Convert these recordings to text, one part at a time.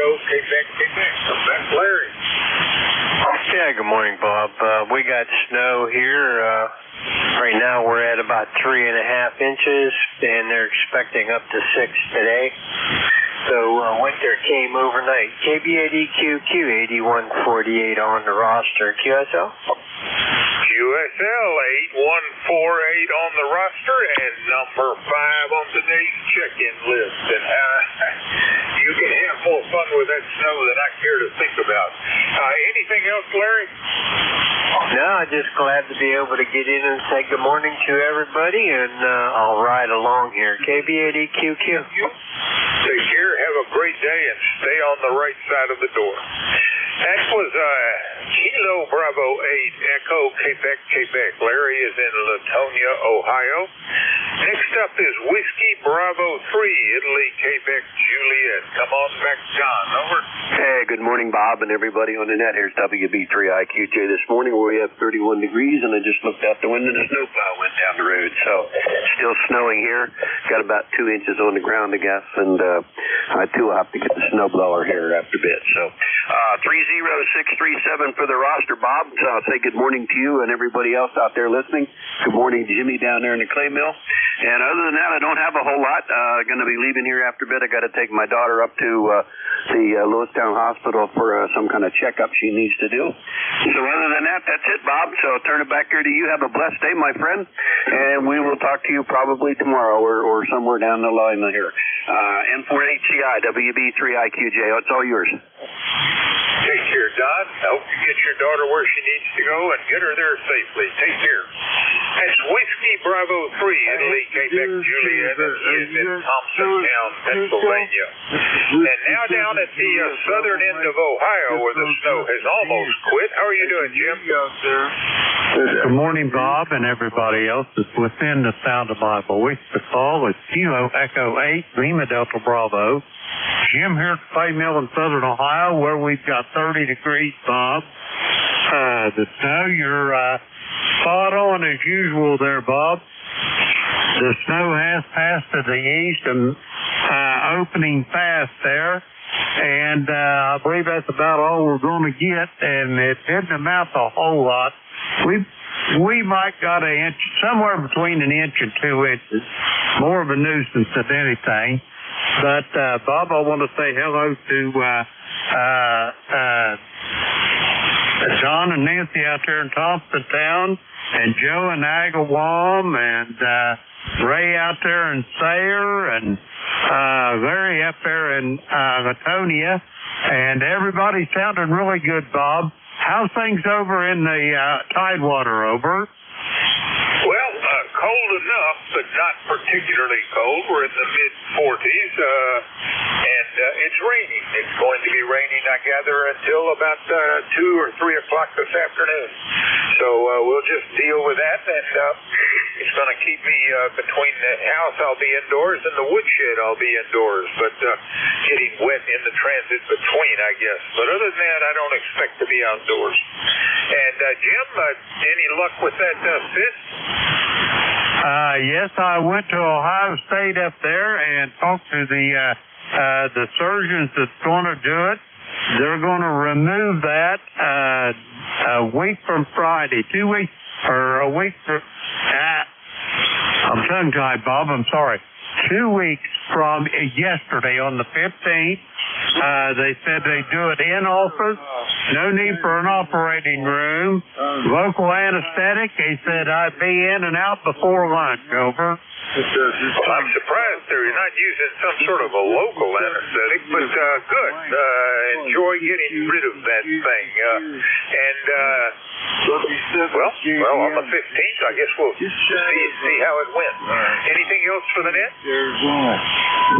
Echo, Quebec. That's Larry. Yeah, good morning, Bob. We got snow here. Right now we're at about 3.5 inches, and they're expecting up to 6 today. So winter came overnight. KB80QQ 8148 on the roster. QSL? QSL 8148 on the roster and number 5 on today's check-in list. And you can have more fun with that snow than I care to think about. Anything else, Larry? No, I'm just glad to be able to get in and say good morning to everybody, and I'll ride along here. KB80QQ. Take care, have a great day, and stay on the right side of the door. That was Kilo Bravo 8 Echo Quebec. Larry is in Latonia, Ohio. Next up is Whiskey Bravo 3 Italy, Quebec, Juliet. Come on back, John. Over. Hey, good morning, Bob, and everybody on the net. Here's WB3IQJ this morning where we have 31 degrees, and I just looked out the window and a snowplow went down the road. So still snowing here. Got about 2 inches on the ground, I guess, and I too will have to get the snowblower here after a bit. So 30637 for the roster, Bob. So I'll say good morning to you and everybody else out there listening. Good morning, Jimmy down there in the clay mill. And other than that, I don't have a whole lot. Going to be leaving here after a bit. I got to take my daughter up to the Lewistown Hospital for some kind of checkup she needs to do. So other than that, that's it, Bob. So I'll turn it back here to you. Have a blessed day, my friend. And we will talk to you probably tomorrow or somewhere down the line here. N4HCI, WB3IQJ. It's all yours. Take care, Don. I hope you get your daughter where she needs to go and get her there safely. Take care. That's Whiskey Bravo 3, Italy, Quebec, Juliet, is in Thompsontown, Pennsylvania. And now down at the southern end of Ohio where the snow has almost quit. How are you doing, Jim? Good morning, Bob, and everybody else that's within the sound of my voice. The call is Kilo Echo 8, Lima Delta Bravo. Jim here at the Clay Mill in southern Ohio where we've got 30 degrees, Bob. The snow, you're spot on as usual there, Bob. The snow has passed to the east and opening fast there. And I believe that's about all we're going to get, and it didn't amount to a whole lot. We might got an inch, somewhere between an inch and 2 inches. More of a nuisance than anything. But, Bob, I want to say hello to John and Nancy out there in Thompsontown, and Joe in Agawam, and Ray out there in Sayre, and Larry up there in Latonia, and everybody sounding really good, Bob. How's things over in the Tidewater, over? Well, cold enough, but not particularly cold. We're in the mid-40s, and it's raining. It's going to be raining, I gather, until about 2 or 3 o'clock this afternoon. So we'll just deal with that, and it's going to keep me between the house. I'll be indoors, and the woodshed I'll be indoors, but getting wet in the transit between, I guess. But other than that, I don't expect to be outdoors. And Jim, any luck with that fist? Yes, I went to Ohio State up there and talked to the surgeons that's going to do it. They're going to remove that a week from Friday, 2 weeks, or a week from... I'm tongue-tied, Bob, I'm sorry. 2 weeks from yesterday on the 15th. They said they'd do it in office, no need for an operating room, local anesthetic. They said I'd be in and out before lunch, over. Well, I'm surprised they're not using some sort of a local anesthetic, but good. Enjoy getting rid of that thing. Well, on the 15th, I guess we'll see how it went. Anything else for the net?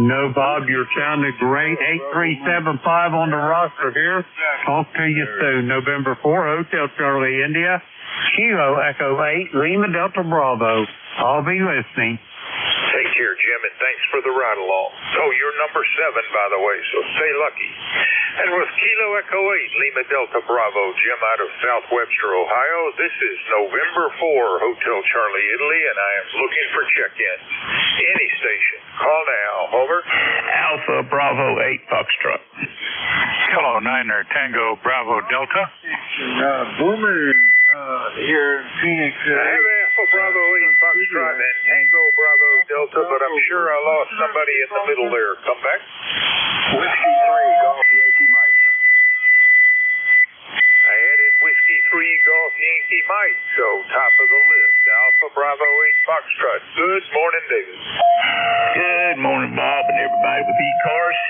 No, Bob, you're sounding great. 8375 on the roster here. Talk to you soon. November 4, Hotel Charlie, India. Kilo Echo 8, Lima Delta Bravo. I'll be listening. Take care, Jim, and thanks for the ride along. Oh, you're number 7, by the way, so stay lucky. And with Kilo Echo 8, Lima Delta Bravo, Jim out of South Webster, Ohio. This is November 4, Hotel Charlie, Italy, and I am looking for check-ins. Any station. Call now. Over. Alpha Bravo 8 Foxtrot. Hello, Niner Tango Bravo Delta. Boomer here in Phoenix. I have Alpha Bravo 8 Foxtrot and Tango Bravo Delta, but I'm sure I lost somebody in the middle there. Come back. Whiskey 3, Golf Yankee Mike. I added Whiskey 3 Golf Yankee Mike, so top of the list. Alpha Bravo 8 Foxtrot. Good morning, David. Good morning, Bob, and everybody with ECARS.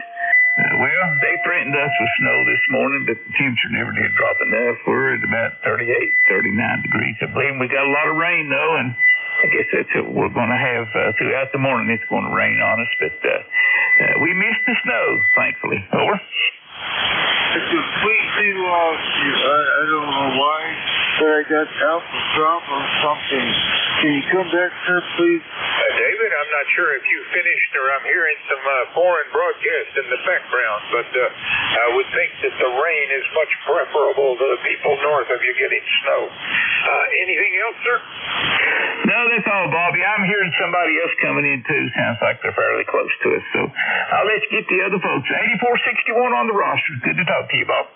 Well, they threatened us with snow this morning, but the temperature never did drop enough. We're at about 38, 39 degrees. I believe we got a lot of rain, though, and I guess that's what we're going to have throughout the morning. It's going to rain on us, but we missed the snow, thankfully. Over. I completely lost you. I don't know why, but I got Alpha Bravo something. Can you come back, sir, please? David, I'm not sure if you finished or I'm hearing some foreign broadcast in the background, but I would think that the rain is much preferable to the people north of you getting snow. Anything else, sir? No, that's all, Bobby. I'm hearing somebody else coming in, too. Sounds like they're fairly close to us, so I'll let you get the other folks. 8461 on the roster. Good to talk to you, Bob.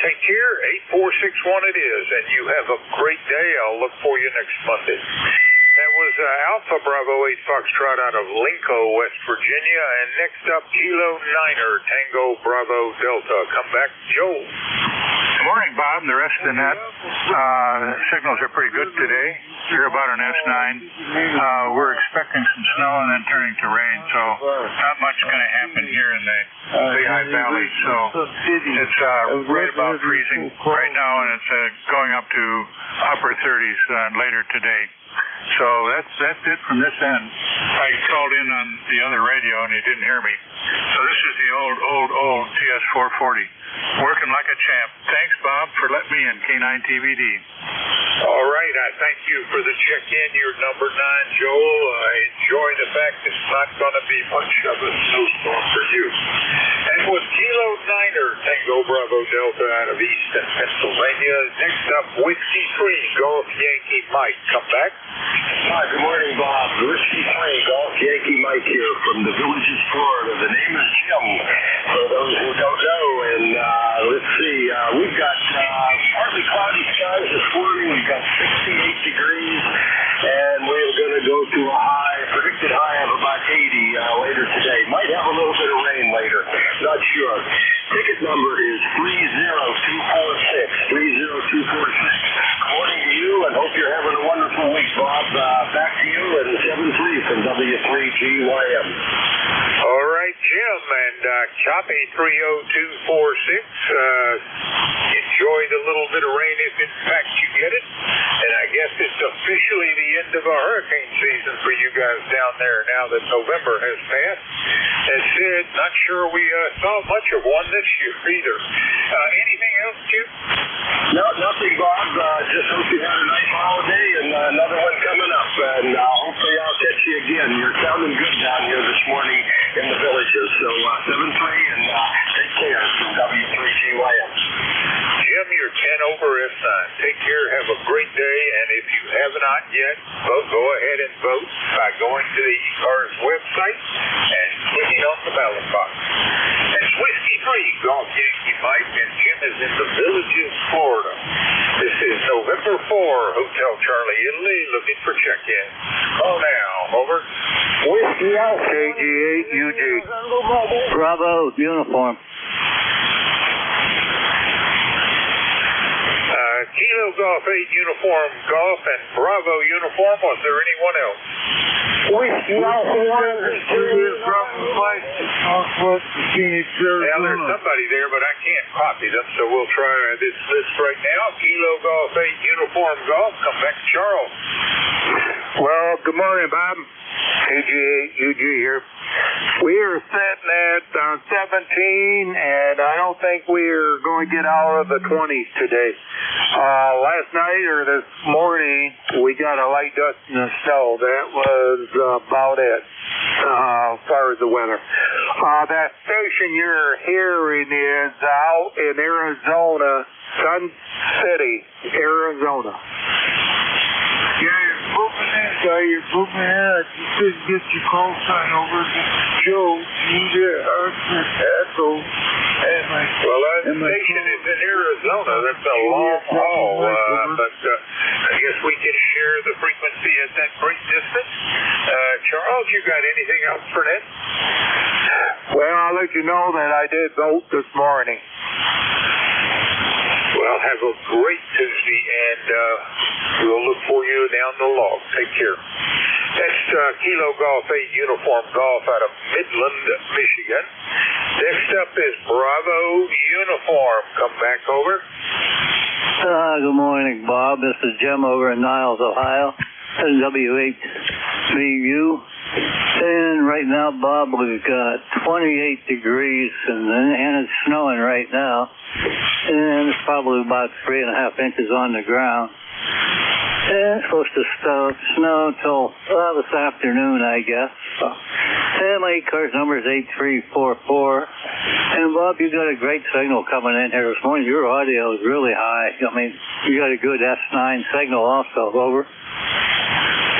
Take care. 8461 it is, and you have a great day. I'll look for you next Monday. That was Alpha Bravo 8 Foxtrot out of Linco, West Virginia. And next up, Kilo Niner, Tango Bravo Delta. Come back, Joel. Good morning, Bob. The rest of the net signals are pretty good today. You're about an S9. We're expecting some snow and then turning to rain, so not much going to happen here in the Lehigh Valley. So it's right about freezing right now, and it's going up to upper 30s later today. So that's it from this end. I called in on the other radio and he didn't hear me. So this is the old TS440. Working like a champ. Thanks, Bob, for letting me in K9 TVD. All right, I thank you for the check-in. You're number 9, Joel. I enjoy the fact it's not going to be much of a snowstorm for you. And with Kilo Niner, Tango Bravo Delta out of Easton, Pennsylvania. Next up, Whiskey 3, Golf Yankee Mike. Come back. Hi, good morning, Bob. Whiskey 3, Golf Yankee Mike here from the Villages, Florida. The name is Jim, for those who don't know. And let's see, we've got partly cloudy skies this morning. We've got 68 degrees, and we're going to go to a predicted high of about 80 later today. Might have a little bit of rain later, not sure. Ticket number is 30246, 30246. Good morning to you, and hope you're having a wonderful week, Bob. Back to you at 7-3 from W3GYM. All right, Jim, and copy 30246. Enjoy the little bit of rain if in fact you get it. And I guess it's officially the end of our hurricane season for you guys down there now that November has passed. As said, not sure we saw much of one this year either. Anything else, Jim? No, nothing, Bob. Just hope you had a nice holiday and another one coming up. And hopefully I'll catch you again. You're sounding good down here this morning in the Villages. So 7-3 and take care from W3GYM. Jim, you're 10 over S9. Take care. Have a great day. And if you have not yet, go ahead and vote by going to the ECARS website and clicking on the ballot box. It's Whiskey 3, Golf Yankee Mike, and Jim is in the Villages, Florida. This is November 4, Hotel Charlie, Italy, looking for check-in. Call now. Over. Whiskey Alpha. KG8UG. Bravo, uniform. Kilo Golf 8 uniform golf and Bravo uniform. Was there anyone else? Whiskey Alpha 1 from Northwest Phoenix, Arizona. Well, there's somebody there, but I can't copy them, so we'll try this list right now. Kilo Golf 8 uniform golf. Come back to Charles. Well, good morning, Bob. KG8UG here. We are sitting at 17, and I don't think we're going to get out of the 20s today. Last night or this morning, we got a light dust in the snow. That was about it as far as the weather. That station you're hearing is out in Arizona, Sun City, Arizona. You're moving in. You could get your call sign over to Joe. You get Echo. Well, station is in Arizona. That's a long haul, but I guess we can share the frequency at that great distance. Charles, you got anything else for Ned? Well, I'll let you know that I did vote this morning. Well, have a great Tuesday, and we'll look for you down the log. Take care. That's Kilo Golf 8 Uniform Golf out of Midland, Michigan. Next up is Bravo Uniform. Come back over. Good morning, Bob. This is Jim over in Niles, Ohio. W8VU. And right now, Bob, we've got 28 degrees, and it's snowing right now. And it's probably about 3.5 inches on the ground. And it's supposed to snow till this afternoon, I guess. And my ECARS number is 8344. And Bob, you got a great signal coming in here this morning. Your audio is really high. I mean, you got a good S9 signal also. Over.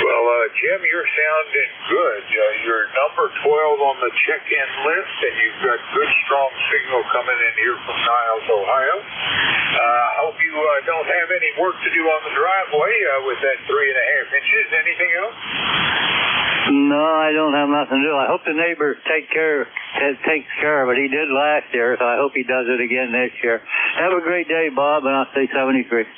Well, Jim, you're sounding good. You're number 12 on the check-in list, and you've got good, strong signal coming in here from Niles, Ohio. I hope you don't have any work to do on the driveway with that 3.5 inches. Anything else? No, I don't have nothing to do. I hope the neighbor takes care of it. He did last year, so I hope he does it again this year. Have a great day, Bob, and I'll say 73. 73, Jim.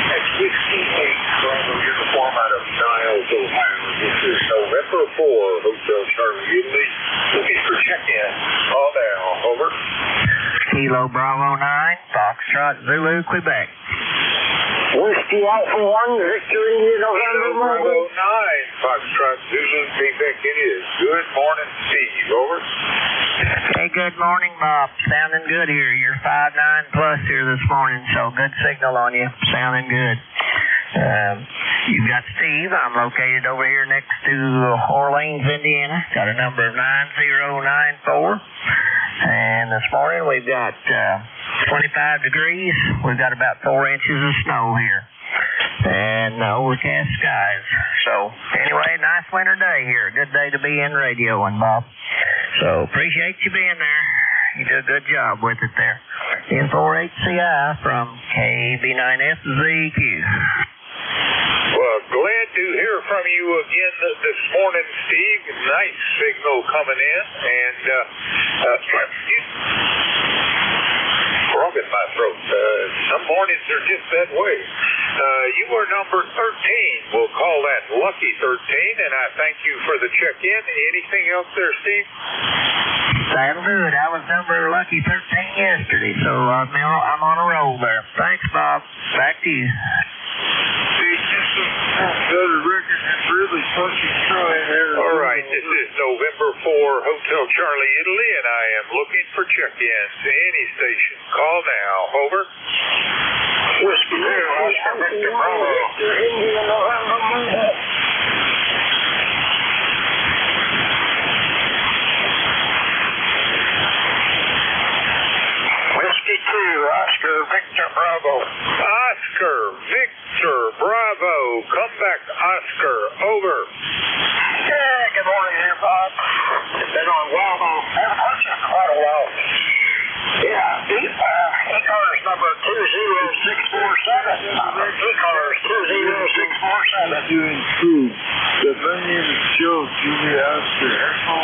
That's Whiskey 8 Bravo Uniform out of Niles, Ohio. This is November 4, Hotel Charlie, Italy. Looking for check-in. Call now. Over. Kilo Bravo 9, Foxtrot Zulu, Quebec. Whiskey Alpha 1, Victory November. Kilo Bravo 9, Foxtrot Zulu, Quebec it is. Good morning, Steve. Over. Hey, good morning, Bob. Sounding good here. You're 5.9 plus here this morning, so good signal on you. Sounding good. You've got Steve. I'm located over here next to Orleans, Indiana. Got a number of 9094. And this morning we've got 25 degrees. We've got about 4 inches of snow here. And overcast skies. So, anyway, nice winter day here. Good day to be in radioing, Bob. So, appreciate you being there. You do a good job with it there. N4HCI from KB9FZQ. Well, glad to hear from you again this morning, Steve. Nice signal coming in, and frog in my throat. Some mornings are just that way. You were number 13. We'll call that Lucky 13, and I thank you for the check-in. Anything else there, Steve? That'll do it. I was number Lucky 13 yesterday, so I'm on a roll there. Thanks, Bob. Back to you. All right, this is November 4, Hotel Charlie, Italy, and I am looking for check-ins. Any station. Call now. Over. Whiskey 2, Oscar Victor Bravo. India November. Whiskey 2, Oscar Victor Bravo. Oscar Victor Bravo. Come back, Oscar. Over. Yeah, good morning here, Bob. It's been on a while now. I haven't heard you in quite a while. Yeah, ECARS number 20647. ECARS 20647. To improve the name is Joe Julia Oscar Echo.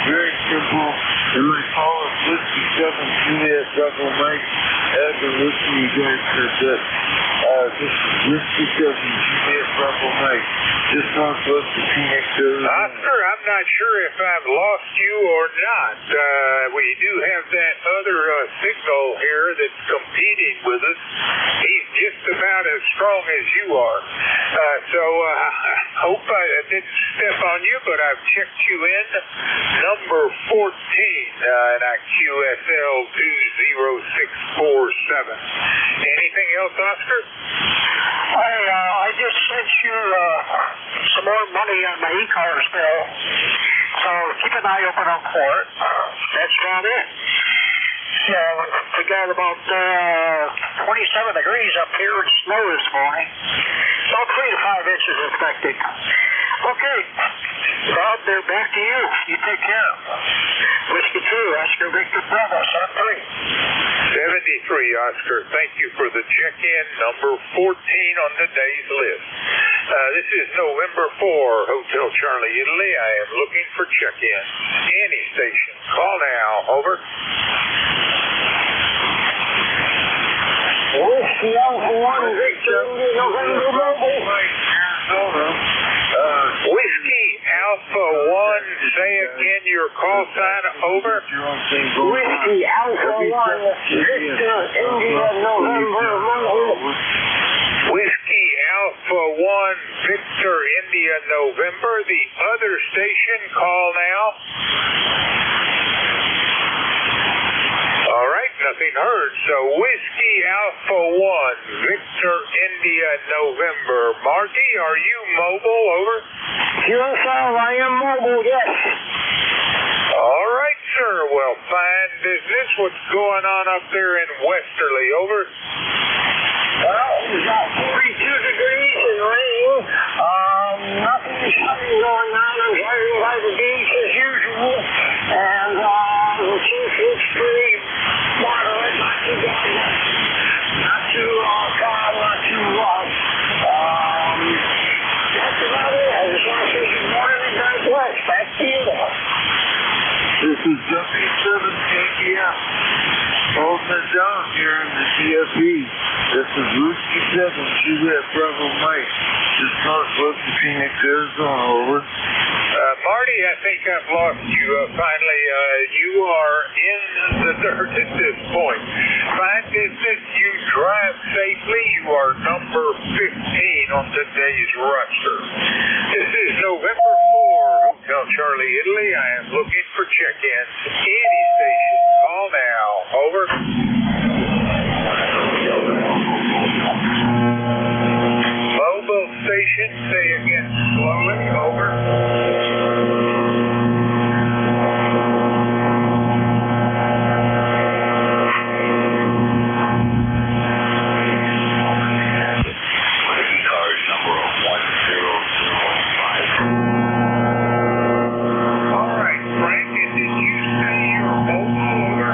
Very simple. And my call is Whiskey 7 Juliet Double Mike. I've been listening to you guys for that. This is Whiskey 7 Juliet Double Mike. Just northwest of Phoenix, Arizona. Oscar, I'm not sure if I've lost you or not. We do have that other signal here that's competing with us. He's just about as strong as you are. So I hope I didn't step on you, but I've checked you in. Number 14 in QSL 20647. Anything else, Oscar? I just sent you some more money on my ECARS bill, so keep an eye open out for it. That's about it. So we got about 27 degrees up here and snow this morning. About 3 to 5 inches expected. Okay. Bob, they're back to you. You take care. Whiskey 2, Oscar Victor Bravo, 73. 73, Oscar. Thank you for the check-in, number 14 on the day's list. This is November 4, Hotel Charlie, Italy. I am looking for check-ins. Any station. Call now. Over. Whiskey Alpha 1, Victor, November Mobile. Whiskey Alpha 1, say again your call sign. Over. Whiskey Alpha 1, Victor, India, November Mobile. Whiskey Alpha 1, Victor, India, November. The other station, call now. All right, nothing heard. So Whiskey Alpha 1, Victor, India, November. Marty, are you mobile? Over. Yes, sir, I am mobile, yes. All right, sir. Well, fine business. What's going on up there in Westerly? Over. Well, it's about 42 degrees and rain. Nothing exciting going on. I'm driving by the beach as usual. And the chief looks pretty moderate, not too bad, not too calm, not too rough. That's about it. I just want to say good morning and God bless. Back to you. This is W7KPF. Holding it down here in the DFE. This is Whiskey 7, Juliet Bravo Mike. Just northwest of Phoenix, Arizona. Over. Marty, I think I've lost you finally. You are in the dirt at this point. Fine business. You drive safely. You are number 15 on today's roster. This is November 4, Hotel Charlie, Italy. I am looking for check-ins. Any station. Call now. Over. Mobile station. Say again slowly. Over. ECARS number 1005. All right, Frank, and did you say you're mobile? Over.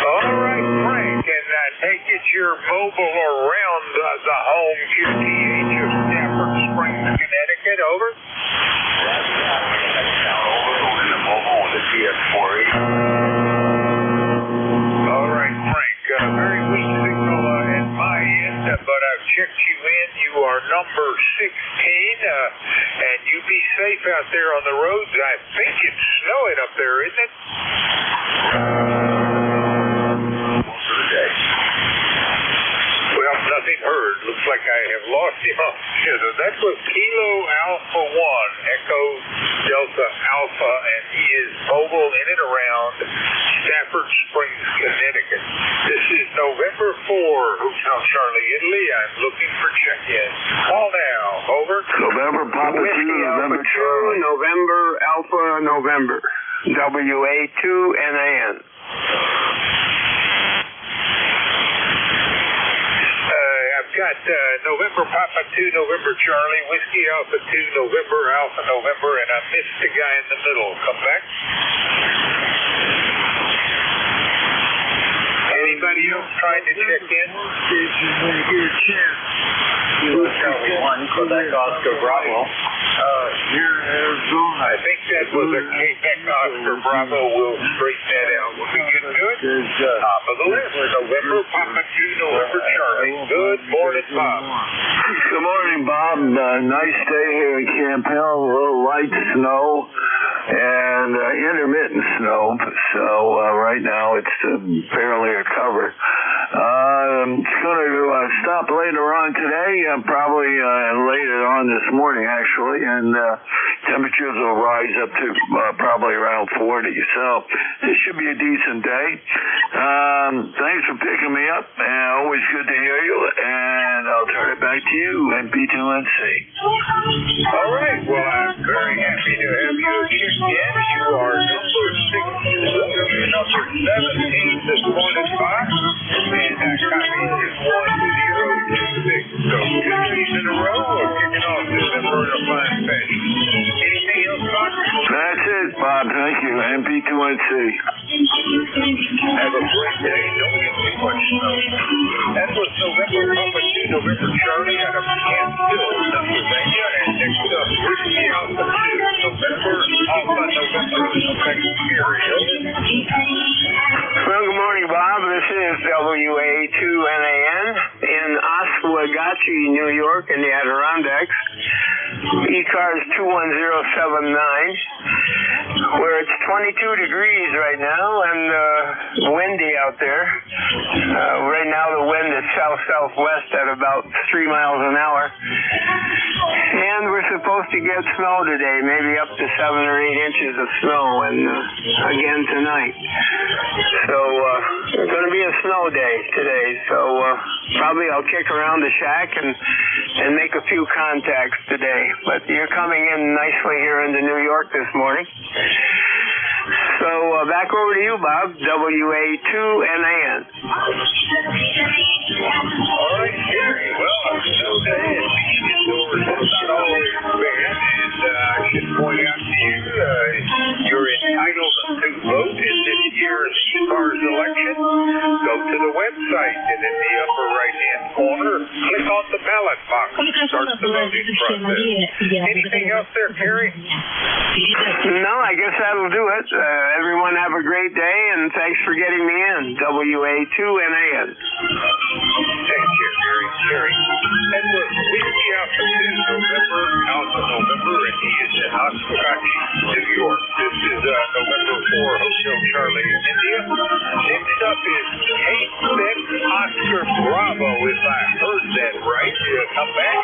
All right, Frank, and I take it you're mobile around the home QTH of Stafford Springs, Connecticut. Over. Over in the mobile with the TS480. All right, Frank, very weak signal at my end, but I've checked you in. You are number 16, and you be safe out there on the roads. I think it's snowing up there, isn't it? Most of the day. Well, nothing heard. Looks like I have lost him off. That was Kilo Alpha 1, Echo Delta Alpha, and he is mobile in and around Stafford Springs, Connecticut. This is November 4, Hotel Charlie, Italy. I'm looking for check-in. Call now. Over. November Papa 2, November Charlie. November Alpha November. WA2NAN. I've got November Papa 2, November Charlie, Whiskey Alpha 2, November Alpha November, and I missed the guy in the middle. Come back. Anybody else trying to check in? Station when you get a chance. Charlie 1, Quebec Oscar Bravo. Here in Arizona. I think that was a Quebec Oscar Bravo. We'll straighten that out when we get to it. Top of the list, November Papa 2, November Charlie. Good morning, Bob. Good morning, Bob. Nice day here in Camp Hill. A little light snow and intermittent snow. So right now it's fairly recovered. It's going to stop later on today, probably later on this morning, actually, and temperatures will rise up to probably around 40. So this should be a decent day. Thanks for picking me up, and always good to hear you, and I'll turn it back to you, MP2NC. All right, well, I'm very happy to have you check in. You are number 6, number 17 this morning, Bob, and copy is 1026. So 2 days in a row, we're kicking off December Bob. Thank you. NP2NC. Have a great day. Don't get too much snow. That was November Papa 2, November Charlie out of Canfield, Pennsylvania. And next up, Whiskey Alpha 2, November Alpha November, Quebec area. Well, good morning, Bob. This is WA2NAN in Oswegatchie, New York, in the Adirondacks. ECARS 21079, where it's 22 degrees right now and windy out there. Right now the wind is south-southwest at about 3 miles an hour. And we're supposed to get snow today, maybe up to 7 or 8 inches of snow, and again tonight. So it's going to be a snow day today, so probably I'll kick around the shack and make a few contacts today. But you're coming in nicely here into New York this morning. So back over to you, Bob, WA2NAN. All right, Gary. Well, snow day and being indoors is not always bad. And I should point out to you, you're entitled to vote in this year's ECARS election. Go to the website and in the upper right-hand corner, click on the ballot box and start the voting process. Anything else there, Gary? No, I guess that'll do it. Everyone have a great day, and thanks for getting me in. WA2NAN. Thank you, Gary. That was Whiskey Alpha 2, November, and he is in Oswegatchie, New York. This is November 4, Hotel Charlie, India. Next up is Kate Beck Oscar Bravo, if I heard that right. Come back.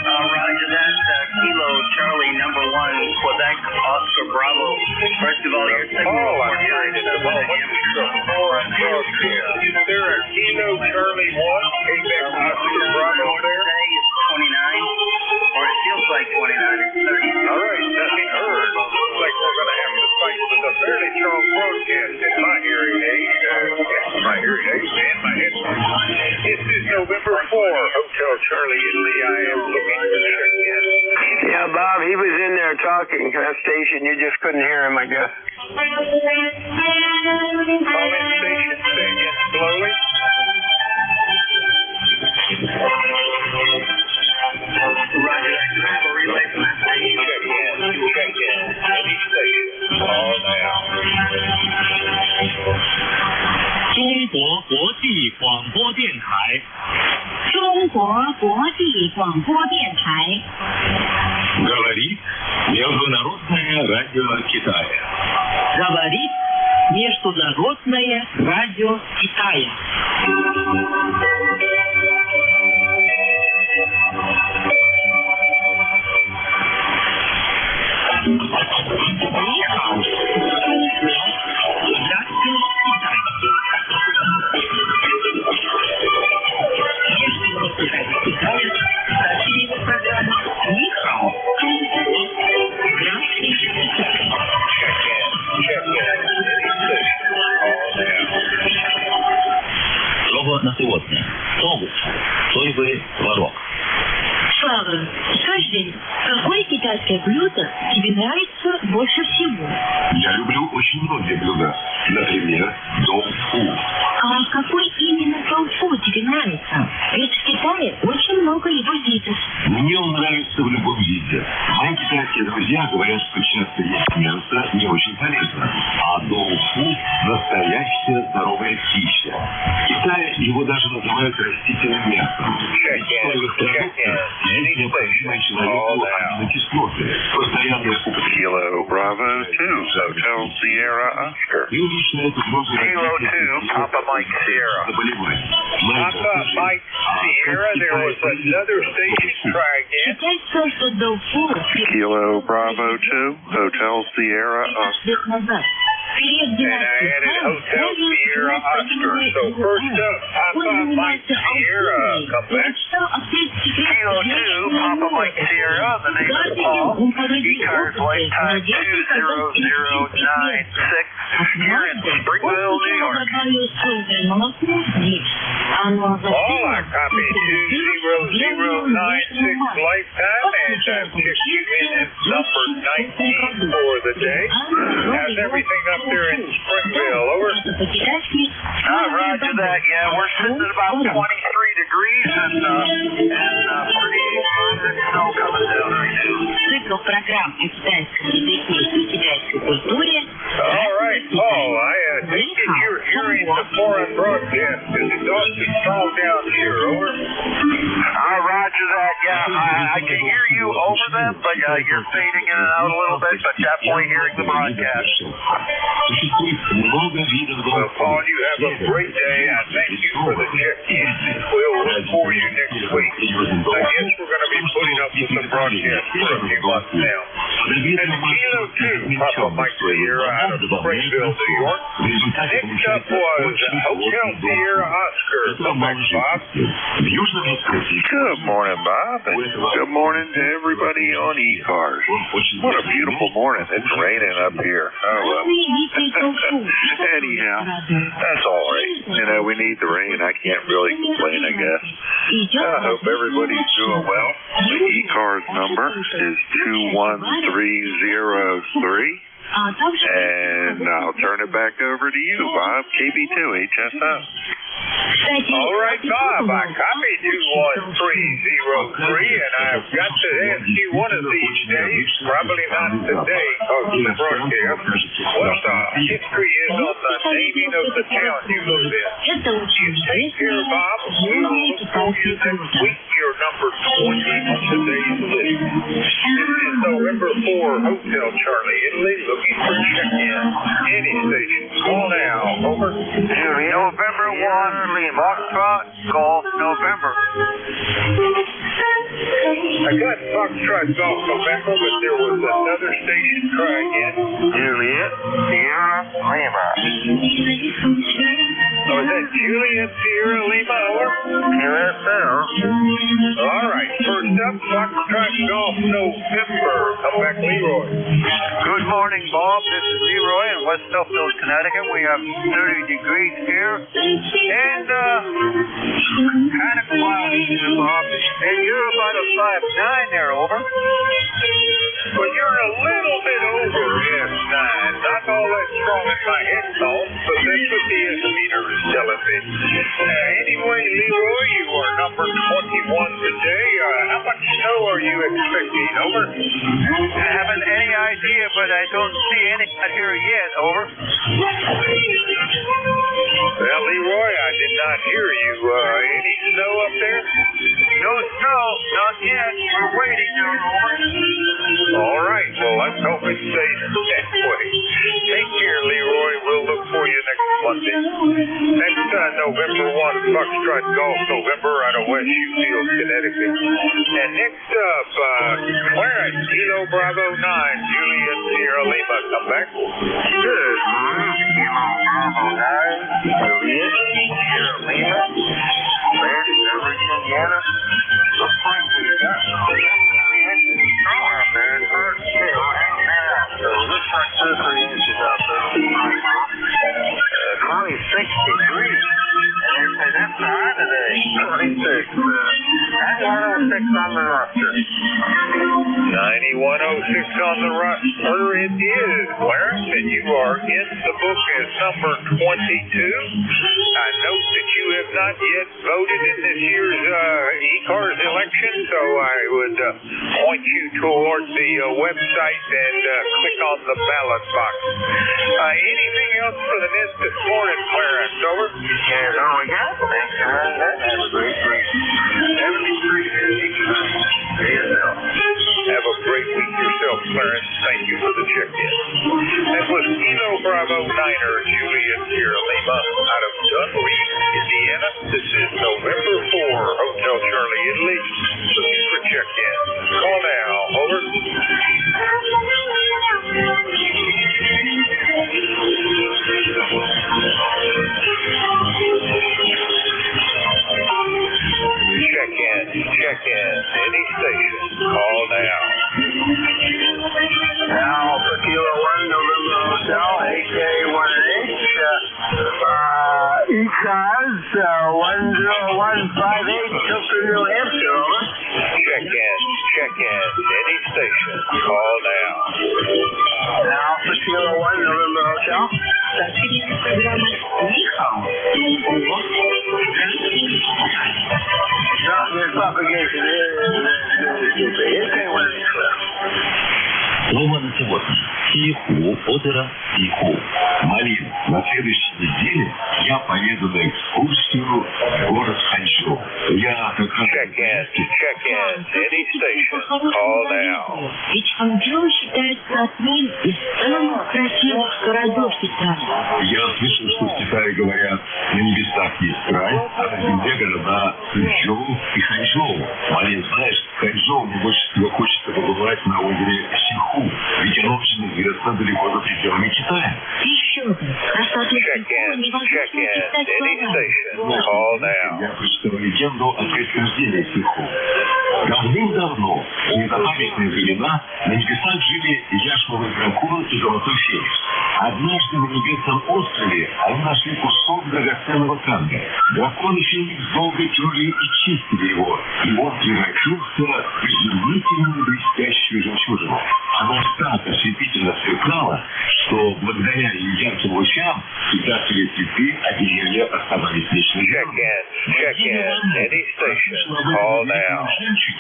Roger that. Kilo Charlie number 1, Quebec Oscar Bravo. First of all, your signal I'm hearing at the moment is a 4 and 12. Is there a Kilo Charlie 1, Quebec Oscar Bravo there? Today is 29, or it feels like 29. It's 30. All right, nothing heard. Looks like we're going to have to fight with a fairly strong broadcast in my hearing aid. My hearing aids and my headphones. This is November 4, Hotel Charlie, Italy. I am looking to check in. Yeah, Bob, he was in there talking to that station. You just couldn't hear him, I guess. Call in station, say again slowly. Roger that. Relay from that station. Check in. Any station. Call now. 中国国际广播电台。中国国际广播电台。Говорит Международное радио Китая. Говорит Международное радио Китая. Слово на сегодня. Сову. Соевый творог. Слава, скажи, какое китайское блюдо тебе нравится больше всего? Я люблю очень многие блюда. Например, тофу. А какой именно тофу тебе нравится? Ведь в Китае очень много его видов. Мне он нравится в любом виде. Мои китайские друзья говорят, что часто есть мясо не очень полезно. А тофу – настоящая здоровая пища. В Китае его даже называют растительным мясом. Есть необходимые человеку аминокислоты. Постоянная употребление. Kilo Bravo 2, Hotel Sierra Oscar. И уменьшает угрозу Kilo 2, Papa Mike Sierra. заболеваний. Papa Mike Sierra, there was another station. Try again. Китайское тофу Kilo Bravo 2, Hotel Sierra Oscar. перед And I added Hotel Sierra Oscar. So first up, Papa Mike Sierra. Come back. Kilo 2, Papa Mike Sierra, the name is Paul. ECARS wait time 20096 here in Springville, New York. Paul, I copy 20096 lifetime, and I've checked you in at number 19 for the day. How's everything up there in Springville? Over. Roger that. Yeah, we're sitting at about 23 degrees and pretty good snow coming down right now. All right, Paul, I think that you're hearing the foreign broadcast because it's awfully strong down here. Over. Roger that. Yeah, I can hear you over them, but you're fading in and out a little bit, but definitely hearing the broadcast. Well, Paul, you have a great day. I thank you for the check-in. We'll look for you next week. I guess we're going to be putting up with the broadcast for a few months now. And Kilo 2, Papa Mike Sierra out of Springville, New York. Next up was Hotel Sierra Oscar. Come back, Bob. Good morning, Bob, and good morning to everybody on ECARS. What a beautiful morning. It's raining up here. Oh, well. Anyhow, that's all right. You know, we need the rain. I can't really complain, I guess. I hope everybody's doing well. The ECARS number is 21303. And I'll turn it back over to you, Bob. KB2 HSO. All right, Bob, I copied 21303, and I've got to ask you one of these days, probably not today because of the broadcast, what the history is on the naming of the town you live in. You take care, Bob. We will look for you next week. You're number 20 on today's list. This is November 4, Hotel Charlie, Italy, looking for check-in. Any station. Call now. Over. November 1, Foxtrot, Golf, November. I got Foxtrot Golf November, but there was another station. Try again. Juliet, Sierra, Lima. Oh, is that Juliet Sierra Lima? Over? USL. All right. First up, Foxtrot Golf November. Come back, Leroy. Good morning, Bob. This is Leroy in West Southfield, Connecticut. We have 30 degrees here. And kind of cloudy here, Bob. And you're about a 5'9" there, over. Well, you're a little bit over S9. Not all that strong in my headphones, but that's what the S-meter is telling me. Anyway, Leroy, you are number 21 today. How much snow are you expecting? Over. I haven't any idea, but I don't see any out here yet. Over. Well, Leroy, I did not hear you. Any snow up there? No snow, not yet. We're waiting now. All right. Well, let's hope it stays that way. Take care, Leroy. We'll look for you next Monday. Next November 1, Foxtrot Golf November out of West Sheffield, Connecticut. And next up, Clarence, Kilo Bravo 9, Juliet Sierra Lima. Come back. Good morning, Kilo Bravo 9, Juliet Sierra Lima. Where's Indiana? Looks like we got snow out there. It's hard to see right now. So it looks like 2 or 3 inches out there. 26 degrees. And they say that's high today. 26. 9106 on the roster. 9106 on the roster. It is, Clarence, and you are in the book as number 22. I note that you have not yet voted in this year's ECARS election, so I would point you toward the website and click on the ballot box. Anything else for the Nest this morning, Clarence? Over? Yeah, all we got. Thanks for running that. Have a great week. Have a great week yourself, Clarence. Thank you for the check-in. That was Kilo Bravo 9er, Juliet Sierra Lima, out of Dunreed, Indiana. This is November 4, Hotel Charlie, Italy. Looking for check-in. Call now. Over. Check-in. Kilo 1, November Hotel, AK1H. ECARS 10158, Tilton, New Hampshire, over. Check in. Any station. Call now. Alpha Kilo 1, November Hotel. No, there's propagation. Слово на сегодня. Тиху, озеро, Тиху. Малин, на следующей неделе я поеду на экскурсию в город Ханчжоу. Я как раз... Check in. Any station. Call now. Ведь Ханчжоу считается одним из самых красивых городов Китая. Я слышал, что в Китае говорят, на небесах есть край, а на земле города Ханчжоу и Ханчжоу. Малин, знаешь, в Ханчжоу мне больше всего хочется побывать на озере Сиху, ведь оно очень известно далеко за пределами Китая. Еще бы. Красоту Сиху невозможно описать словами. Call now. Я прочитал легенду о происхождении Сиху. Давным-давно, в незапамятные времена, на небесах жили яшмовый дракон и золотой феникс. Однажды на небесном острове они нашли кусок драгоценного камня. Дракон и феникс долго терли и чистили его, и он превратился в изумительную блестящую жемчужину. Она так ослепительно сверкала, что благодаря ее ярким лучам всегда цветы, а деревья оставались вечно зелеными. Check in. Any station. Call now.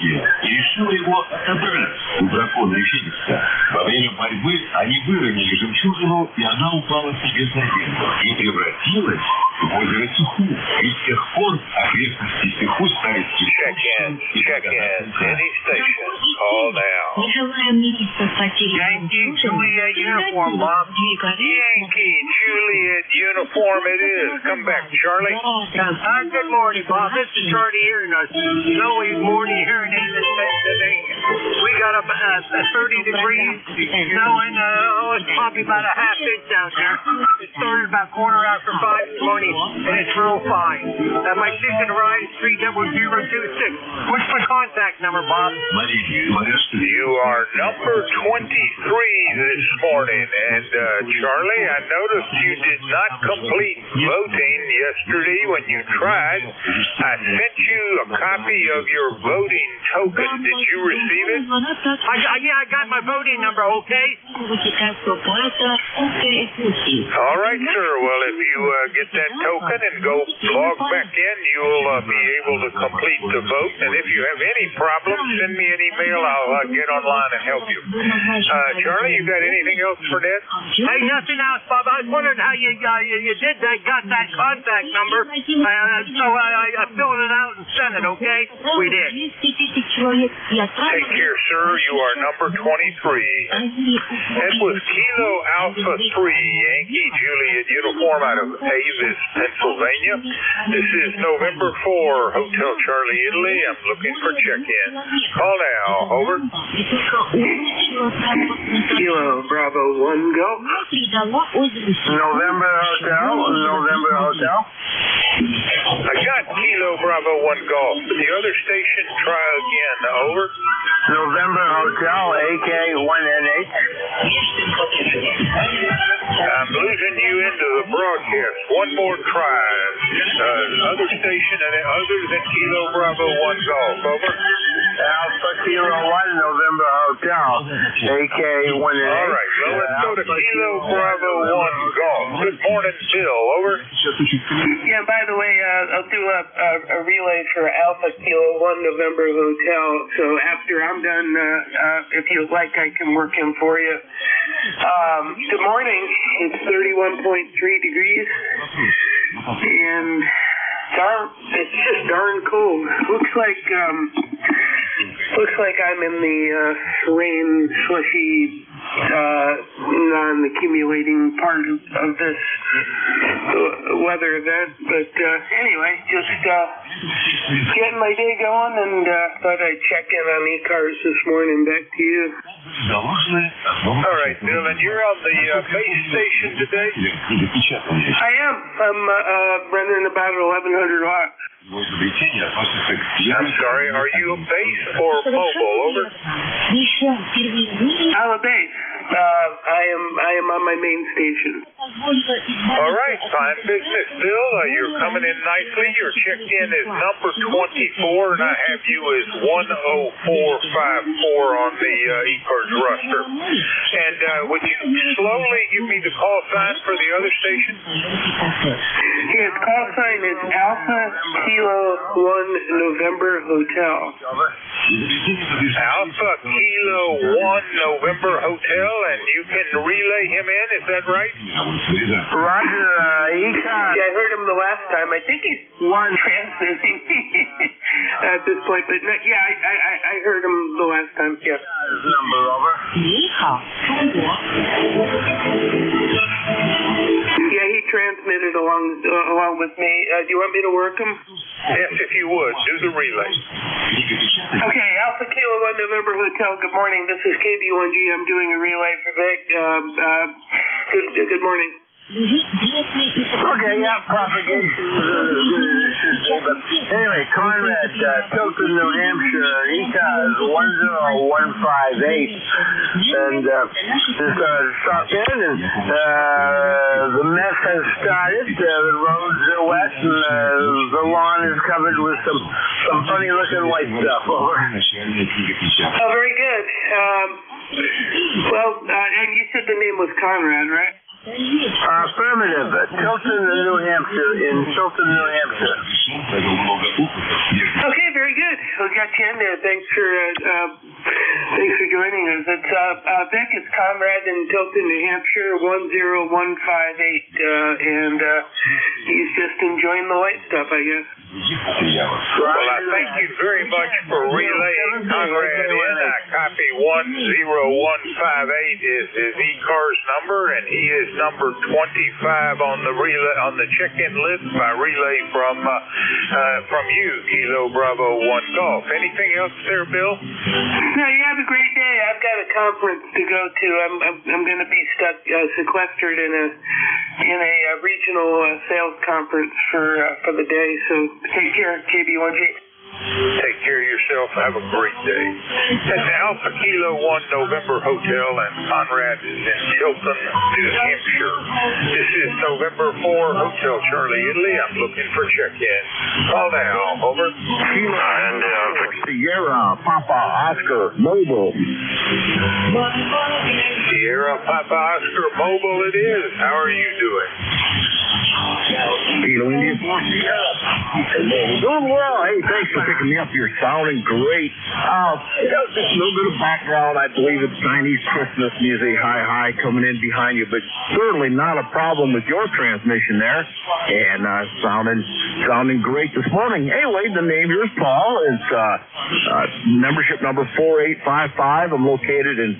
И решила его отобрать у дракона и феникса. Во время борьбы они выронили жемчужину, и она упала с небес на землю и превратилась в озеро Сиху. И с тех пор окрестности Сиху стали цветущими и благодатными. Any station. Call now. Не желаем мириться с потерей Yankee Juliet uniform, Bob. Yankee Juliet uniform it is. Come back, Charlie. Good morning, Bob. This is Charlie here in a snowy morning here in English, Pennsylvania. We got up 30 degrees, snowing. It's probably about a half inch out there. It started about quarter after 5 this morning, and it's real fine. My ticket to ride is 30026. What's my contact number, Bob? You are number 23 this morning, and Charlie, I noticed you did not complete voting yesterday when you tried. I sent you a copy of your voting token. Did you receive it? I got my voting number, okay? All right, sir. Well, if you get that token and go log back in, you'll be able to complete the vote. And if you have any problems, send me an email. I'll get online and help you. Charlie, you got anything else for Ned? Hey, nothing else, Bob. I was wondering how you did that, got that contact number. So I filled it out and sent it, okay? We did. Take care, sir. You are number 23. That was Kilo Alpha 3, Yankee Juliet uniform out of Avis, Pennsylvania. This is November 4, Hotel Charlie, Italy. I'm looking for check-in. Call now. Over. Kilo Bravo 1, go. November Hotel. I got Kilo Bravo 1 Golf. The other station, try again. Over. November Hotel, AK1NH. I'm losing you into the broadcast. One more try. Other station other than Kilo Bravo 1 Golf. Over. Alpha Kilo 1, November Hotel, AK1NH. All right, well, let's go to Kilo Bravo 1 Golf. Good morning, Bill. Over. Yeah, by the way, I'll do a relay for Alpha Kilo 1 November Hotel. So after I'm done, if you'd like, I can work in for you. Good morning. It's 31.3 degrees. And it's just darn cold. Looks like I'm in the rain, slushy, non-accumulating part of this weather event. But anyway, just getting my day going, and thought I'd check in on ECARS this morning. Back to you. All right, Bill, and you're on the base station today? I am. I'm running about 1,100 watts. I'm sorry, are you a base or mobile? Over. I'm a base. I am on my main station. All right, fine business, Bill. You're coming in nicely. Your check-in is number 24, and I have you as 10454 on the ECARS roster. And would you slowly give me the call sign for the other station? His call sign is Alpha Kilo 1 November Hotel. Alpha Kilo 1 November Hotel, and you can relay him in, is that right? Roger, ECARS. Yeah, I heard him the last time. I think he's transmitting at this point, but no, yeah, I heard him the last time. Yeah. Number over. Yeah, he transmitted along with me. Do you want me to work him? Yes, if you would. Do the relay. Okay, Alpha Kilo 1 November Hotel, good morning. This is KB1G. I'm doing a relay for Vic. Good morning. Okay, yeah, propagation. Anyway, Conrad, Tilton, New Hampshire, ECARS 10158. And just stop in, and the mess has started. The roads are wet, and the lawn is covered with some funny looking white stuff. Over. Oh, very good. Well, and you said the name was Conrad, right? Affirmative. Tilton, New Hampshire, in Tilton, New Hampshire. Okay, very good. We'll get you in there. Thanks for joining us. It's Vic. It's Conrad in Tilton, New Hampshire, 10158, and he's just enjoying the white stuff, I guess. Well, I thank you very much for relaying Conrad in. Copy 10158 is his ECARS number, and he is number 25 on the relay on the check-in list by relay from you, Kilo Bravo 1 Golf. Anything else there, Bill? No, you have a great day. I've got a conference to go to. I'm going to be stuck sequestered in a regional sales conference for the day. So take care, KB1G. Take care of yourself. Have a great day. That's Alpha Kilo 1 November Hotel, and Conrad is in Tilton, New Hampshire. This is November 4 Hotel Charlie, Italy. I'm looking for check-in. Call now. Over. And Sierra Papa Oscar Mobile. Sierra Papa Oscar Mobile it is. How are you doing? Kilo India 4 Sierra. Doing well. Hey, thanks for picking me up. You're sounding great. Just a little bit of background. I believe it's Chinese Christmas music, hi coming in behind you, but certainly not a problem with your transmission there. And sounding great this morning. Anyway, the name here is Paul. It's membership number 4855. I'm located in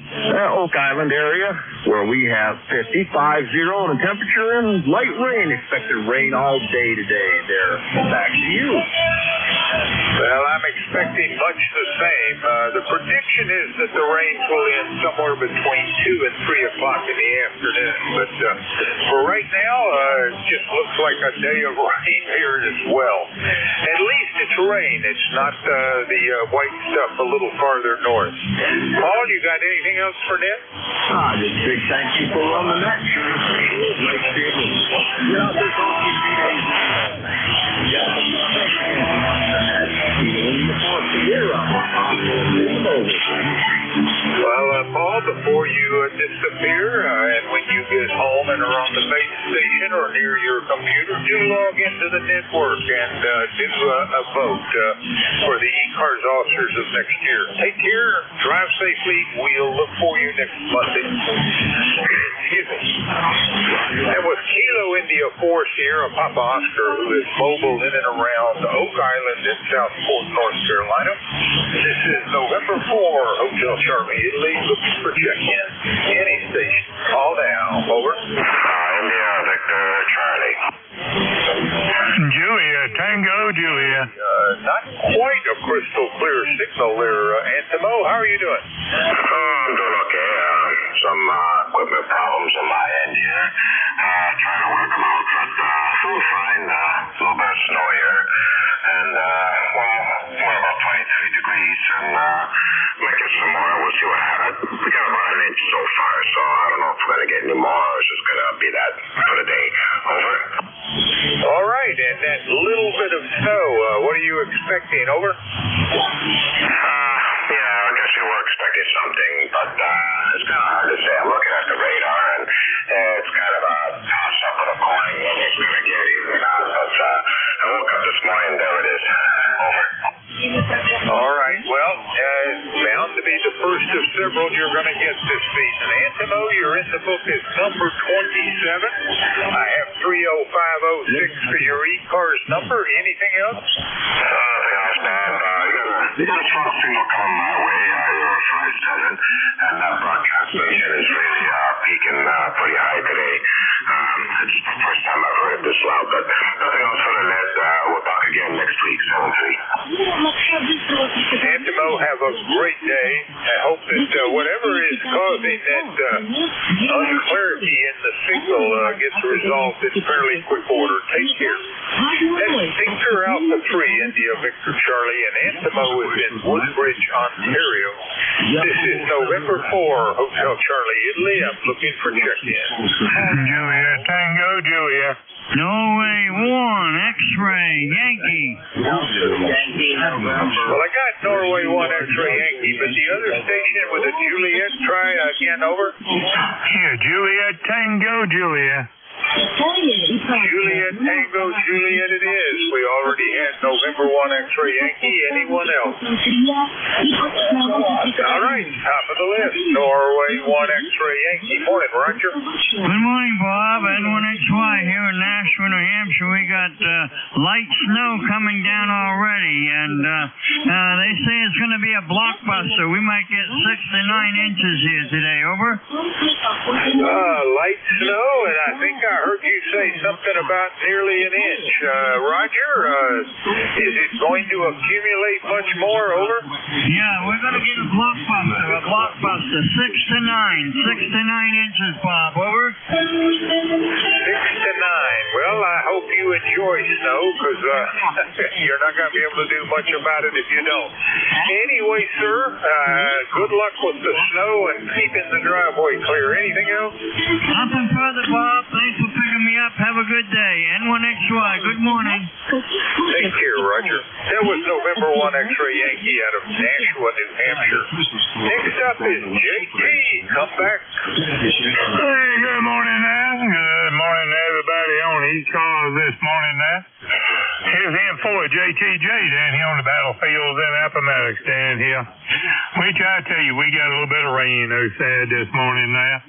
Oak Island area where we have 55-0 and a temperature and light rain. Expected rain all day today. There. Back to you. Well, I'm expecting much the same. The prediction is that the rains will end somewhere between 2 and 3 o'clock in the afternoon. But for right now, it just looks like a day of rain here as well. At least it's rain. It's not the white stuff a little farther north. Paul, you got anything else for Ned? Just big thank you for running that. Sure. Nice to be able to get out there for a few days. Well, Paul, before you disappear, and when you get home and are on the base station or near your computer, do log into the network and do a vote for the ECARS officers of next year. Take care, drive safely. We'll look for you next Monday. Excuse me. And with Kilo India 4 Sierra Papa Oscar, who is mobile in and around Oak Island in Southport, North Carolina, this is November 4 Hotel Charlie, Italy, looking for check-in. Any station. Call now. Over. India Victor Charlie. Julia Tango Juliet. Not quite a crystal clear signal there, Antimo. How are you doing? I'm doing okay. Some equipment problems on my end here. Trying to work them out, but I'm fine. A little bit of snow here. And, we're about 23 degrees, and might get some more. We'll see what happens. We got about an inch so far, so I don't know if we're going to get any more, or it's just going to be that for the day. Over. All right, and that little bit of snow, what are you expecting? Over? Yeah, I guess we were expecting something, but it's kind of hard to say. I'm looking at the radar, and it's kind of a toss-up of a coin when it's going to get even out. But I woke up this morning, there it is. Over. All right, well, bound to be the first of several you're going to get this season. Antimo, you're in the book as number 27. I have 30506 for your ECARS number. Anything else? Nothing else, man. You got a strong signal coming my way. You're 5-7, and that broadcast station is really peaking pretty high today. It's the first time I've heard it this loud, but nothing else for the net. We'll talk again next week, 7-3. Antimo, have a great day. I hope that whatever is causing that unclarity in the signal gets resolved in fairly quick order. Take care. That's Victor Alpha 3, India Victor Charlie, and Antimo is in Woodbridge, Ontario. This is November 4, Hotel Charlie, Italy. I'm looking for check-in. Juliet, Tango, Juliet. Norway 1, X-ray, Yankee. Well, I got Norway 1 X-ray Yankee, but the other station with a Juliet, try again, over. Here, Juliet, Tango, Juliet. Juliet, Tango, Juliet it is. We already had November 1 X-ray Yankee. Anyone else? All right, top of the list. Norway 1 X-ray Yankee. Morning, Roger. Good morning, Bob. N1XY here in Nashville, New Hampshire. We got light snow coming down already, and they say it's going to be a blockbuster. We might get 6 to 9 inches here today. Over. Light snow, and I think I heard you say something about nearly an inch. Roger, is it going to accumulate much more? Over. Yeah, we're going to get a blockbuster. 6 to 9 inches, Bob. Over. 6 to 9. Well, I hope you enjoy snow, because you're not going to be able to do much about it if you don't. Anyway, sir, good luck with the snow and keeping the driveway clear. Anything else? Nothing further, Bob. Thanks for picking me up. Have a good day. N1XY, good morning. Take care, Roger. That was November 1 X-ray Yankee out of Nashua, New Hampshire. Next up is JT. Come back. Hey, good morning now. Good morning to everybody on ECARS this morning now. Here's M4 JTJ down here on the battlefields in Appomattox down here. Which I tell you, we got a little bit of rain outside this morning now.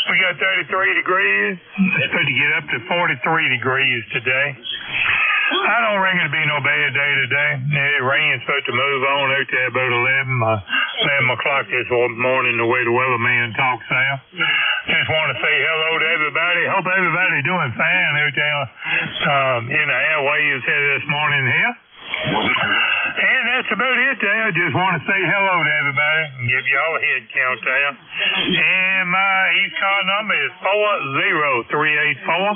We got 33 degrees. It's supposed to get up to 43 degrees today. I don't reckon it'll be no bad day today. The rain's supposed to move on out there about 11 o'clock this morning, the way the weatherman talks now. Just want to say hello to everybody. Hope everybody's doing fine out there in the airwaves here this morning here. And that's about it there. I just want to say hello to everybody and give you all a head count there. And my ECAR number is 40384.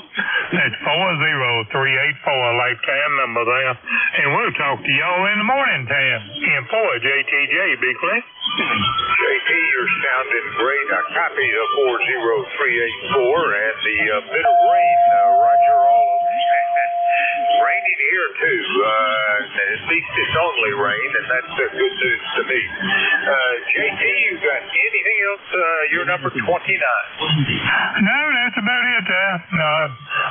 That's 40384, lifetime number there. And we'll talk to y'all in the morning time. And for JTJ, Big Cliff. JT, you're sounding great. I copied the 40384 and the bit of rain, Roger, all over. Raining here too. At least it's only rain, and that's good news to me. JT, you got anything else? You're number 29. No, that's about it there.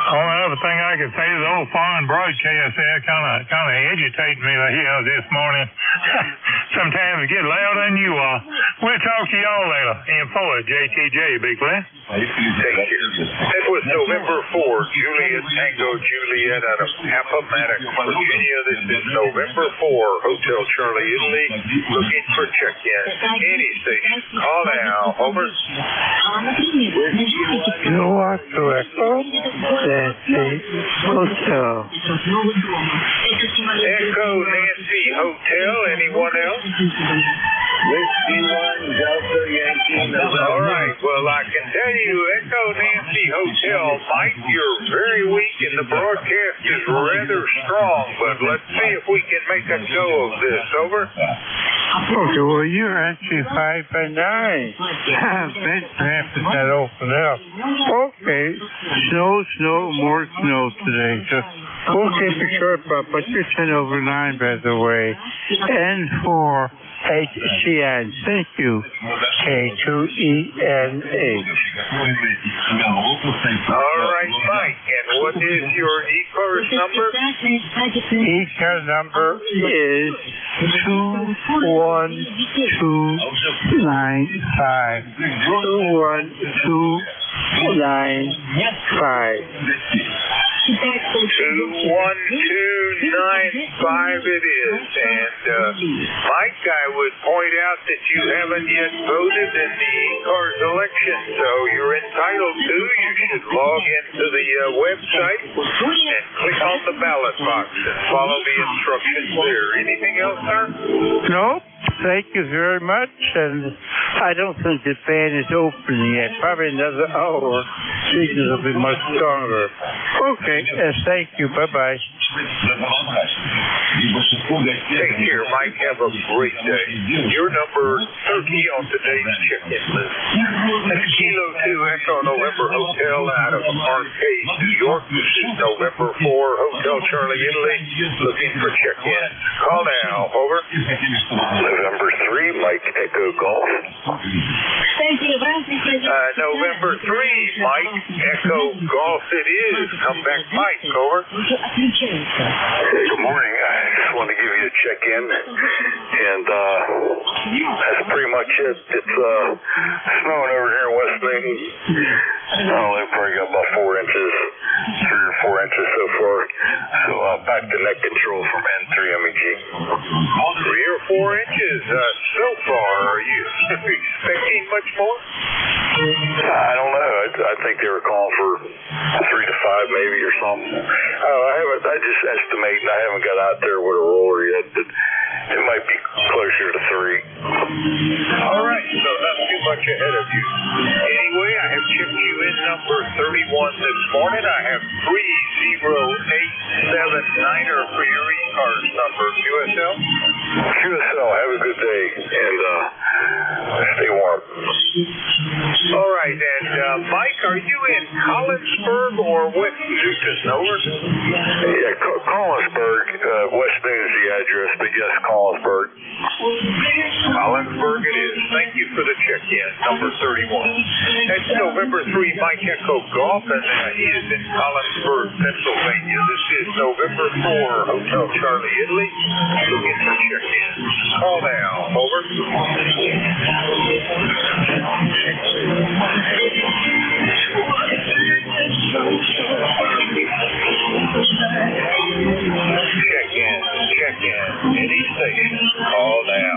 Only other thing I can say is the old foreign broadcast there kind of agitating me here this morning. Sometimes it get louder than you are. We'll talk to y'all later. And for JTJ, Big Glenn. Take care. That was November 4, Juliet Tango Juliet out of Appomattox, Virginia. This is November 4, Hotel Charlie, Italy, looking for check-in. Any station. Call now. Over. You are correct. That's it. Hotel. Echo Nancy Hotel. Anyone else? Whiskey 1 Delta Yankee November. All right. Well, I can tell you, Echo Nancy Hotel, Mike, you're very weak and the broadcast is rather strong, but let's see if we can make a go of this. Over. Okay, well, you're actually 5 by 9. Thanks for having that open up. Okay. Snow, more snow today. So we'll keep it short, but you're 10 over 9, by the way. And for HCN, thank you. K2ENH. All right, Mike, and what is your ECARS number? ECARS number is 21295. 21295. 21295 it is. And Mike, I would point out that you haven't yet voted in the ECARS election, so you're entitled to. You should log into the website and click on the ballot box and follow the instructions there. Anything else, sir? No, thank you very much. And I don't think the fan is open yet. Probably another hour. Signals will be much stronger. Okay, thank you. Bye-bye. Take care, Mike. Have a great day. You're number 30 on today's check-in list. That's Kilo 2 Echo November Hotel out of Arcade, New York. This is November 4 Hotel Charlie, Italy. Looking for check-in. Call now. Over. November 3, Mike Echo Golf. November 3, Mike Echo Golf it is. Come back, Mike. Over. Hey, good morning. I just wanted to give you a check-in, and that's pretty much it. It's snowing over here in West Newton. They've probably got about 4 inches, 3 or 4 inches so far. So back to net control from N3 MEG. 3 or 4 inches so far. Are you expecting much more? I don't know. I think they were calling for 3 to 5 maybe or something. I just estimate, and I haven't got out there with a roller yet, but it might be closer to 3. All right, so not too much ahead of you. Anyway, I have checked you in number 31 this morning. I have 30879er for your ECARS number. QSL? QSL, have a good day, and stay warm. All right, and Mike, are you in Collinsburg or West Newton? Over? Yeah, Collinsburg. West Newton's the address, but yes, Collinsburg. Collinsburg it is. Thank you for the check-in, number 31. That's November 3, Mike Echo Golf, and he is in Collinsburg, Pennsylvania. This is November 4, Hotel Charlie, Italy. Looking for check-in. Call now. Over. Check in. Any station. Call now.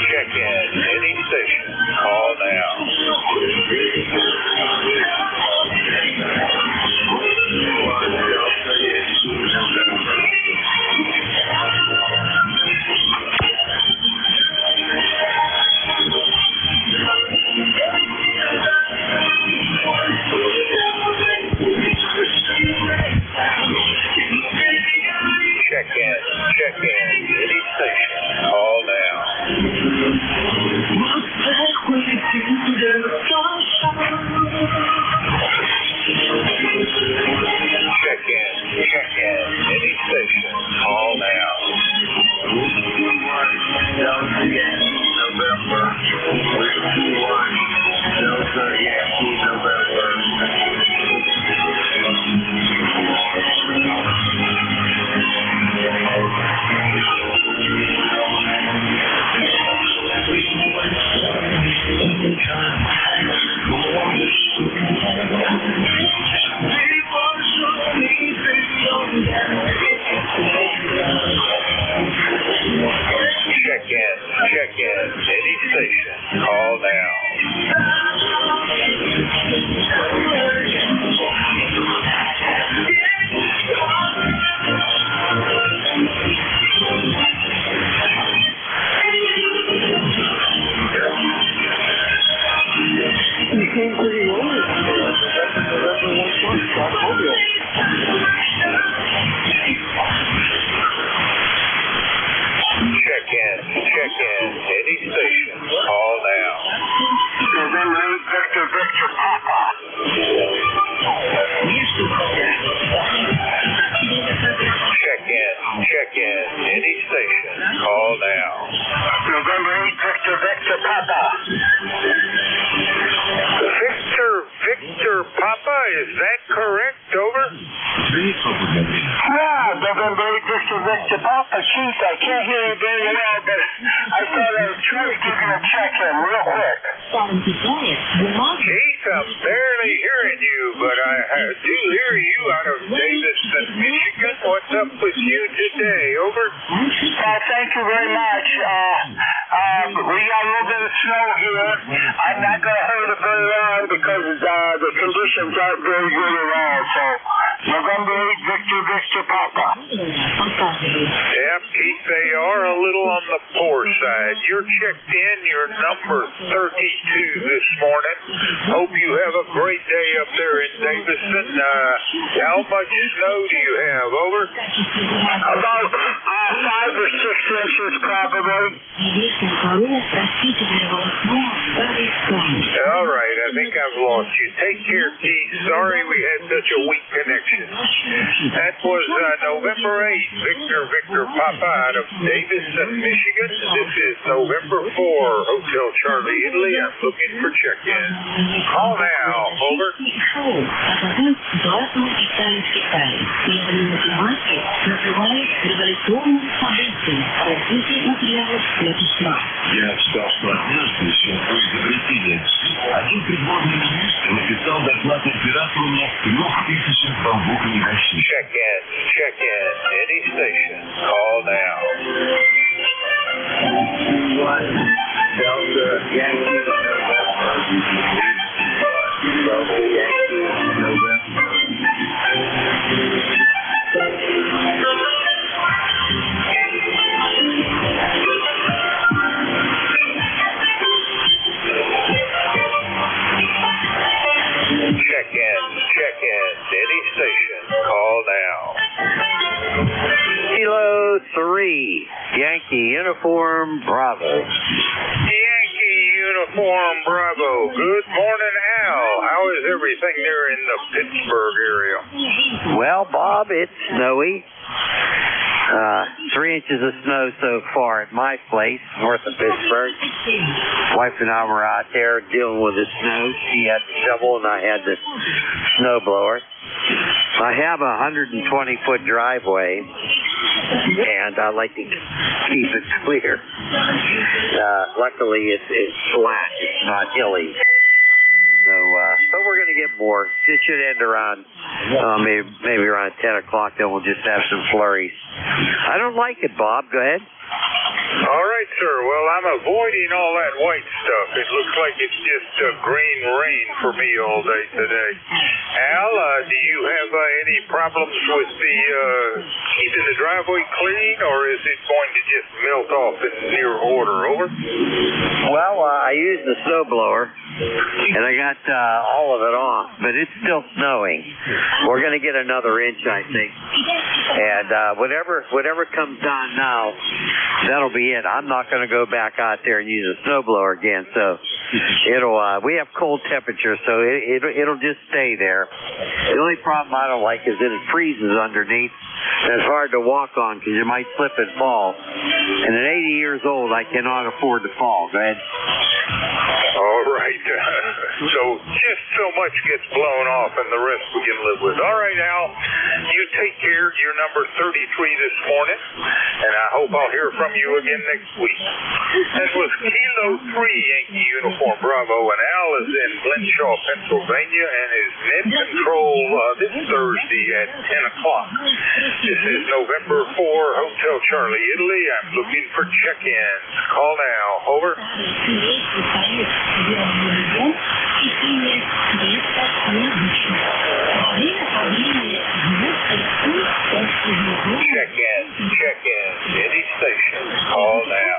Check in. Any station. Call now. came pretty low. November 1. Check in. Any station. Call now. November 8, Victor Papa. Check in. Any station. Call now. November 8, Victor Papa. Victor Papa, is that correct? Over? Yeah, November 8, Victor Papa. Chief, I can't hear you very well, but I thought I would try to give you a check-in real quick. Keith, I'm barely hearing you, but I do hear you out of Davidson, Michigan. What's up with you today? Over? Thank you very much. We got a little bit of snow here. I'm not going to hold it very long because the conditions aren't very good at all. So, November 8, Victor Papa. Yep, Keith, they are a little on the poor side. You're checked in. You're number 32 this morning. Hope you have a great day up there in Davidson. How much snow do you have? Over? About 5 or 6 inches, probably. All right, I think I've lost you. Take care, Keith. Sorry we had such a weak connection. That was November 8th, Victor Papa out of Davidson, Michigan. This is November 4, Hotel Charlie, Italy. I'm looking for check-in. Call now. Over. Я читал, что однажды еще по изобретению один придворный министр написал доклад императору на 3000 бамбуковых дощек. Check in. Any station. Call now. Delta Yankee November. Check in. Any station. Call now. Kilo 3, Yankee Uniform Bravo. Yankee Uniform Bravo. Good morning, Al. How is everything there in the Pittsburgh area? Well, Bob, it's snowy. 3 inches of snow so far at my place, north of Pittsburgh. Wife and I were out there dealing with the snow. She had the shovel and I had the snow blower. I have a 120-foot driveway, and I like to keep it clear. Luckily, it's flat. It's not hilly. So, but we're going to get more. It should end around, maybe around 10 o'clock, then we'll just have some flurries. I don't like it, Bob. Go ahead. All right, sir. Well, I'm avoiding all that white stuff. It looks like it's just green rain for me all day today. Al, do you have any problems with the keeping the driveway clean, or is it going to just melt off in near order? Over? Well, I used the snow blower, and I got all of it off, but it's still snowing. We're going to get another inch, I think. And whatever comes down now, that'll be it. I'm not going to go back out there and use a snowblower again. So we have cold temperatures, so it'll just stay there. The only problem I don't like is that it freezes underneath, and it's hard to walk on because you might slip and fall. And at 80 years old, I cannot afford to fall. Go ahead. All right. So just so much gets blown off, and the rest we can live with. All right, Al. You take care. You're number 33 this morning, and I hope I'll hear from you again next week. That was Kilo 3 Yankee Uniform Bravo, and Al is in Glenshaw, Pennsylvania, and is net control this Thursday at 10 o'clock. This is November 4, Hotel Charlie, Italy. I'm looking for check-ins. Call now. Over. Check in. Any station. Call now.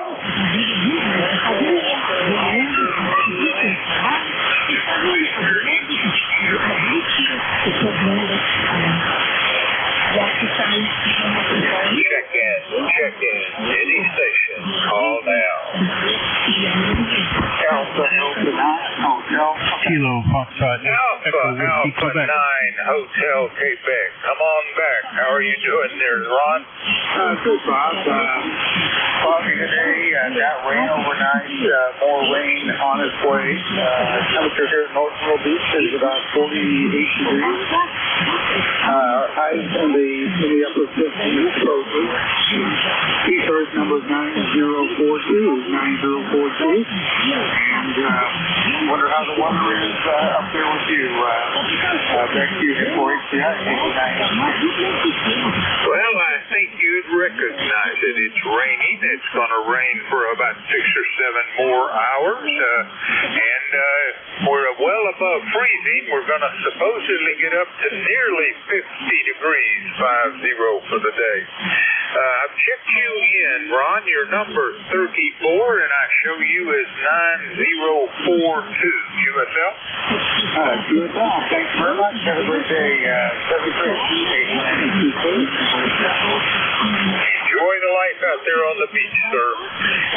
Check in. Any station. Call now. Alpha 9 Hotel. Kilo Foxtrot. Alpha 9 Hotel Quebec. Come on back. How are you doing there, Ron? Good, Bob. Foggy today. Got rain overnight. More rain on its way. Temperature here at North Myrtle Beach is about 48 degrees. Highs in the upper 50s. ECARS number 9042. 9042. And wonder how the weather is up there with you. Back to you for HCI. Well, I think you'd recognize it. It's raining. It's going to rain for about 6 or 7 more hours. And we're well above freezing. We're going to supposedly get up to nearly 50 degrees, 50 for the day. I've checked you in, Ron. Your number 34, and I show you as 9042. USL? USL. Thanks very much. Have a great day. Enjoy the life out there on the beach, sir.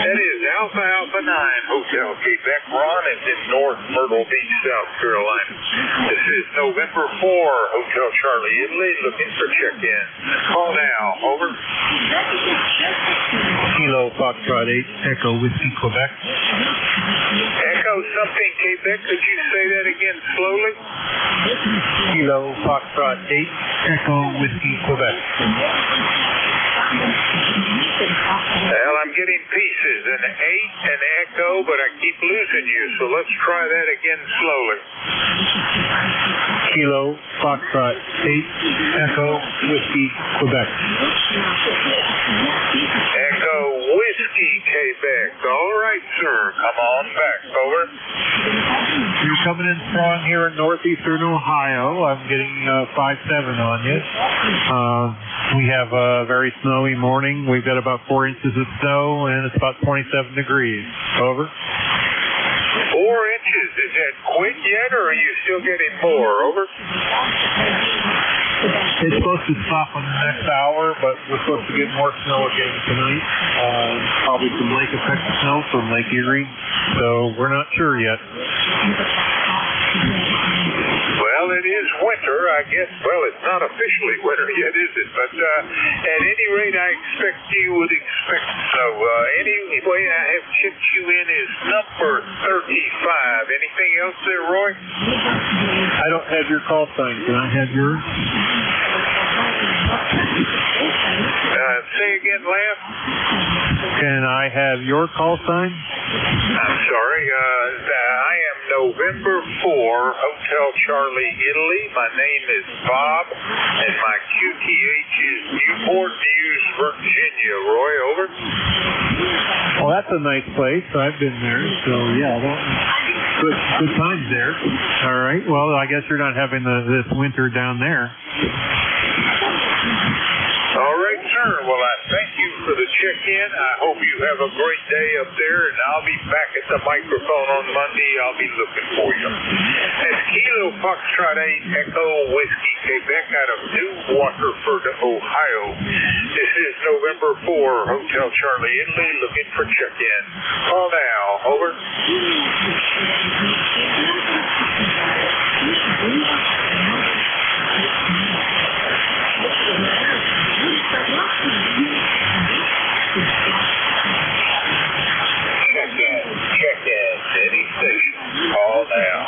That is Alpha 9 Hotel Quebec. Ron is in North Myrtle Beach, South Carolina. This is November 4 Hotel Charlie Italy looking for check-in. Call now. Over. Kilo Foxtrot 8 Echo Whiskey Quebec. Echo something Quebec. Could you say that again slowly? Kilo Foxtrot 8 Echo Whiskey Quebec. Well, I'm getting pieces, an 8, an echo, but I keep losing you, so let's try that again slowly. Kilo Foxtrot 8 Echo Whiskey Quebec. Echo Whiskey Quebec. All right, sir. Come on back. Over. You're coming in strong here in northeastern Ohio. I'm getting 5-7 on you. We have a very snowy morning. We've got about 4 inches of snow, and it's about 27 degrees. Over. 4 inches. Is that quit yet, or are you still getting more? Over. It's supposed to stop in the next hour, but we're supposed to get more snow again tonight. Probably some lake effect snow from Lake Erie. So we're not sure yet. Well, it is winter, I guess. Well, it's not officially winter yet, is it? But at any rate, I expect you would expect so. Anyway, I have checked you in as number 35. Anything else there, Roy? I don't have your call sign. Can I have yours? Say again, Lamb? Can I have your call sign? I'm sorry. I am November 4, Hotel Charlie, Italy. My name is Bob, and my QTH is Newport News, Virginia. Roy, over. Well, that's a nice place. I've been there, so yeah, good times there. All right. Well, I guess you're not having this winter down there. All right, sir. Well, I thank you for the check-in. I hope you have a great day up there, and I'll be back at the microphone on Monday. I'll be looking for you. That's Kilo Foxtrot 8 Echo Whiskey Quebec out of New Waterford, Ohio. This is November 4, Hotel Charlie Italy looking for check-in. Call now. Over. Check-in. Any station. Call now.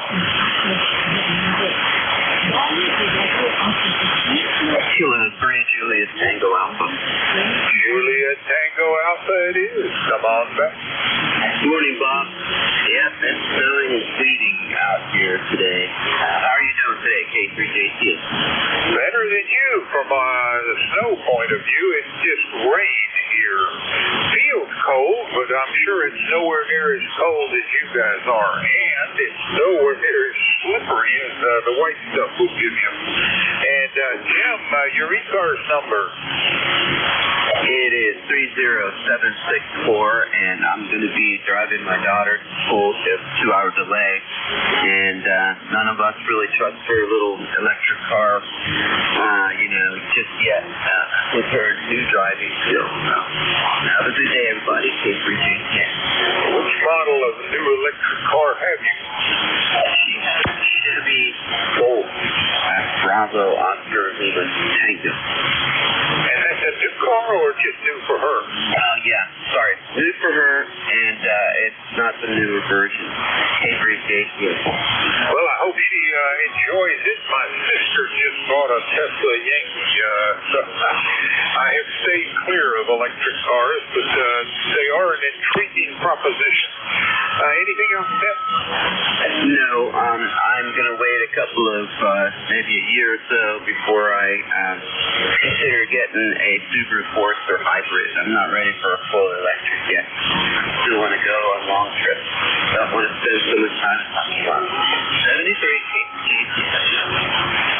Kilo 3 Juliet Tango Alpha. Juliet Tango Alpha it is. Come on back. Good morning, Bob. Yes, it's snowing and sleeting out here today. How are you doing today, K3JT? Better than you from the snow point of view. It's just rain here. Feels cold, but I'm sure it's nowhere near as cold as you guys are. And it's nowhere near as slippery as the white stuff will give you. And Jim, your ECARS number? It is 30764, and I'm going to be driving my daughter to school. It's a 2-hour delay, and none of us really trust her little electric car, just yet, with her new driving skills. Have a good day, everybody. K3J10. Which model of the new electric car have you? Chevy Bolt. Bravo Oscar Lima Tango. And that's a new car or just new for her? Yeah, sorry. New for her, and it's not the newer version. K3J10. Well, I hope she enjoys it. My sister just bought a Tesla Yankee, so I have stayed clear of electric cars, but they are an intriguing proposition. Anything else, Tim? No, I'm going to wait a couple of, maybe a year or so before I consider getting a Subaru Forester hybrid. I'm not ready for a full electric yet. Still want to go on long trips. Don't want to spend so much time talking about 73.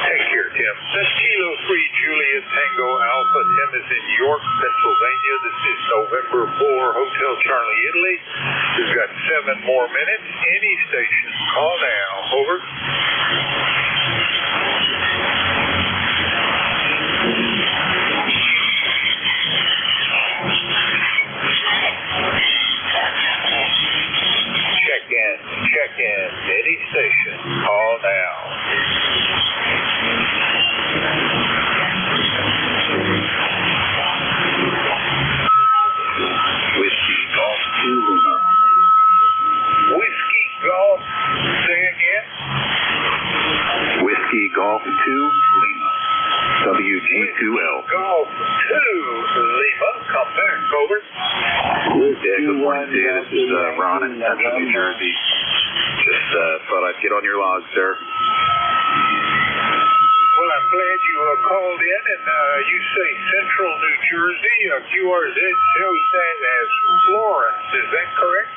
Take care, Tim. That's Kilo 3 Juliet Tango Alpha. Tim is in York, Pennsylvania. This is November 4, Hotel Charlie, Italy. We've got 7 more minutes. Any station, call now. Over. Check in. Any station, call now. Whiskey Golf 2 Lima. Whiskey Golf, say again? Whiskey Golf 2 Lima. WG2L. Golf 2 Lima. Come back, over. Yeah, good morning, Dan. This is Ron in Central New Jersey. Just thought I'd get on your log, sir. Well, I'm glad you called in, and you say Central New Jersey. QRZ shows that as Florence. Is that correct?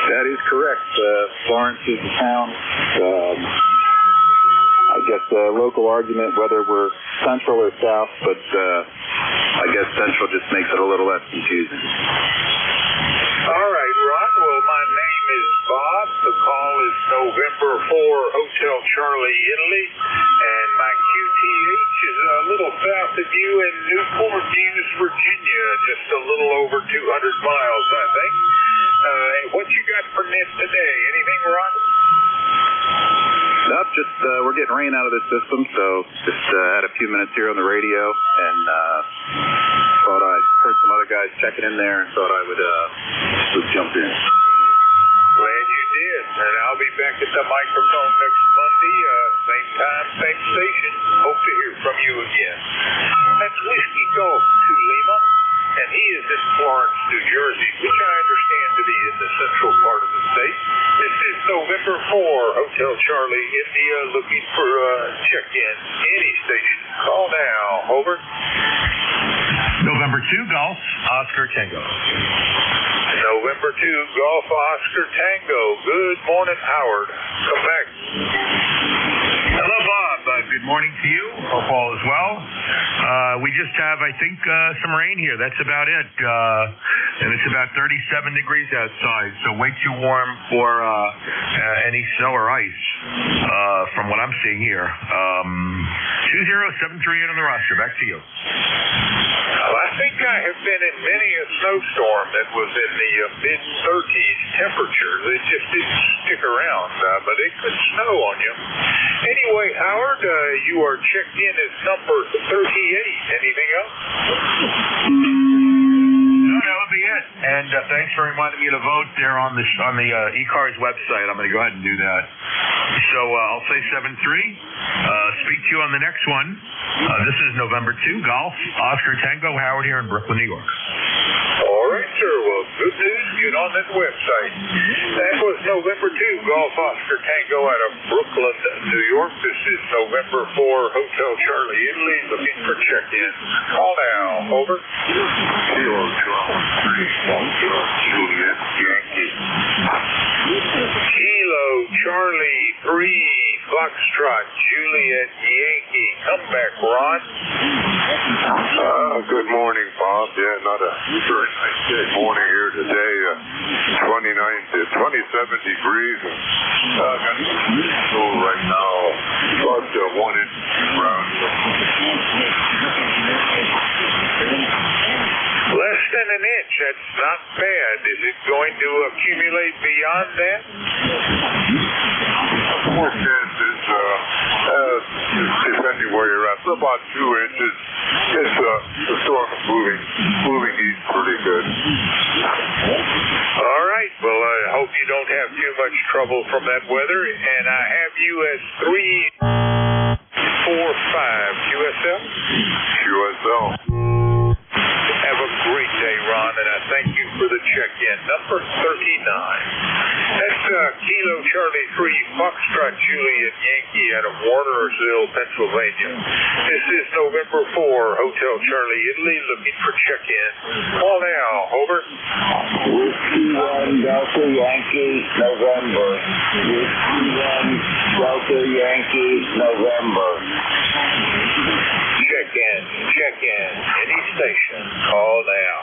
That is correct. Florence is the town. I guess a local argument whether we're central or south, but I guess central just makes it a little less confusing. All right, Ron. Well, my name is Bob. The call is November 4, Hotel Charlie, Italy. And my QTH is a little south of you in Newport News, Virginia. Just a little over 200 miles, I think. What you got for net today? Anything, Ron? Nope, just we're getting rain out of this system, so just had a few minutes here on the radio, and thought I heard some other guys checking in there, and thought I would jump in. Glad you did, and I'll be back at the microphone next Monday, same time, same station. Hope to hear from you again. That's Whiskey Golf 2 Lima, and he is in Florence, New Jersey, which I understand to be in the central part of the state. This is November 4, Hotel Charlie, India, looking for check-in. Any station, call now. Over. November 2, Golf, Oscar Tango. November 2, Golf, Oscar Tango. Good morning, Howard. Come back. Hello, Bob. Good morning to you. Hope all is well. We just have, I think, some rain here. That's about it. And it's about 37 degrees outside, so way too warm for any snow or ice from what I'm seeing here. 20738 on the roster. Back to you. Well, I think I have been in many a snowstorm that was in the mid-30s temperatures. It just didn't stick around, but it could snow on you. Anyway, Howard, you are checked in as number 38. Anything else? No, that would be it. And thanks for reminding me to vote there on the ECARS website. I'm going to go ahead and do that. So I'll say 7-3. Speak to you on the next one. This is November 2, Golf, Oscar Tango, Howard here in Brooklyn, New York. All right, sir. Well, good news. Get on that website. That was November 2, Golf, Oscar Tango out of Brooklyn, New York. This is November 4, Hotel Charlie, Italy, looking for check-in. Call now. Over. Kilo 12, 3, Juliet Yankee. Kilo Charlie 3, Foxtrot, Juliet Yankee. Come back, Ron. Good morning, Bob. Yeah, not a very nice morning here today. 27 degrees and accumulate beyond that? Forecast is, depending where you're at, about 2 inches. The storm is moving east pretty good. All right. Well, I hope you don't have too much trouble from that weather. And I have you as 345 QSL. QSL. Have a great day, Ron, and I thank you for the check-in. Number 39. That's Kilo Charlie 3 Foxtrot Juliet Yankee out of Warnersville, Pennsylvania. This is November 4, Hotel Charlie Italy, looking for check-in. Call now, over. Whiskey 1 Delta Yankee, November. Whiskey 1 Delta Yankee, November. Check-in. Any station, call now.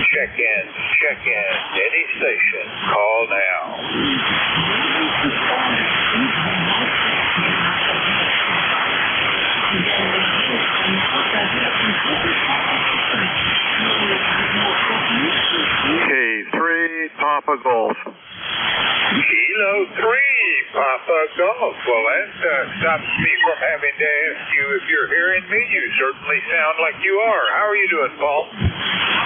Check-in. Any station, call now. K3 Papa Golf. Kilo 3 Papa Golf. Well, that stops me from having to ask you if you're hearing me. You certainly sound like you are. How are you doing, Paul?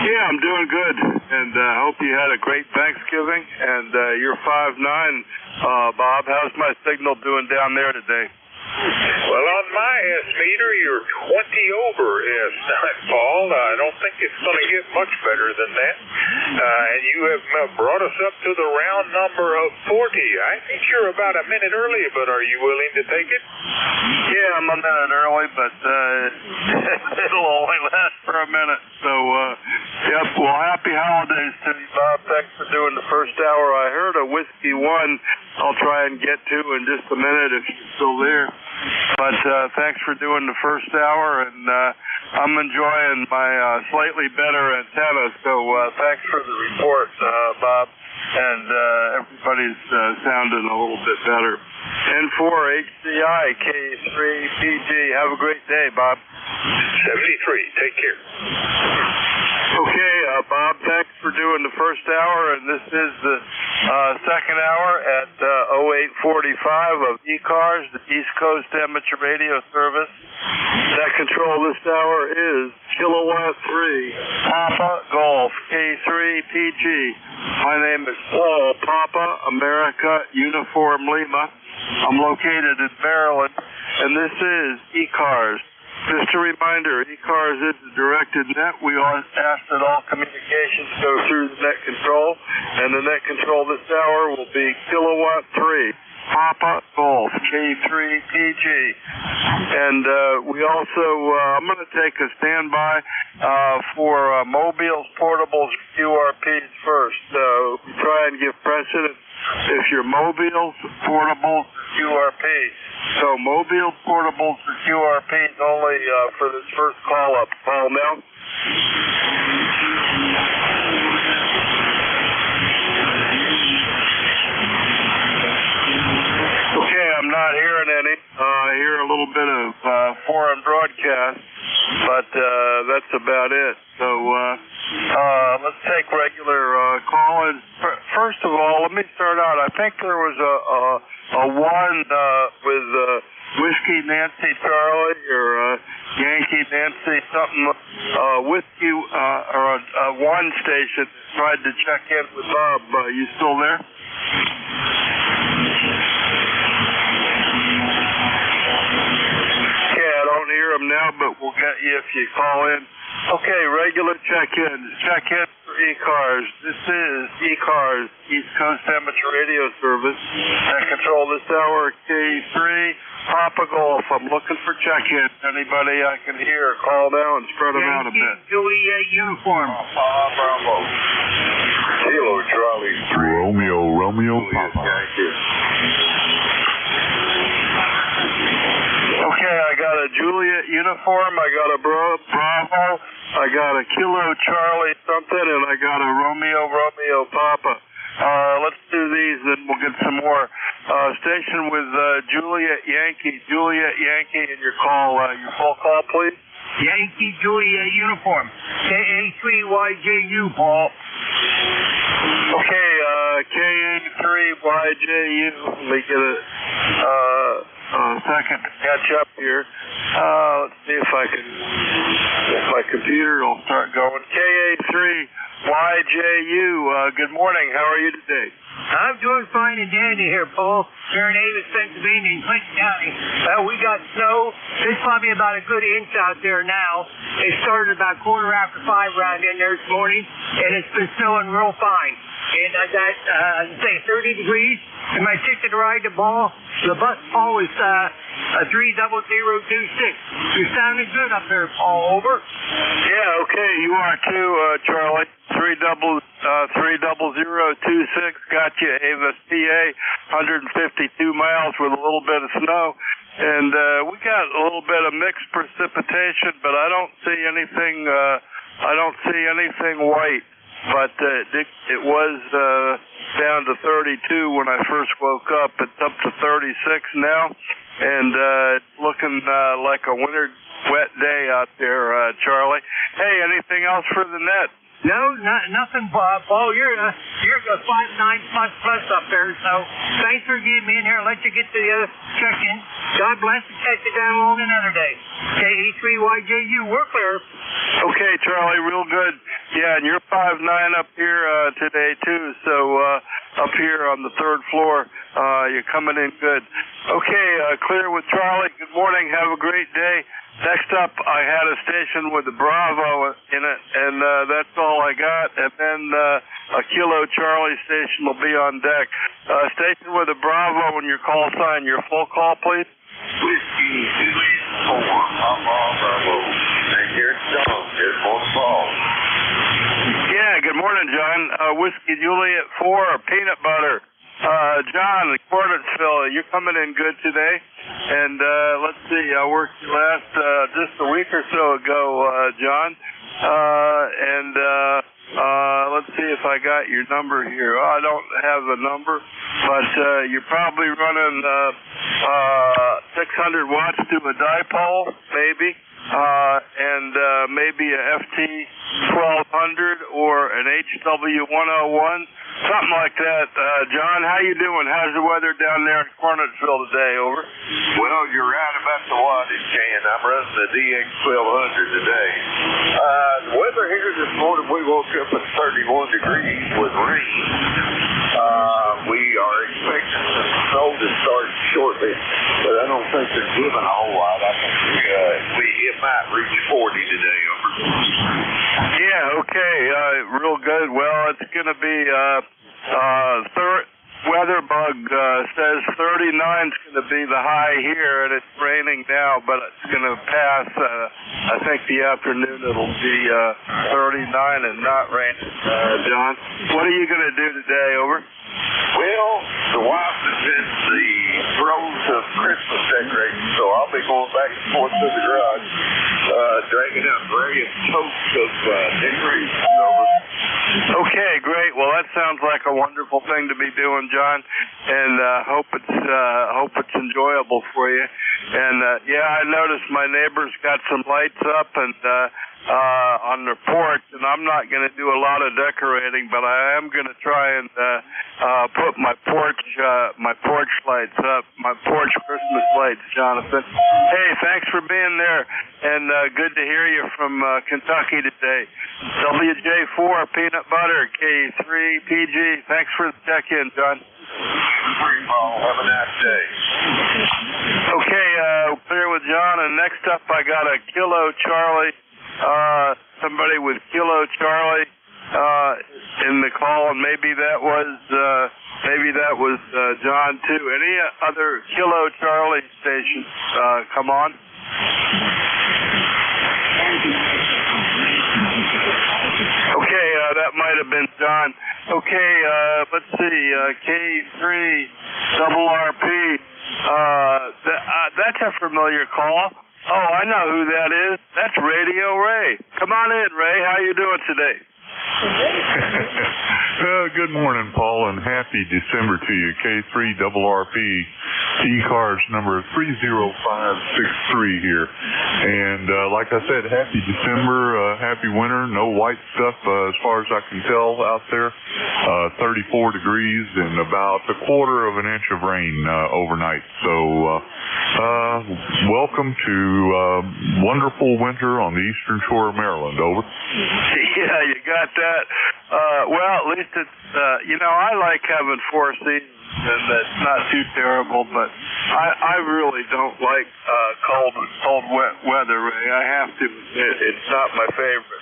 Yeah, I'm doing good, and I hope you had a great Thanksgiving, and you're 5'9", Bob. How's my signal doing down there today? Well, on my S meter, you're 20 over S9, Paul. I don't think it's going to get much better than that. And you have brought us up to the round number of 40. I think you're about a minute early, but are you willing to take it? Yeah, I'm a minute early, but it'll only last for a minute. So, yep, well, happy holidays to you, Bob. Thanks for doing the first hour. I heard a Whiskey 1 I'll try and get to in just a minute if you're still there. But thanks for doing the first hour, and I'm enjoying my slightly better antenna, so thanks for the report, Bob, and everybody's sounding a little bit better. N4 HCI K3PG, have a great day, Bob. 73, take care. Okay, Bob, thanks for doing the first hour, and this is the second hour at 0845 of ECARS, the East Coast Amateur Radio Service. Net control this hour is Kilowatt 3 Papa Golf K3PG. My name is Paul Papa America Uniform Lima. I'm located in Maryland, and this is ECARS. Just a reminder, ECARS is a directed net. We ask that all communications go through the net control, and the net control this hour will be Kilowatt 3 Papa Golf K3PG. And we also, I'm going to take a standby for mobiles, portables, QRPs first. We try and give precedence if you're mobiles, portables, QRPs. So mobile, portables, or QRPs only for this first call up. Call now. Okay, I'm not hearing any. I hear a little bit of foreign broadcast, but that's about it. So let's take regular call-ins. First of all, let me start out. I think there was a one with Whiskey Nancy Charlie or Yankee Nancy something with you or a one station tried to check in with Bob. You still there? Hear them now, but we'll get you if you call in. Okay, regular check-in. Check-in for ECARS. This is ECARS, East Coast Amateur Radio Service. Net control this hour, K3 Papa Golf. I'm looking for check-in. Anybody I can hear, call now and spread them out a bit. Juliet uniform. Bravo. Kilo Charlie 3 Romeo Papa. Okay, I got a Juliet uniform, I got a Bravo, I got a Kilo Charlie something, and I got a Romeo Papa. Let's do these, and we'll get some more. Station with Juliet Yankee, and your call, your full call, please. Yankee Juliet uniform. KA3YJU, Paul. Okay, KA3YJU. Let me get a second to catch up here. Let's see if my computer will start going. KA3YJU. Good morning. How are you today? I'm doing fine and dandy here, Paul. Here in Avis, Pennsylvania, in Clinton County. Well, we got snow. There's probably about a good inch out there now. It started about 5:15 around in there this morning, and it's been snowing real fine. And I got, 30 degrees. And my ticket to ride the bus, Paul, is 30026. You're sounding good up there, Paul. Over. Yeah, okay. You are too, Charlie. 30026. Got you, Avis, PA. 152 miles with a little bit of snow. And we got a little bit of mixed precipitation, but I don't see anything white. But it was down to 32 when I first woke up. It's up to 36 now, and looking like a winter wet day out there, Charlie. Hey, anything else for the net? No, nothing, Paul. You're a 5.9 plus up there, so thanks for getting me in here. I'll let you get to the other check-in. God bless and catch you down along another day. KE3YJU, we're clear. Okay, Charlie, real good. Yeah, and you're 5'9" up here today, too, so up here on the third floor, you're coming in good. Okay, clear with Charlie. Good morning. Have a great day. Next up, I had a station with a Bravo in it, and that's all I got. And then a Kilo Charlie station will be on deck. Station with a Bravo and your call sign, your full call, please. Whiskey Juliet 4, Bravo. And here's John. Here's on the ball. Yeah, good morning, John. Whiskey Juliet 4, peanut butter. John, Cornetsville, you're coming in good today. And let's see, I worked last just a week or so ago, John. Let's see if I got your number here. I don't have a number, but you're probably running 600 watts to a dipole, maybe. And maybe a FT1200 or an HW101, something like that. John, how you doing? How's the weather down there in Cornetsville today? Over. Well, you're right about the wattage, Ken. I'm running the DX1200 today. The weather here this morning, we woke up at 31 degrees with rain. We are expecting some snow to start shortly, but I don't think they're giving a whole lot. I think it might reach 40 today. Over. Yeah, okay, real good. Well, it's going to be Weatherbug says 39's going to be the high here, and it's raining now, but it's going to pass. I think the afternoon it'll be 39 and not raining. John, what are you going to do today? Over. Well, the wife is in the throes of Christmas decorating, so I'll be going back and forth to the garage, dragging out various totes of decorations. Over. Okay, great. Well, that sounds like a wonderful thing to be doing, John, and hope it's enjoyable for you. And yeah, I noticed my neighbors got some lights up and on their porch, and I'm not going to do a lot of decorating, but I am going to try and put my porch lights up, my porch Christmas lights, Jonathan. Hey, thanks for being there, and good to hear you from Kentucky today. WJ4 peanut butter, K3PG. Thanks for the check-in, John. Have a nice day. Okay, clear with John, and next up I got a Kilo Charlie. Somebody with Kilo Charlie in the call, and maybe that was John too. Any other Kilo Charlie stations come on? Okay, that might have been John. Okay, let's see, K3RRP. That's a familiar call. Oh, I know who that is. That's Radio Ray. Come on in, Ray. How you doing today? Good morning, Paul, and happy December to you. K3RRP ECARS number 30563 here. And like I said, happy December, happy winter, no white stuff as far as I can tell out there. 34 degrees and about a quarter of an inch of rain overnight. So welcome to wonderful winter on the eastern shore of Maryland. Over. Yeah, you got that. Well, at least it's, I like having 4 seasons, and that's not too terrible, but I really don't like cold, wet weather, Ray. I have to admit, it's not my favorite.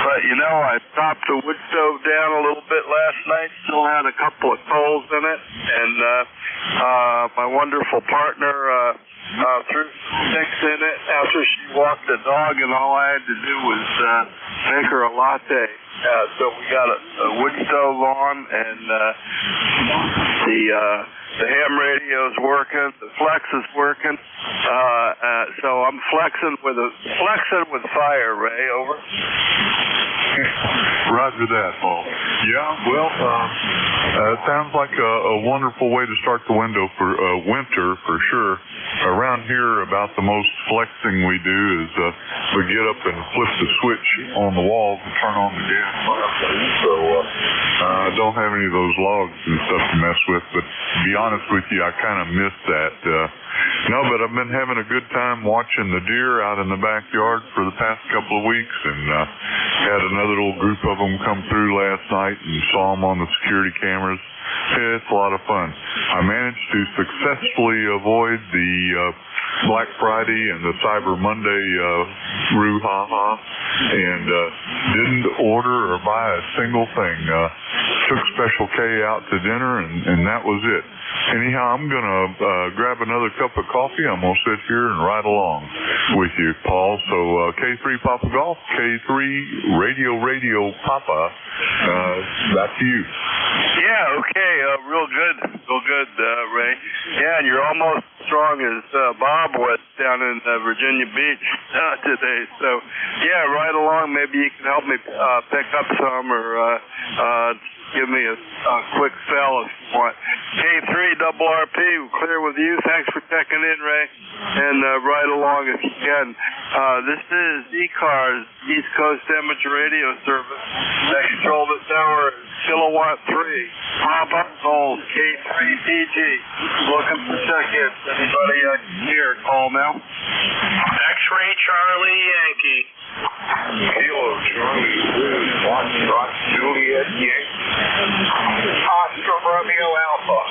But, I dropped the wood stove down a little bit last night, still had a couple of coals in it, and my wonderful partner threw sticks in it after she walked the dog, and all I had to do was make her a latte. So we got a wood stove on, and the ham radio's working, the flex is working. So I'm flexing with fire, Ray. Over. Roger that, Paul. Yeah, well, it sounds like a wonderful way to start the winter for sure. Around here, about the most flexing we do is we get up and flip the switch on the wall to turn on the gas fireplace. So I don't have any of those logs and stuff to mess with, but to be honest with you, I kind of miss that. No, but I've been having a good time watching the deer out in the backyard for the past couple of weeks, and had another little group of them come through last night and saw them on the security cameras. It's a lot of fun. I managed to successfully avoid the Black Friday and the Cyber Monday brouhaha, and didn't order or buy a single thing. Took Special K out to dinner, and that was it. Anyhow, I'm going to grab another cup of coffee. I'm going to sit here and ride along with you, Paul. So K3 Papa Golf, K3 Radio Papa, back to you. Yeah, okay, real good, Ray. Yeah, and you're almost as strong as Bob was down in Virginia Beach today. So, yeah, right along. Maybe you can help me pick up some, or give me a quick spell if you want. K3RRP, clear with you. Thanks for checking in, Ray. And right along if you can. This is ECARS, East Coast Amateur Radio Service. They control this hour is Kilowatt 3. Papa Gold, K3PG. Looking for check-ins. Anybody here? Call now. X-Ray Charlie Yankee. Kilo Charlie Foxtrot Juliet Yankee. Oscar Romeo Alpha.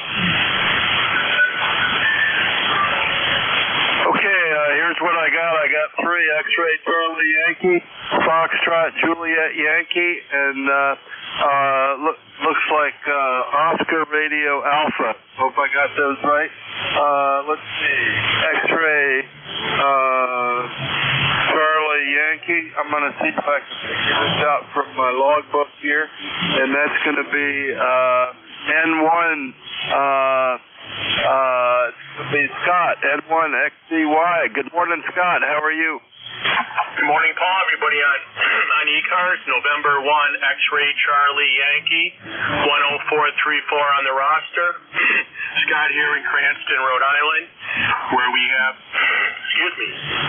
Okay, here's what I got. I got 3 X-Ray Charlie Yankee, Foxtrot Juliet Yankee, and looks like Oscar Radio Alpha. Hope I got those right. Let's see. X-Ray Charlie Yankee. I'm going to see if I can figure this out from my logbook here. And that's going to be N1. It's going to be Scott, N1XDY. Good morning, Scott. How are you? Good morning, Paul. Everybody on ECARS, November 1, X-Ray Charlie Yankee, 10434 on the roster. Scott here in Cranston, Rhode Island, where we have,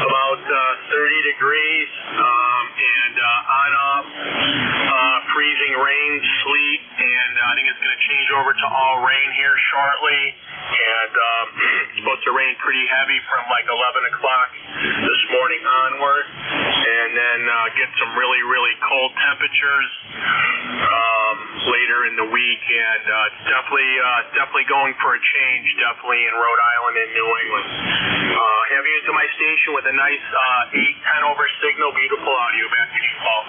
about 30 degrees and on-off freezing rain, sleet, and I think it's going to change over to all rain here shortly. And it's supposed to rain pretty heavy from like 11 o'clock this morning onward, and then get some really, really cold temperatures later in the week. And definitely going for a change, definitely in Rhode Island and New England. Have you into my station with a nice 810 over signal, beautiful audio. Back to you, Paul.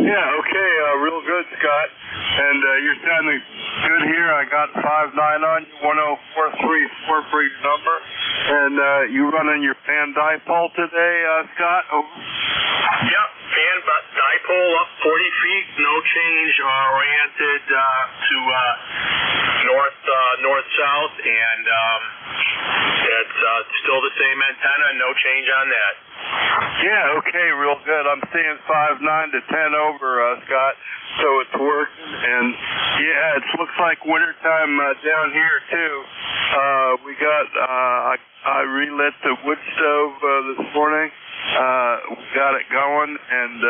Yeah, okay, real good, Scott. And you're sounding good here. I got 59 on you, 10434 for your number. And you running your fan dipole today, Scott? Over. Yep, fan dipole up 40 feet, no change, oriented to north-south, and it's still the same antenna, no change on that. Yeah, okay, real good. I'm seeing 59 to 10 over, Scott. So it's it's working. And yeah, it looks like wintertime down here too. We got I relit the wood stove this morning. We got it going, and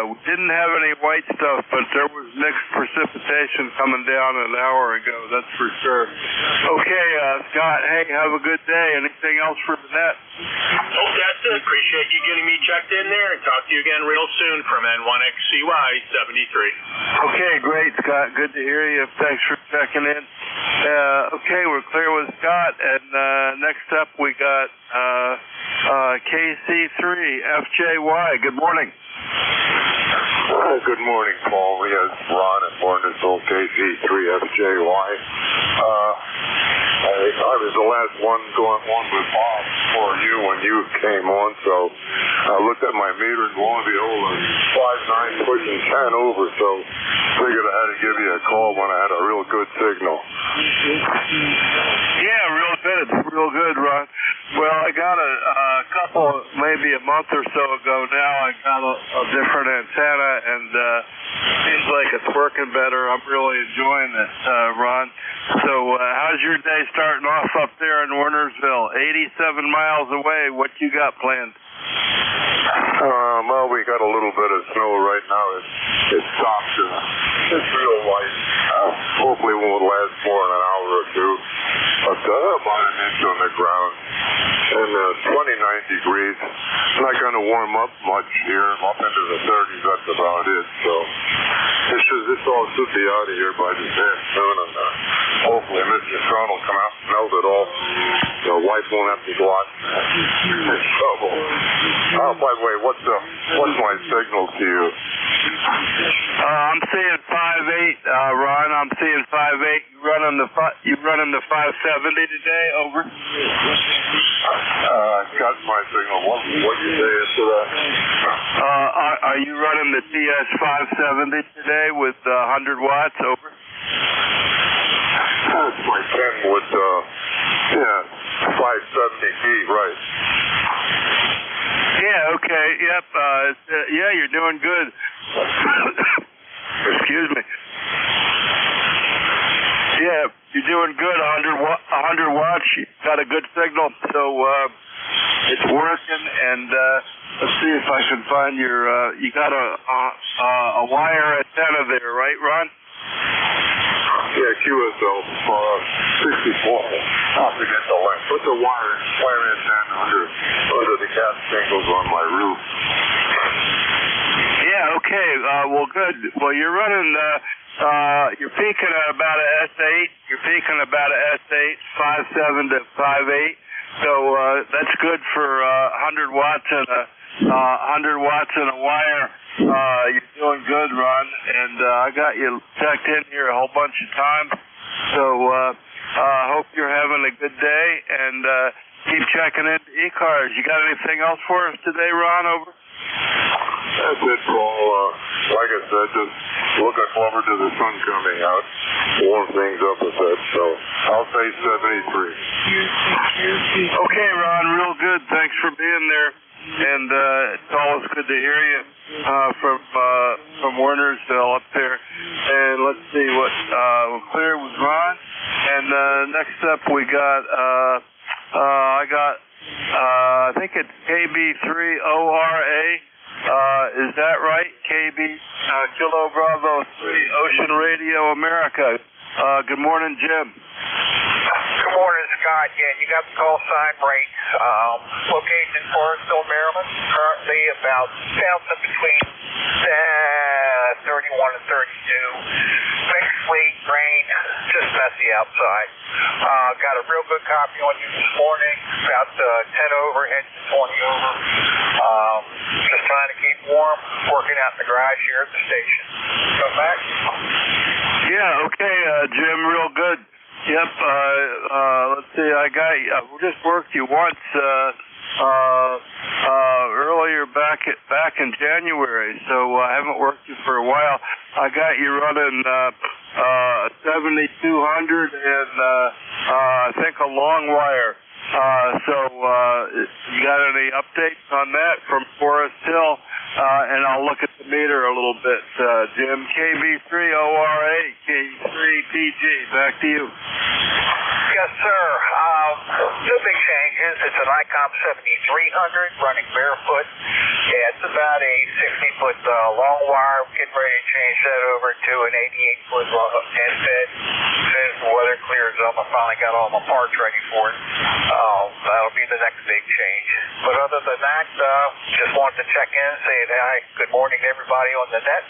we didn't have any white stuff, but there was mixed precipitation coming down an hour ago, that's for sure. Okay, Scott, hey, have a good day. Anything else for the net? Oh, that's it. Appreciate you getting me checked in there, and talk to you again real soon from N1XCY 73. Okay, great, Scott. Good to hear you. Thanks for checking in. Okay, we're clear with Scott, and next up we got KC3 FJY. Good morning. Good morning, Paul. We have Ron at Morningsville, KC3FJY. I was the last one going on with Bob before you when you came on, so I looked at my meter and lo and behold, 5.9 pushing 10 over, so figured I had to give you a call when I had a real good signal. Yeah, real good, Ron. Well, I got a couple, maybe a month or so ago now, I got a different antenna, and seems like it's working better. I'm really enjoying it, Ron. So how's your day starting off up there in Wernersville? 87 miles away. What you got planned? Well, we got a little bit of snow right now. It stopped. It's real light. Hopefully it won't last more than an hour or two. But about an inch on the ground. And 29 degrees. It's not going to warm up much here. Up into the 30s, that's about it. So this all should be out of here by this afternoon. And hopefully Mr. Son will come out and melt it all. The wife won't have to go out in trouble. By the way, what's my signal to you? I'm seeing 5.8, Ron. I'm seeing 5.8. You running the 570 today? Over. Got my signal. What you say after that? Are you running the TS 570 today with 100 watts? Over. That's my 10 with 570 feet, right? Yeah, okay, yep, yeah, you're doing good. Excuse me. Yeah, you're doing good, 100 watts, you got a good signal, so it's working, and let's see if I can find you got a wire antenna there, right, Ron? Yeah, QSL 64. I'll forget the length. Put the wire antenna under the cat shingles on my roof. Yeah, okay. Well, good. Well, you're running, you're peaking at about a S8. You're peaking about a S8, 5.7 to 5.8. So that's good for 100 watts and 100 watts in a wire. You're doing good, Ron, and I got you checked in here a whole bunch of times. So I hope you're having a good day, and keep checking into ECARS. You got anything else for us today, Ron? Over. That's it, Paul. Like I said, just looking forward to the sun coming out, warm things up a bit. So I'll say 73. Okay, Ron, real good. Thanks for being there. And it's always good to hear you from Wernersville up there. And let's see what we're clear with Ron. And next up we got I think it's KB3ORA. Is that right? KB Kilo Bravo 3 Ocean Radio America. Good morning, Jim. Good morning, Scott. Yeah, you got the call sign right. Location in Forestville, Maryland. Currently about bouncing between 31 and 32. Mixed sleet, rain, just messy outside. Got a real good copy on you this morning. About 10 over, heading to 20 over. Just trying to keep warm. Working out in the garage here at the station. Come back? Yeah, okay, Jim, real good. Yep, let's see, I just worked you once, earlier back in January, so I haven't worked you for a while. I got you running, 7200 and, I think a long wire. So, you got any updates on that from Forest Hill? And I'll look at the meter a little bit, Jim. KB3ORA, K3PG. Back to you. Yes, sir. No big changes. It's an ICOM 7300 running barefoot. Yeah, it's about a 60-foot long wire. Getting ready to change that over to an 88-foot end bed. As soon as the weather clears up, I finally got all my parts ready for it. That'll be the next big change. But other than that, just wanted to check in, say hi, good morning to everybody on the net.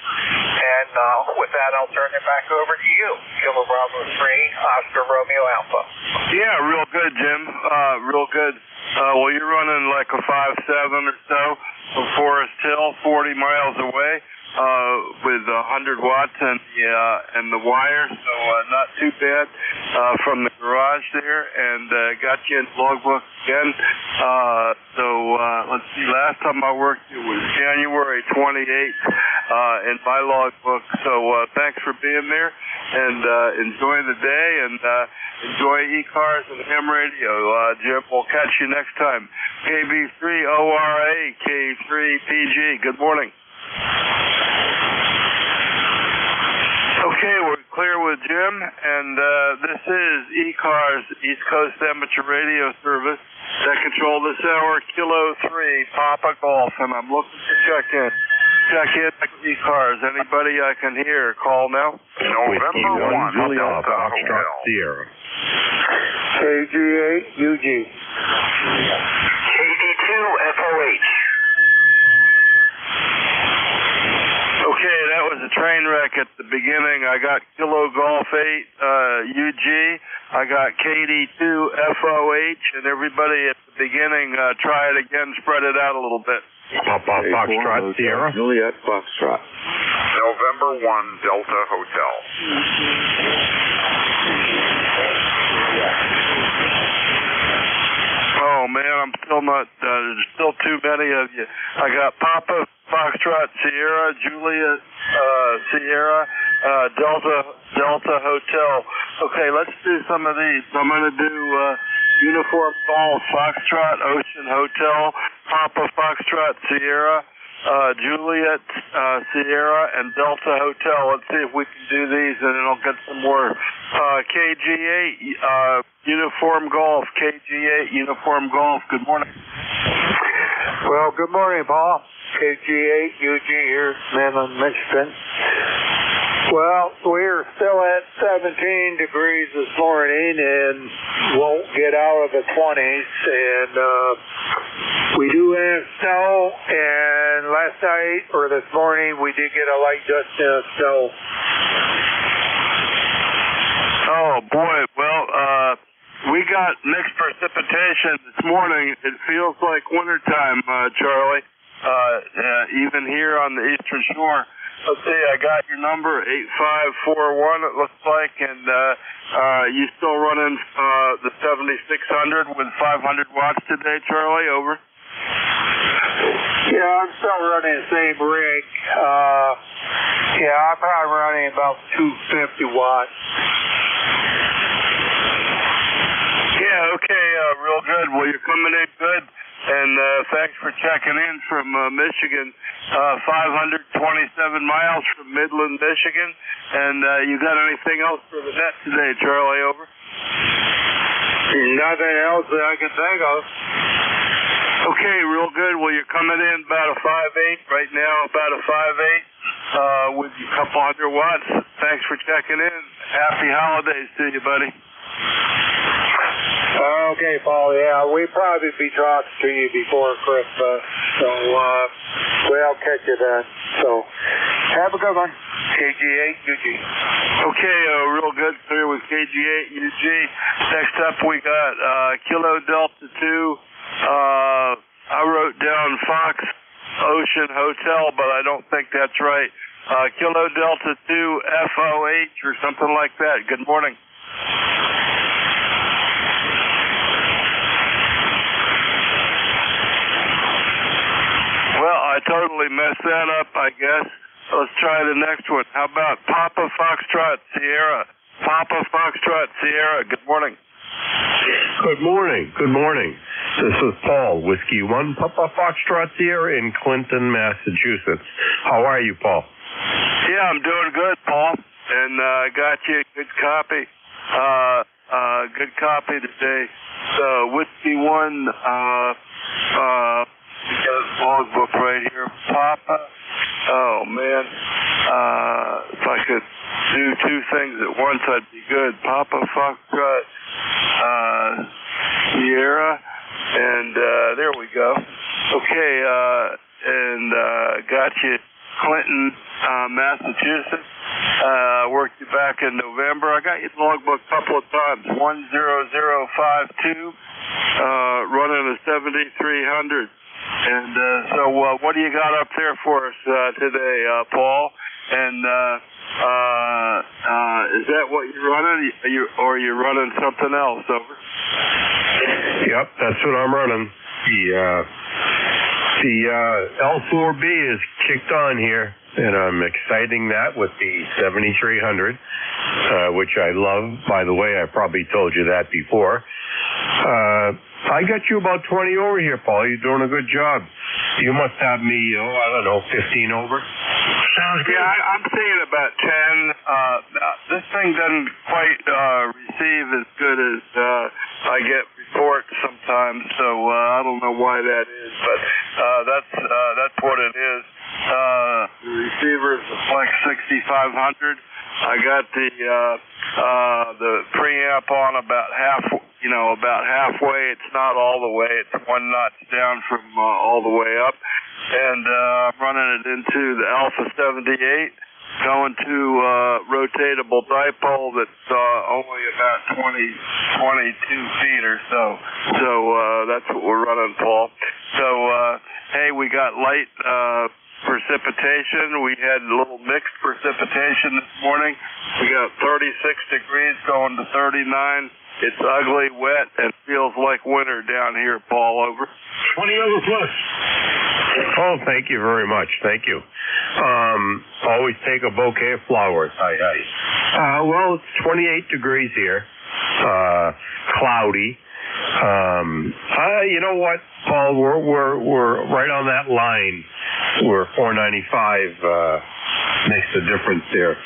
And with that, I'll turn it back over to you. Kilo Bravo 3, Oscar Romeo Alpha. Yeah, real good, Jim. Real good. Well, you're running like a 5.7 or so from Forest Hill, 40 miles away, with 100 watts and the wire, so not too bad from the garage there, and got you in the logbook again. So let's see, last time I worked it was January 28th in my logbook, so thanks for being there, and enjoy the day, and enjoy ECARS and ham radio. Jim, we'll catch you next time. KB3ORA, K3PG. Good morning. Okay, we're clear with Jim, and this is ECARS, East Coast Amateur Radio Service. That control this hour, Kilo 3, Papa Golf, and I'm looking to check in. Check in ECARS. Anybody I can hear, call now. November 1, Julia, Foxtrot, Sierra. KG8, UG. KD2, FOH. Okay, that was a train wreck at the beginning. I got Kilo Golf 8, UG. I got KD2, FOH, and everybody at the beginning, try it again, spread it out a little bit. Papa Foxtrot, Sierra. Juliet Foxtrot. November 1, Delta Hotel. Oh, man, I'm still not, there's still too many of you. I got Papa Foxtrot, Sierra, Juliet, Sierra, Delta Hotel. Okay, let's do some of these. I'm going to do Uniform Golf, Foxtrot, Ocean Hotel, Papa Foxtrot, Sierra, Juliet, Sierra, and Delta Hotel. Let's see if we can do these, and then I'll get some more. KG8, Uniform Golf, KG8, Uniform Golf. Good morning. Well, good morning, Paul. KG8, UG here, Midland, Michigan. Well, we're still at 17 degrees this morning and won't get out of the 20s. And we do have snow, and last night or this morning we did get a light dusting of snow. Oh, boy. Well, we got mixed precipitation this morning. It feels like wintertime, Charlie, even here on the Eastern Shore. Let's see, I got your number, 8541, it looks like, and you still running the 7600 with 500 watts today, Charlie, over? Yeah, I'm still running the same rig. I'm probably running about 250 watts. Yeah, okay, real good. Well, you're coming in good. And thanks for checking in from Michigan, 527 miles from Midland, Michigan. And you got anything else for the net today, Charlie, over? Nothing else that I can think of. Okay, real good. Well, you're coming in about a 5.8 right now, about a 5.8 with a couple hundred watts. Thanks for checking in. Happy holidays to you, buddy. Okay, Paul, yeah, we'll probably be talking to you before Christmas, so we'll catch you then. So, have a good one. KG8, UG. Okay, real good. Clear with KG8, UG. Next up, we got Kilo Delta 2. I wrote down Fox Ocean Hotel, but I don't think that's right. Kilo Delta 2 FOH or something like that. Good morning. Well, I totally messed that up, I guess. Let's try the next one. How about Papa Foxtrot Sierra? Papa Foxtrot Sierra. Good morning. Good morning. Good morning. This is Paul, Whiskey 1, Papa Foxtrot Sierra in Clinton, Massachusetts. How are you, Paul? Yeah, Yeah, I'm doing good, Paul. And got you a good copy. Good copy today. So Whiskey 1, got a logbook right here. Papa. Oh man. If I could do two things at once, I'd be good. Papa Foxtrot, Sierra, and there we go. Okay, and got you Clinton, Massachusetts. Worked you back in November. I got your logbook a couple of times. 10052, running a 7300. And so what do you got up there for us today, Paul? And is that what you're running? Or are you running something else? Over? Yep, that's what I'm running. The L4B is kicked on here, and I'm exciting that with the 7300, which I love. By the way, I probably told you that before. I got you about 20 over here, Paul. You're doing a good job. You must have me, I don't know, 15 over. Sounds good. Yeah, I'm seeing about 10. This thing doesn't quite receive as good as I get reports sometimes, so I don't know why that is, but that's what it is. The receiver is the Flex 6500. I got the preamp on about halfway. It's not all the way. It's one notch down from all the way up, and I'm running it into the Alpha 78, going to rotatable dipole that's only about 22 feet or so. So that's what we're running, Paul. So hey, we got light precipitation. We had a little mixed precipitation this morning. We got 36 degrees going to 39. It's ugly, wet, and feels like winter down here, Paul. Over. 20 over plus. Oh, thank you very much. Thank you. Always take a bouquet of flowers. Hi. Well, it's 28 degrees here. Cloudy. You know what, Paul? We're right on that line where 495 makes a difference there.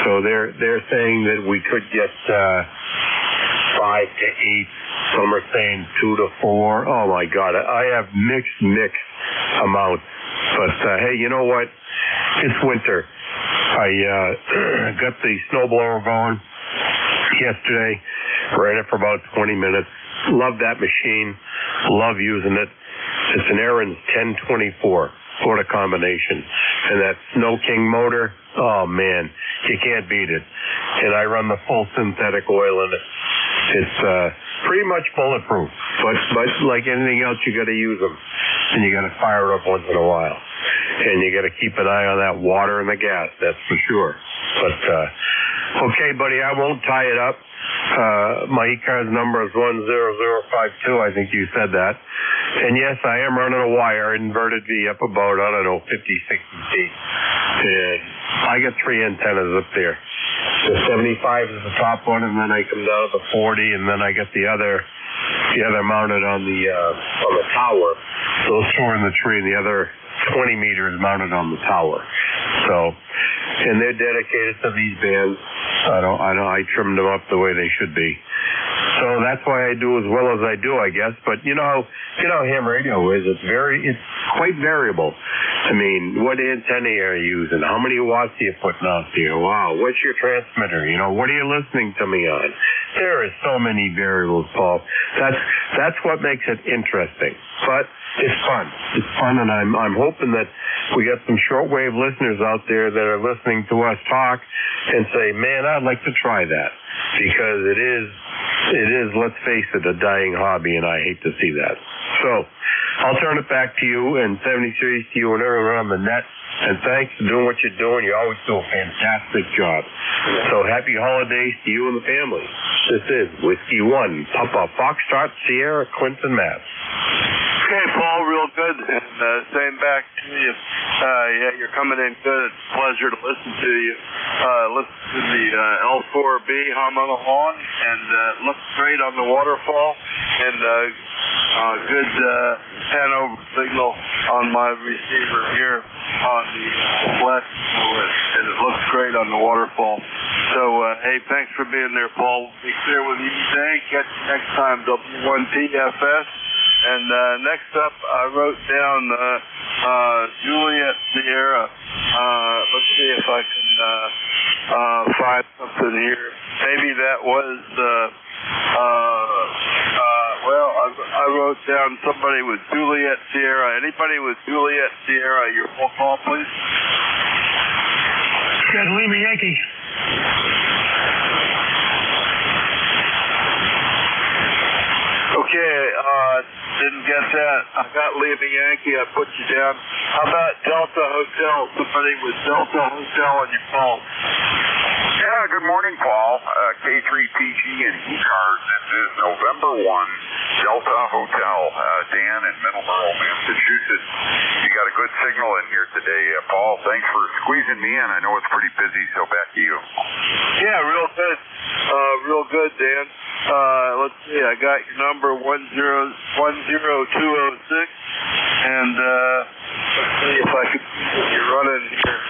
So they're saying that we could get 5 to 8. Some are saying 2 to 4. Oh my God, I have mixed amounts. But hey, you know what? It's winter. I got the snowblower going yesterday. Ran it for about 20 minutes. Love that machine. Love using it. It's an Aaron's 1024. What a combination. And that Snow King motor, oh man, you can't beat it. And I run the full synthetic oil in it. It's pretty much bulletproof. But like anything else, you got to use them. And you got to fire it up once in a while. And you got to keep an eye on that water and the gas, that's for sure. But, okay, buddy, I won't tie it up. My ECARS number is 10052. I think you said that. And yes, I am running a wire, inverted V up about, 50, 60 feet. And I got 3 antennas up there. The 75 is the top one, and then I come down to the 40, and then I get the other mounted on the tower. Those 4 in the tree, and the other 20 meters mounted on the tower. So, and they're dedicated to these bands. I trimmed them up the way they should be. So that's why I do as well as I do, I guess. But you know how ham radio is. It's quite variable. I mean, what antenna are you using? How many watts are you putting out there? Wow, what's your transmitter? What are you listening to me on? There is so many variables, Paul. That's what makes it interesting. But it's fun. It's fun, and I'm hoping that we got some shortwave listeners out there that are listening to us talk and say, man, I'd like to try that, because it is, let's face it, a dying hobby, and I hate to see that. So I'll turn it back to you, and 73 to you and everyone on the net. And thanks for doing what you're doing. You always do a fantastic job. So happy holidays to you and the family. This is Whiskey 1, Papa Foxtrot, Sierra, Clinton, Mass. Okay, Paul, real good. And same back to you. Yeah, you're coming in good. It's a pleasure to listen to you. Listen to the L4B humming along, and looks great on the waterfall. And good 10 over signal on my receiver here on the flex, and it looks on the waterfall. So, hey, thanks for being there, Paul. We'll be clear with you today. Catch you next time, W1TFS. And next up, I wrote down Juliet Sierra. Let's see if I can find something here. Maybe that was, I wrote down somebody with Juliet Sierra. Anybody with Juliet Sierra, your full call, please? Got Lima Yankee. Okay, didn't get that. I got Lima Yankee. I put you down. How about Delta Hotel? Somebody with Delta Hotel on your phone. Yeah, good morning, Paul. K3PG and ECARS. This is November 1, Delta Hotel, Dan in Middleborough, Massachusetts. You got a good signal in here today, Paul. Thanks for squeezing me in. I know it's pretty busy, so back to you. Yeah, real good. Real good, Dan. Let's see. I got your number 10206, and let's see if I can see what you're running here.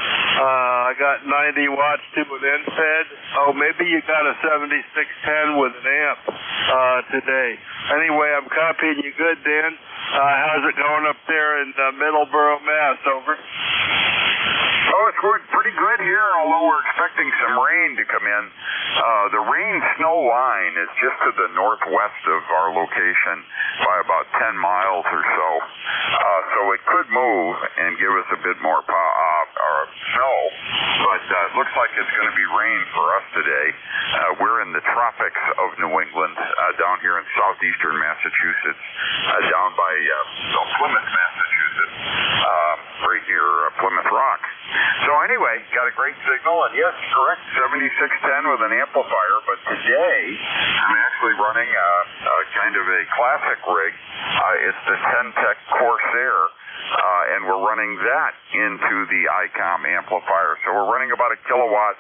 I got 90 watts to an NFED. Oh, maybe you got a 7610 with an amp today. Anyway, I'm copying you good, Dan. How's it going up there in Middleborough, Mass? Over. Oh, it's going pretty good here, although we're expecting some rain to come in. The rain-snow line is just to the northwest of our location by about 10 miles or so. So it could move and give us a bit more snow, but it looks like it's going to be rain for us today. We're in the tropics of New England, down here in southeastern Massachusetts, down by Plymouth, Massachusetts, right near Plymouth Rock. So anyway, got a great signal, and yes, correct, 7610 with an amplifier, but today I'm actually running kind of a classic rig. It's the Tentec Corsair, and we're running that into the ICOM amplifier. So we're running about a kilowatt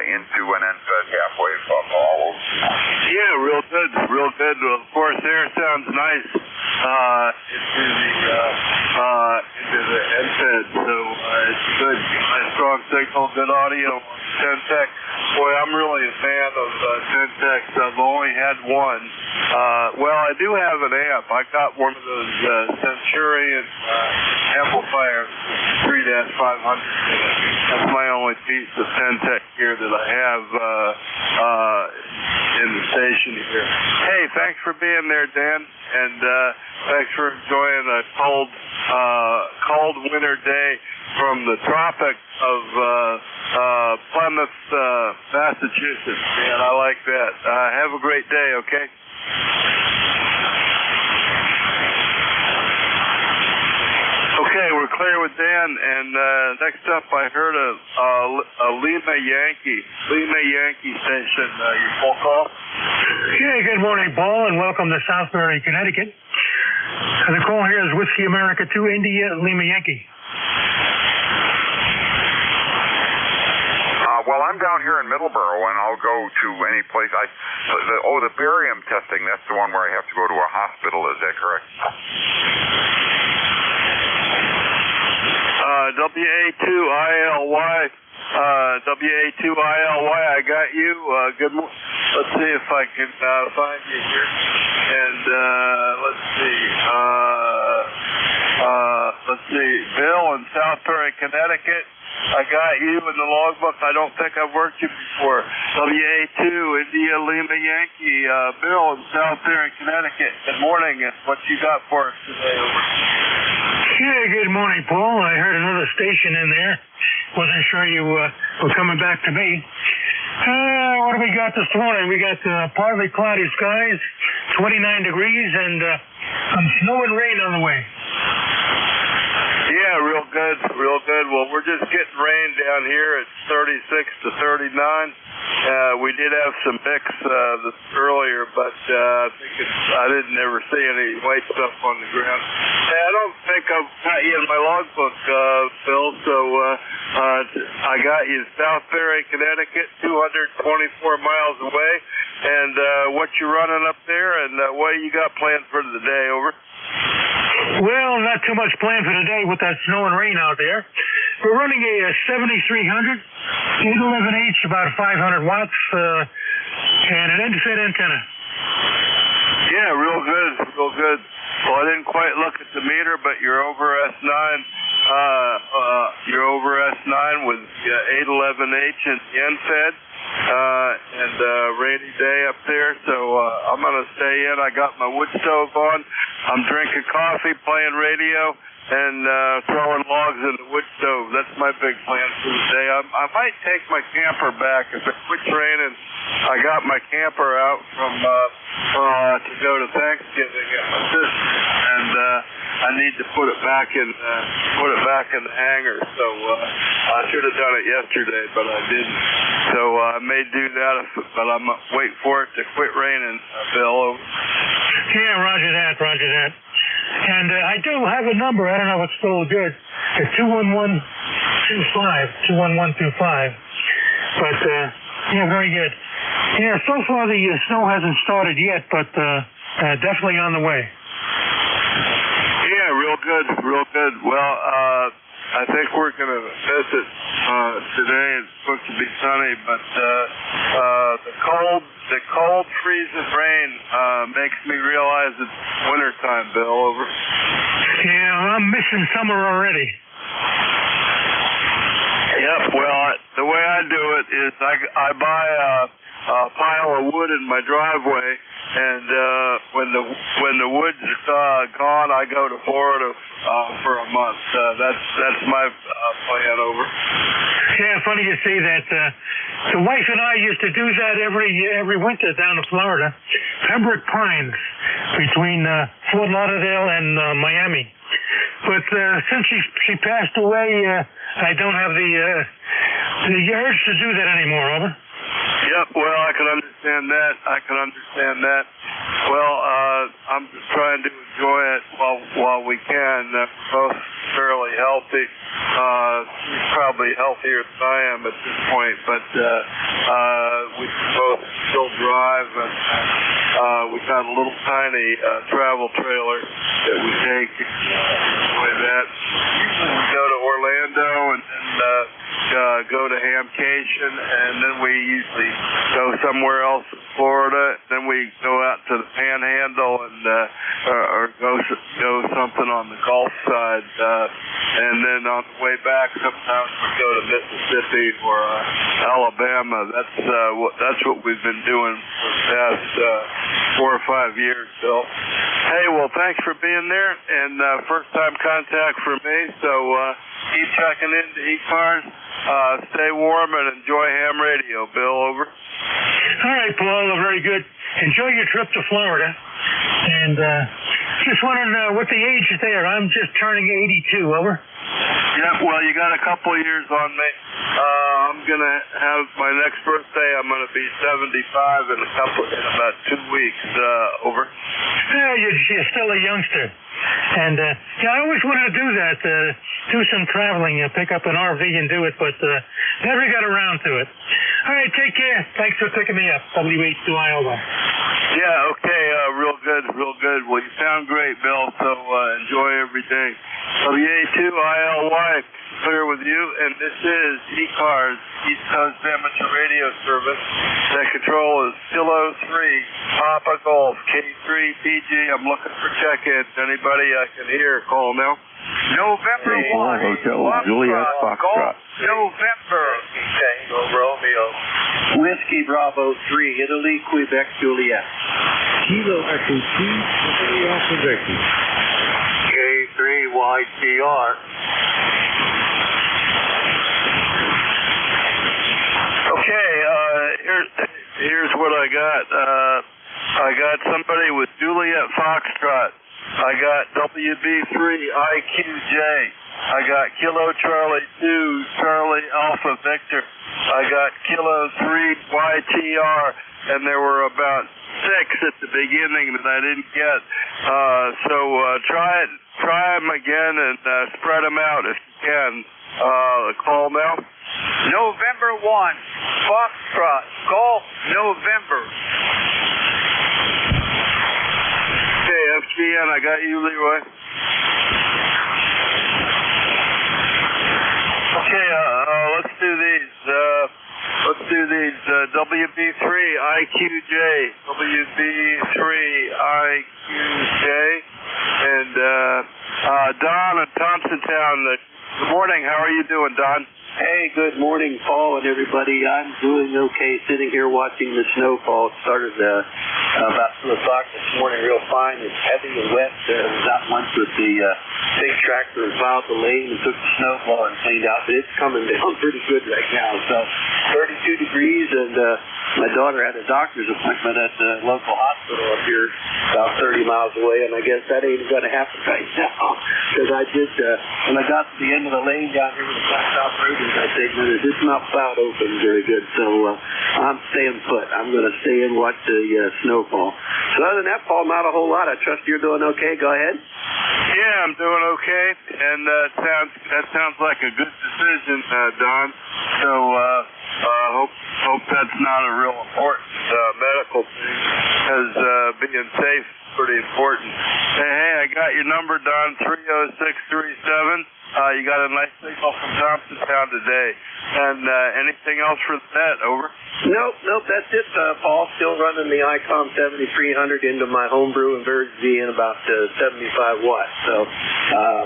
into an NFED half-wave Paul. Yeah, real good, real good. Well, of course, there sounds nice into the NFED, so it's good. Nice strong signal, good audio on Tentec. Boy, I'm really a fan of Tentec. I've only had one. Well, I do have an amp. I got one of those Centurion amplifiers, 3-500. That's my only piece of Tentec gear that I have in the station here. Hey, thanks for being there, Dan, and thanks for enjoying a cold winter day from the tropics of Plymouth, Massachusetts. Man, I like that. Have a great day, okay? Okay, we're clear with Dan, and next up I heard a Lima Yankee station. Your phone call? Okay, good morning, Paul, and welcome to Southbury, Connecticut. The call here is Whiskey America 2 India Lima Yankee. Well, I'm down here in Middleborough, and I'll go to any place. The barium testing, that's the one where I have to go to a hospital. Is that correct? WA2ILY, I got you. Good morning. Let's see if I can find you here. And let's see. Bill in Southbury, Connecticut. I got you in the logbook. I don't think I've worked you before. WA2, India Lima Yankee. Bill in Southbury, Connecticut. Good morning. What you got for us today? Yeah, good morning, Paul. I heard another station in there. Wasn't sure you were coming back to me. What do we got this morning? We got partly cloudy skies, 29 degrees, and some snow and rain on the way. Yeah, real good, real good. Well, we're just getting rain down here. It's 36 to 39. We did have some mix earlier, but I didn't ever see any white stuff on the ground. Hey, I don't think I've got you in my logbook, Phil, so I got you Southbury, Connecticut, 224 miles away. And what you running up there, and what you got planned for the day, over? Well, not too much planned for today with that snow and rain out there. We're running a 7300 811H, about 500 watts, and an end-fed antenna. Yeah, real good, real good. Well, I didn't quite look at the meter, but you're over S9. You're over S9 with 811H and the end-fed. And rainy day up there, so I'm going to stay in. I got my wood stove on. I'm drinking coffee, playing radio, and throwing logs in the wood stove. That's my big plan for the day. I might take my camper back. If it quits raining, I got my camper out from to go to Thanksgiving at my sister, and I need to put it back in the hangar. So I should have done it yesterday, but I didn't. So I may do that, but I'm wait for it to quit raining, Bill. Yeah, roger that. And I do have a number. I don't know if it's still good. It's 21125. But yeah, very good. Yeah, so far the snow hasn't started yet, but definitely on the way. Yeah, real good. Well, I think we're going to miss it today. It's supposed to be sunny, but the cold freezing rain makes me realize it's wintertime, Bill. Over. Yeah, I'm missing summer already. Yep. Well, the way I do it is I buy a pile of wood in my driveway, and when the wood's gone, I go to Florida for a month. That's my plan. Over. Yeah, funny you say that. The wife and I used to do that every winter down in Florida, Pembroke Pines, between Fort Lauderdale and Miami. But since she passed away, I don't have the urge to do that anymore. Over. Yep, well, I can understand that. Well, I'm just trying to enjoy it while we can. We're both fairly healthy. She's probably healthier than I am at this point, but we both still drive, and we got a little tiny travel trailer that we take and enjoy that. We go to Orlando and go to Hamcation, and then we usually go somewhere else in Florida. Then we go out to the Panhandle and or go something on the Gulf side, and then on the way back, sometimes we go to Mississippi or Alabama. That's what we've been doing for the past 4 or 5 years, Bill. Hey, well, thanks for being there, and first time contact for me. So keep checking into ECARS. Stay warm and enjoy ham radio, Bill. Over. All right, Paul. Very good. Enjoy your trip to Florida. And just wondering what the age is there. I'm just turning 82. Over. Yeah, well, you got a couple of years on me. I'm gonna have my next birthday. I'm gonna be 75 in about 2 weeks. Over. Yeah, you're still a youngster. And yeah, I always wanted to do that. Do some traveling, pick up an RV and do it, but never got around to it. All right, take care. Thanks for picking me up. W82ILY. Yeah, okay, real good. Well, you sound great, Bill, so enjoy every day. W82ILY, clear with you, and this is ECARS, East Coast Amateur Radio Service. That control is Kilo 3, Papa Golf, K3 PG. I'm looking for check-ins. Anybody I can hear, call now. November 1, Hotel Juliet Foxtrot. November. Tango Romeo. Whiskey Bravo 3, Italy, Quebec, Juliet. Kilo Echo 2, Alpha Victor. K3YTR. Okay, here's what I got. I got somebody with Juliet Foxtrot. I got WB3 IQJ. I got Kilo Charlie 2 Charlie Alpha Victor. I got Kilo 3 YTR, and there were about 6 at the beginning that I didn't get. So try them again and spread them out if you can. Call now. November 1, Foxtrot, Golf, November. Okay, FGN, I got you, Leroy. Okay, let's do these. these WB3 IQJ, WB3 IQJ, and Don in Thompsontown. Good morning. How are you doing, Don? Hey, good morning, Paul and everybody. I'm doing okay, sitting here watching the snowfall. It started about 2 o'clock this morning, real fine. It's heavy and wet. Not once with the big tractor and plowed the lane and took the snowball and cleaned out. But it's coming down pretty good right now. So 32 degrees, and my daughter had a doctor's appointment at the local hospital up here about 30 miles away, and I guess that ain't going to happen right now. Because I did, when I got to the end of the lane down here with the blacktop road, I said, it's not plowed open very good, so I'm staying put. I'm going to stay and watch the snowfall. So other than that, Paul, not a whole lot. I trust you're doing okay. Go ahead. Yeah, I'm doing okay, and that sounds like a good decision, Don. So hope that's not a real important medical thing, because being safe is pretty important. Hey, I got your number, Don, 30637. You got a nice signal from Thompsontown today. And anything else for the net? Over. Nope, that's it, Paul. Still running the ICOM 7300 into my homebrew in Verdsey in about 75 watts. So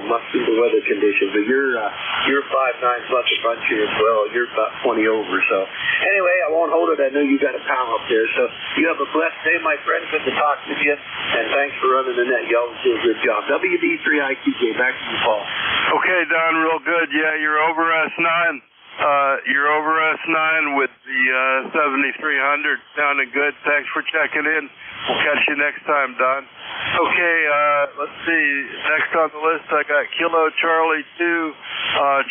must be the weather conditions. But you're 5'9" plus a bunch here as well. You're about 20 over. So anyway, I won't hold it. I know you got a pal up there. So you have a blessed day, my friend. Good to talk to you. And thanks for running the net. You always do a good job. WD3IQJ. Back to you, Paul. Okay, Don, real good. Yeah, you're over S9. You're over S9 with the 7300. Sounding good. Thanks for checking in. We'll catch you next time, Don. Okay, let's see. Next on the list, I got Kilo Charlie 2,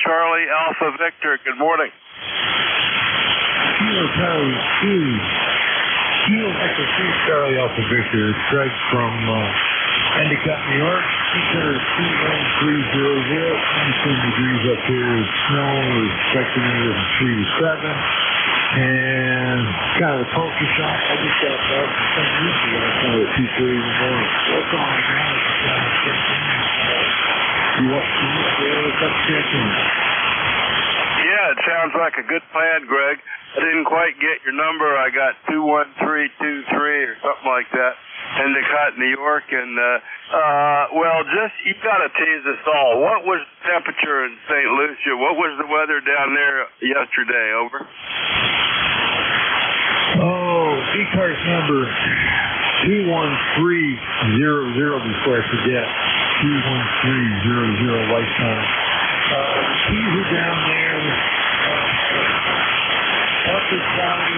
Charlie Alpha Victor. Good morning. Kilo Charlie 2. Kilo Victor 2, Charlie Alpha Victor. It's Greg from Endicott, New York. Center 21300. 27 degrees up here. Snow is expecting anywhere from 3 to 7. And got a poker shop. I just got back from St. Lucie last night at 2:30 in the morning. What's on the ground? You want to look there? Come check in. Yeah, it sounds like a good plan, Greg. I didn't quite get your number. I got 21323 or something like that. Endicott, New York, and you gotta tease us all. What was the temperature in St. Lucia? What was the weather down there yesterday? Over. Oh, ECARS number 21300 before I forget. 21300 lifetime. Keys are down there. Upper County,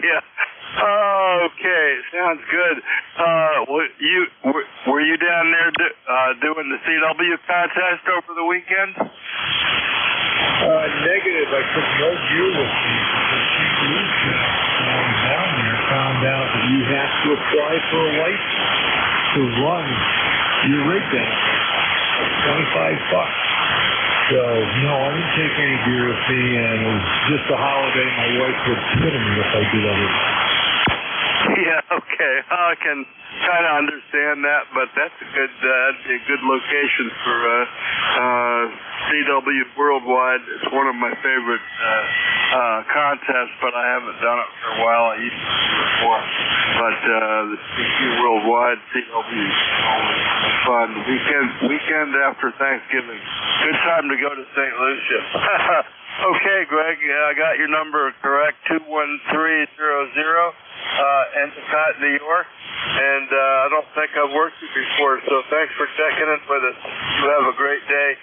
yeah. Okay, sounds good. Were you down there doing the CW contest over the weekend? Negative. I took no gear with me. Down there, found out that you have to apply for a license to run your rig down there. $25. So, no, I didn't take any gear with me, and it was just a holiday. My wife would spit at me if I did otherwise. Yeah, okay. I can kind of understand that, but that'd be a good location for CW Worldwide. It's one of my favorite contests, but I haven't done it for a while. I used to do it before. But the CQ Worldwide, CW is always fun. Weekend after Thanksgiving. Good time to go to St. Lucia. Okay, Greg, I got your number correct, 21300. Endicott, New York, and I don't think I've worked you before, so thanks for checking in with us. You have a great day.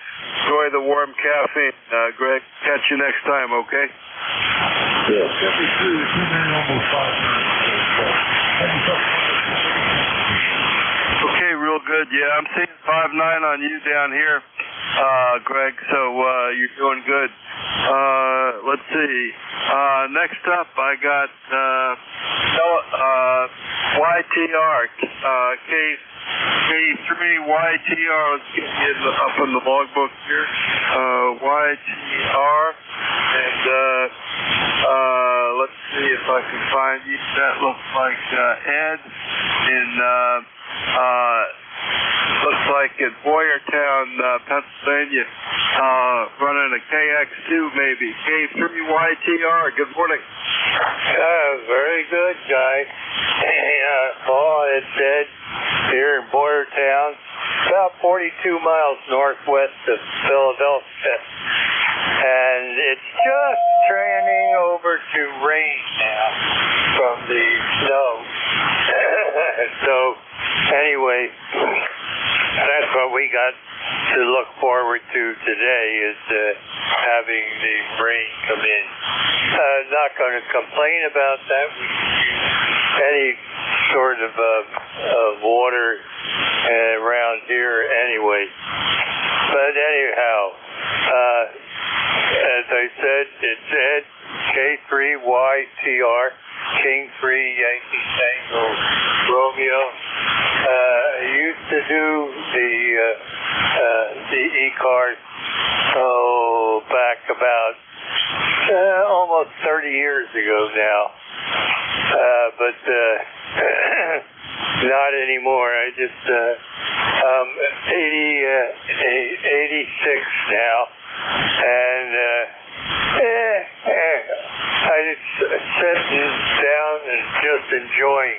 Enjoy the warm caffeine, Greg. Catch you next time, okay? Yeah, 73, it's been almost 5 minutes. Okay, real good. Yeah, I'm seeing 5'9" on you down here, Greg, so you're doing good. Let's see. Next up, I got YTR, K3YTR. Let's get you up in the logbook here. YTR, and let's see if I can find you. That looks like Ed in. Looks like in Boyertown, Pennsylvania, running a KX2 maybe. K3YTR, good morning. Very good, Guy. Paul, it's Ed here in Boyertown, about 42 miles northwest of Philadelphia. And it's just turning over to rain now from the snow. So, anyway, that's what we got to look forward to today is having the rain come in. Not going to complain about that. We use any sort of water around here anyway. But anyhow, as I said, it's Ed, K3YTR, King 3 Yankee Tango Romeo. I used to do the ECARS back about almost 30 years ago now, but not anymore. I just I'm 86 now, and I just sitting down and just enjoying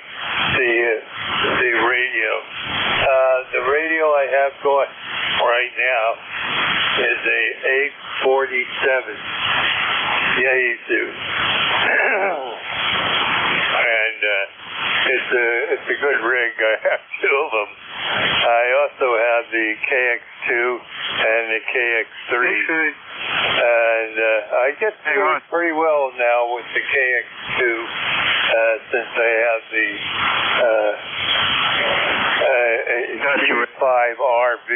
the radio. The radio I have going right now is a 847 Yaesu, and it's a good rig. I have two of them. I also have the KX2 and the KX3. And I get through it pretty well now with the KX2 since I have the 5RV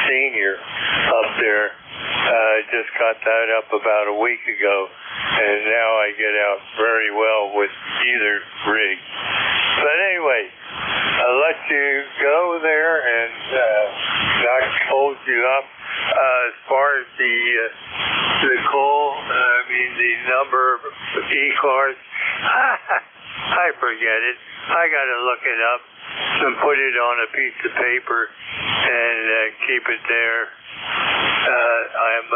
Senior up there. I just got that up about a week ago, and now I get out very well with either rig. But anyway, I'll let you go there and not hold you up. As far as the coal, the number of ECARS, I forget it. I got to look it up and put it on a piece of paper and keep it there. I'm a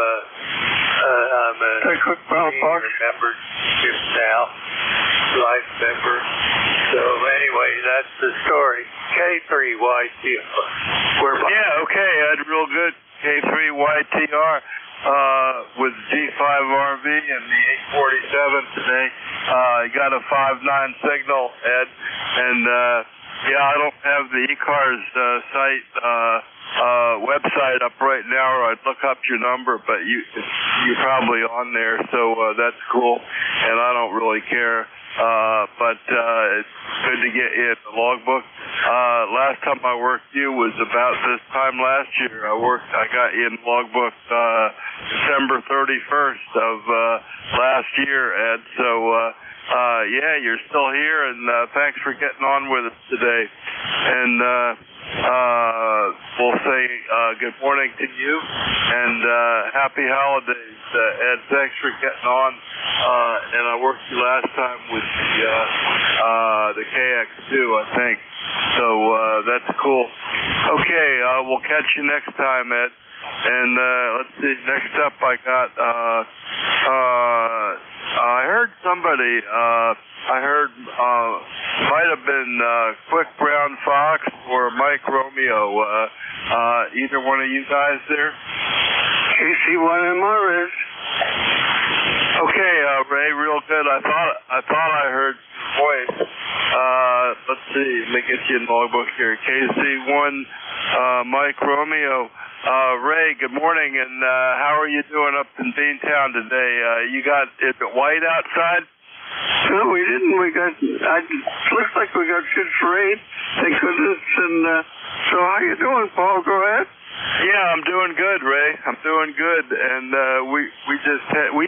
membership now, life member. So anyway, that's the story. K3YTR. Yeah, okay, Ed, real good. K3YTR with G5RV and the 847 today. Got a 5.9 signal, Ed, and I don't have the ECARS site website up right now, or I'd look up your number, but you're probably on there, so that's cool, and I don't really care. But it's good to get you in the logbook. Last time I worked you was about this time last year. I got you in the logbook December 31st of last year, Ed. So you're still here, and thanks for getting on with us today. And we'll say good morning to you and happy holidays, Ed. Thanks for getting on. And I worked you last time with the KX2, I think. So that's cool. Okay, we'll catch you next time, Ed. And let's see, next up I got, I heard somebody, might have been Quick Brown Fox or Mike Romeo. Either one of you guys there? KC1MR is. Okay, Ray, real good. I thought I heard your voice. Let's see, let me get you in the logbook here. KC1 Mike Romeo. Ray, good morning, and how are you doing up in Beantown today? Is it white outside? No, we didn't. Looks like we got good rain, thank goodness. And so how you doing, Paul? Go ahead. Yeah, I'm doing good, Ray. I'm doing good, and we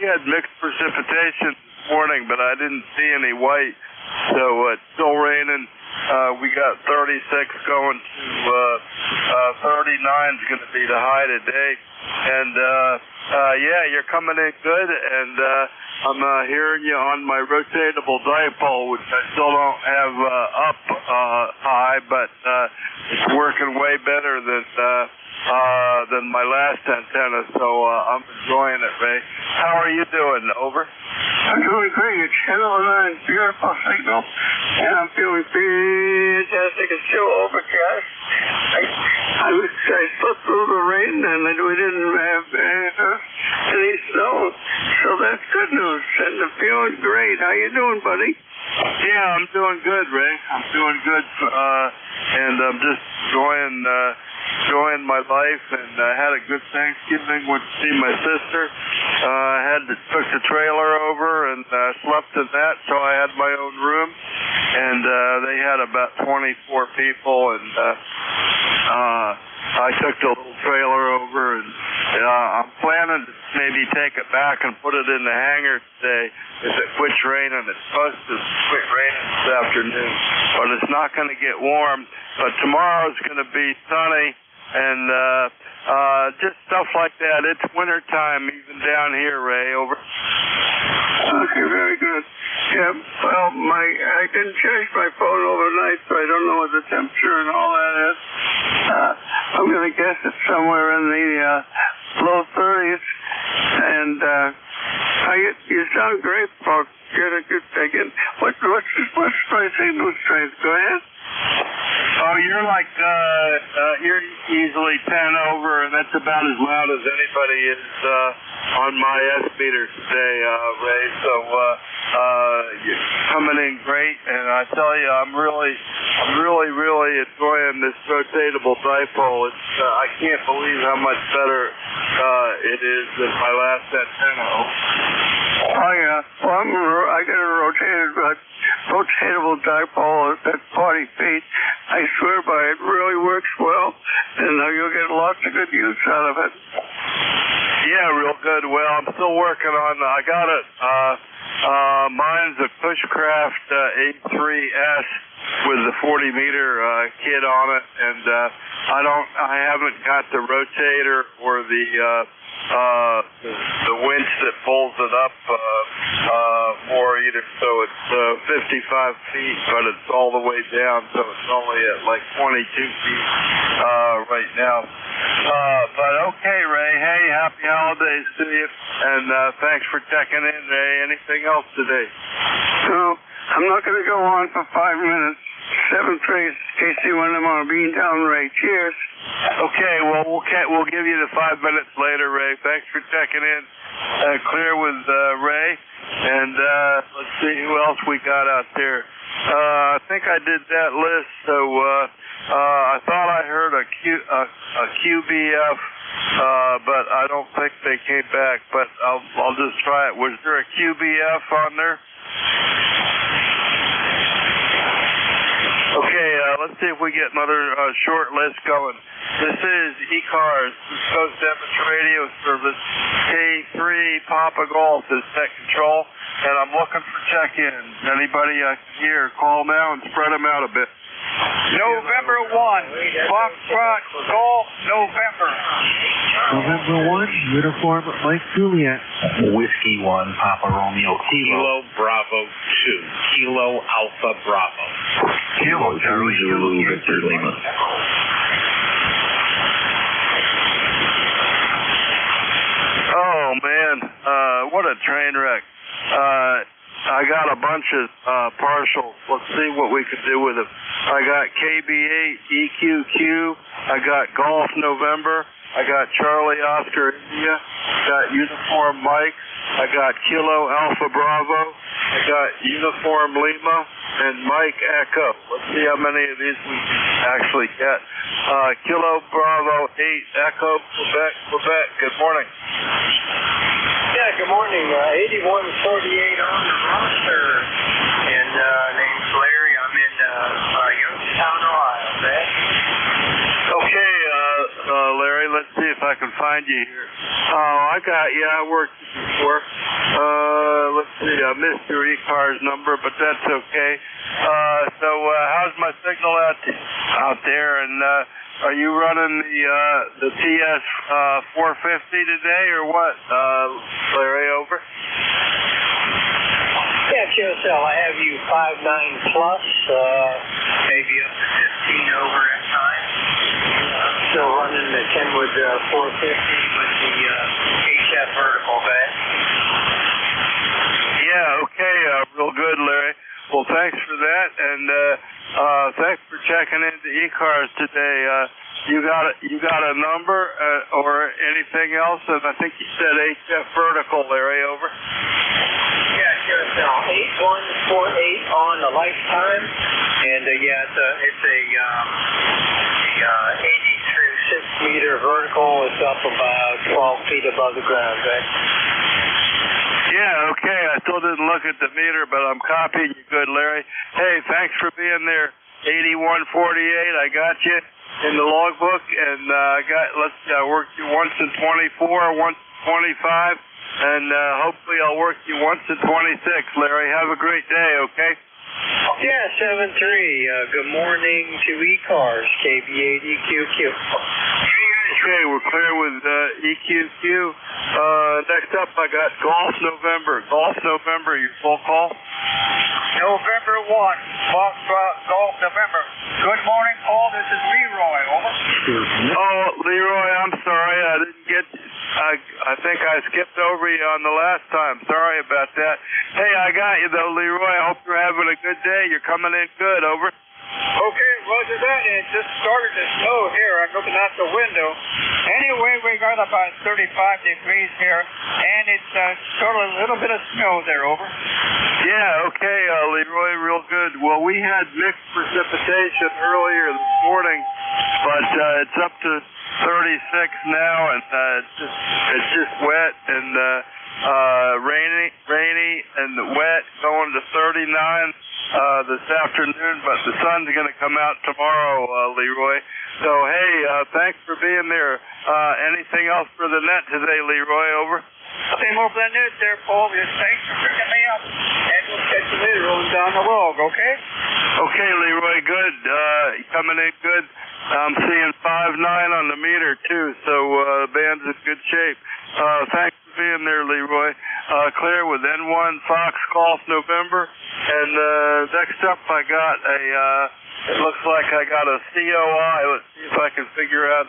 had mixed precipitation this morning, but I didn't see any white, so it's still raining. We got 36 going to 39 is going to be the high today, and you're coming in good, and I'm hearing you on my rotatable dipole, which I still don't have up high, but it's working way better than my last antenna, so I'm enjoying it, Ray. How are you doing? Over? I'm doing great. It's hello line, beautiful signal, and I'm feeling fantastic. It's still overcast. I slept through the rain, and we didn't have any snow, so that's good news. And I'm feeling great. How you doing, buddy? Yeah, I'm doing good, Ray. I'm doing good, and I'm just enjoying my life, and I had a good Thanksgiving. Went to see my sister. Took the trailer over and slept in that, so I had my own room, and they had about 24 people, and I took the little trailer over, and I'm planning to maybe take it back and put it in the hangar today if it quits raining. It's supposed to quit raining this afternoon, but it's not going to get warm. But tomorrow's going to be sunny, and just stuff like that. It's wintertime even down here, Ray. Over. Okay, very good. Yeah, well, I didn't change my phone overnight, so I don't know what the temperature and all that is. I'm going to guess it's somewhere in the low 30s. And you sound great, Paul. Get a good again. What's my signal strength? Go ahead. Oh, you're like you're easily 10 over, and that's about as loud as anybody is on my S meter today, Ray. So you're coming in great, and I tell you, I'm really enjoying this rotatable dipole. It's I can't believe how much better it is than my last antenna. Oh yeah, well I got a rotatable dipole at 40 feet. I swear by it, really works well, and you'll get lots of good use out of it. Yeah, real good. Well, I'm still working on. I got it. Mine's a Pushcraft A3S with the 40-meter kit on it, and I haven't got the rotator or the winch that pulls it up more either. So it's 55 feet, but it's all the way down, so it's only at like 22 feet right now. But okay, Ray. Hey, happy holidays to you, and thanks for checking in, Ray. Anything else today? No, I'm not going to go on for 5 minutes. 7-3, KC1M Beantown, Ray. Cheers. Okay, well, we'll give you the 5 minutes later, Ray. Thanks for checking in. Clear with Ray. And let's see who else we got out there. I think I did that list, so I thought I heard a QBF, but I don't think they came back. But I'll just try it. Was there a QBF on there? Okay, let's see if we get another short list going. This is ECARS, East Coast Amateur Radio Service. K3 Papa Golf is Tech Control, and I'm looking for check-ins. Anybody I can hear, call now and spread them out a bit. November 1, Foxtrot Golf, November. November 1, Uniform Mike Juliet. Whiskey 1, Papa Romeo, Kilo Bravo 2, Kilo Alpha Bravo. Kilo Charlie Zulu Victor Lima. Oh man, what a train wreck. I got a bunch of partials. Let's see what we can do with them. I got KB8 EQQ. I got Golf November. I got Charlie Oscar India. Got Uniform Mike. I got Kilo Alpha Bravo. I got Uniform Lima and Mike Echo. Let's see how many of these we can actually get. Kilo Bravo 8 Echo Quebec. Good morning. Yeah, good morning. 8148 on the roster. And name's Larry. I'm in Youngstown, Ohio. Okay, Larry, let's see if I can find you here. I got you. I worked before. Let's see. I missed your ECARS number, but that's okay. So how's my signal out there? And are you running the TS 450 today or what, Larry? Over. Yeah, QSL, I have you 5.9 plus, maybe up to 15 over at times. Still running the Kenwood 450 with the HF vertical bed. Yeah, okay, real good, Larry. Well, thanks for that, and thanks for checking into ECARS today. You got a number or anything else? And I think you said HF vertical, Larry. Over. Yeah, QSL 8148 on the lifetime, and it's a 80 through 6 meter vertical. It's up about 12 feet above the ground, right? Yeah, okay. I still didn't look at the meter, but I'm copying you good, Larry. Hey, thanks for being there. 8148, I got you in the logbook, and I worked you once in 24, once in 25, and hopefully I'll work you once in 26, Larry. Have a great day, okay? Yeah, 7-3. Good morning to ECARS, KB80QQ. Okay, we're clear with EQQ. Next up, I got Golf November. Golf November, your full call? November 1, Golf November. Good morning, Paul. This is Leroy. Over. Oh, Leroy, I'm sorry. I didn't get. I think I skipped over you on the last time. Sorry about that. Hey, I got you though, Leroy. I hope you're having a good day. You're coming in good. Over. Okay, roger that. It just started to snow here. I'm looking out the window. Anyway, we got about 35 degrees here, and it's sort of a little bit of snow there. Over. Yeah, okay, Leroy, real good. Well, we had mixed precipitation earlier this morning, but it's up to 36 now, and it's just wet and rainy and wet, going to 39 this afternoon, but the sun's going to come out tomorrow, Leroy. So, hey, thanks for being there. Anything else for the net today, Leroy? Over. Nothing more than that there, Paul. Just thanks for picking me up, and we'll catch you later on down the log, okay? Okay, Leroy, good. Coming in good. I'm seeing 5.9 on the meter, too, so the band's in good shape. Thanks for being there, Leroy. Clear with N1 Fox Golf November. And next up, I got it looks like I got a COI. Let's see if I can figure out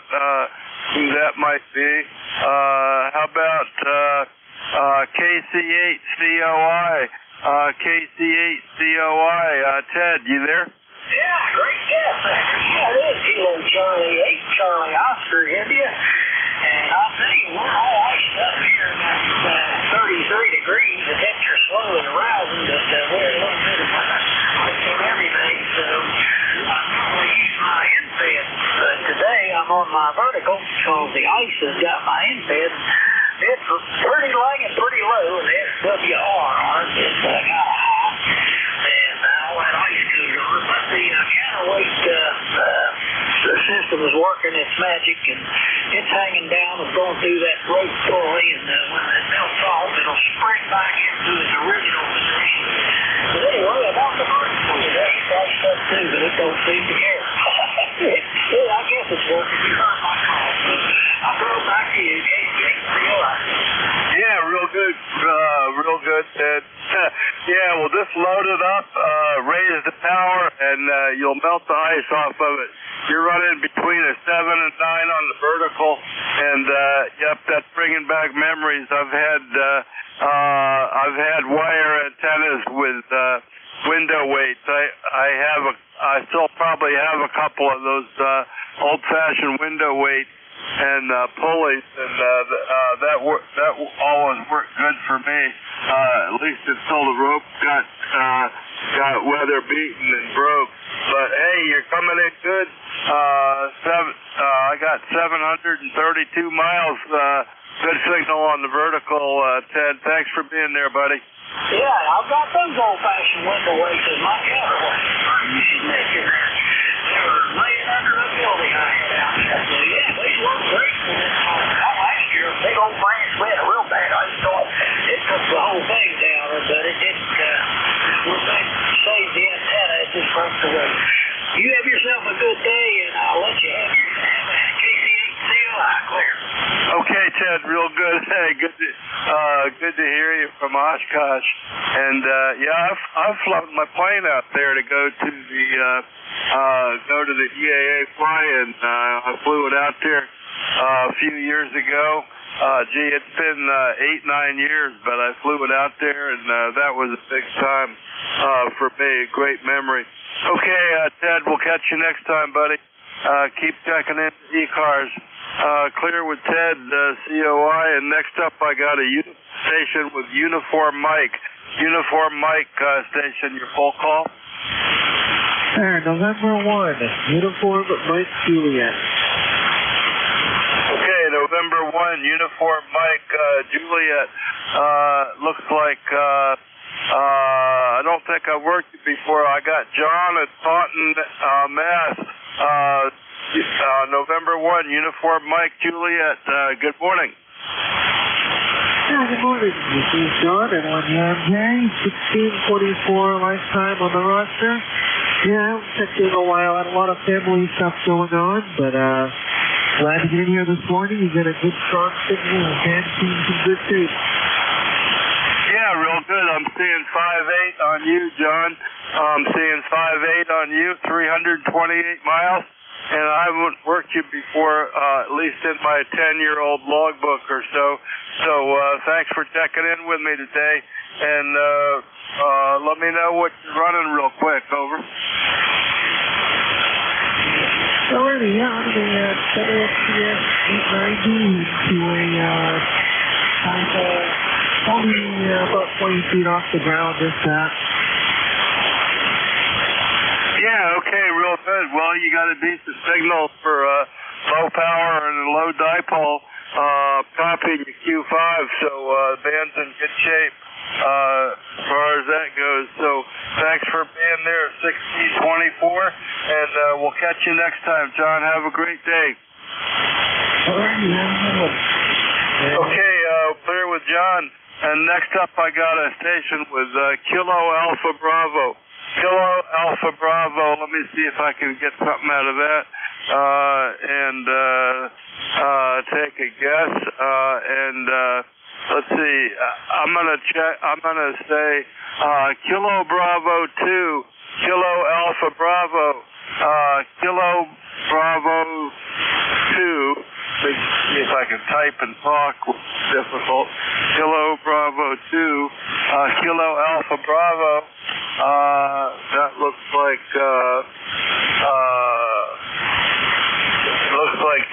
who that might be. How about KC8 COI? KC8 COI. Ted, you there? Yeah, great guess. Yeah, it is Kilo Charlie 8 Charlie Oscar India. And I'll tell you, we're all iced up here at 33 degrees. The temperature's slowly rising, but we're a little bit of ice and everything. So I normally use my in-bed, but today I'm on my vertical because the ice has got my in-bed. It's pretty light and pretty low, and the SWR on it is kind of high. And all that ice goes on. But the counterweight the system is working its magic, and it's hanging down and going through that rope pulley, and when it melts off, it'll spring back into its original position. But anyway, about the vertical today, it's iced up too, but it don't seem to care. Yeah, I guess it's working. You heard my call. I'll throw it back to you. Yeah, real good. Real good, Ted. Yeah, well, just load it up, raise the power, and you'll melt the ice off of it. You're running between a 7 and 9 on the vertical, and yep, that's bringing back memories. I've had wire antennas with window weights. I still probably have a couple of those old-fashioned window weights and pulleys, and that always worked good for me. At least until the rope got weather beaten and broke. But hey, you're coming in good. I got 732 miles. Good signal on the vertical, Ted. Thanks for being there, buddy. Yeah, I've got those old-fashioned window weights as my counterweight. They were laying under a building I had out there. So yeah, they worked great. Last year, a big old branch went real bad. I just thought it took the whole thing down, but it didn't. Once they saved the antenna, it just worked away. You have yourself a good day, and I'll let you have your KC8 COI clear. Okay, Ted, real good. Hey, good to hear you from Oshkosh. And I've flown my plane out there to go to the EAA fly-in. I flew it out there a few years ago. It's been 8-9 years, but I flew it out there, and that was a big time for me. A great memory. Okay, Ted, we'll catch you next time, buddy. Keep checking in ECARS. Clear with Ted, COI, and next up I got a station with Uniform Mike. Uniform Mike station, your full call? There, November 1, Uniform Mike Juliet. Okay, November 1, Uniform Mike Juliet. Looks like, I don't think I've worked it before. I got John at Taunton, Mass. November 1, Uniform Mike Juliet. Good morning. Yeah, good morning. This is John at 1MJ, 1644 lifetime on the roster. Yeah, I haven't checked in a while. I had a lot of family stuff going on, but glad to get in here this morning. You got a good strong signal and seeing some good tape. Yeah, real good. I'm seeing 5.8 on you, John. I'm seeing 5.8 on you, 328 miles. And I haven't worked you before, at least in my 10-year-old logbook or so. So thanks for checking in with me today. And let me know what you're running real quick. Over. Alrighty, yeah, I'm the WXCS 890 to only about 20 feet off the ground, if that. Yeah, okay, real good. Well, you got a decent signal for low power and a low dipole. Copying your Q5, so band's in good shape as far as that goes. So thanks for being there, 6024, and we'll catch you next time, John. Have a great day. Okay, clear with John. And next up, I got a station with Kilo Alpha Bravo. Kilo Alpha Bravo. Let me see if I can get something out of that. And take a guess. Let's see. I'm gonna check. I'm gonna say Kilo Bravo 2. Kilo Alpha Bravo. Kilo Bravo 2. Let me see if I can type and talk. It's difficult. Kilo Bravo 2. Kilo Alpha Bravo. That looks like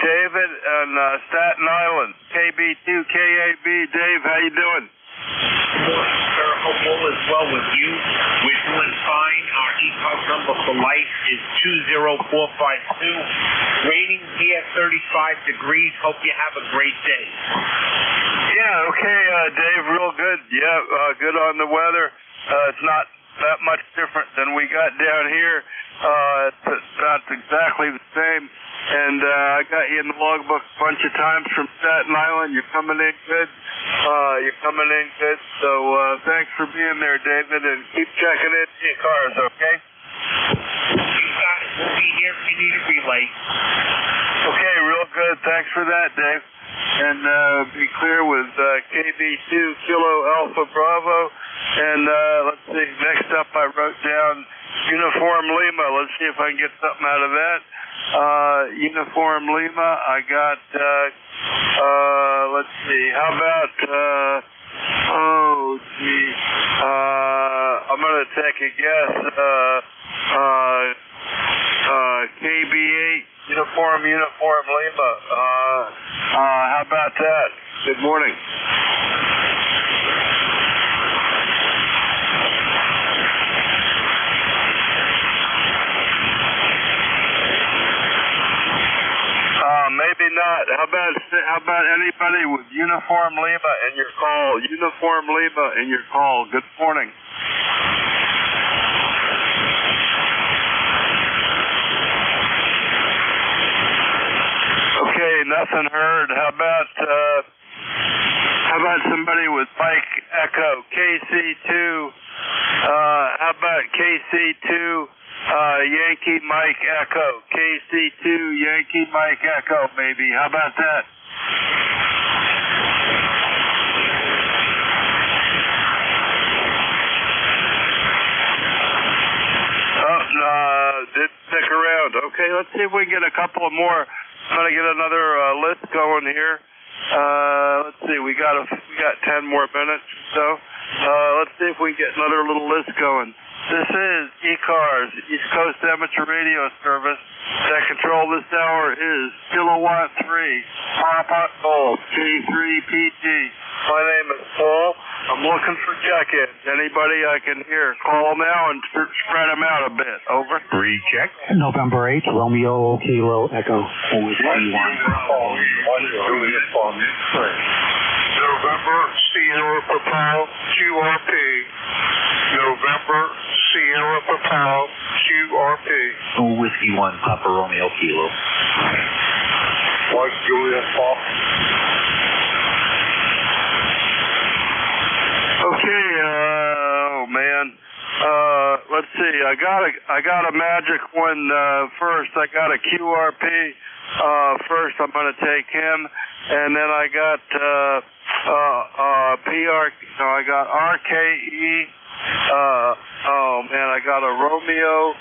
David and Staten Island. KB2 KAB. Dave, how you doing? Good morning, sir. Hope all is well with you. We're doing fine. Our ECARS number for life is 20452. Raining here 35 degrees. Hope you have a great day. Yeah, okay, Dave, real good. Yeah, good on the weather. It's not that much different than we got down here. It's not exactly the same. And I got you in the logbook a bunch of times from Staten Island. You're coming in good. So thanks for being there, David, and keep checking in your cars, okay? You got it. We'll be here if you need a relay. Okay, real good. Thanks for that, Dave. And be clear with KB2 Kilo Alpha Bravo. And let's see, next up I wrote down Uniform Lima. Let's see if I can get something out of that. Uniform Lima, I got, let's see, how about, I'm going to take a guess, KB8, Uniform Lima. How about that? Good morning. Maybe not. How about anybody with Uniform Lima in your call? Uniform Lima in your call. Good morning. Okay, nothing heard. How about somebody with Mike Echo KC2? How about KC2? Yankee Mike Echo, KC2, Yankee Mike Echo, maybe. How about that? Did stick around. Okay, let's see if we can get a couple of more. I'm going to get another list going here. Let's see, we got 10 more minutes or so. Let's see if we can get another little list going. This is ECARS, East Coast Amateur Radio Service. That control this hour is Kilowatt 3, Papa Golf, K3PG. My name is Paul. I'm looking for check-ins. Anybody I can hear, call now and spread them out a bit. Over. Recheck. November 8th, Romeo Kilo Echo. November Sierra Papa QRP. November Sierra Papa QRP. Whiskey 1, Papa Romeo Kilo. Mike Juliet Paul. Okay, oh man. Let's see. I got a magic one first. I got a QRP first. I'm going to take him, and then I got I got RKE. Oh man, I got a Romeo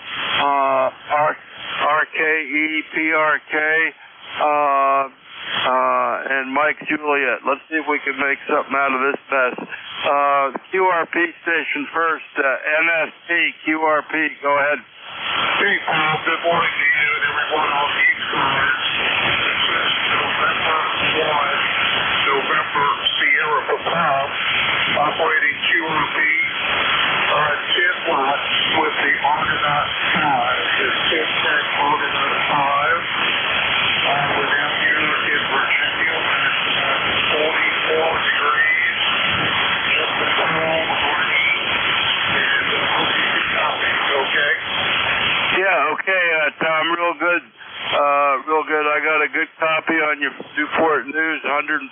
RKE PRK. And Mike Juliet. Let's see if we can make something out of this mess. QRP station first. NSP QRP. Go ahead. Hey, Paul. Good morning to you and everyone on the ECARS. This is November Sierra Papa, operating QRP 10 watts with the Argonaut 5. It's 10 Argonaut 5. We're down here in Virginia, and it's 44 degrees, just a cool breeze, and hope you can copy, okay? Yeah, okay, Tom, real good. I got a good copy on your Newport News, 135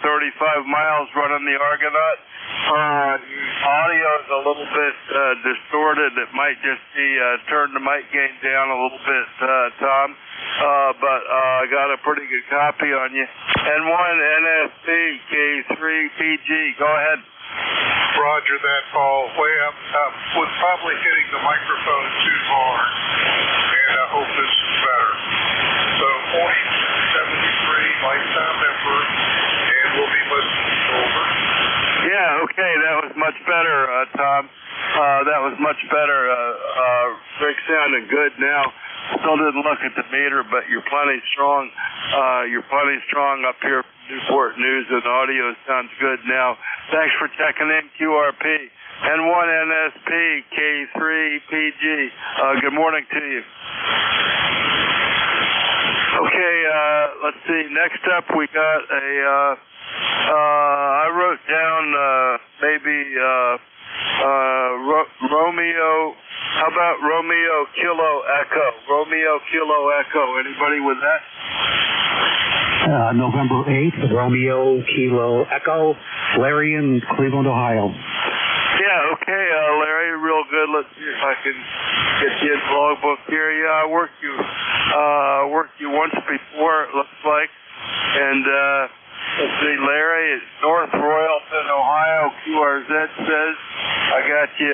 miles running the Argonaut. Audio is a little bit distorted. It might just be turn the mic gain down a little bit, Tom. But I got a pretty good copy on you. N1 NSP K3PG. Go ahead. Roger that, Paul. Well, I was probably hitting the microphone too hard, and I hope this is better. So 4073, lifetime member, and we'll be listening. Over. Yeah, okay, that was much better, Tom. That was much better. Rick sounding good now. Still didn't look at the meter, but you're plenty strong. You're plenty strong up here from Newport News, and audio sounds good now. Thanks for checking in, QRP. N1 NSP K3PG. Good morning to you. Okay, let's see. Next up, we got a. I wrote down maybe Romeo. How about Romeo Kilo Echo? Romeo Kilo Echo. Anybody with that? November 8th, Romeo Kilo Echo, Larry in Cleveland, Ohio. Yeah, okay, Larry, real good. Let's see if I can get you in the logbook here. Yeah, I worked you once before, it looks like. And let's see, Larry, it's North Royalton, Ohio. QRZ says I got you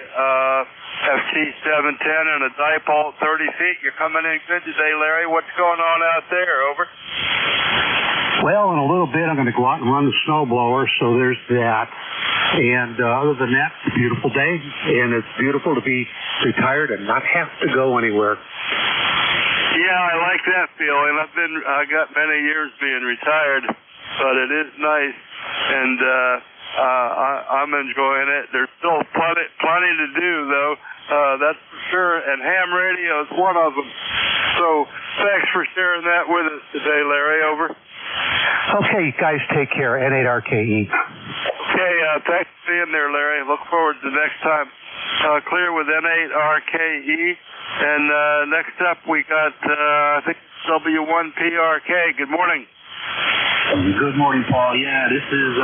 FT 710 and a dipole 30 feet. You're coming in good today, Larry. What's going on out there? Over. Well, in a little bit, I'm going to go out and run the snowblower, so there's that. And other than that, it's a beautiful day, and it's beautiful to be retired and not have to go anywhere. Yeah, I like that feeling. I got many years being retired, but it is nice, and I'm enjoying it. There's still plenty to do, though. That's for sure, and ham radio is one of them. So thanks for sharing that with us today, Larry. Over. Okay, guys, take care. N8RKE. Okay, thanks for being there, Larry. Look forward to next time. Clear with N8RKE. And next up, we got, I think, W1PRK. Good morning. Good morning, Paul. Yeah, this is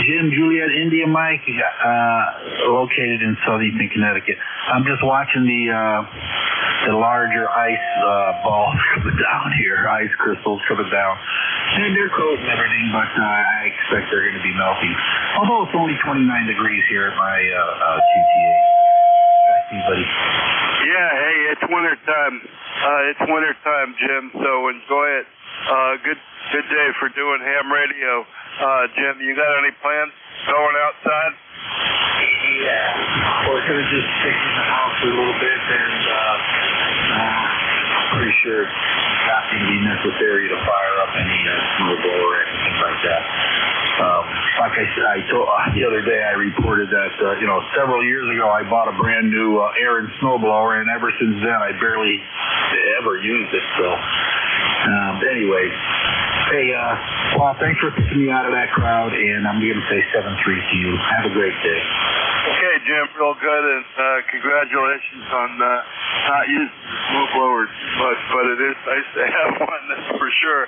Jim Juliet India Mike, located in Southeastern Connecticut. I'm just watching the larger ice balls coming down here, ice crystals coming down. And they're cold and everything, but I expect they're going to be melting. Although it's only 29 degrees here at my GTA. Thank you, buddy. Yeah, hey, it's winter time. It's winter time, Jim, so enjoy it. Good day for doing ham radio. Jim, you got any plans going outside? Yeah, we're going to just stick in the house for a little bit, and pretty sure it's not going to be necessary to fire up any snowblower or anything like that. Like I said, the other day I reported that, several years ago I bought a brand new Aaron snowblower, and ever since then I barely ever used it. So, anyway, hey, Paul, thanks for picking me out of that crowd, and I'm going to say 7-3 to you. Have a great day. Okay, Jim, real good, and congratulations on not using snow blowers much, but it is nice to have one, that's for sure.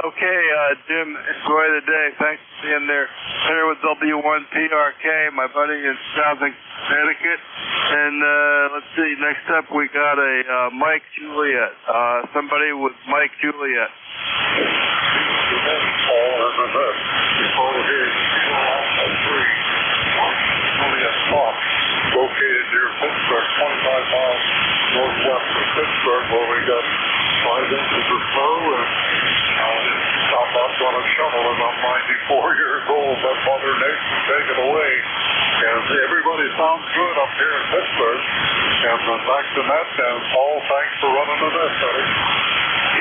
Okay, Jim, enjoy the day. Thanks for being there. Here with W1PRK, my buddy in Southern Connecticut. And let's see, next up we got a Mike Juliet. Somebody with Mike Juliet. Located near Pittsburgh, 25 miles northwest of Pittsburgh, where we got 5 inches of snow, and I'm not going to shovel it. I'm 94 years old. Let Mother Nature take it away. And everybody sounds good up here in Pittsburgh. And back to that, Paul, thanks for running the nest, buddy.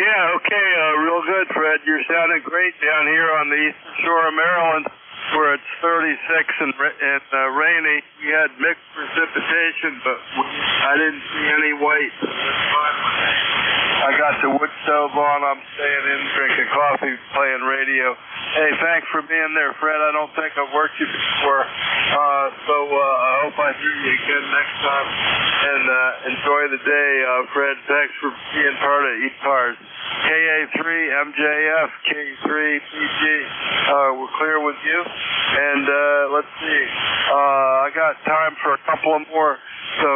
Yeah, okay, real good, Fred. You're sounding great down here on the eastern shore of Maryland, where it's 36 and rainy. We had mixed precipitation, but I didn't see any white. I got the wood stove on. I'm staying in, drinking coffee, playing radio. Hey, thanks for being there, Fred. I don't think I've worked you before, so I hope I hear you again next time. And enjoy the day, Fred. Thanks for being part of ECARS. KA3, MJF, K3, PG. We're clear with you. And let's see. I got time for a couple of more. So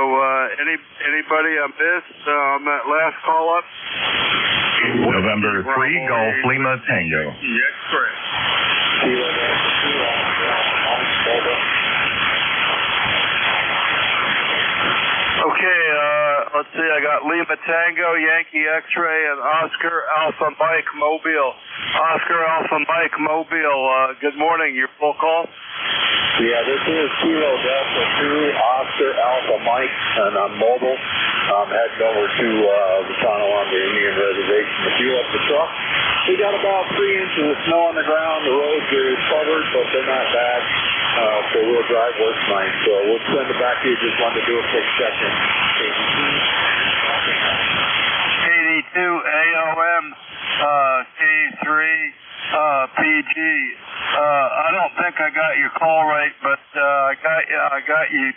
anybody I missed on that last call up? November 3, Golf Lima Tango. Yes, correct. Okay, let's see. I got Lima Tango, Yankee X-Ray, and Oscar Alpha Mike Mobile. Oscar Alpha Mike Mobile. Good morning. Your full call? Yeah, this is Kilo Delta 2, Oscar Alpha Mike, and I'm mobile. I'm heading over to the Tonawanda Indian Reservation to fuel up the truck. We got about 3 inches of snow on the ground. The roads are covered, but they're not bad. Four-wheel drive works nice. So we'll send it back to you. Just wanted to do a quick check-in. 82 AOM, K3, PG. I don't think I got your call right, but I got you.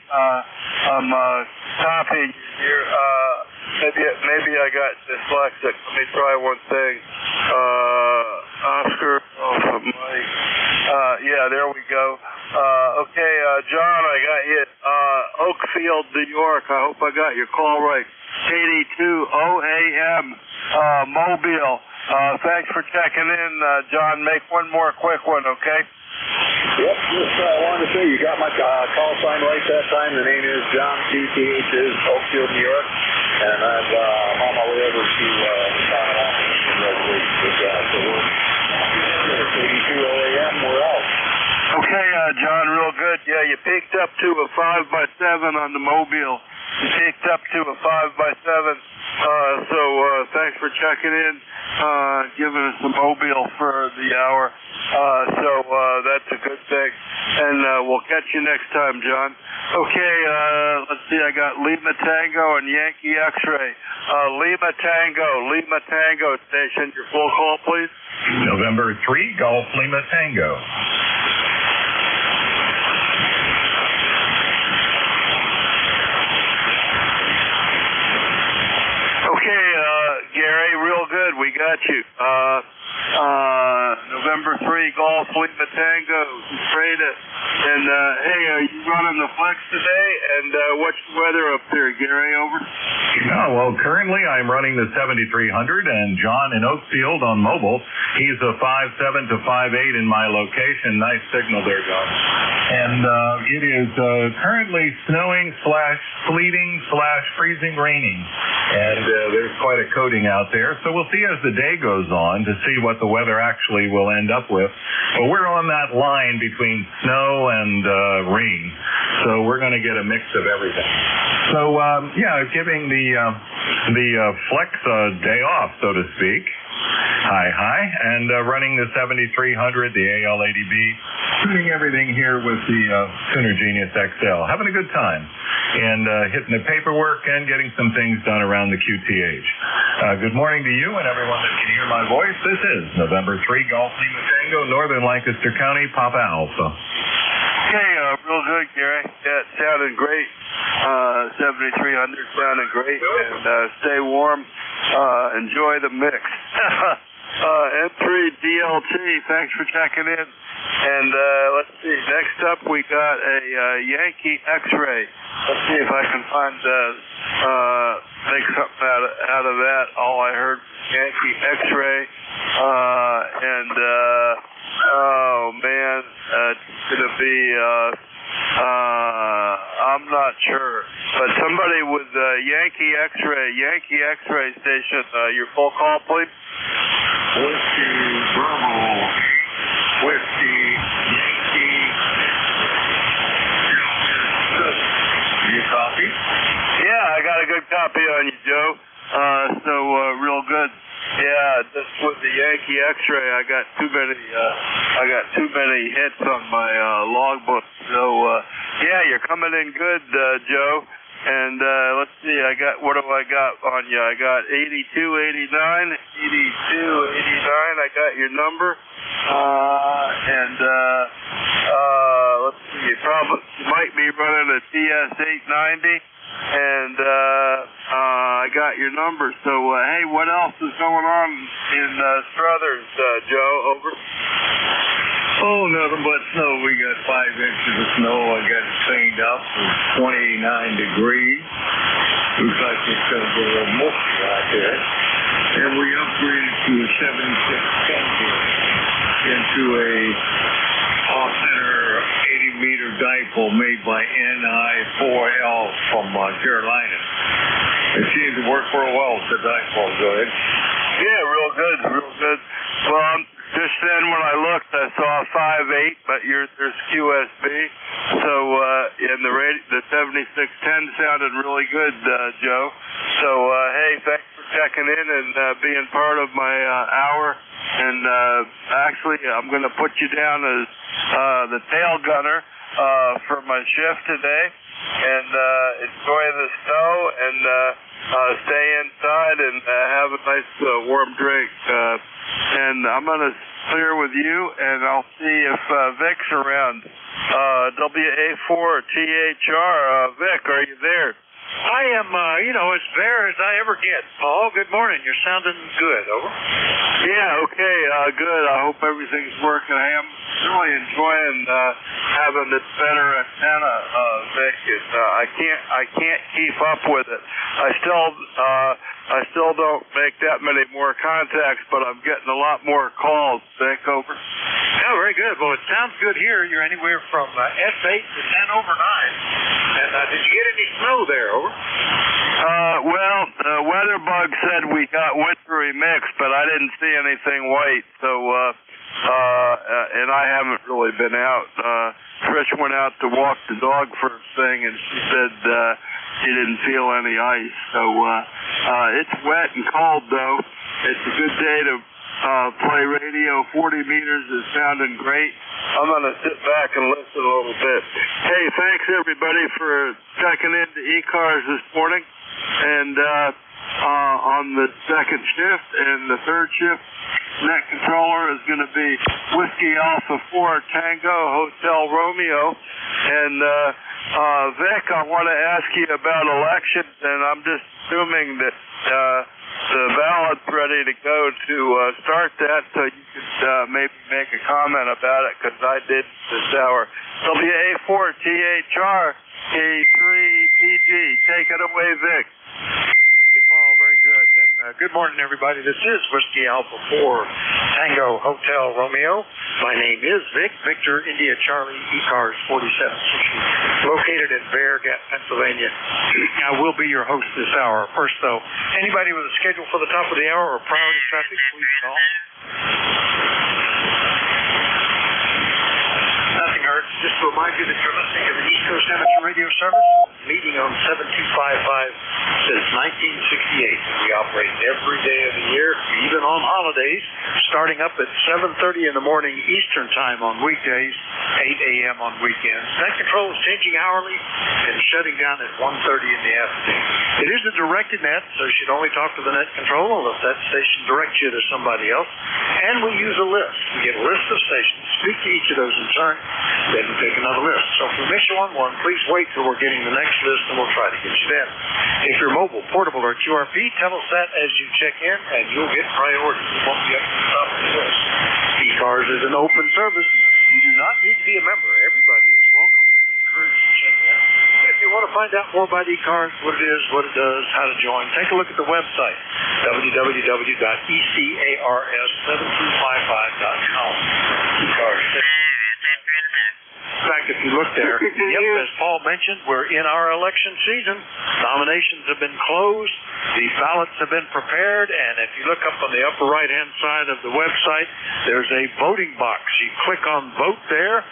I'm copying here. Maybe I got dyslexic. Let me try one thing. Oscar, Mike. Yeah, there we go. Okay, John, I got you. Oakfield, New York. I hope I got your call right. 82 OAM, Mobile. Thanks for checking in, John. Make one more quick one, okay? Yep, just wanted to say you got my call sign right that time. The name is John CTH, is Oakfield, New York, and I'm on my way over to the Tonawanda Indian Reservation. So we're 82 OAM, we're out. Okay, John, real good. Yeah, you peaked up to a 5x7 on the Mobile. You peaked up to a 5x7. So thanks for checking in, giving us the Mobile for the hour. So that's a good thing. And we'll catch you next time, John. Okay, let's see. I got Lima Tango and Yankee X-Ray. Lima Tango station. Your full call, please. November 3, Golf Lima Tango. Okay, Gary, real good. We got you. November 3, Golf Lima Tango, Freda. And hey, are you running the flex today, and what's the weather up there, Gary? Over. Oh, well, currently I'm running the 7300, and John in Oakfield on mobile, he's a 5.7 to 5.8 in my location. Nice signal there, John. And it is currently snowing / sleeting / freezing raining. And there's quite a coating out there. So we'll see as the day goes on to see what the weather actually will end up with. But we're on that line between snow and rain. So we're going to get a mix of everything. So, giving the flex day off, so to speak. Hi, and running the 7300, the AL80B, shooting everything here with the Sooner Genius XL. Having a good time. And hitting the paperwork and getting some things done around the QTH. Good morning to you and everyone that can hear my voice. This is November 3, Golf Lima Tango, Northern Lancaster County, Papa Alpha. Okay, real good, Gary. Yeah, it sounded great. 7300 sounded great. And stay warm. Enjoy the mix. N3 DLT, thanks for checking in. And let's see, next up we got a Yankee X-ray. Let's see if I can find make something out of that. All I heard was Yankee X-ray, and oh man, it's gonna be I'm not sure, but somebody with Yankee X-ray station. Your full call, please. Whiskey, Bravo, Whiskey, Yankee. You copy? Yeah, I got a good copy on you, Joe. So real good. Yeah, just with the Yankee X-ray, I got too many hits on my logbook. So yeah, you're coming in good, Joe. And let's see, what do I got on you? I got 8289. I got your number. Let's see, you might be running a TS890. And I got your number. So hey, what else is going on in Struthers, Joe? Over. Oh, nothing but snow. We got 5 inches of snow. I got it cleaned up. It's 29 degrees. Looks like it's going to be a little musty out there. And we upgraded to a 7610 here into a off-center 80-meter dipole made by NI4L from Carolina. It seems to work real well with the dipole. Go ahead. Yeah, real good. Well, just then when I looked, I saw 5.8, but there's QSB. So, and the 7610 sounded really good, Joe. So, hey, thanks for checking in and being part of my hour. And actually, I'm going to put you down as the tail gunner for my shift today. And enjoy the snow and stay inside and have a nice warm drink. And I'm going to clear with you, and I'll see if Vic's around. WA4THR, Vic, are you there? I am, as bare as I ever get. Paul, good morning. You're sounding good. Over. Yeah, okay, good. I hope everything's working. I am really enjoying having this better antenna, Vic. I can't keep up with it. I still don't make that many more contacts, but I'm getting a lot more calls. Vic, over. Yeah, very good. Well, it sounds good here. You're anywhere from S8 to 10 over 9. And did you get any snow there? Over. Well, the weather bug said we got wintry mix, but I didn't see anything white. So, and I haven't really been out. Trish went out to walk the dog first thing, and she said she didn't feel any ice. So it's wet and cold, though. It's a good day to play radio. 40 meters is sounding great. I'm going to sit back and listen a little bit. Hey, thanks, everybody, for checking in to ECARS this morning. And on the second shift and the third shift, net controller is going to be Whiskey Alpha 4 Tango Hotel Romeo. And Vic, I want to ask you about elections, and I'm just assuming that the ballot's ready to go to start that, so you could maybe make a comment about it, because I did this hour. WA4THR K3PG. Take it away, Vic. Hey, Paul, very good. And good morning, everybody. This is Whiskey Alpha 4 Tango Hotel Romeo. My name is Vic, Victor India Charlie, ECARS 4760, located in Bear Gap, Pennsylvania. I will be your host this hour. First, though, anybody with a schedule for the top of the hour or priority traffic, please call. Nothing hurts. Just to remind you that you're listening to the East Coast Amateur Radio Service, meeting on 7255 since 1968. We operate every day of the year, even on holidays, starting up at 7:30 in the morning Eastern Time on weekdays, 8 a.m. on weekends. Net control is changing hourly and shutting down at 1:30 in the afternoon. It is a directed net, so you should only talk to the net control unless that station directs you to somebody else. And we use a list. We get a list of stations, speak to each of those in turn, then we take another list. So if we miss you on one, please wait till we're getting the next list and we'll try to get you in. If you're mobile, portable, or QRP, tell us that as you check in and you'll get priority. You won't be up to the top of the list. ECARS is an open service. You do not need to be a member. Everybody is welcome and encouraged to check in. If you want to find out more about ECARS, what it is, what it does, how to join, take a look at the website, www.ECARS7355.com. ECARS. In fact, if you look there, as Paul mentioned, we're in our election season. Nominations have been closed. The ballots have been prepared. And if you look up on the upper right-hand side of the website, there's a voting box. You click on vote there.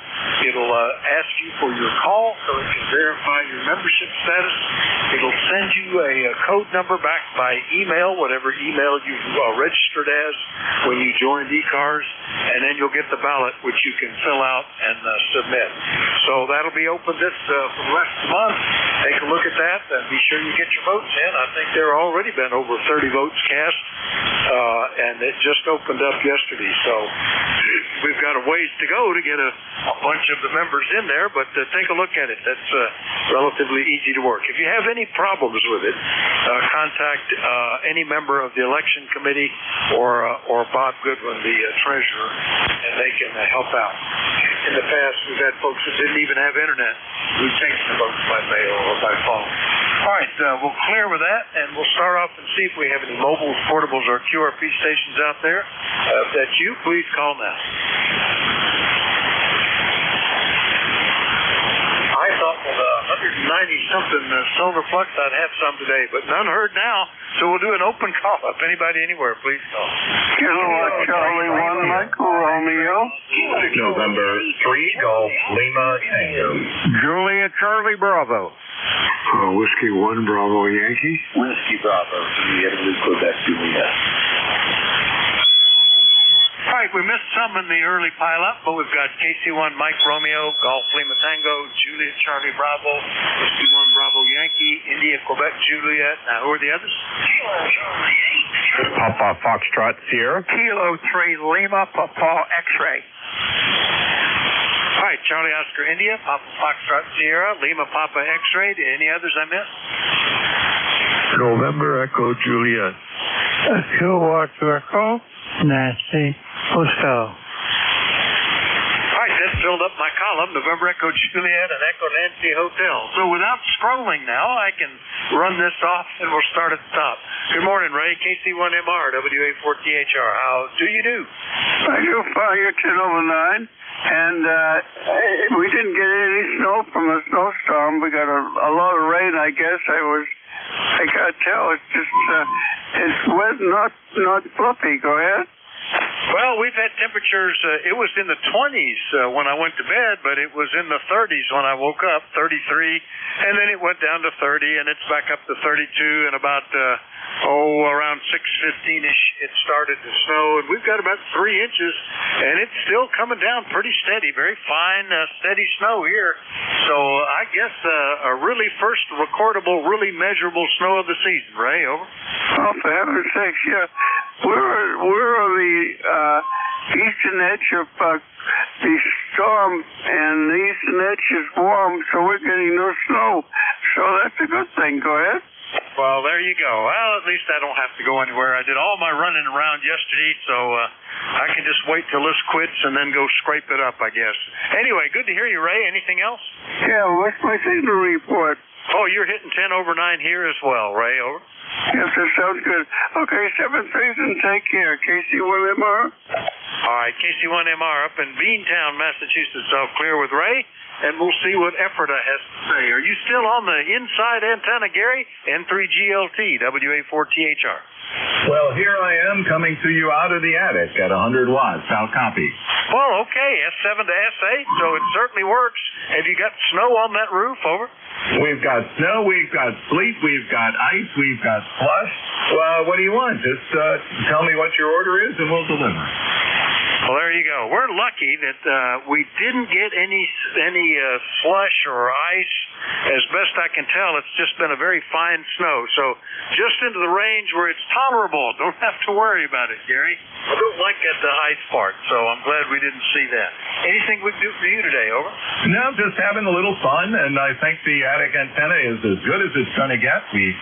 It'll ask you for your call so it can verify your membership status. It'll send you a code number back by email, whatever email you registered as when you joined ECARS. And then you'll get the ballot, which you can fill out and submit. So that'll be open for the rest of the month. Take a look at that and be sure you get your votes in. I think there have already been over 30 votes cast, and it just opened up yesterday. So we've got a ways to go to get a bunch of the members in there, but take a look at it. That's relatively easy to work. If you have any problems with it, contact any member of the election committee or Bob Goodwin, the treasurer, and they can help out. In the past, we've had folks that didn't even have internet. We've taken the votes by mail or by phone. All right, we'll clear with that, and we'll start off and see if we have any mobiles, portables, or QRP stations out there. If that's you, please call now. I thought with 190-something solar flux, I'd have some today, but none heard now. So we'll do an open call up. Anybody anywhere, please call. Kilowatt Charlie 1 Mike Romeo. November 3 Golf Lima Tango. Juliet Charlie Bravo. Whiskey 1 Bravo Yankee. Whiskey Bravo. Juliet Quebec Juliet. All right, we missed some in the early pileup, but we've got KC1 Mike Romeo, Golf Lima Tango, Juliet Charlie Bravo, Whiskey 1 Bravo Yankee, India Quebec Juliet. Now, who are the others? Papa Foxtrot Sierra. Kilo 3 Lima Papa X-ray. All right, Charlie Oscar India, Papa Foxtrot Sierra, Lima Papa X-ray. Any others I missed? November Echo Juliet. Kilowatt Echo. Nancy Fusco. All right, that filled up my column, November Echo Juliet and Echo Nancy Hotel. So without scrolling now, I can run this off and we'll start at the top. Good morning, Ray. KC1MR, WA4THR. How do you do? I do fire 1009. And we didn't get any snow from the snowstorm. We got a lot of rain, I guess. I can't tell. It's just, it's wet, not fluffy. Go ahead. Well, we've had temperatures, it was in the 20s when I went to bed, but it was in the 30s when I woke up, 33, and then it went down to 30, and it's back up to 32, and about, around 6:15-ish, it started to snow, and we've got about 3 inches, and it's still coming down pretty steady, very fine, steady snow here. So I guess a really first recordable, really measurable snow of the season. Ray, over. Oh, for heaven's sakes, yeah. We're on the eastern edge of the storm, and the eastern edge is warm, so we're getting no snow. So that's a good thing. Go ahead. Well, there you go. Well, at least I don't have to go anywhere. I did all my running around yesterday, so I can just wait till this quits and then go scrape it up, I guess. Anyway, good to hear you, Ray. Anything else? Yeah, what's my signal report? Oh, you're hitting 10 over 9 here as well, Ray. Over. Yes, that sounds good. Okay, 7 Season, take care. KC1MR. All right, KC1MR up in Beantown, Massachusetts. All clear with Ray, and we'll see what Ephrata has to say. Are you still on the inside antenna, Gary? N3GLT, WA4THR. Well, here I am coming to you out of the attic at 100 watts. How copy? Well, okay, S7 to S8, so it certainly works. Have you got snow on that roof? Over. We've got snow, we've got sleet, we've got ice, we've got slush. Well, what do you want? Just tell me what your order is and we'll deliver. Well, there you go. We're lucky that we didn't get any slush or ice. As best I can tell, it's just been a very fine snow. So just into the range where it's tolerable. Don't have to worry about it, Gary. I don't like the ice part, so I'm glad we didn't see that. Anything we can do for you today, over? No, just having a little fun, and I think the attic antenna is as good as it's going to get. We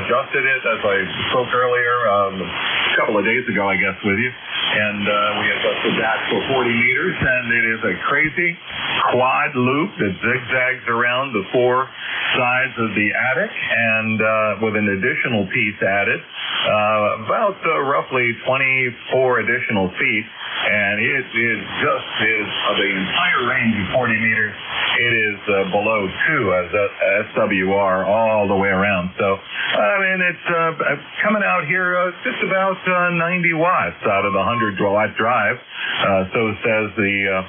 adjusted it, as I spoke earlier, a couple of days ago, I guess, with you, and we adjusted that for 40 meters, and it is a crazy quad loop that zigzags around the 4 sides of the attic, and with an additional piece added, about roughly 24 additional feet, and it just is of the entire range of 40 meters. It is below 2 as SWR all the way around. So, I mean, it's coming out here just about 90 watts out of the 100-watt drive. So says the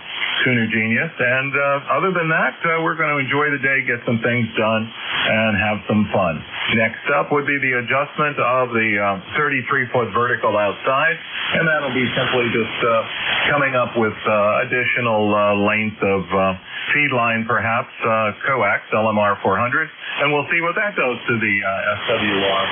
Tuner Genius. And other than that, we're going to enjoy the day, get some things done, and have some fun. Next up would be the adjustment of the 33-foot vertical outside, and that'll be simply just coming up with additional length of feed line, perhaps, coax, LMR 400, and we'll see what that does to the SWR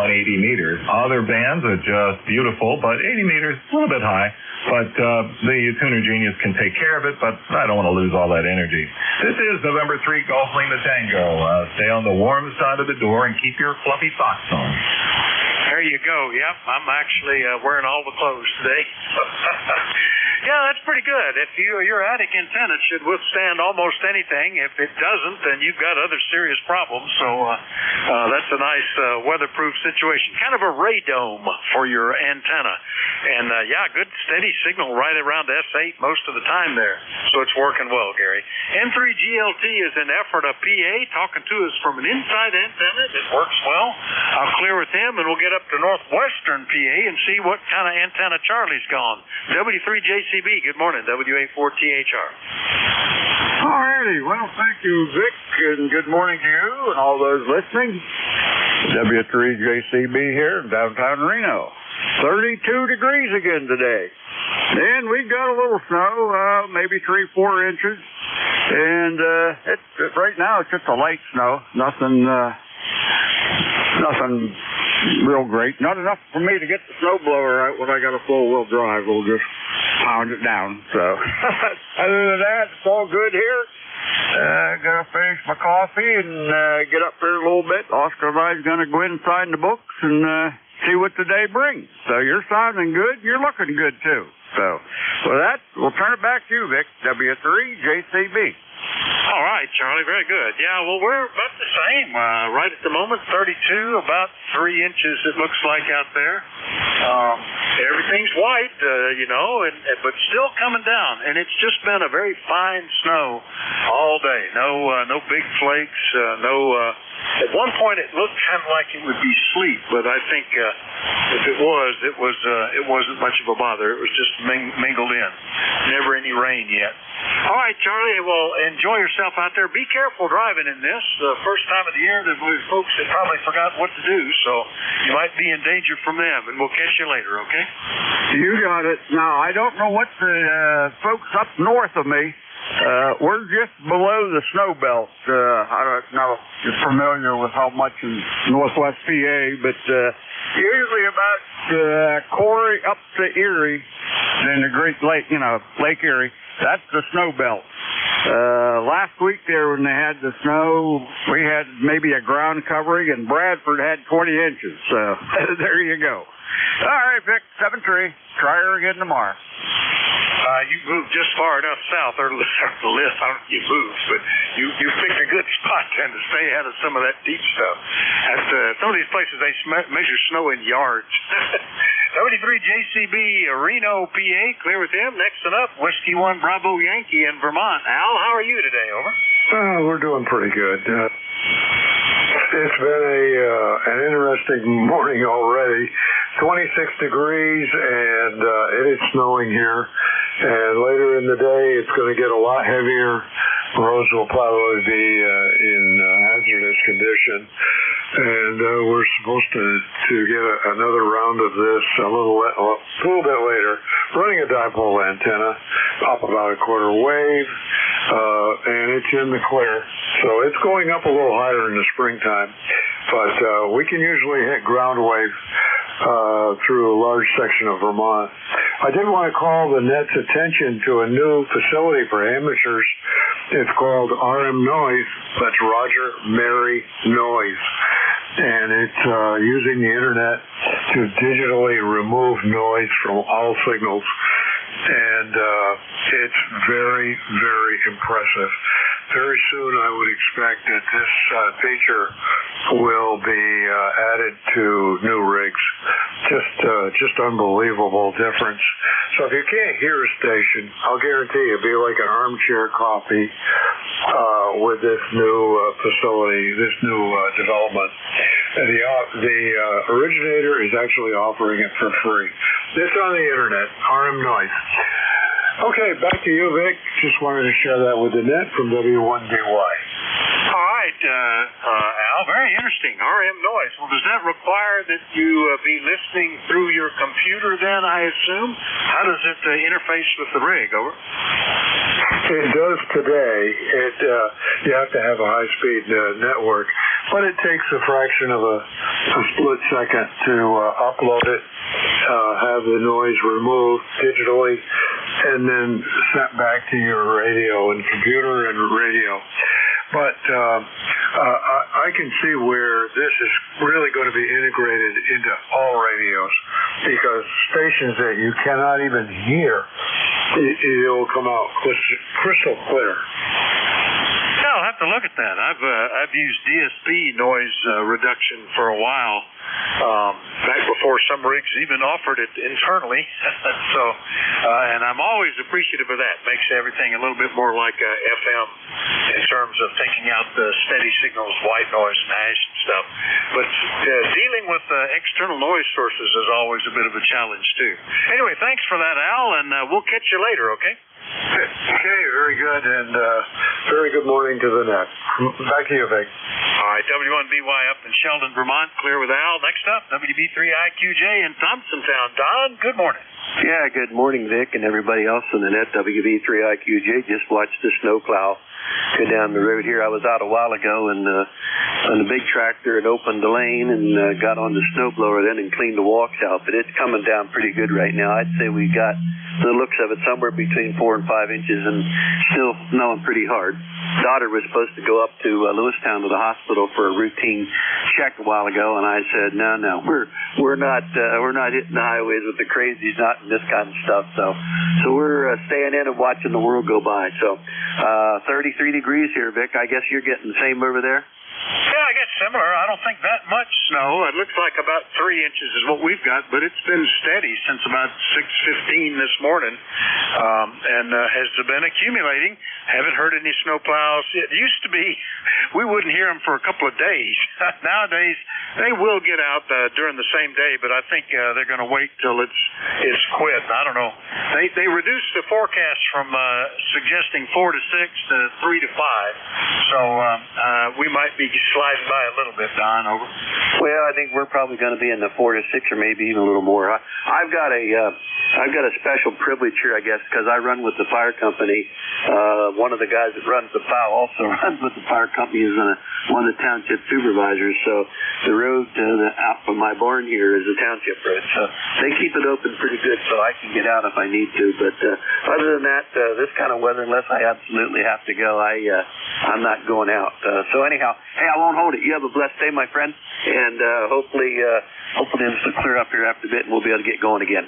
on 80 meters. Other bands are just beautiful, but 80 meters, a little bit high. But the Tuner Genius can take care of it, but I don't want to lose all that energy. This is November 3, Golf Lima Tango. Stay on the warm side of the door and keep your fluffy socks on. There you go. Yep, I'm actually wearing all the clothes today. Yeah, that's pretty good. If your attic antenna should withstand almost anything. If it doesn't, then you've got other serious problems. So that's a nice weatherproof situation. Kind of a radome for your antenna. And, yeah, good steady signal right around S8 most of the time there. So it's working well, Gary. N3GLT is in Ephrata, PA, talking to us from an inside antenna. It works well. I'll clear with him, and we'll get up to northwestern PA and see what kind of antenna Charlie's gone. W3JCB, good morning. WA4THR. All righty. Well, thank you, Vic, and good morning to you and all those listening. W3JCB here in downtown Reno. 32 degrees again today. And we've got a little snow, maybe 3-4 inches. And right now it's just a light snow. Nothing real great. Not enough for me to get the snowblower out when I got a full-wheel drive. We'll just pound it down. So other than that, it's all good here. Gonna finish my coffee and get up here a little bit. Oscar and I's gonna go in and sign the books and see what the day brings. So you're sounding good. You're looking good too. So with that, we'll turn it back to you, Vic. W3JCB. All right, Charlie, very good. Yeah, well, we're about the same. Right at the moment, 32, about 3 inches it looks like out there. Everything's white, but still coming down. And it's just been a very fine snow all day. No big flakes, at one point it looked kind of like it would be sleet, but I think if it wasn't much of a bother. It was just mingled in. Never any rain yet. All right, Charlie, well, enjoy yourself out there. Be careful driving in this. The first time of the year, there's folks that probably forgot what to do, so you might be in danger from them, and we'll catch you later, okay? You got it. Now, I don't know what the folks up north of me, we're just below the snow belt. I don't know if you're familiar with how much in northwest PA, but usually about Corey up to Erie, then the Great Lake, Lake Erie, that's the snow belt. Last week there when they had the snow, we had maybe a ground covering, and Bradford had 20 inches. So there you go. All right, Vic, 7-3. Try her again tomorrow. You moved just far enough south, or list. I don't know if you moved, but you picked a good spot then to stay out of some of that deep stuff. At some of these places, they measure snow in yards. 73 JCB, Reno, PA, clear with him. Next one up, Whiskey 1 Bravo Yankee in Vermont. Al, how are you today? Over. We're doing pretty good. It's been an interesting morning already. 26 degrees, and it is snowing here. And later in the day, it's going to get a lot heavier. Roads will probably be in hazardous condition. And we're supposed to get another round of this a little bit later. Running a dipole antenna, up about a quarter wave, and it's in the clear. So it's going up a little higher in the springtime. But we can usually hit ground wave through a large section of Vermont. I did want to call the Net's attention to a new facility for amateurs. It's called RM Noise. That's Roger Mary Noise. And it's using the internet to digitally remove noise from all signals. And it's very, very impressive. Very soon I would expect that this feature will be added to new rigs. Just unbelievable difference. So if you can't hear a station, I'll guarantee it'll be like an armchair coffee with this new facility, this new development. And the originator is actually offering it for free. It's on the internet, RM Noise. Okay, back to you, Vic. Just wanted to share that with the net from W1BY. All right, Al, very interesting. RM Noise. Well, does that require that you be listening through your computer then, I assume? How does it interface with the rig? Over. It does today. You have to have a high-speed network, but it takes a fraction of a split second to upload it, have the noise removed digitally, and then sent back to your radio and computer and radio. But I can see where this is really going to be integrated into all radios, because stations that you cannot even hear, it will come out crystal clear. Yeah, I'll have to look at that. I've used DSP noise reduction for a while, back before some rigs even offered it internally. So, and I'm always appreciative of that. Makes everything a little bit more like FM in terms of taking out the steady signals, white noise and hash and stuff. But dealing with external noise sources is always a bit of a challenge too. Anyway, thanks for that, Al, and we'll catch you later, okay? Okay, very good, and very good morning to the net. Back to you, Vic. All right, W1BY up in Sheldon, Vermont, clear with Al. Next up, WB3IQJ in Thompsontown. Don, good morning. Yeah, good morning, Vic, and everybody else in the net. WB3IQJ just watched the snowplow go down the road here. I was out a while ago and on the big tractor and opened the lane and got on the snowblower then and cleaned the walks out. But it's coming down pretty good right now. I'd say we got the looks of it somewhere between 4 and 5 inches and still snowing pretty hard. Daughter was supposed to go up to Lewistown to the hospital for a routine check a while ago, and I said, no, we're not hitting the highways with the crazies, not in this kind of stuff. So we're staying in and watching the world go by. So 33 degrees here, Vic. I guess you're getting the same over there? Yeah, I guess similar. I don't think that much snow. It looks like about 3 inches is what we've got, but it's been steady since about 6:15 this morning, and has been accumulating. Haven't heard any snow plows. It used to be we wouldn't hear them for a couple of days. Nowadays, they will get out during the same day, but I think they're going to wait till it's quit. I don't know. They reduced the forecast from suggesting 4 to 6 to 3 to 5, so we might be sliding by a little bit, Don. Over. Well, I think we're probably going to be in the 4 to 6 or maybe even a little more. I've got a I've got a special privilege here, I guess, because I run with the fire company. One of the guys that runs the POW also runs with the fire company, is one of the township supervisors. So the road out from my barn here is a township road. So they keep it open pretty good so I can get out if I need to. But other than that, this kind of weather, unless I absolutely have to go, I'm not going out. So anyhow, hey, I won't hold it. You have a blessed day, my friend. And hopefully this will clear up here after a bit and we'll be able to get going again.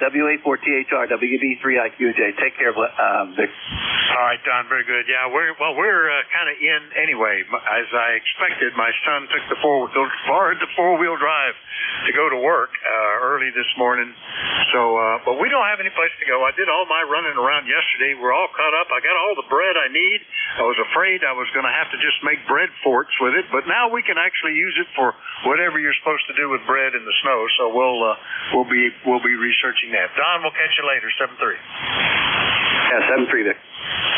WA4THR, WB3IQJ. Take care, Vic. All right, Don, very good. Yeah, we're kind of in anyway. As I expected, my son took the four-wheel drive to go to work early this morning. So, but we don't have any place to go. I did all my running around yesterday. We're all caught up. I got all the bread I need. I was afraid I was going to have to just make bread forts with it, but now we can actually use it for whatever you're supposed to do with bread in the snow. So we'll be researching that. Don, we'll catch you later. 7-3. Yeah, 7-3, Vic.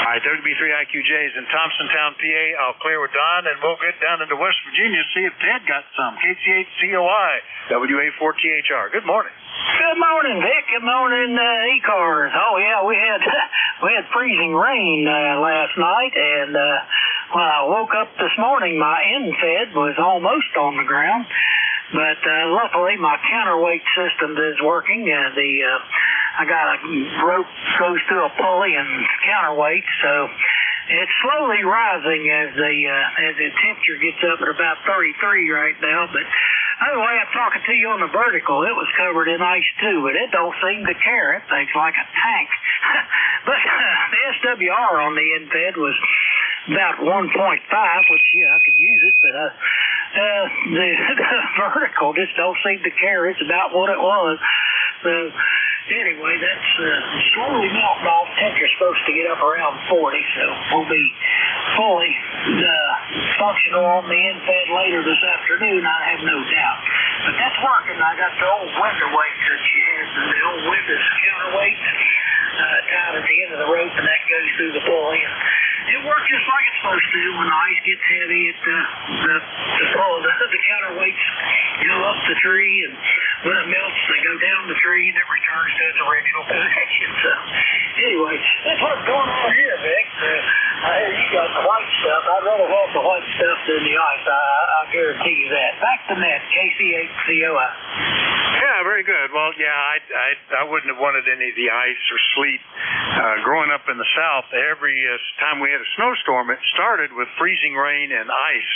All right, WB3IQJ's in Thompsontown, PA. I'll clear with Don, and we'll get down into West Virginia, see if Ted got some. KC8COI, WA4THR. Good morning. Good morning, Vic. Good morning, ECARS. Oh yeah, we had freezing rain last night, and when I woke up this morning, my NFED was almost on the ground, but luckily my counterweight system is working. I got a rope goes through a pulley and counterweight, so it's slowly rising as the temperature gets up at about 33 right now. But anyway, I'm talking to you on the vertical. It was covered in ice too, but it don't seem to care. It thinks like a tank. But the SWR on the NFED was about 1.5, which I could use it, but the vertical just don't seem to care. It's about what it was. So anyway, that's slowly melting off. Temperature's supposed to get up around 40, so we'll be fully functional on the NFED later this afternoon, I have no doubt. But that's working. I got the old window weights that you have, and the old windows counterweight tied at the end of the rope, and that goes through the pulley. It works just like it's supposed to. When the ice gets heavy, the counterweights go up the tree, and when it melts, they go down the tree, and it returns to its original position. So, anyway, that's what's going on here, Vic. I hear you got the white stuff. I'd rather have the white stuff than the ice. I guarantee you that. Back to net, KC8COI. Yeah, very good. Well, yeah, I wouldn't have wanted any of the ice or sleet. Growing up in the South, every time we had a snowstorm, it started with freezing rain and ice,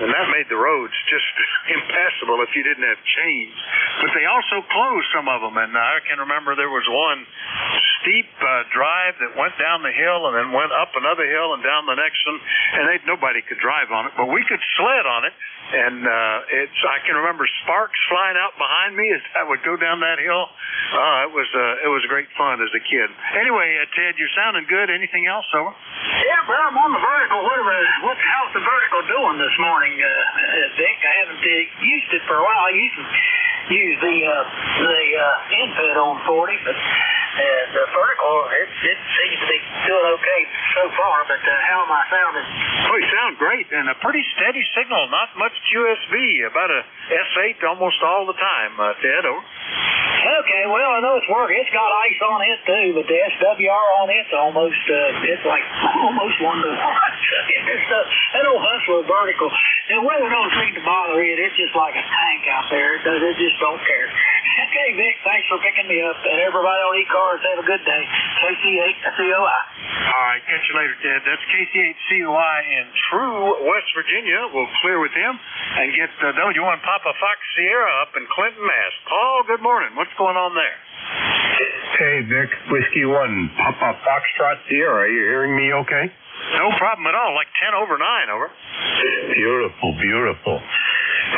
and that made the roads just impassable if you didn't have chains. But they also closed some of them, and I can remember there was one steep drive that went down the hill and then went up another hill and down the next one, and nobody could drive on it, but we could sled on it. And I can remember sparks flying out behind me as I would go down that hill. It was great fun as a kid. Anyway, Ted, you're sounding good. Anything else, over? Yeah, but I'm on the vertical. How's the vertical doing this morning, Vic? I haven't used it for a while. I used to use the NFED on 40, but the vertical, it seems to be doing okay so far. But how am I sounding? Oh, you sound great, and a pretty steady signal. Not much QSV, about a S8 almost all the time, Ted, over. Okay, well, I know it's working. It's got ice on it too, but the SWR on it's almost, it's like almost 1 to 1. That old Hustler vertical, and weather don't seem to bother it. It's just like a tank out there. It just don't care. Okay, Vic, thanks for picking me up, and everybody on ECARS, have a good day. KC8COI. All right, catch you later, Ted. That's KC8COI in True, West Virginia. We'll clear with him and get W1 Papa Fox Sierra up in Clinton, Mass. Paul, good morning. What's going on there? Hey, Vic, Whiskey 1, Papa Foxtrot Sierra. Are you hearing me okay? No problem at all. Like 10 over 9, over. Beautiful, beautiful.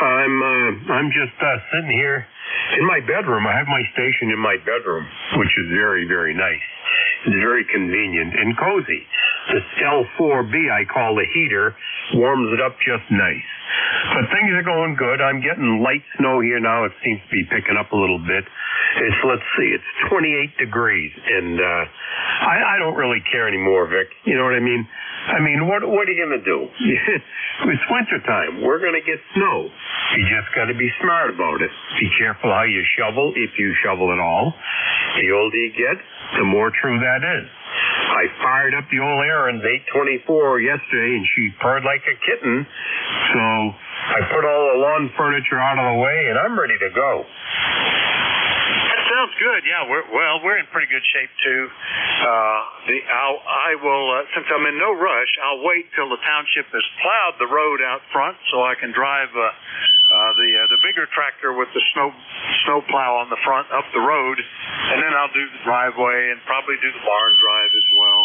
I'm just sitting here in my bedroom. I have my station in my bedroom, which is very, very nice. It's very convenient and cozy. This L4B I call the heater warms it up just nice. But things are going good. I'm getting light snow here now. It seems to be picking up a little bit. Let's see, it's 28 degrees, and I don't really care anymore, Vic. You know what I mean? I mean, what are you going to do? It's wintertime. We're going to get snow. You just got to be smart about it. Be careful how you shovel, if you shovel at all. The older you get, the more true that is. I fired up the old Erin's 824 yesterday, and she purred like a kitten. So I put all the lawn furniture out of the way, and I'm ready to go. Sounds good. Yeah, we're in pretty good shape too. I will, since I'm in no rush, I'll wait till the township has plowed the road out front so I can drive the bigger tractor with the snow plow on the front up the road, and then I'll do the driveway and probably do the barn drive as well.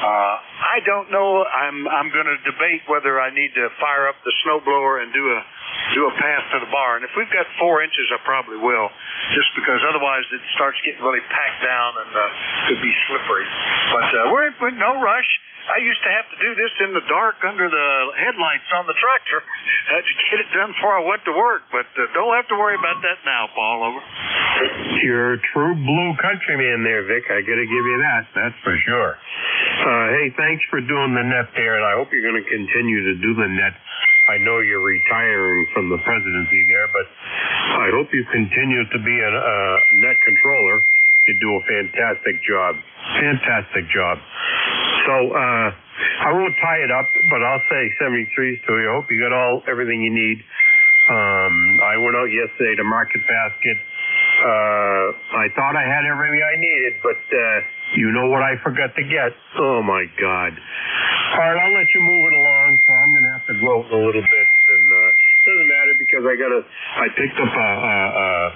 I don't know. I'm going to debate whether I need to fire up the snowblower and do a path to the barn. If we've got 4 inches, I probably will, just because otherwise it starts getting really packed down and could be slippery. But we're in no rush. I used to have to do this in the dark under the headlights on the tractor to get it done before I went to work. But don't have to worry about that now, Paul. Over. You're a true blue countryman there, Vic. I got to give you that. That's for sure. Hey, thanks for doing the net there, and I hope you're going to continue to do the net. I know you're retiring from the presidency there, but I hope you continue to be a net controller. You do a fantastic job. Fantastic job. So, I won't tie it up, but I'll say 73s to you. I hope you got everything you need. I went out yesterday to Market Basket. I thought I had everything I needed, but you know what I forgot to get? Oh my God. All right, I'll let you move it along, so I'm going to have to gloat a little bit, and it doesn't matter because I picked up a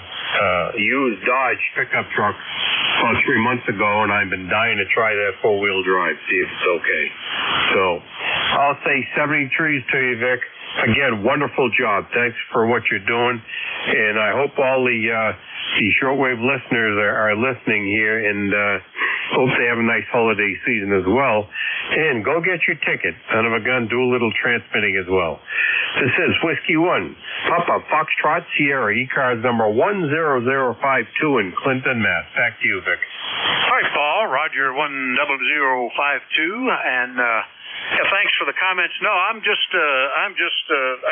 used Dodge pickup truck about 3 months ago, and I've been dying to try that 4-wheel drive, see if it's okay. So I'll say 73s to you, Vic. Again, wonderful job. Thanks for what you're doing, and I hope all the shortwave listeners are listening here, and hope they have a nice holiday season as well. And go get your ticket. Son of a gun, do a little transmitting as well. This is Whiskey 1, Papa Foxtrot Sierra, ECARS number 10052 in Clinton, Mass. Back to you, Vic. All right, Paul. Roger 10052, and thanks for the comments. No, I'm just I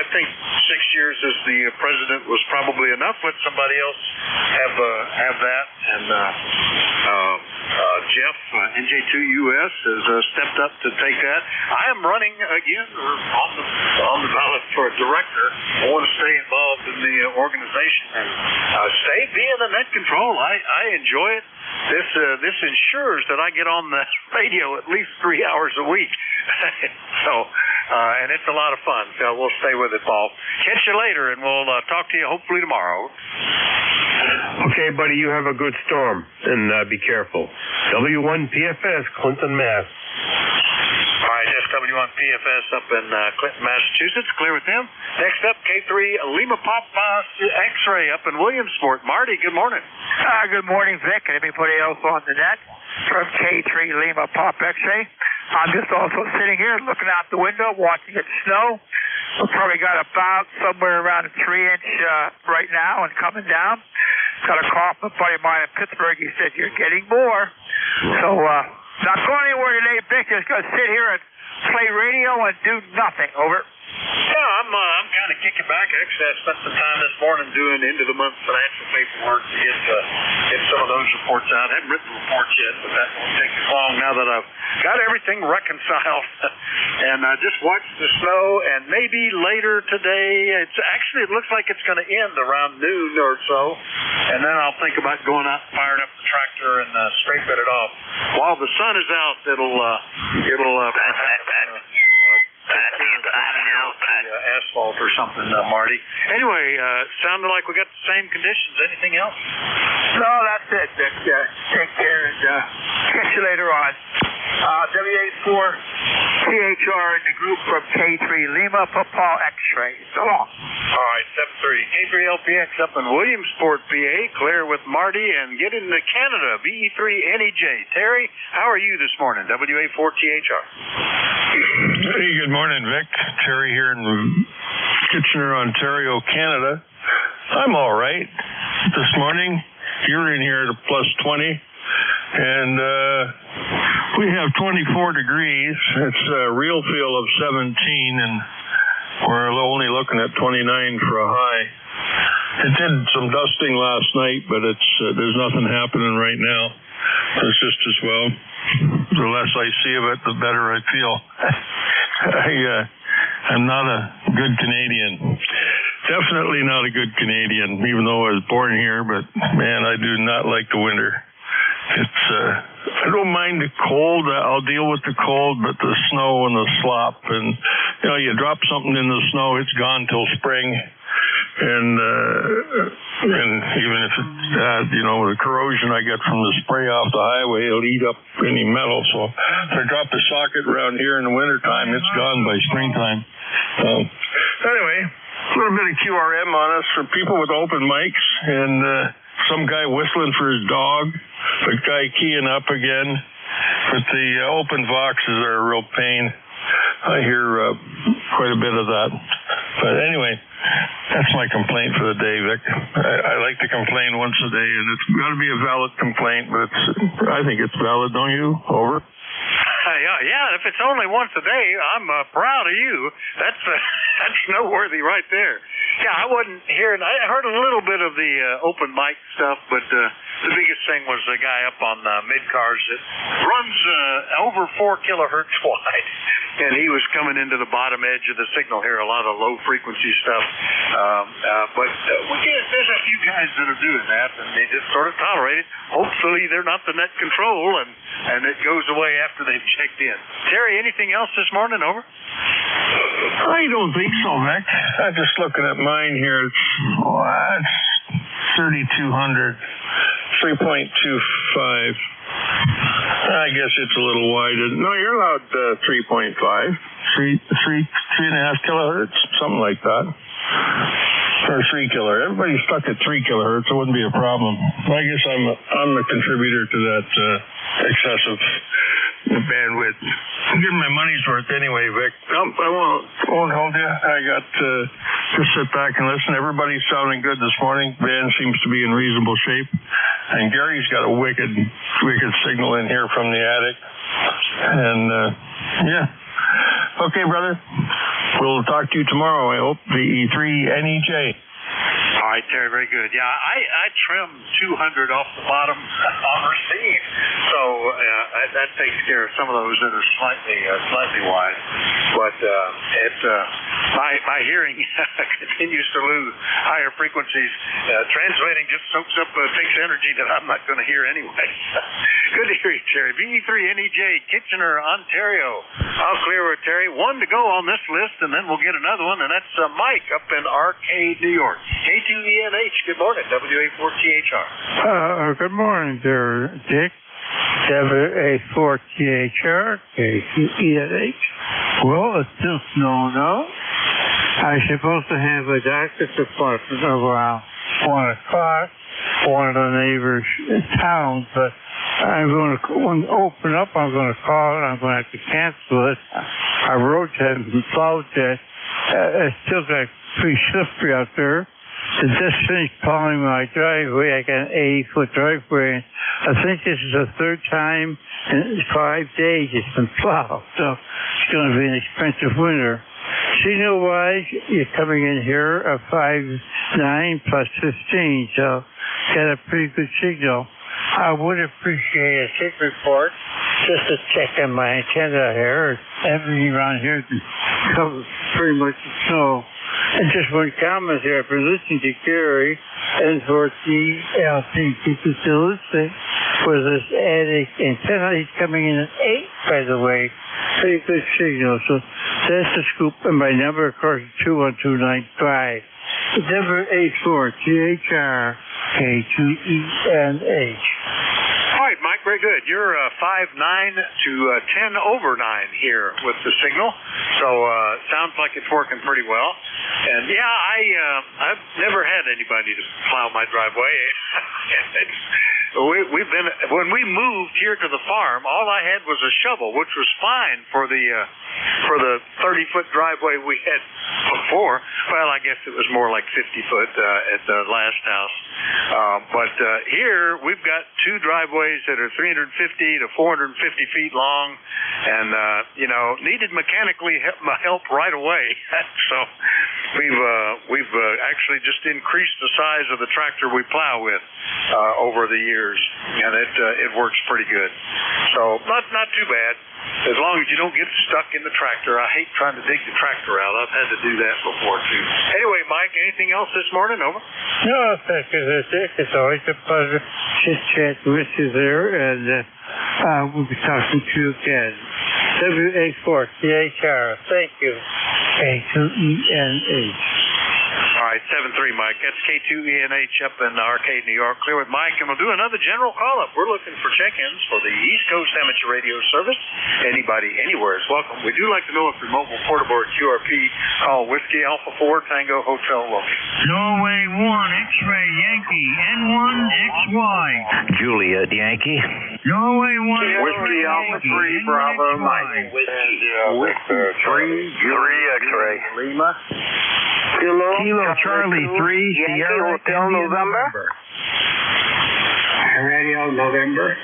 think 6 years as the president was probably enough. Let somebody else have that. And Jeff, NJ2US, has stepped up to take that. I am running again on the ballot for a director. I want to stay involved in the organization and be in the net control. I enjoy it. This ensures that I get on the radio at least 3 hours a week. And it's a lot of fun. So we'll stay with it, Paul. Catch you later, and we'll talk to you hopefully tomorrow. Okay, buddy, you have a good storm, and be careful. W1PFS, Clinton, Mass. All right, that's W1PFS up in Clinton, Massachusetts. Clear with them. Next up, K3 Lima Pop X-Ray up in Williamsport. Marty, good morning. Good morning, Vic, and everybody else on the net from K3 Lima Pop X-Ray. I'm just also sitting here looking out the window, watching it snow. We've probably got about somewhere around a 3-inch right now and coming down. Got a call from a buddy of mine in Pittsburgh. He said, "You're getting more." So, not going anywhere today, Vic. Just going to sit here and play radio and do nothing. Over. Yeah, I'm kind of kicking back. Actually, I spent some time this morning doing end-of-the-month financial paperwork to get some of those reports out. I haven't written the reports yet, but that won't take as long now that I've got everything reconciled. And I just watched the snow, and maybe later today, it looks like it's going to end around noon or so. And then I'll think about going out and firing up the tractor and straight bed it off. While the sun is out, it'll asphalt or something, Marty. Anyway, sounded like we got the same conditions. Anything else? No, that's it, Vic. Take care and catch you later on. W84THR in the group from K3 Lima Papa X-Ray. So long. All right, 73. K3LPX up in Williamsport, PA. Clear with Marty and get into Canada. BE3NEJ. Terry, how are you this morning? WA4THR. Hey, good morning, Vic. Terry here in Kitchener, Ontario, Canada. I'm all right. This morning, you're in here at a +20, and We have 24 degrees. It's a real feel of 17, and we're only looking at 29 for a high. It did some dusting last night, but there's nothing happening right now. It's just as well. The less I see of it, the better I feel. I'm not a good Canadian. Definitely not a good Canadian, even though I was born here, but man, I do not like the winter. I don't mind the cold. I'll deal with the cold, but the snow and the slop, and you drop something in the snow, it's gone till spring. And even if the corrosion I get from the spray off the highway, it'll eat up any metal. So if I drop a socket around here in the wintertime, it's gone by springtime. Anyway, a little bit of QRM on us for people with open mics, and some guy whistling for his dog, a guy keying up again. But the open voxes are a real pain. I hear quite a bit of that. But anyway, that's my complaint for the day, Vic. I like to complain once a day, and it's got to be a valid complaint, but I think it's valid, don't you? Over. Yeah, if it's only once a day, I'm proud of you. That's noteworthy right there. Yeah, I wasn't hearing. I heard a little bit of the open mic stuff, but the biggest thing was the guy up on mid-cars that runs over 4 kilohertz wide, and he was coming into the bottom edge of the signal here, a lot of low-frequency stuff. But there's a few guys that are doing that, and they just sort of tolerate it. Hopefully they're not the net control, and it goes away after they've checked in. Terry, anything else this morning? Over? I don't think so, Vic. I'm just looking at mine here. It's 3,200, 3.25. I guess it's a little wide. No, you're allowed 3.5, 3.5 kilohertz, something like that. Or 3 kilohertz. Everybody's stuck at 3 kilohertz. It wouldn't be a problem. I guess I'm the contributor to that excessive bandwidth. I'm getting my money's worth anyway, Vic. I won't hold you. I got to just sit back and listen. Everybody's sounding good this morning. Band seems to be in reasonable shape. And Gary's got a wicked signal in here from the attic. And, yeah. Okay, brother. We'll talk to you tomorrow, I hope. VE3 NEJ. All right, Terry, very good. Yeah, I trimmed 200 off the bottom on receive, so that takes care of some of those that are slightly wide. But my hearing continues to lose higher frequencies. Translating just soaks up takes energy that I'm not going to hear anyway. Good to hear you, Terry. VE3 NEJ, Kitchener, Ontario. I'll clear with Terry. One to go on this list, and then we'll get another one, and that's Mike up in Arcade, New York. K2ENH, good morning, WA4THR. Good morning there, Dick. WA4THR, K2ENH. Well, it's still snowing out. I'm supposed to have a doctor's appointment around 1 o'clock for one of the neighbors' towns, but I'm going to, when it open up, I'm going to call it. I'm going to have to cancel it. I wrote that and plowed that. It's still got pretty slippery out there. I just finished plowing my driveway. I got an 80-foot driveway. And I think this is the third time in 5 days it's been plowed. So it's going to be an expensive winter. Signal-wise, you're coming in here at 5.9 plus 15, so got a pretty good signal. I would appreciate a sick report just to check on my antenna here. Everything around here is covered pretty much in snow. And just one comment here. I've been listening to Gary N4TLT. Keep you still listening for this attic antenna. He's coming in at 8, by the way. Pretty good signal. So that's the scoop. And my number, of course, is 21295. Denver 84THR K2ENH. All right, Mike, very good. You're 5.9 to 10 over 9 here with the signal. So sounds like it's working pretty well. And yeah, I've never had anybody to plow my driveway. we've been, when we moved here to the farm, all I had was a shovel, which was fine for the 30-foot driveway we had before. Well, I guess it was more like 50-foot at the last house. But here we've got two driveways that are 350 to 450 feet long, and needed mechanically help right away. So we've actually just increased the size of the tractor we plow with over the years, and it works pretty good. So not too bad. As long as you don't get stuck in the tractor. I hate trying to dig the tractor out. I've had to do that before, too. Anyway, Mike, anything else this morning? Over. No, thank you, Dick. It's always a pleasure chit-chatting with you there, and we'll be talking to you again. WA4, CHR. Thank you. K2ENH. All right, 7-3, Mike. That's K2ENH up in Arcade, New York. Clear with Mike, and we'll do another general call-up. We're looking for check-ins for the East Coast Amateur Radio Service. Anybody, anywhere is welcome. We do like to know if you're mobile, portable, or QRP. Call Whiskey Alpha 4 Tango Hotel Local. Norway 1 X-Ray Yankee N1XY. Juliet Yankee. Norway 1 Whiskey Alpha 3 Bravo Mike. Whiskey 3 X-Ray. Lima. Kilo Charlie 3 Sierra Hotel November. Radio November.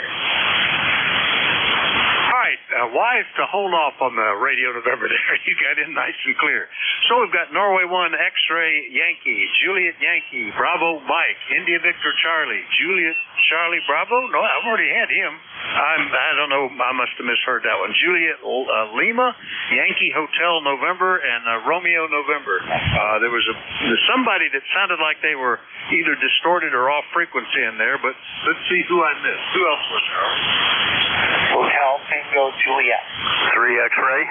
Wise to hold off on the radio November there. You got in nice and clear. So we've got Norway 1 X-Ray Yankee, Juliet Yankee, Bravo Mike, India Victor Charlie, Juliet Charlie Bravo? No, I've already had him. I don't know. I must have misheard that one. Juliet Lima, Yankee Hotel November, and Romeo November. There was somebody that sounded like they were either distorted or off frequency in there, but let's see who I missed. Who else was there? Hotel Tango Juliet. 3 X-Ray.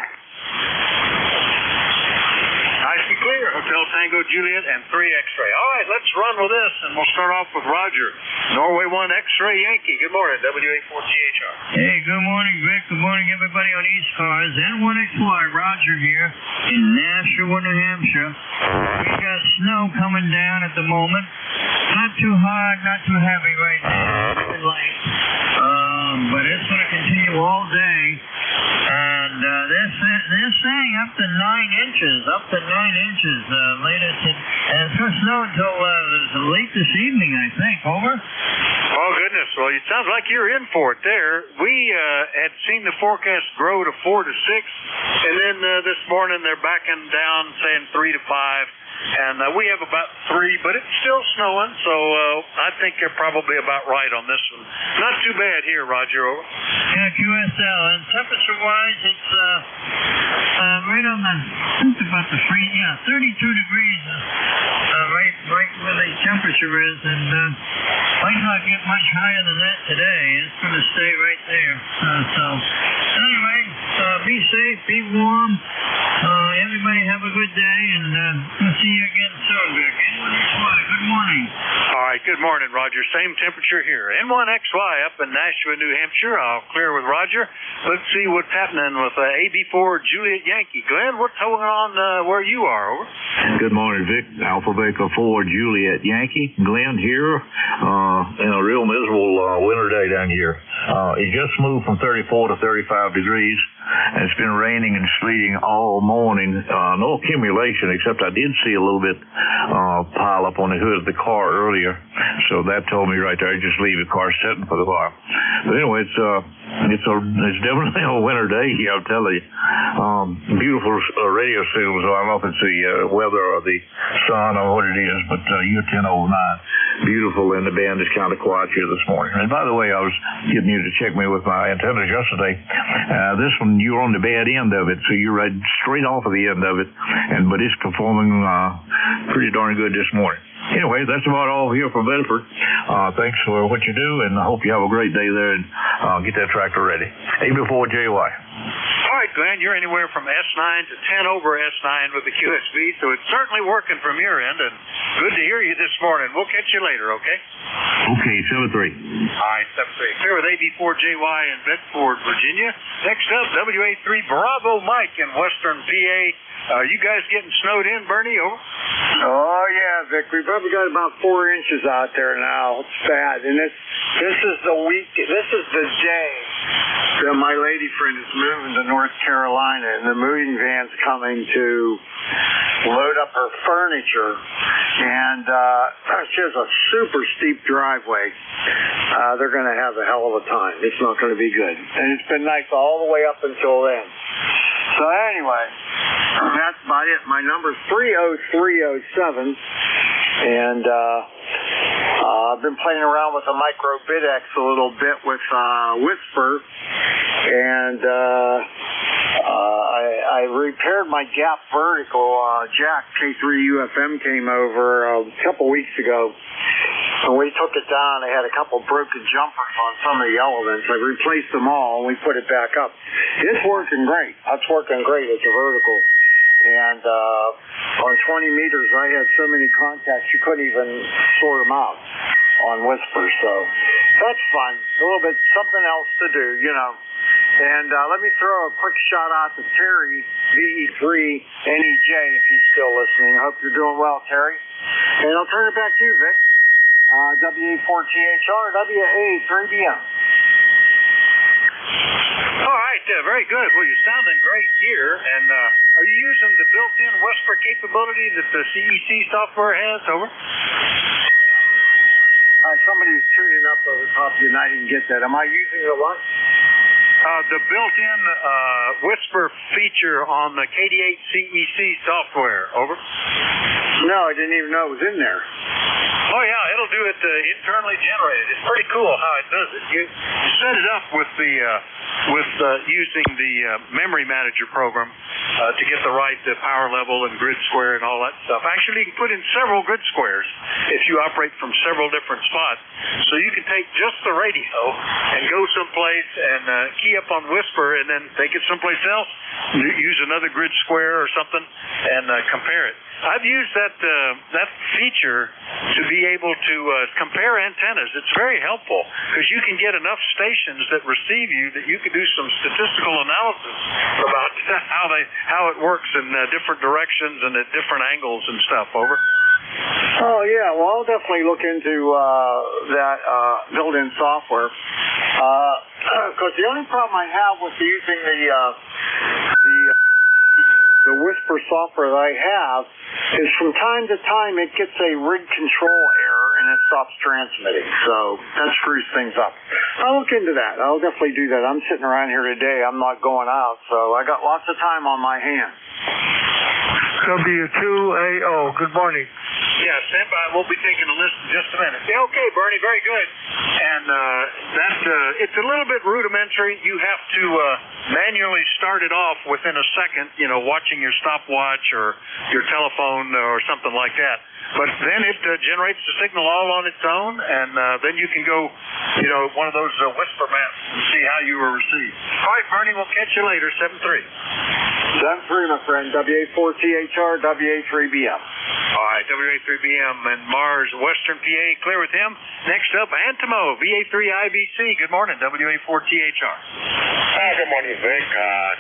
Nice and clear. Hotel Tango Juliet and 3 X-Ray. All right, let's run with this, and we'll start off with Roger. Norway 1 X-Ray Yankee. Good morning, WA4GHR. Hey, good morning, Vic. Good morning, everybody on ECARS. N1XY, Roger here in Nashua, New Hampshire. We got snow coming down at the moment. Not too hard, not too heavy right now. It's light. But it's going to continue all day. And they're saying up to 9 inches, later. And it's going to snow until late this evening, I think. Over? Oh, goodness. Well, it sounds like you're in for it there. We had seen the forecast grow to 4 to 6, and then this morning they're backing down, saying 3 to 5. And we have about 3, but it's still snowing, so I think you're probably about right on this one. Not too bad here, Roger. Over. Yeah, QSL. And temperature-wise, it's right on it's about the 32 degrees, right where the temperature is, and might not get much higher than that today. It's going to stay right there. So, anyway, be safe, be warm. Everybody have a good day, and we'll see you again soon, Vic. N1XY, good morning. All right, good morning, Roger. Same temperature here. N1XY up in Nashua, New Hampshire. I'll clear with Roger. Let's see what's happening with AB4 Juliet Yankee. Glenn, what's going on where you are? Over. Good morning, Vic. Alpha Baker 4 Juliet Yankee. Glenn here in a real miserable winter day down here. It just moved from 34 to 35 degrees. And it's been raining and sleeting all morning. No accumulation, except I did see a little bit pile up on the hood of the car earlier. So that told me right there, just leave the car sitting for the while. But anyway, it's definitely a winter day here, I'll tell you. Beautiful radio signals. I don't know if it's the weather or the sun or what it is, but U1009. Beautiful, and the band is kind of quiet here this morning. And by the way, I was getting you to check me with my antennas yesterday. This one, you're on the bad end of it, so you're right straight off of the end of it, but it's performing pretty darn good this morning. Anyway, that's about all here from Bedford. Thanks for what you do, and I hope you have a great day there, and get that tractor ready. AB4JY. All right, Glenn, you're anywhere from S9 to 10 over S9 with the QSB, so it's certainly working from your end, and good to hear you this morning. We'll catch you later, okay? Okay, 7-3. All right, 7-3. Clear with AB4JY in Bedford, Virginia. Next up, WA3 Bravo Mike in Western PA. You guys getting snowed in, Bernie? Over. Oh yeah, Vic. We've probably got about 4 inches out there now. It's bad, and this is the week. This is the day that my lady friend is moving to North Carolina, and the moving van's coming to load up her furniture. And she has a super steep driveway. They're going to have a hell of a time. It's not going to be good, and it's been nice all the way up until then. So anyway, that's about it. My number's 30307, and I've been playing around with the micro BidX a little bit with Whisper, and I repaired my gap vertical. Jack K3UFM came over a couple weeks ago, and we took it down. I had a couple broken jumpers on some of the elements. I replaced them all, and we put it back up. It's working great. It's working great. It's a vertical. And on 20 meters, I had so many contacts, you couldn't even sort them out on Whisper. So that's fun. A little bit something else to do, you know. And let me throw a quick shout out to Terry, VE3 NEJ, if he's still listening. I hope you're doing well, Terry. And I'll turn it back to you, Vic. WA4THR, WA3BM. All right, very good. Well, you're sounding great here. And are you using the built-in Whisper capability that the CEC software has? Over. Somebody was tuning up over the top of you, and I didn't get that. Am I using the what? The built-in Whisper feature on the KD8 CEC software. Over. No, I didn't even know it was in there. Oh yeah, it'll do it internally generated. It's pretty cool how it does it. You set it up with the using the memory manager program to get the right power level and grid square and all that stuff. Actually, you can put in several grid squares if you operate from several different spots. So you can take just the radio and go someplace and key up on Whisper, and then take it someplace else, use another grid square or something, and compare it. I've used that feature to be able to compare antennas. It's very helpful because you can get enough stations that receive you that you can do some statistical analysis about how it works in different directions and at different angles and stuff. Over. Oh yeah, well I'll definitely look into that built-in software. Because the only problem I have with using the Whisper software that I have is from time to time it gets a rig control error and it stops transmitting. So that screws things up. I'll look into that. I'll definitely do that. I'm sitting around here today. I'm not going out, so I got lots of time on my hands. W2AO, good morning. Yeah, stand by. We'll be taking a listen in just a minute. Yeah, okay, Bernie, very good. And it's a little bit rudimentary. You have to manually start it off within a second, you know, watching your stopwatch or your telephone or something like that. But then it generates the signal all on its own, and then you can go, you know, one of those Whisper maps and see how you were received. All right, Bernie, we'll catch you later, 7-3. 7-3, my friend. WA4THR, WA3BM. All right, WA3BM and Mars, Western PA, clear with him. Next up, Antimo, VA3IBC. Good morning, WA4THR. Good morning, Vic.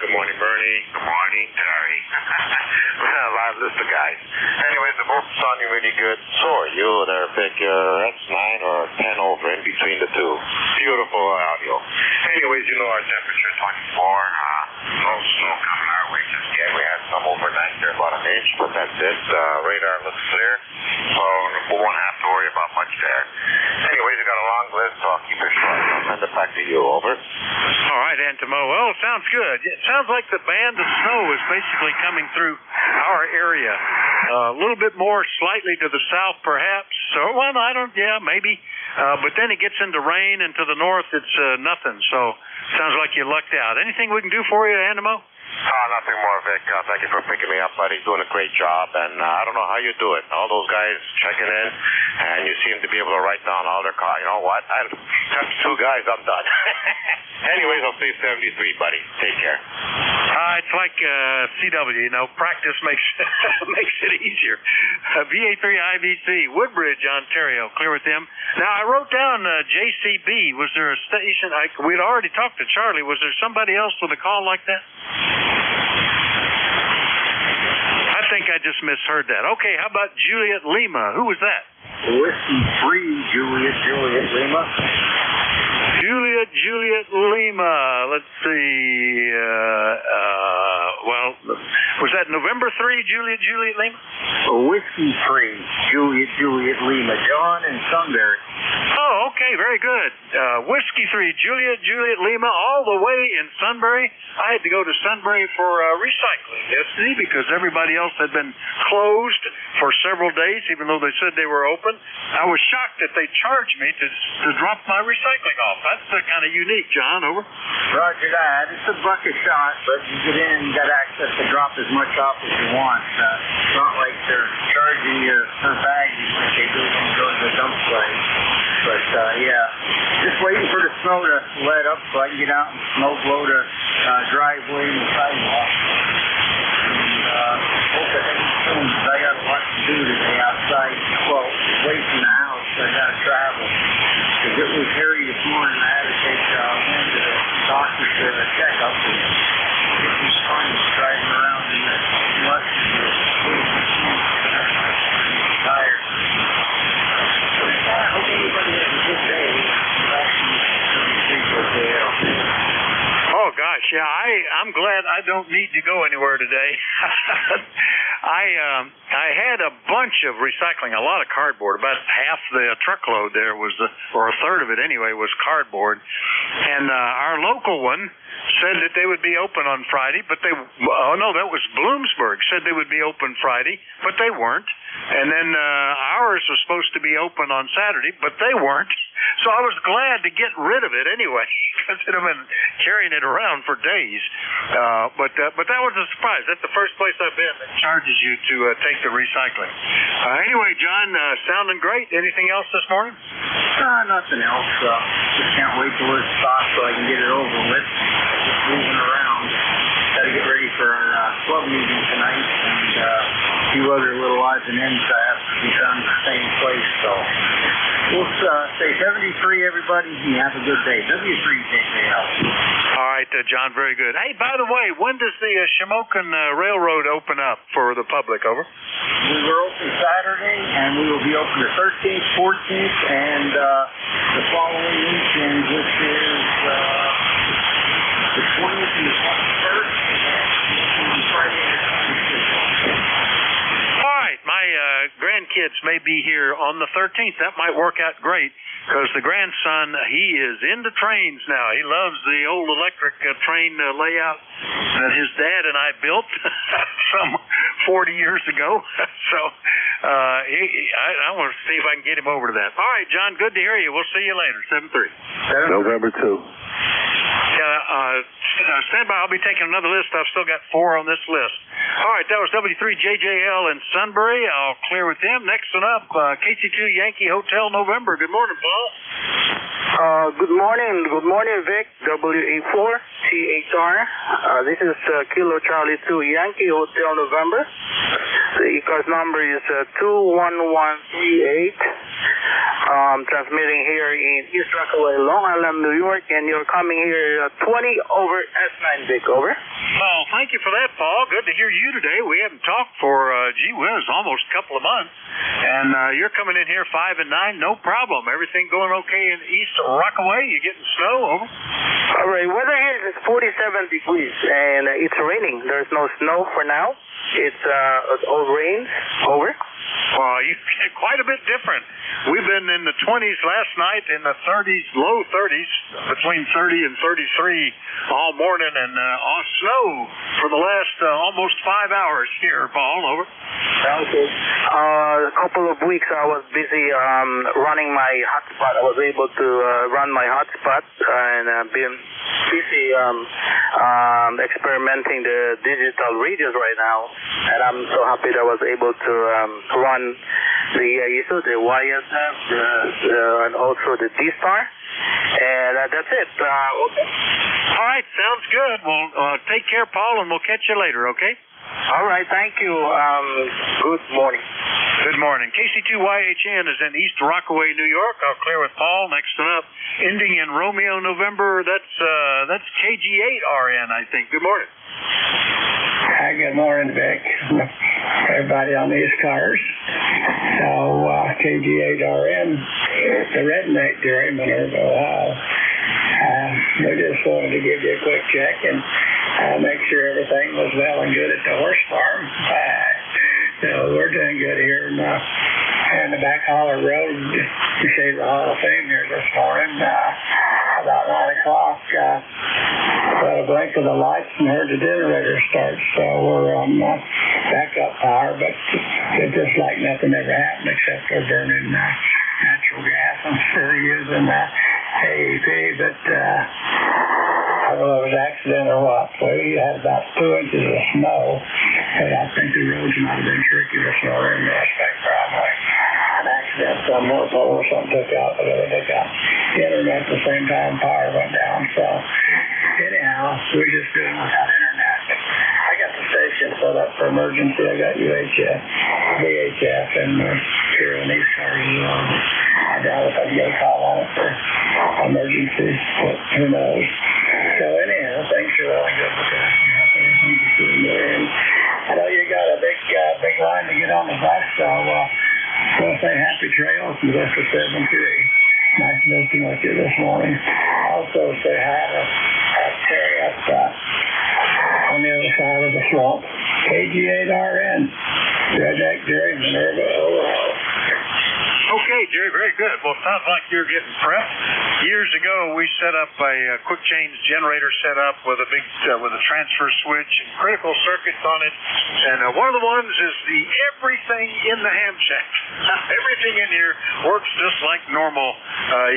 Good morning, Bernie. Good morning, Terry. A lot of list of guys. Anyways, they're both sounding really good. So are you there, Vic. That's 9 or 10 over in between the two. Beautiful audio. Anyways, you know our temperature is 24. No snow coming our way just yet. We had some overnight there, about an inch, but that's it. Radar looks clear, so we won't have to worry about much there. Anyways, we got a long list, so I'll keep it short. I'll send it back to you. Over. All right, Antimo. Well, sounds good. It sounds like the band of snow is basically coming through our area. A little bit more slightly to the south, perhaps. So, well, I don't, yeah, maybe. But then it gets into rain, and to the north, it's nothing. So, sounds like you lucked out. Anything we can do for you, Antimo? Nothing more, Vic. Thank you for picking me up, buddy. Doing a great job, and I don't know how you do it. All those guys checking in, and you seem to be able to write down all their cars. You know what? That's 2 guys. I'm done. Anyways, I'll see you 73, buddy. Take care. It's like CW, you know, practice makes it easier. VA3IBC, Woodbridge, Ontario. Clear with them. Now, I wrote down JCB. Was there a station? We'd already talked to Charlie. Was there somebody else with a call like that? think I just misheard that. Okay, how about Juliet Lima? Who was that? Whiskey 3, Juliet Lima. Juliet Lima. Let's see. Well, was that November 3, Juliet Lima? Whiskey 3, Juliet Lima. John and Sunbury. Oh, okay, very good. Whiskey 3, Juliet Lima, all the way in Sunbury. I had to go to Sunbury for recycling yesterday because everybody else had been closed for several days, even though they said they were open. I was shocked that they charged me to drop my recycling off. That's kind of unique, John. Over. Roger that. It's a buck a shot, but you get in and got access to drop as much off as you want. It's not like they're charging you per bag like they do when you go to the dump site. But yeah, just waiting for the snow to let up so I can get out and snow blow the driveway and the sidewalk. And hope that ain't soon because I got a lot to do today outside. Well, away from the house, I got to travel. Because it was hairy this morning. I had to take Lynn to the doctor for a checkup. And it was fun just driving around in the Western. Tired. I hope everybody has a good day. Oh gosh, yeah, I'm glad I don't need to go anywhere today. I had a bunch of recycling, a lot of cardboard. About half the truckload there was, or a third of it anyway, was cardboard. And our local one said that they would be open on Friday, but that was Bloomsburg, said they would be open Friday, but they weren't. And then ours was supposed to be open on Saturday, but they weren't. So I was glad to get rid of it anyway, because I'd have been carrying it around for days. But that was a surprise. That's the first place I've been that charges you to take the recycling. Anyway, John, sounding great. Anything else this morning? Nothing else. Just can't wait till it stops so I can get it over with. Just moving around. Got to get ready for our club meeting tonight, and a few other little odds and ends I have to be done in the same place. So we'll say 73, everybody, and have a good day. W3JJL. All right, John, very good. Hey, by the way, when does the Shamokin Railroad open up for the public? Over. We were open Saturday, and we will be open the 13th, 14th, and the following weekend, which is the 20th and the 21st, and Friday and the 26th. All right, my grandkids may be here on the 13th. That might work out great because the grandson, he is into trains now. He loves the old electric train layout that his dad and I built some 40 years ago. So I want to see if I can get him over to that. All right, John, good to hear you. We'll see you later, 7-3. November 2. Stand by. I'll be taking another list. I've still got 4 on this list. All right, that was W3JJL in Sunbury. I'll clear with them. Next one up, KC2 Yankee Hotel November. Good morning, Paul. Good morning, Vic. WA4THR. This is Kilo Charlie 2 Yankee Hotel November. The ECARS number is 21138. Transmitting here in East Rockaway, Long Island, New York, and you're coming here 20 over S9, Vic, over. Well, thank you for that, Paul. Good to hear you today. We haven't talked for, gee whiz, almost a couple of months. And you're coming in here 5 and 9, no problem. Everything going okay in East Rockaway? You getting snow, over? All right, weather here is 47 degrees, and it's raining. There's no snow for now. It's all rain, over. Well, you get quite a bit different. We've been in the 20s last night, in the 30s, low 30s, between 30 and 33 all morning, and on snow for the last almost 5 hours here, Paul, over. Okay. A couple of weeks I was busy running my hotspot. I was able to run my hotspot and been busy experimenting the digital radios right now, and I'm so happy that I was able to run the ISO, the YSF, and also the D-Star, and that's it. Okay. All right, sounds good. Well, take care, Paul, and we'll catch you later, okay? All right, thank you. Good morning. Good morning. KC2YHN is in East Rockaway, New York. I'll clear with Paul. Next one up, ending in Romeo, November. That's KG8RN, I think. Good morning. Hi, good morning, Vic. everybody on these cars. So KG8RN, the redneck dairyman of Ohio. We just wanted to give you a quick check and make sure everything was well and good at the horse farm. So we're doing good here in the back Holler Road, Shaver Hall of Fame here this morning. About 9 o'clock, got a blink of the lights and heard the generator start. So we're on backup power, but it's just like nothing ever happened except we're burning natural gas instead of using AEP. But I don't know if it was an accident or what. We had about 2 inches of snow, and I think the roads might have been tricky this morning. I expect probably an accident, some more pole or something took out, but they took out the internet at the same time power went down. So anyhow, we're just doing without internet. I got the station set up for emergency. I got UHF, VHF, and here in these cars as well. I doubt if I can get a call on it for emergency, but who knows. So anyhow, things are really good with that. And I know you got a big line to get on the bus, so I want to say happy trails and go for 7-3. Nice visiting with you this morning. Also say hi to Terry up on the other side of the swamp. KG8RN, Redneck Dairy, Minerva, Ohio. Okay, Jerry, very good. Well, it sounds like you're getting prepped. Years ago, we set up a quick change generator setup with a big with a transfer switch and critical circuits on it. And one of the ones is the everything in the ham shack. Everything in here works just like normal,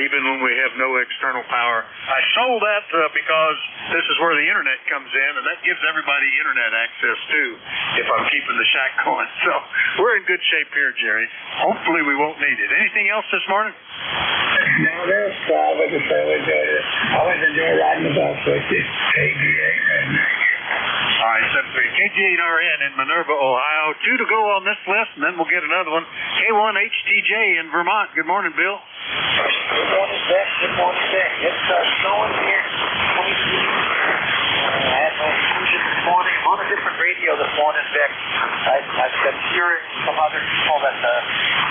even when we have no external power. I sold that because this is where the internet comes in, and that gives everybody internet access too, if I'm keeping the shack going. So we're in good shape here, Jerry. Hopefully we won't need it. Anything else this morning? No, there's I just say we enjoyed it. I always enjoy riding the bus with you. KG8RN. All right, 7-3. KG8RN in Minerva, Ohio. 2 to go on this list, and then we'll get another one. K1HTJ in Vermont. Good morning, Bill. Good morning, Vic. Good morning, Vic. It's snowing here. I had no fusion this morning. On a different radio this morning, Vic. I've been hearing from other people that the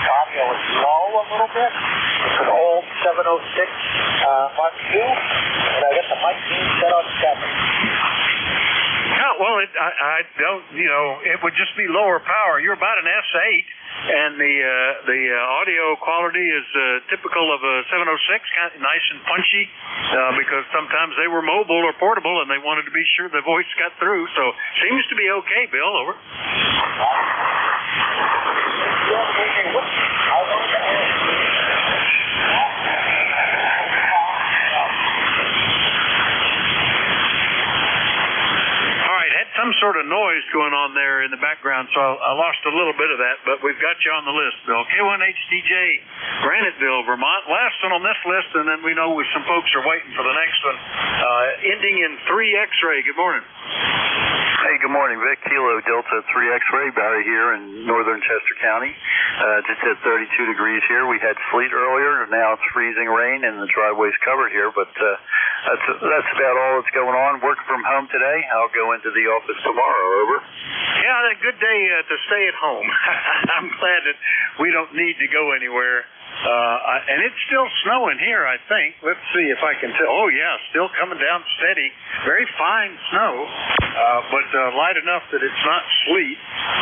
audio is low a little bit. It's an old 706 Mark II, and I got the mic being set on 7. Yeah, well, I don't, it would just be lower power. You're about an S8, and the audio quality is typical of a 706, kind of nice and punchy, because sometimes they were mobile or portable, and they wanted to be sure the voice got through. So seems to be okay, Bill. Over. Some sort of noise going on there in the background, so I lost a little bit of that, but we've got you on the list, Bill. K1HTJ, Graniteville, Vermont. Last one on this list, and then we know some folks are waiting for the next one. Ending in 3 X-ray. Good morning. Hey, good morning, Vic. Kilo Delta 3 X-ray, Barry here in northern Chester County. Just at 32 degrees here. We had sleet earlier, and now it's freezing rain, and the driveway's covered here, but that's about all that's going on. Working from home today. I'll go into the office tomorrow. Over. Yeah, a good day to stay at home. I'm glad that we don't need to go anywhere. And it's still snowing here, I think. Let's see if I can tell. Oh, yeah, still coming down steady. Very fine snow, but light enough that it's not sleet.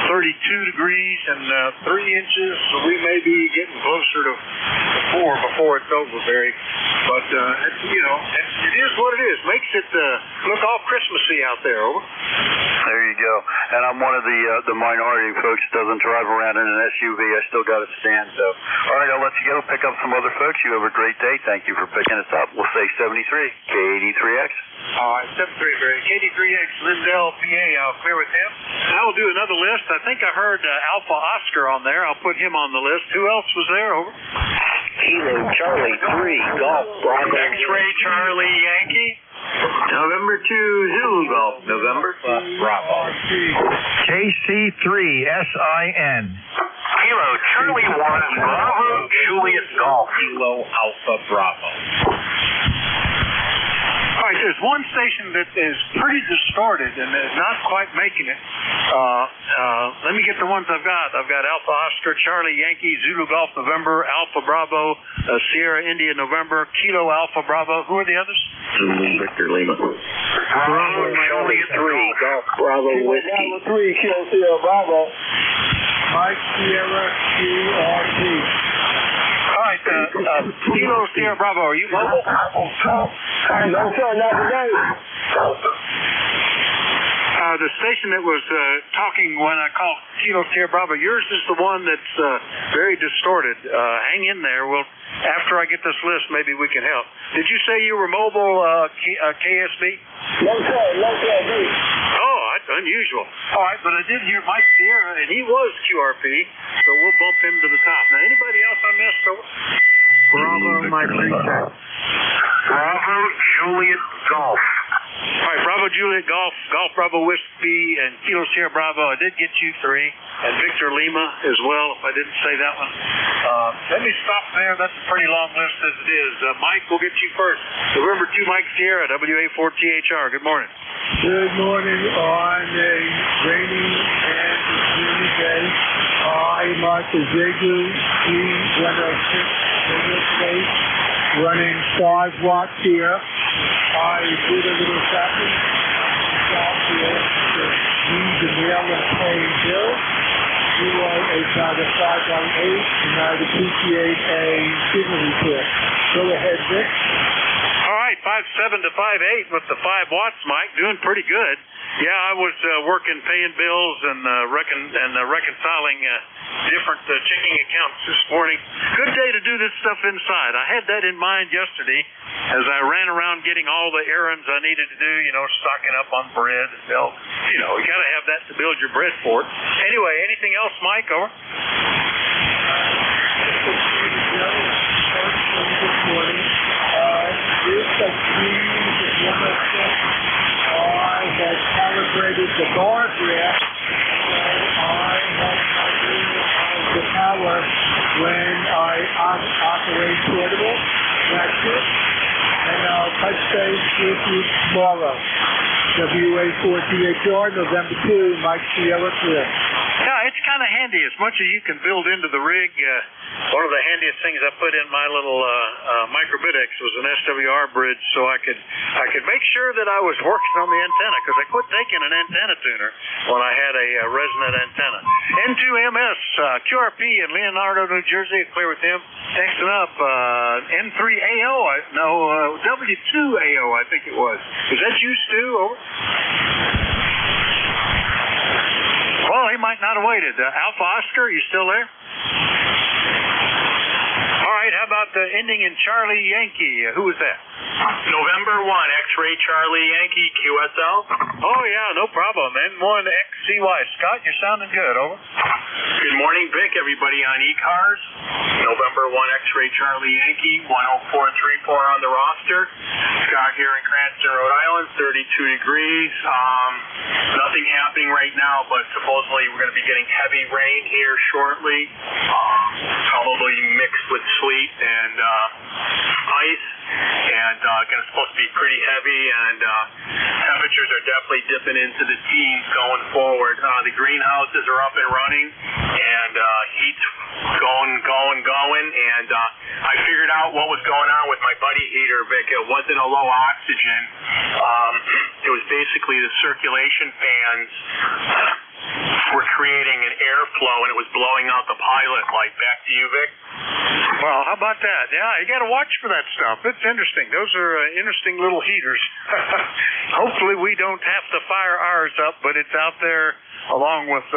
32 degrees and 3 inches. So we may be getting closer to 4 before it's over, Barry. But, it is what it is. Makes it look all Christmassy out there. Over. There you go. And I'm one of the minority folks that doesn't drive around in an SUV. I still got to stand. So, all right, I'll let you go. Pick up some other folks. You have a great day. Thank you for picking us up. We'll say 73, K83X. All right, 73, Barry. K83X, Lindell, PA. I'll clear with him. I will do another list. I think I heard Alpha Oscar on there. I'll put him on the list. Who else was there? Over. Kilo Charlie 3, Golf, Bravo. X-ray Charlie Yankee. November 2, Zulu Golf, November, Bravo. KC3, SIN. Kilo Charlie 1, Bravo, Juliet Golf. Kilo Alpha Bravo. All right, there's one station that is pretty distorted and is not quite making it. Let me get the ones I've got. I've got Alpha Oscar, Charlie Yankee, Zulu Golf November, Alpha Bravo, Sierra India November, Kilo Alpha Bravo. Who are the others? Zulu Victor Lima. Bravo, Charlie 3, Golf Bravo Whiskey. Bravo 3, Kilo Sierra Bravo. Mike Sierra QRP. All right, Kilo Sierra Bravo, are you mobile? No, sir, not today. The station that was talking when I called Kilo Sierra Bravo, yours is the one that's very distorted. Hang in there. Well, after I get this list, maybe we can help. Did you say you were mobile, KSB? No, sir, Oh, that's unusual. All right, but I did hear Mike Sierra, and he was QRP, so we'll bump him to the top. Now, anybody else I missed? Bravo, my preset. Bravo Juliet Golf. All right, Bravo Juliet Golf, Golf Bravo Whiskey, and Kilo Sierra Bravo. I did get you 3, and Victor Lima as well, if I didn't say that one. Let me stop there. That's a pretty long list as it is. Mike, we'll get you first. November 2, Mike Sierra, WA4THR. Good morning. Good morning on a rainy and gloomy day. I, Martha Zegu, 3106, running 5 watts here. I did a little shopping south here to use the mail and pay bill. You are about a 5.8, and I'd appreciate a signal report. Go ahead, Vic. All right, 5.7 to 5.8 with the 5 watts, Mike. Doing pretty good. Yeah, I was working, paying bills, and reconciling different checking accounts this morning. Good day to do this stuff inside. I had that in mind yesterday as I ran around getting all the errands I needed to do, stocking up on bread and milk. You got to have that to build your bread fort. Anyway, anything else, Mike? Over. I had calibrated the bar graph, so I had my unit of the power when I operate portable. That's it. And I'll touch base with you tomorrow. WA4THR, November 2, Mike Sierra Clear. Yeah, it's kind of handy. As much as you can build into the rig, one of the handiest things I put in my little microbidex was an SWR bridge, so I could make sure that I was working on the antenna, because I quit taking an antenna tuner when I had a resonant antenna. N2MS, QRP in Leonardo, New Jersey. Clear with him. Next up, N3AO, W2AO, I think it was. Is that you, Stu? Over. Well, he might not have waited. Alpha Oscar, you still there? All right, how about ending in Charlie Yankee? Who was that? November 1, X-Ray Charlie Yankee, QSL. Oh, yeah, no problem. N1XCY. Scott, you're sounding good. Over. Good morning, Vic, everybody on ECARS. November 1, X-Ray Charlie Yankee, 10434 on the roster. Scott here in Cranston, Rhode Island, 32 degrees. Nothing happening right now, but supposedly we're going to be getting heavy rain here shortly. Probably mixed with sleet and ice. And supposed to be pretty heavy, and temperatures are definitely dipping into the teens going forward. The greenhouses are up and running, and heat's going, and I figured out what was going on with my buddy heater, Vic. It wasn't a low oxygen. It was basically the circulation fans were creating an airflow, and it was blowing out the pilot light. Back to you, Vic. Well, how about that? Yeah, you got to watch for that stuff. It's interesting. Those are interesting little heaters. Hopefully we don't have to fire ours up, but it's out there along with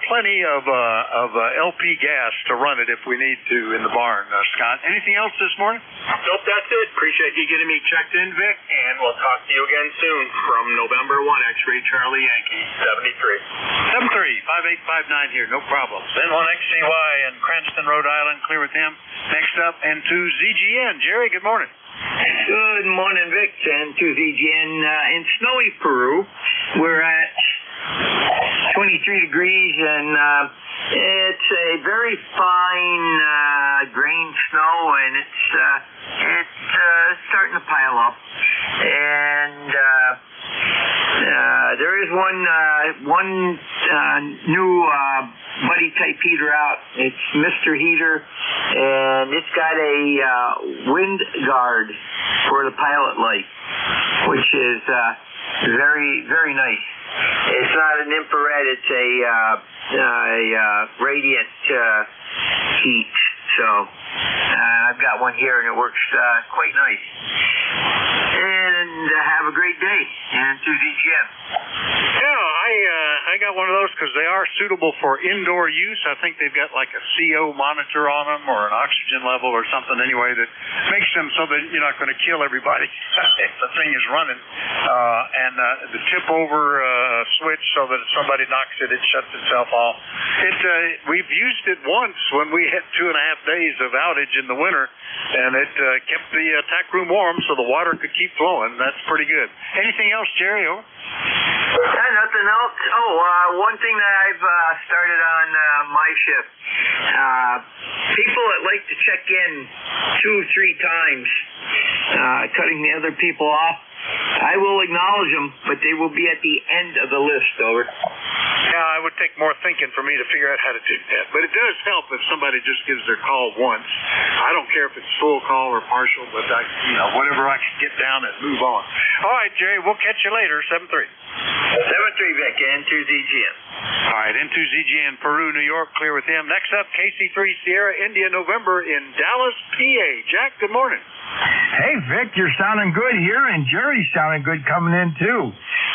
plenty of LP gas to run it if we need to in the barn. Scott, anything else this morning? Nope, that's it. Appreciate you getting me checked in, Vic, and we'll talk to you again soon from November 1, X-Ray Charlie Yankee, 73. 73-5859 here, no problem. N1XCY in Cranston, Rhode Island, clear with him. Next up, N2ZGN. Jerry, good morning. Good morning, Vic. N2ZGN in snowy Peru. We're at 23 degrees, and it's a very fine grain snow, and it's starting to pile up, and there is one new buddy type heater out. It's Mr. Heater, and it's got a wind guard for the pilot light, which is very, very nice. It's not an infrared, it's a radiant heat. So I've got one here, and it works quite nice. And have a great day, and to ZGM. Yeah, I got one of those because they are suitable for indoor use. I think they've got like a CO monitor on them or an oxygen level or something anyway that makes them so that you're not going to kill everybody if the thing is running. And the tip over switch so that if somebody knocks it, it shuts itself off. We've used it once when we had 2.5 days of outage in the winter, and it kept the tack room warm so the water could keep flowing. That's pretty good. Anything else, Jerry? Over? Nothing else. One thing that I've started on my ship. People that like to check in 2-3 times, cutting the other people off, I will acknowledge them, but they will be at the end of the list, over. Yeah, it would take more thinking for me to figure out how to do that. But it does help if somebody just gives their call once. I don't care if it's full call or partial, but whatever I can get down and move on. All right, Jerry, we'll catch you later, 7-3. 7-3, Vic, N2ZGN. All right, N2ZGN, Peru, New York, clear with him. Next up, KC3 Sierra, India, November in Dallas, PA. Jack, good morning. Hey, Vic, you're sounding good here, and Jerry's sounding good coming in, too.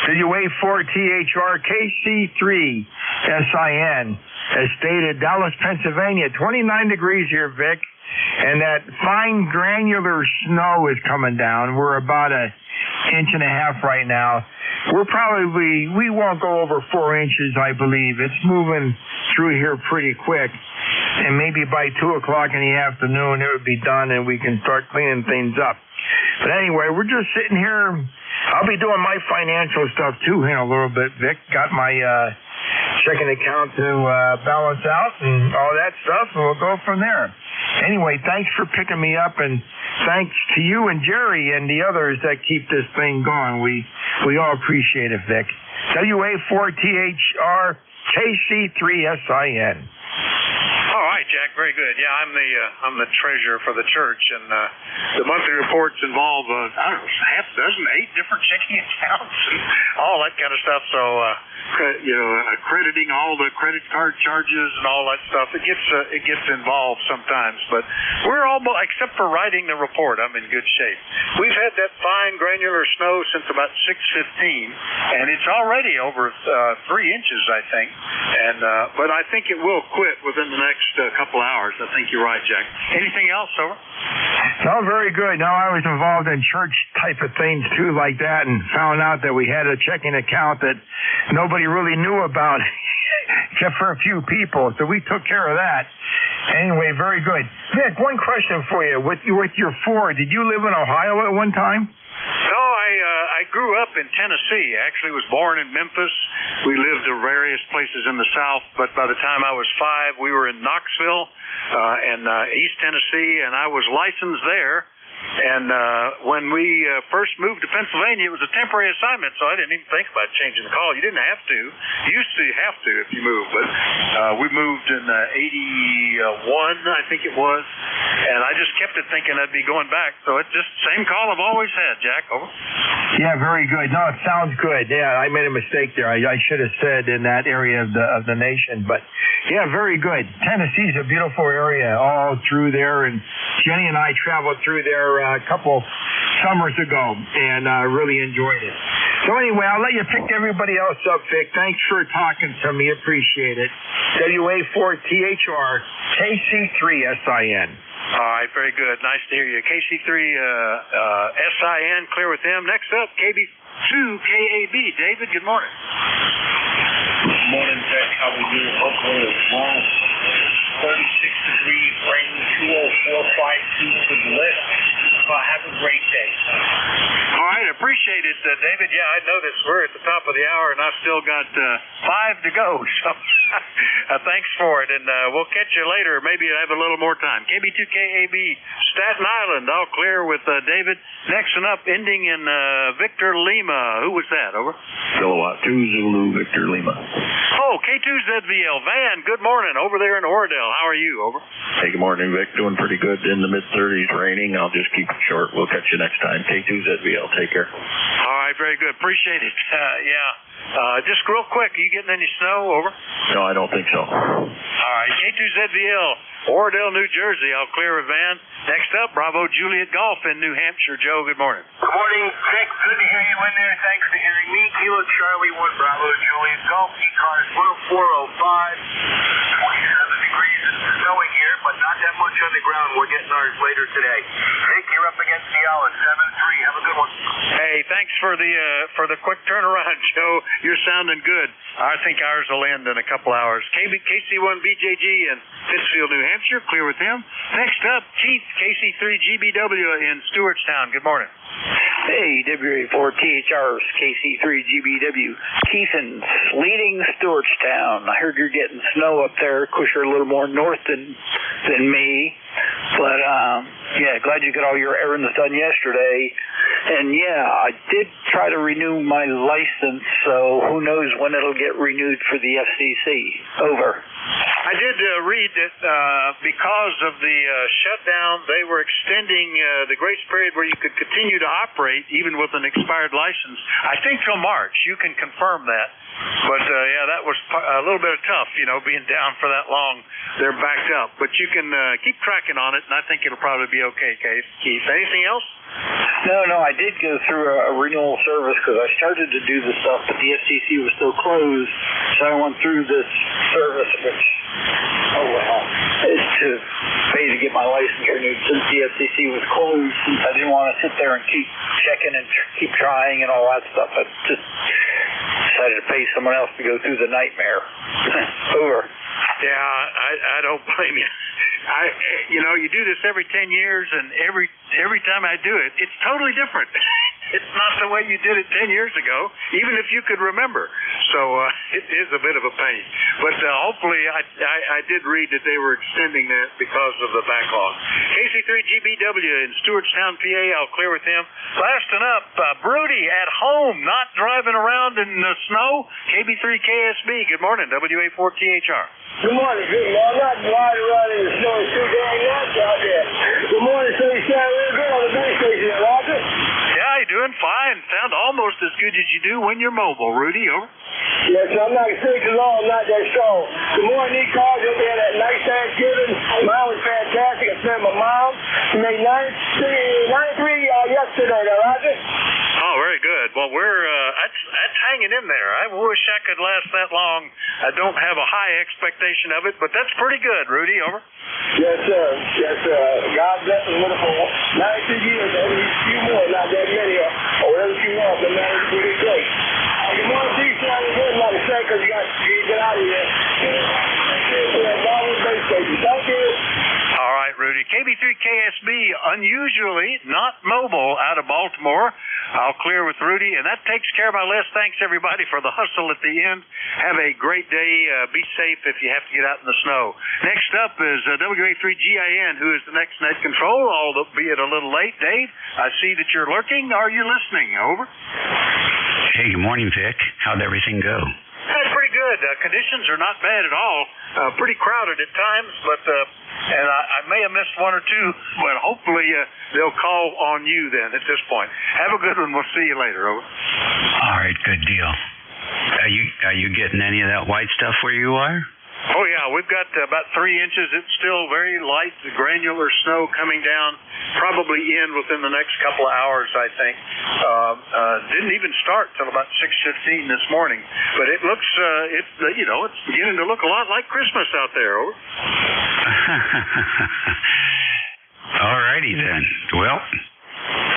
WA4THR KC3SIN, as stated, Dallas, Pennsylvania, 29 degrees here, Vic, and that fine granular snow is coming down. We're about 1.5 inches right now. We won't go over 4 inches, I believe. It's moving through here pretty quick. And maybe by 2 o'clock in the afternoon, it would be done and we can start cleaning things up. But anyway, we're just sitting here. I'll be doing my financial stuff too here in a little bit, Vic. Got my checking account to balance out and all that stuff, and we'll go from there. Anyway, thanks for picking me up, and thanks to you and Jerry and the others that keep this thing going. We all appreciate it, Vic. WA4THR KC3SIN. All right, Jack, very good. Yeah, I'm the treasurer for the church, and the monthly reports involve half a dozen, 8 different checking accounts and all that kind of stuff. So, accrediting all the credit card charges and all that stuff, it gets involved sometimes. But we're almost, except for writing the report, I'm in good shape. We've had that fine granular snow since about 6:15, and it's already over 3 inches, I think. And but I think it will quit within the next couple hours. I think you're right, Jack. Anything else, over? No, very good. No, I was involved in church type of things too, like that, and found out that we had a checking account that nobody really knew about, except for a few people. So we took care of that. Anyway, very good. Vic, one question for you. With your Ford, did you live in Ohio at one time? No, I grew up in Tennessee. I actually was born in Memphis. We lived in various places in the South, but by the time I was 5, we were in Knoxville and East Tennessee, and I was licensed there. And when we first moved to Pennsylvania, it was a temporary assignment, so I didn't even think about changing the call. You didn't have to. You used to have to if you moved, but we moved in 81, I think it was, and I just kept it thinking I'd be going back. So it's just the same call I've always had, Jack. Over. Yeah, very good. No, it sounds good. Yeah, I made a mistake there. I should have said in that area of the nation, but yeah, very good. Tennessee's a beautiful area all through there, and Jenny and I traveled through there a couple summers ago and really enjoyed it. So anyway, I'll let you pick everybody else up, Vic. Thanks for talking to me. Appreciate it. WA4THR KC3SIN. All right, very good. Nice to hear you. KC3SIN, clear with them. Next up, KB2KAB. David, good morning. Good morning, Jack. How we doing? Hopefully it's warm. 36 degrees, rain 20452 to the left. have a great day. All right, appreciate it, David. Yeah, I noticed we're at the top of the hour, and I've still got 5 to go. So thanks for it, and we'll catch you later. Maybe I have a little more time. KB2KAB, Staten Island, all clear with David. Next one up, ending in Victor Lima. Who was that? Over. Kilowatt 2 Zulu Victor Lima. Oh, K2ZVL. Van, good morning. Over there in Oradell. How are you? Over. Hey, good morning, Vic. Doing pretty good. In the mid-30s, raining. I'll just keep it short. We'll catch you next time. K2ZVL. Take care. All right, very good. Appreciate it. Just real quick, are you getting any snow? Over. No, I don't think so. All right, K2ZVL, Oradell, New Jersey. I'll clear with Van. Next up, Bravo Juliet Golf in New Hampshire. Joe, good morning. Good morning, Vic. Good to hear you in there. Thanks for hearing me. Kilo Charlie 1 Bravo Juliet Golf. ECARS 10405. 27 degrees and snowing here, but not that much on the ground. We're getting ours later today. Vic, you're up against the hour. 7-3. Have a good one. Hey, thanks for the quick turnaround, Joe. You're sounding good. I think ours will end in a couple hours. KC1BJG in Pittsfield, New Hampshire. Clear with him. Next up, Keith, KC3GBW in Stewartstown. Good morning. Hey, WA4THR's KC3GBW. Keith in Leading Stewartstown. I heard you're getting snow up there. Of course, you're a little more north than me. But, yeah, glad you got all your errands done yesterday. And, yeah, I did try to renew my license, so who knows when it'll get renewed for the FCC. Over. I did read that because of the shutdown, they were extending the grace period where you could continue to operate even with an expired license. I think till March. You can confirm that. But, yeah, that was a little bit tough, being down for that long. They're backed up. But you can keep tracking on it, and I think it'll probably be okay, Keith. Anything else? No, I did go through a renewal service because I started to do the stuff, but the FCC was still closed. So I went through this service, which, is to pay to get my license renewed since the FCC was closed. Since I didn't want to sit there and keep checking and keep trying and all that stuff, I just decided to pay someone else to go through the nightmare. Over. Yeah, I don't blame you. You do this every 10 years, and every time I do it, it's totally different. It's not the way you did it 10 years ago, even if you could remember. So it is a bit of a pain. But hopefully, I did read that they were extending that because of the backlog. KC3GBW in Stewartstown, PA. I'll clear with him. Last one up, Broody at home, not driving around in the snow. KB3KSB. Good morning, WA4THR. Good morning, Vic. I'm not riding around in the snow. It's too dang nuts out there. Good morning, so you sound real good on the base station, Roger. Yeah, you're doing fine. Sound almost as good as you do when you're mobile, Rudy. Over. Yes, I'm not sick at all. I'm not that strong. Good morning, ECARS. Hope you had a nice Thanksgiving. Mine was fantastic. I spent my mom. She made 93 yesterday, Roger. Oh, very good. Well, that's hanging in there. I wish I could last that long. I don't have a high expectation of it, but that's pretty good, Rudy. Over. Yes, sir. Yes, sir. God bless us with it for 92 years. Only a few more, not that many, or whatever you want, but man, it's pretty great. Good morning, Steve. I'm not to say because you got to get out of here. Thank you. All right, Rudy. KB3KSB, unusually not mobile out of Baltimore. I'll clear with Rudy, and that takes care of my list. Thanks, everybody, for the hustle at the end. Have a great day. Be safe if you have to get out in the snow. Next up is WA3GIN, who is the next net control, albeit a little late. Dave, I see that you're lurking. Are you listening? Over. Hey, good morning, Vic. How'd everything go? That's pretty good. Conditions are not bad at all. Pretty crowded at times, but and I may have missed one or two, but hopefully they'll call on you then at this point. Have a good one. We'll see you later. Over. All right, good deal. Are you getting any of that white stuff where you are? Oh, yeah, we've got about 3 inches. It's still very light, granular snow coming down, probably in within the next couple of hours, I think. Didn't even start till about 6:15 this morning. But it looks, it's beginning to look a lot like Christmas out there. Over. All righty then. Well,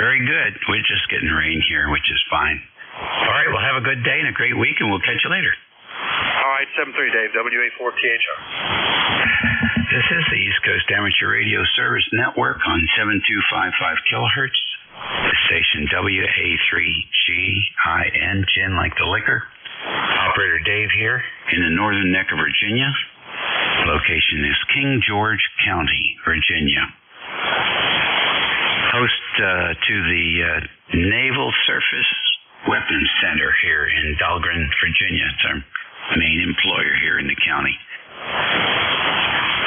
very good. We're just getting rain here, which is fine. All right, well, have a good day and a great week, and we'll catch you later. All right, 7-3, Dave, WA4THR. This is the East Coast Amateur Radio Service Network on 7255 kilohertz. The station WA3GIN, gin like the liquor. Operator Dave here in the northern neck of Virginia. Location is King George County, Virginia. Host to the Naval Surface Weapons Center here in Dahlgren, Virginia. It's our main employer here in the county.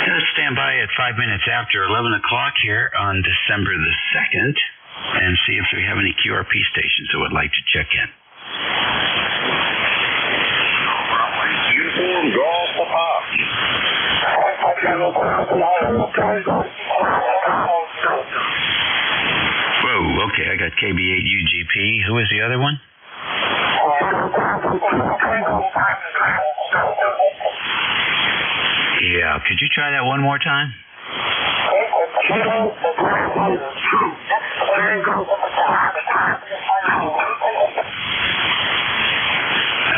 Let's stand by at 5 minutes after 11 o'clock here on December the 2nd and see if we have any QRP stations that would like to check in. Uniform golf pop. Whoa, okay, I got KB8UGP. Who is the other one? Yeah, could you try that one more time?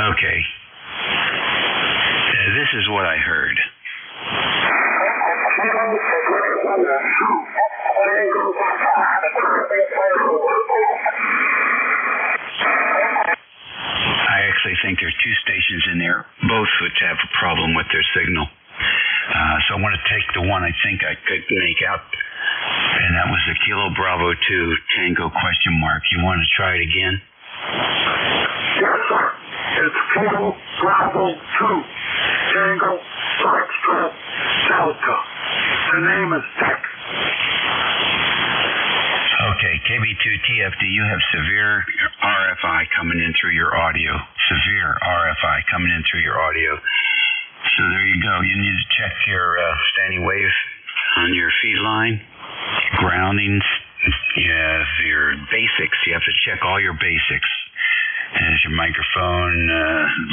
Okay. This is what I heard. I actually think there are two stations in there, both which have a problem with their signal. So I want to take the one I think I could make out, and that was the Kilo Bravo 2 Tango question mark. You want to try it again? Yes, sir. It's Kilo Bravo 2 Tango Foxtrot Delta. The name is Dick. Okay, KB2TFD, you have severe RFI coming in through your audio. Severe RFI coming in through your audio. So there you go. You need to check your standing wave on your feed line, groundings, your basics. You have to check all your basics. Is your microphone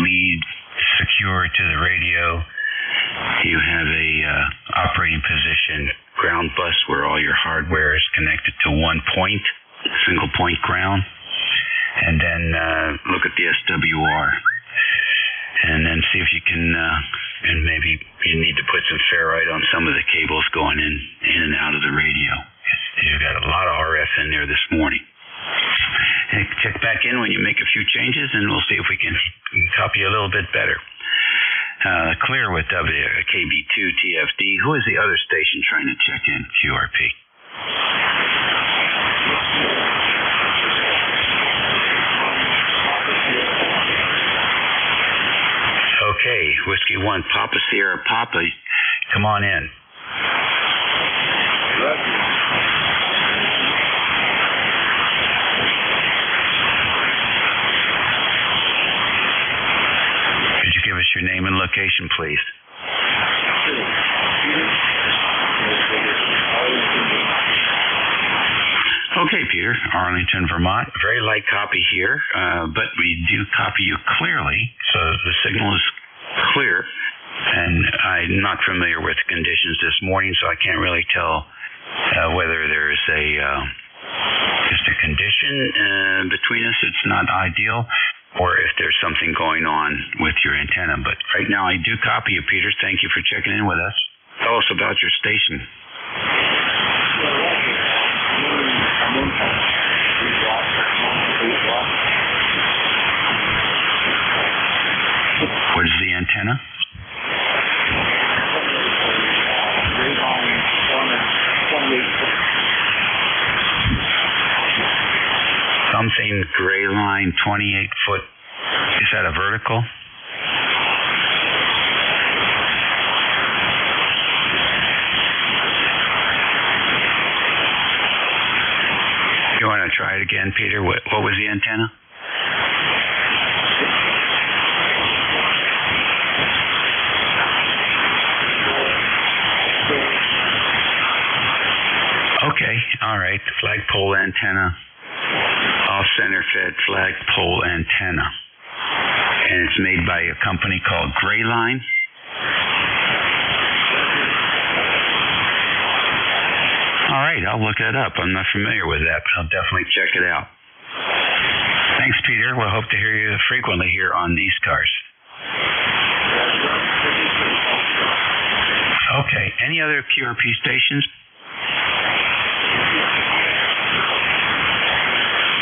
lead secure to the radio? You have a operating position ground bus where all your hardware is connected to one point, single point ground, and then look at the SWR. And then see if you can, and maybe you need to put some ferrite on some of the cables going in and out of the radio. You've got a lot of RF in there this morning. Hey, check back in when you make a few changes, and we'll see if we can copy a little bit better. Clear with KB2TFD. Who is the other station trying to check in? QRP. Okay, Whiskey 1, Papa Sierra Papa, come on in. Could you give us your name and location, please? Okay, Peter, Arlington, Vermont. Very light copy here, but we do copy you clearly, so the signal is clear. And I'm not familiar with the conditions this morning, so I can't really tell whether there's just a condition between us that's not ideal, or if there's something going on with your antenna. But right now I do copy you, Peter. Thank you for checking in with us. Tell us about your station. What is the antenna? Something gray line, 28 foot. Is that a vertical? You want to try it again, Peter? What was the antenna? Okay, all right. Flagpole antenna, off-center fed flagpole antenna. And it's made by a company called Gray Line. All right, I'll look that up. I'm not familiar with that, but I'll definitely check it out. Thanks, Peter. We'll hope to hear you frequently here on ECARS. Okay. Any other QRP stations?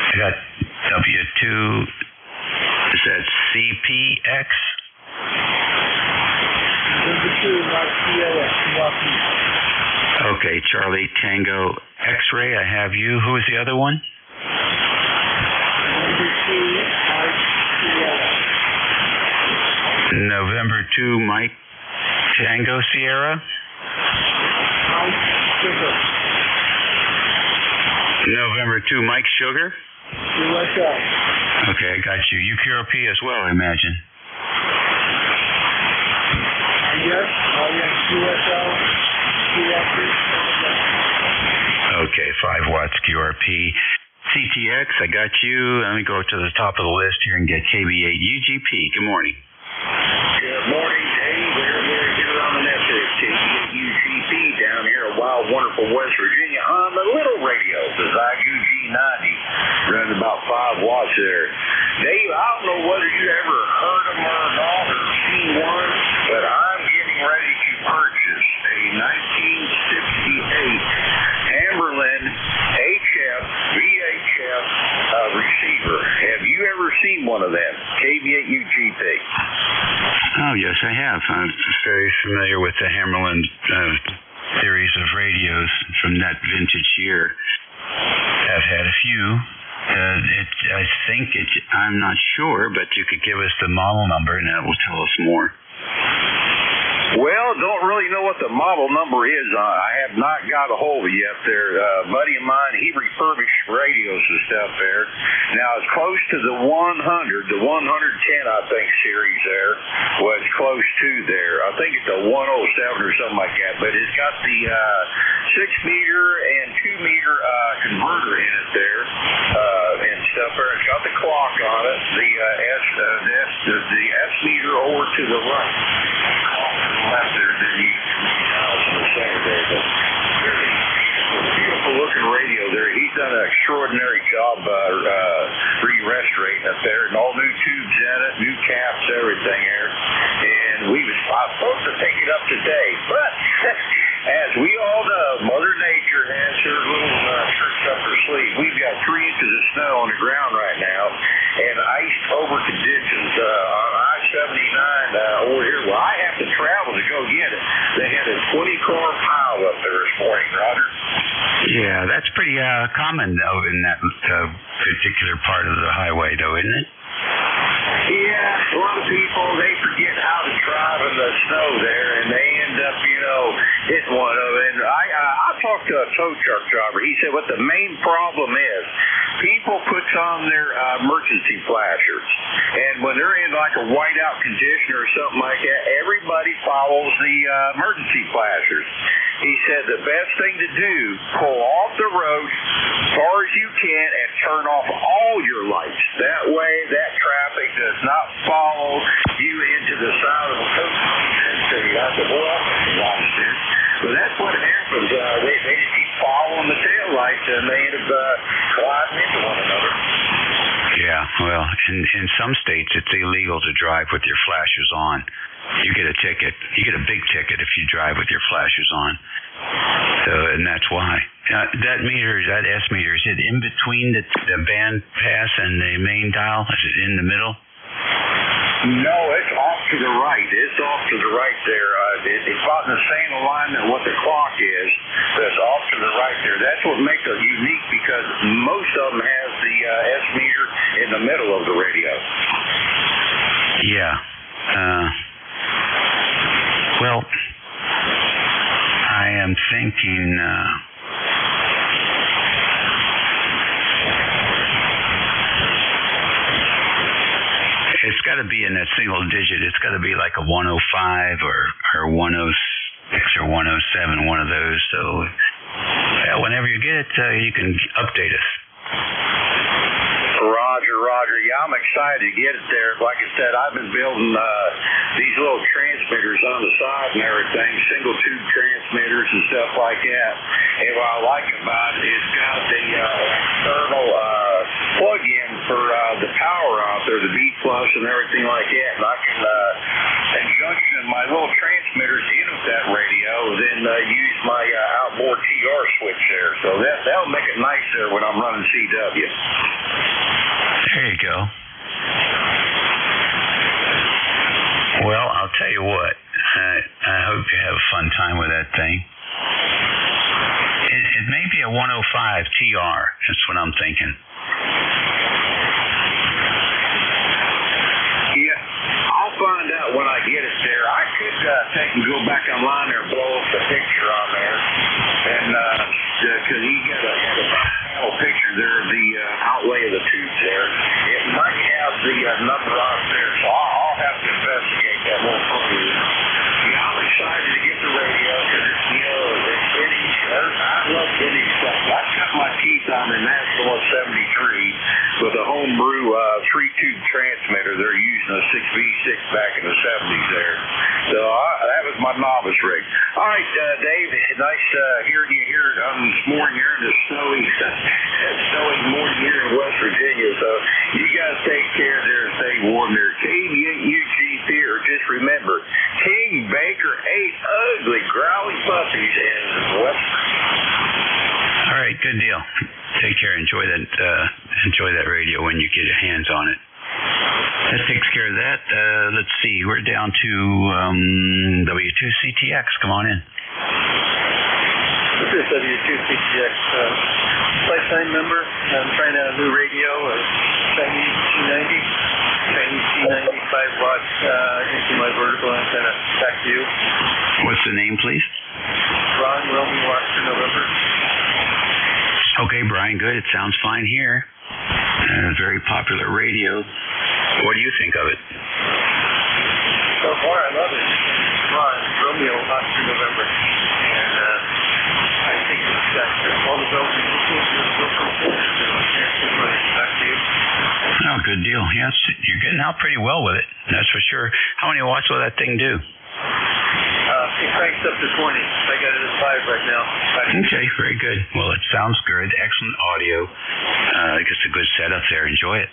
I got W2. Is that CPX? Okay, Charlie Tango X-Ray, I have you. Who is the other one? November 2, Mike Tango Sierra? November 2, Mike Sugar? Okay, I got you. UQRP as well, I imagine. Okay, 5 watts QRP. CTX, I got you. Let me go to the top of the list here and get KB8 UGP. Good morning. Good morning, Dave. We're here on the message. KB8 UGP down here in wild, wonderful West Virginia on the little radio, the Zygu G90, running about 5 watts there. Dave, I don't know whether you ever heard of them or not or seen one, but I'm getting ready to purchase a 1968 Hammerlin HF VHF receiver. Have you ever seen one of them? KB8 UGP. Oh, yes, I have. I'm very familiar with the Hammerlin series of radios from that vintage year. I've had a few. I'm not sure, but you could give us the model number and that will tell us more. Well, don't really know what the model number is. I have not got a hold of it yet there. A buddy of mine, he refurbished radios and stuff there. Now, it's close to the 100, the 110, I think, series there was close to there. I think it's a 107 or something like that, but it's got the 6-meter and 2-meter converter in it there and stuff there. It's got the clock on it, the S meter over to the right. Left there, then you in the center there. But really beautiful looking radio there. He's done an extraordinary job re-restorating it there, and all new tubes in it, new caps, everything there. And I was supposed to take it up today, but as we all know, Mother Nature has her little tricks up her sleeve. We've got 3 inches of snow on the ground right now, and iced over conditions on I-79 over here. Well, I have to travel to go get it. They had a 20-car pile up there this morning, Roger. Yeah, that's pretty common, though, in that particular part of the highway, though, isn't it? Yeah, a lot of people, they forget how to drive in the snow there, and they end up, hitting one of them. And I talked to a tow truck driver. He said what the main problem is, people put on their emergency flashers, and when they're in like a whiteout condition or something like that, everybody follows the emergency flashers. He said the best thing to do, pull off the road as far as you can and turn off all your lights. That way that traffic does not follow you into the side of the coast. I said, well, that makes a lot of sense. But that's what happens. They just keep following the tail lights and they end up colliding into one another. Yeah, well, in some states it's illegal to drive with your flashers on. You get a ticket. You get a big ticket if you drive with your flashers on. So, and that's why. That meter, that S meter, is it in between the band pass and the main dial? Is it in the middle? No, it's off to the right. It's off to the right there. It's about in the same alignment what the clock is. So it's off to the right there. That's what makes it unique because most of them has the S meter in the middle of the radio. Yeah. Well, I am thinking it's got to be in that single digit. It's got to be like a 105 or 106 or 107, one of those. So whenever you get it, you can update us. Roger. Yeah, I'm excited to get it there. Like I said, I've been building these little transmitters on the side and everything, single tube transmitters and stuff like that. And what I like about it, it's got the external plug-in for the power out there, the B plus and everything like that. And I can junction my little transmitters in with that radio tell you what, I hope you have a fun time with that thing. It may be a 105 TR. That's what I'm thinking. Yeah, I'll find out when I get it there. I could take and go back online there and blow up the picture on there. And, because he got a panel picture there of the outlay of the tubes there. It might have the number on there, so I'll have to investigate that more further. Yeah, I'm excited to get the radio because it's, it's vintage. I love vintage stuff. I cut my teeth on the National 73 with a homebrew 3-tube transmitter. They're using a 6V6 back in the 70s there. So that was my novice rig. All right, Dave, nice hearing you here on this morning here in the snowy morning here in West Virginia. So you guys take care there and stay warm there. KUGP, or just remember, King Baker ate ugly, growly puppies in West Virginia. All right, good deal. Take care. Enjoy that radio when you get your hands on it. That takes care of that. Let's see. We're down to W2CTX. Come on in. This is W2CTX. Lifetime member. I'm trying out a new radio, a Chinese C90, 5-watt into my vertical antenna. Back to you. What's the name, please? Ron, Romeo, Oscar, November. Okay, Brian, good. It sounds fine here. Very popular radio. What do you think of it? So far, I love it. Ron, Romeo, Oscar, November. And I think it's got all the bells and whistles. Back to you. Oh, good deal. Yes, you're getting out pretty well with it. That's for sure. How many watts will that thing do? It cranks up to 20. I got it at 5 right now. Okay, very good. Well, it sounds good. Excellent audio. It's a good setup there. Enjoy it.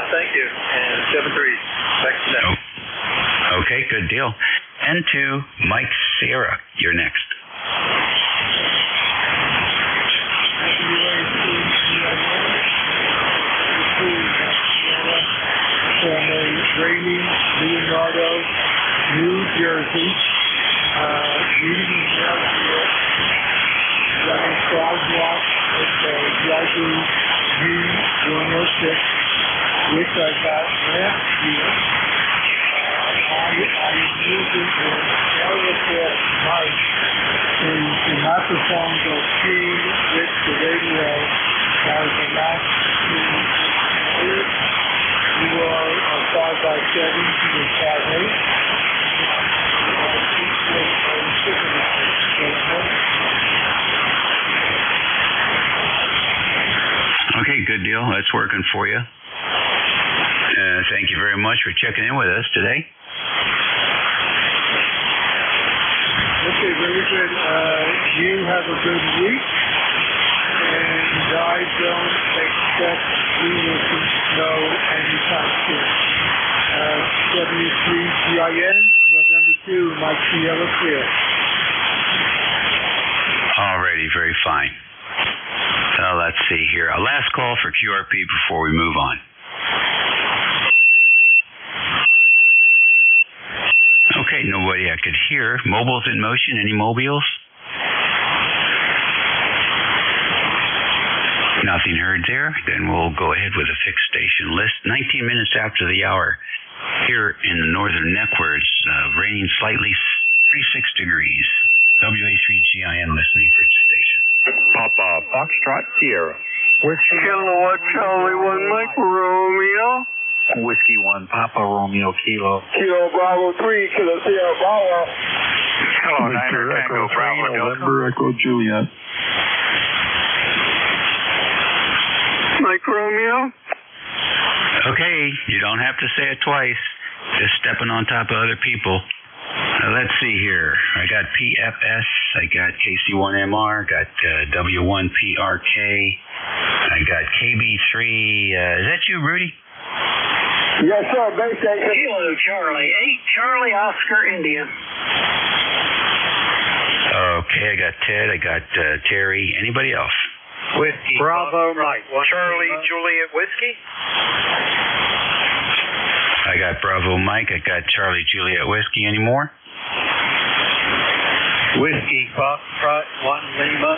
Thank you. And 7-3. Back to that. Okay, good deal. And to Mike Sierra. You're next. From a rainy Leonardo, New Jersey, reading running 12 watts with a Yahoo U106, which I got last year. I used it with Elricor mic to not the phone go through with the radio as a match to you are 5x7, you are 5'8". Okay, good deal. That's working for you. Thank you very much for checking in with us today. Okay, very good. You have a good week, and I don't expect we will see snow anytime soon. W3GIN, November 2, Mike Sierra Clear. Alrighty, very fine. Let's see here. A last call for QRP before we move on. Okay, nobody I could hear. Mobiles in motion. Any mobiles? Nothing heard there. Then we'll go ahead with a fixed station list. 19 minutes after the hour. Here in the northern neckwards, raining slightly, 36 degrees. WA3GIN listening for the station. Papa Foxtrot Sierra. Kilowatt Charlie 1 Mike Romeo. Whiskey 1 Papa Romeo Kilo. Kilo Bravo 3 Kilo Sierra Bravo. Hello, Niner Tango Bravo November Echo Juliet. Mike Romeo. Okay, you don't have to say it twice. Just stepping on top of other people. Let's see here. I got PFS, I got KC1MR, got W1PRK, I got KB3. Is that you, Rudy? Yes, sir. Base station. Kilo Charlie 8 Charlie Oscar India. Okay, I got Ted, I got Terry. Anybody else? Whiskey. Bravo Mike. Charlie Juliet Whiskey. I I got Bravo Mike. I got Charlie Juliet Whiskey. Any more? Whiskey Foxtrot 1 Lima.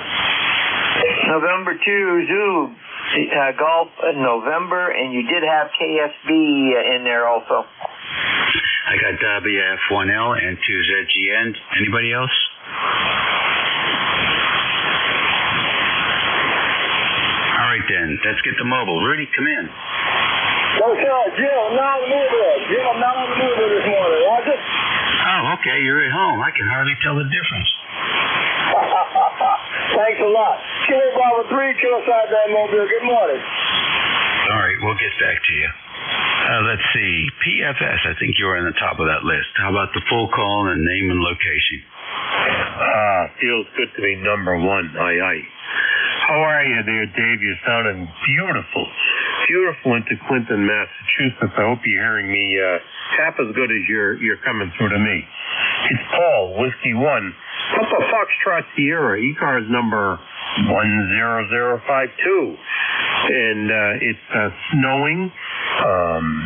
November 2 Zulu Golf in November, and you did have KSB in there also. I got WF1L and 2ZGN. Anybody else? All right then, let's get the mobile. Rudy, come in. No, sir, Jim, I'm not on the move there. Jim, I'm not on the move there this morning. Roger? Oh, okay, you're at home. I can hardly tell the difference. Thanks a lot. Kilo Bravo 3, Kilo Side Band Mobile. Good morning. All right, we'll get back to you. Let's see. PFS, I think you were on the top of that list. How about the full call and name and location? Feels good to be number one. Aye. How are you there, Dave? You're sounding beautiful. Beautiful into Clinton, Massachusetts. I hope you're hearing me half as good as you're coming through to me. It's Paul, Whiskey 1. Papa Foxtrot Sierra, ECARS number 10052. And it's snowing.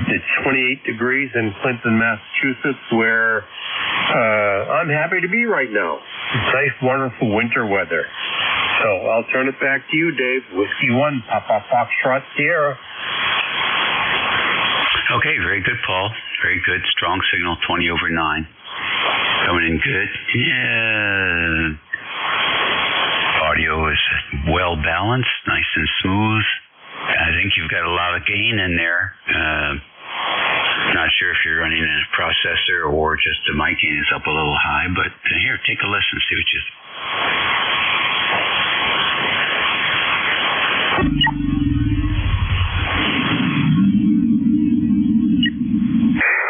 It's 28 degrees in Clinton, Massachusetts, where I'm happy to be right now. It's nice, wonderful winter weather. So I'll turn it back to you, Dave. Whiskey 1, Papa Foxtrot Sierra. Okay, very good, Paul. Very good. Strong signal, 20 over 9. Coming in good. Yeah. Audio is well balanced, nice and smooth. I think you've got a lot of gain in there. Not sure if you're running a processor or just the mic gain is up a little high, but here, take a listen, see what you think.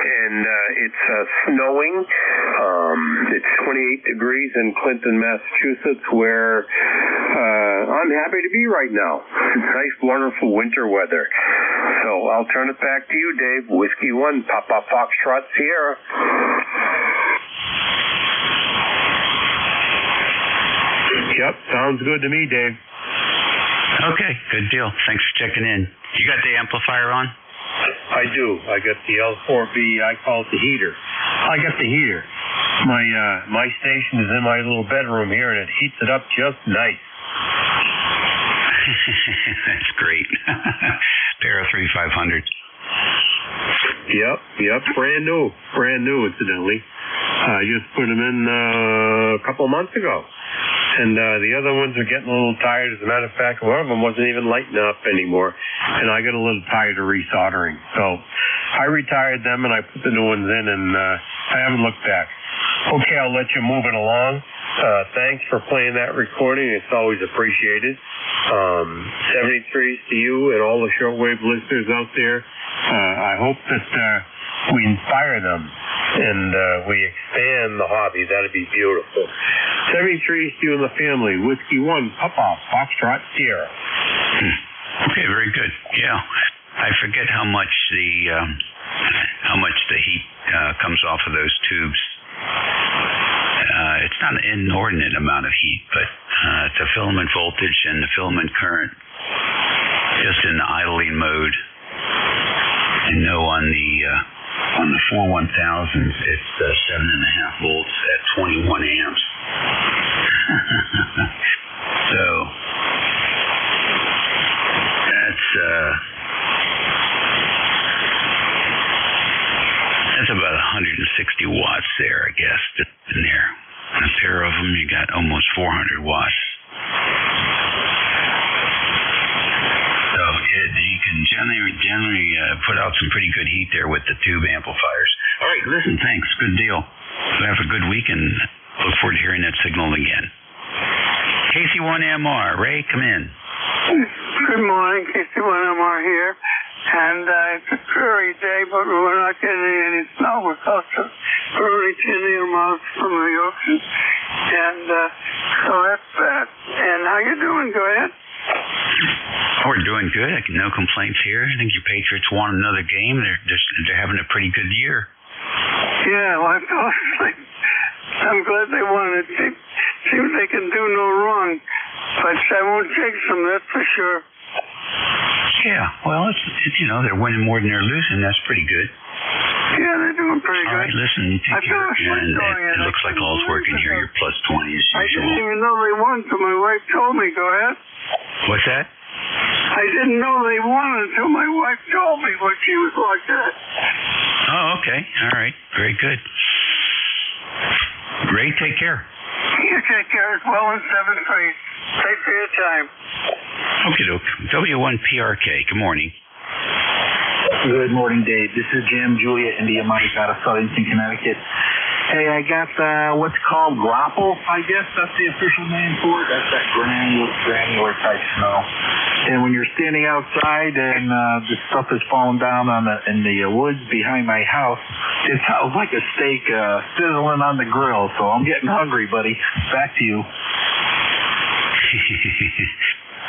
And it's snowing. It's 28 degrees in Clinton, Massachusetts, where I'm happy to be right now. It's nice, wonderful winter weather. So I'll turn it back to you, Dave. Whiskey 1, Papa Foxtrot Sierra. Yep, sounds good to me, Dave. Okay, good deal. Thanks for checking in. You got the amplifier on? I do. I got the L4B. I call it the heater. I got the heater. My station is in my little bedroom here, and it heats it up just nice. That's great. Pair of 3500s. Yep. Brand new, incidentally. I just put them in a couple months ago. And the other ones are getting a little tired. As a matter of fact, one of them wasn't even lighting up anymore. And I got a little tired of resoldering. So I retired them and I put the new ones in, and I haven't looked back. Okay, I'll let you move it along. Thanks for playing that recording. It's always appreciated. 73s to you and all the shortwave listeners out there. I hope that we inspire them and we expand the hobby. That'd be beautiful. 73s to you and the family. Whiskey 1, Papa Foxtrot Sierra. Okay, very good. Yeah, I forget how much the heat comes off of those tubes. It's not an inordinate amount of heat, but the filament voltage and the filament current, just in the idling mode. You know, on the 41000s, it's 7.5 volts at 21 amps. So that's about 160 watts there, I guess, in there. On a pair of them, you got almost 400 watts. So you can generally put out some pretty good heat there with the tube amplifiers. All right, listen, thanks. Good deal. Have a good week, and look forward to hearing that signal again. KC1MR, Ray, come in. Good morning, KC1MR here. And it's a dreary day, but we're not getting any snow. We're close to early 10 miles from New York. And so that's that. And how you doing? Go ahead. We're doing good. No complaints here. I think your Patriots won another game. They're having a pretty good year. Yeah, well, I'm glad they won. It seems they can do no wrong. But I won't jinx them, that's for sure. Yeah, well, it's they're winning more than they're losing. That's pretty good. Yeah, they're doing pretty good. All right, listen, you take care. And it looks like all's working here. You're plus 20 as usual. I didn't even know they won until my wife told me. Go ahead. What's that? I didn't know they won until my wife told me what she was like that. Oh, okay. All right. Very good. Ray, take care. You take care as well in 7th Street. Take for your time. Okay, doke. W1PRK. Good morning. Good morning, Dave. This is Jim, Julia, India Mike out of Southington, Connecticut. Hey, I got what's called grapple, I guess that's the official name for it. That's that granular type snow. And when you're standing outside and the stuff is falling down in the woods behind my house, it sounds like a steak sizzling on the grill. So I'm getting hungry, buddy. Back to you.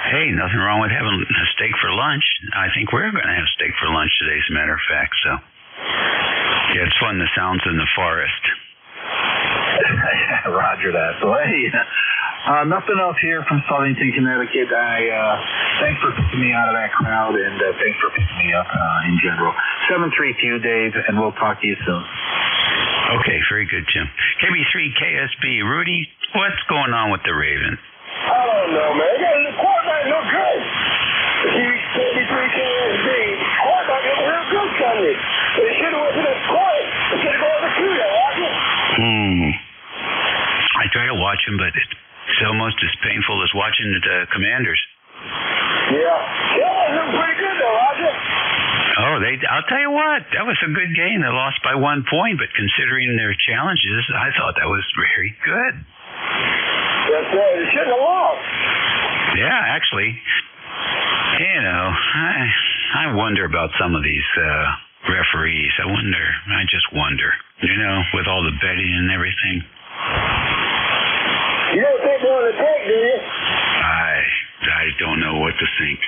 Hey, nothing wrong with having a steak for lunch. I think we're going to have steak for lunch today, as a matter of fact. So, yeah, it's fun, the sounds in the forest. Roger that. So, hey, nothing else here from Southington, Connecticut. Thanks for picking me out of that crowd, and thanks for picking me up in general. 7-3 to you, Dave, and we'll talk to you soon. Okay, very good, Jim. KB3 KSB. Rudy, what's going on with the Ravens? I don't know, man. The quarterback look good. KB3 KSB. Quarterback look real good Sunday. They should have went to the court. They should have gone to the shootout, wasn't it? I try to watch him, but it's almost as painful as watching the Commanders. Yeah. Yeah, look pretty good though, Roger. Oh, I'll tell you what, that was a good game. They lost by 1 point, but considering their challenges, I thought that was very good. That's right. They shouldn't have lost. Yeah, actually, you know, I wonder about some of these referees. I just wonder, you know, with all the betting and everything. You don't think they're on the deck, do you? I don't know what to think.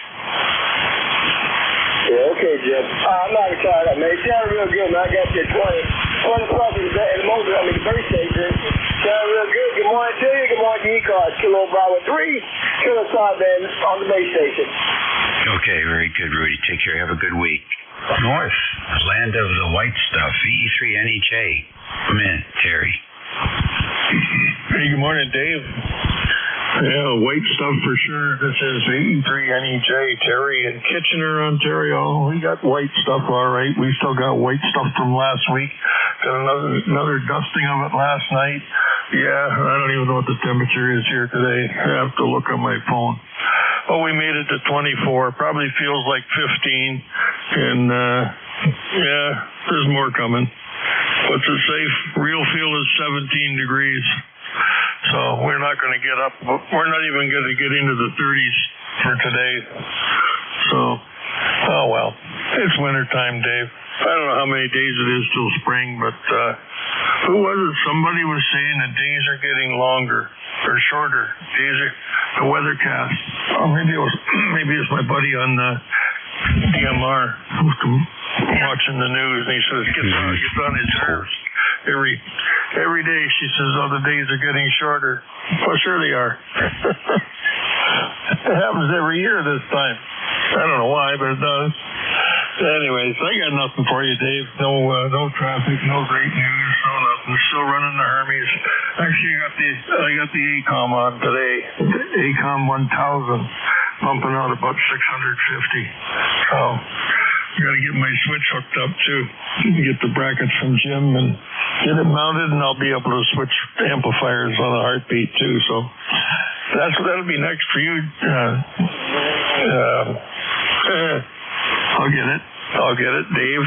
Yeah, okay, Jim. I'm not excited up, man. It sounded real good, man. I got you 20 plus in the moment. I mean, the birth station. Sounded real good. Good morning to you. Good morning to ECARS. Kilo Bravo 3. Kilo Sideband on the base station. Okay, very good, Rudy. Take care. Have a good week. North, land of the white stuff. E3NEJ. Come in, Terry. Hey, good morning, Dave. Yeah, white stuff for sure. This is E3NEJ, Terry in Kitchener, Ontario. We got white stuff, all right. We still got white stuff from last week. Got another dusting of it last night. Yeah, I don't even know what the temperature is here today. I have to look on my phone. Oh, we made it to 24. Probably feels like 15. And, yeah, there's more coming. What's it say? Real feel is 17 degrees. So we're not going to get up. We're not even going to get into the 30s for today. So, oh well. It's wintertime, Dave. I don't know how many days it is till spring, but who was it? Somebody was saying the days are getting longer or shorter. The weathercast. Oh, maybe it was my buddy on the DMR watching the news, and he says it gets on his nerves. Every day she says, oh, the days are getting shorter. Well, sure they are. It happens every year this time. I don't know why, but it does. Anyways, I got nothing for you, Dave. No traffic, no great news, no nothing. Still running the Hermes. Actually, I got the ACOM on today. The ACOM 1000, pumping out about 650. So I got to get my switch hooked up too. Get the brackets from Jim and get it mounted, and I'll be able to switch amplifiers on a heartbeat too. So that'll be next for you. I'll get it, Dave.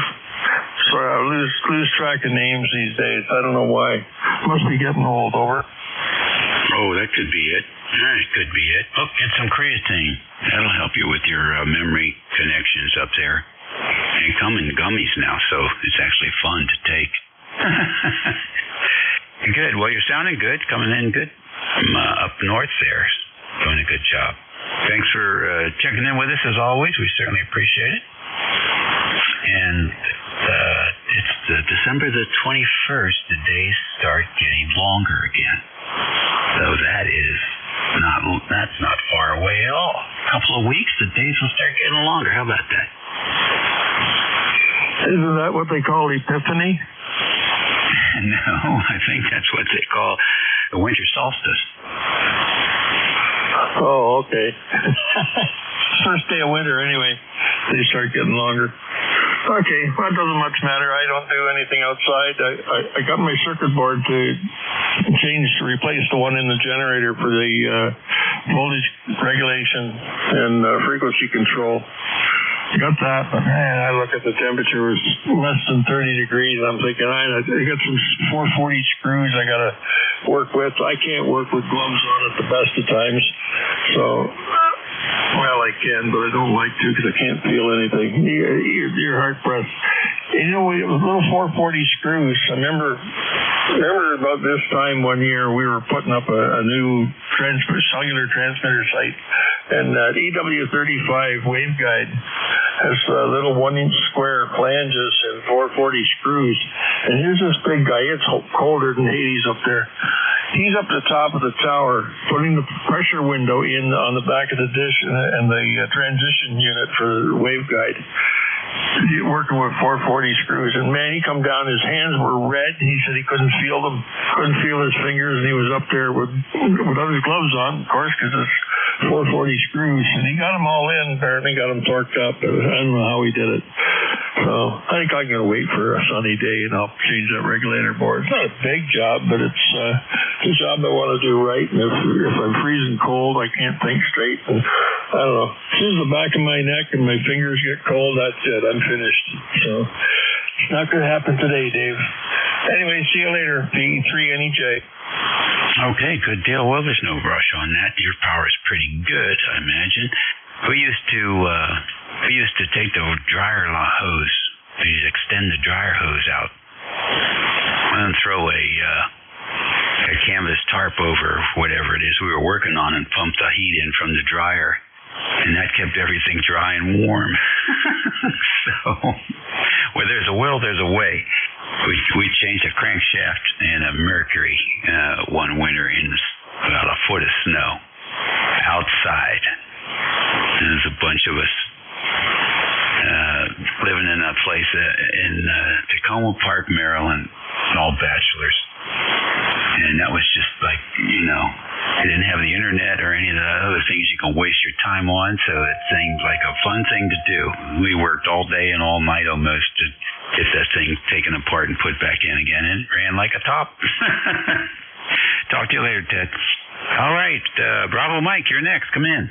Sorry, I lose track of names these days. I don't know why. Must be getting old. Over. Oh, that could be it. That could be it. Oh, get some creatine. That'll help you with your memory connections up there. They come in gummies now, so it's actually fun to take. Good. Well, you're sounding good. Coming in good from up north there. Doing a good job. Thanks for checking in with us as always. We certainly appreciate it. And it's December the 21st. The days start getting longer again. So that's not far away at all. A couple of weeks, the days will start getting longer. How about that? Isn't that what they call Epiphany? No, I think that's what they call the winter solstice. Oh, okay. First day of winter anyway. They start getting longer. Okay, well, it doesn't much matter. I don't do anything outside. I got my circuit board to replace the one in the generator for the voltage regulation and frequency control. Got that, but man, I look at the temperature was less than 30 degrees. I'm thinking, I got some 440 screws I got to work with. I can't work with gloves on at the best of times. So, well, I can, but I don't like to because I can't feel anything. You're hard pressed. You know, little 440 screws. I remember about this time one year we were putting up a new cellular transmitter site, and that EW35 waveguide has little 1-inch square flanges and 440 screws. And here's this big guy. It's colder than Hades up there. He's up the top of the tower, putting the pressure window in on the back of the dish and the transition unit for the waveguide, working with 440 screws. And man, he come down, his hands were red. He said he couldn't feel them, couldn't feel his fingers, and he was up there without his gloves on, of course, because it's 440 screws. And he got them all in, apparently got them torqued up. I don't know how he did it. So I think I'm going to wait for a sunny day and I'll change that regulator board. It's not a big job, but it's a job I want to do right. And if I'm freezing cold, I can't think straight. And I don't know. As soon as the back of my neck and my fingers get cold, that's it. I'm finished. So it's not going to happen today, Dave. Anyway, see you later, P3NEJ. Okay, good deal. Well, there's no rush on that. Your power is pretty good, I imagine. We used to take the dryer hose. We'd extend the dryer hose out and throw a canvas tarp over whatever it is we were working on and pump the heat in from the dryer. And that kept everything dry and warm. So, where there's a will, there's a way. We changed a crankshaft and a Mercury one winter in about a foot of snow outside. And there's a bunch of us living in a place in Tacoma Park, Maryland, all bachelors. And that was just like, I didn't have the internet or any of the other things you can waste your time on, so it seemed like a fun thing to do. We worked all day and all night almost to get that thing taken apart and put back in again, and it ran like a top. Talk to you later, Ted. All right, Bravo Mike, you're next. Come in.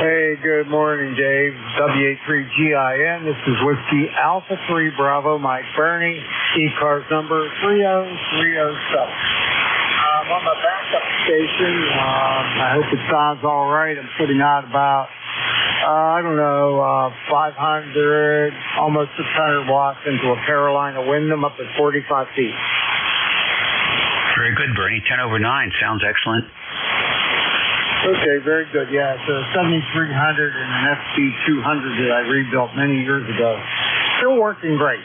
Hey, good morning, Dave. W83GIN. This is Whiskey Alpha 3 Bravo Mike Bernie. ECARS number 30307. I'm on my backup station. I hope it sounds all right. I'm putting out about, 500, almost 600 watts into a Carolina Windham up at 45 feet. Very good, Bernie. 10 over 9. Sounds excellent. Okay, very good. Yeah, it's a 7300 and an FB200 that I rebuilt many years ago. Still working great.